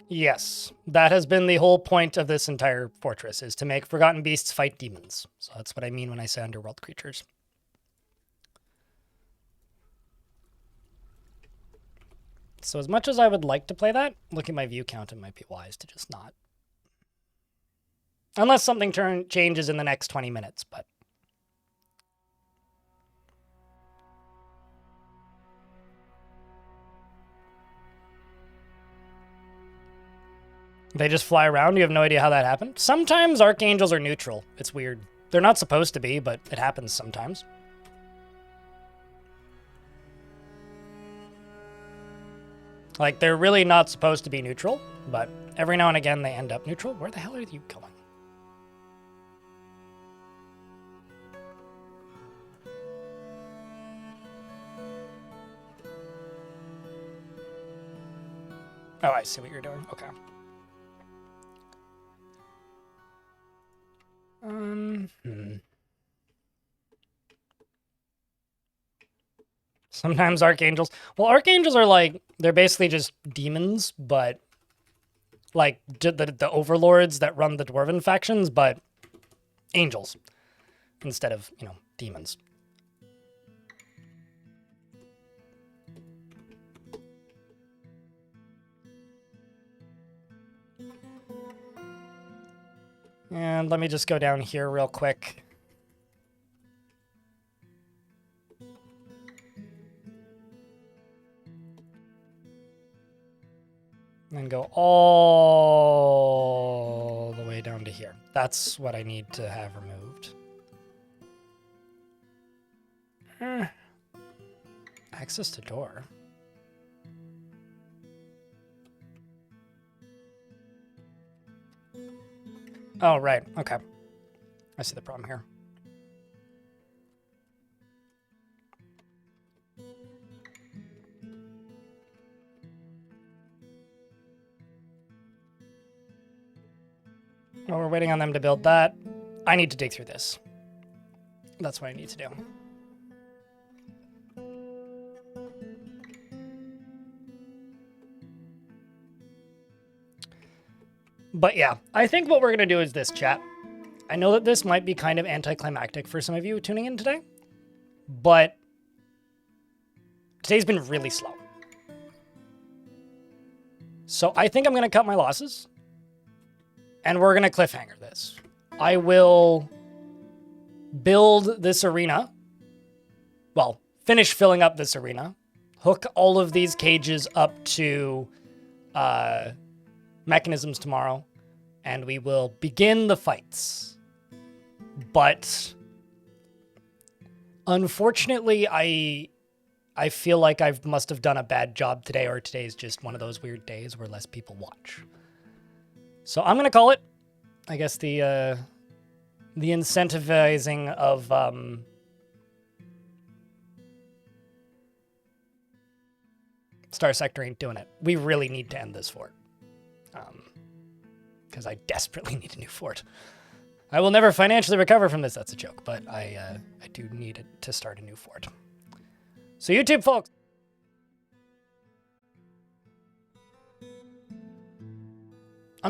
Yes, that has been the whole point of this entire fortress, is to make forgotten beasts fight demons. So that's what I mean when I say underworld creatures. So as much as I would like to play that, looking at my view count, it might be wise to just not. Unless something changes in the next 20 minutes, but... They just fly around? You have no idea how that happened? Sometimes archangels are neutral. It's weird. They're not supposed to be, but it happens sometimes. Like, they're really not supposed to be neutral, but every now and again they end up neutral. Where the hell are you going? Oh, I see what you're doing. Okay. Sometimes archangels... Well, archangels are like... They're basically just demons, but... Like, the overlords that run the dwarven factions, but... Angels. Instead of, you know, demons. And let me just go down here real quick. And go all the way down to here. That's what I need to have removed. Access to door. Oh, right. Okay. I see the problem here. Well, we're waiting on them to build that. I need to dig through this. That's what I need to do. But yeah, I think what we're going to do is this, chat. I know that this might be kind of anticlimactic for some of you tuning in today, but today's been really slow. So I think I'm going to cut my losses, and we're going to cliffhanger this. I will build this arena. Well, finish filling up this arena. Hook all of these cages up to mechanisms tomorrow, and we will begin the fights. But unfortunately, I feel like I must have done a bad job today, or today's just one of those weird days where less people watch. So I'm going to call it, I guess, the incentivizing of Star Sector ain't doing it. We really need to end this fort. Because I desperately need a new fort. I will never financially recover from this. That's a joke, but I do need it to start a new fort. So YouTube, folks.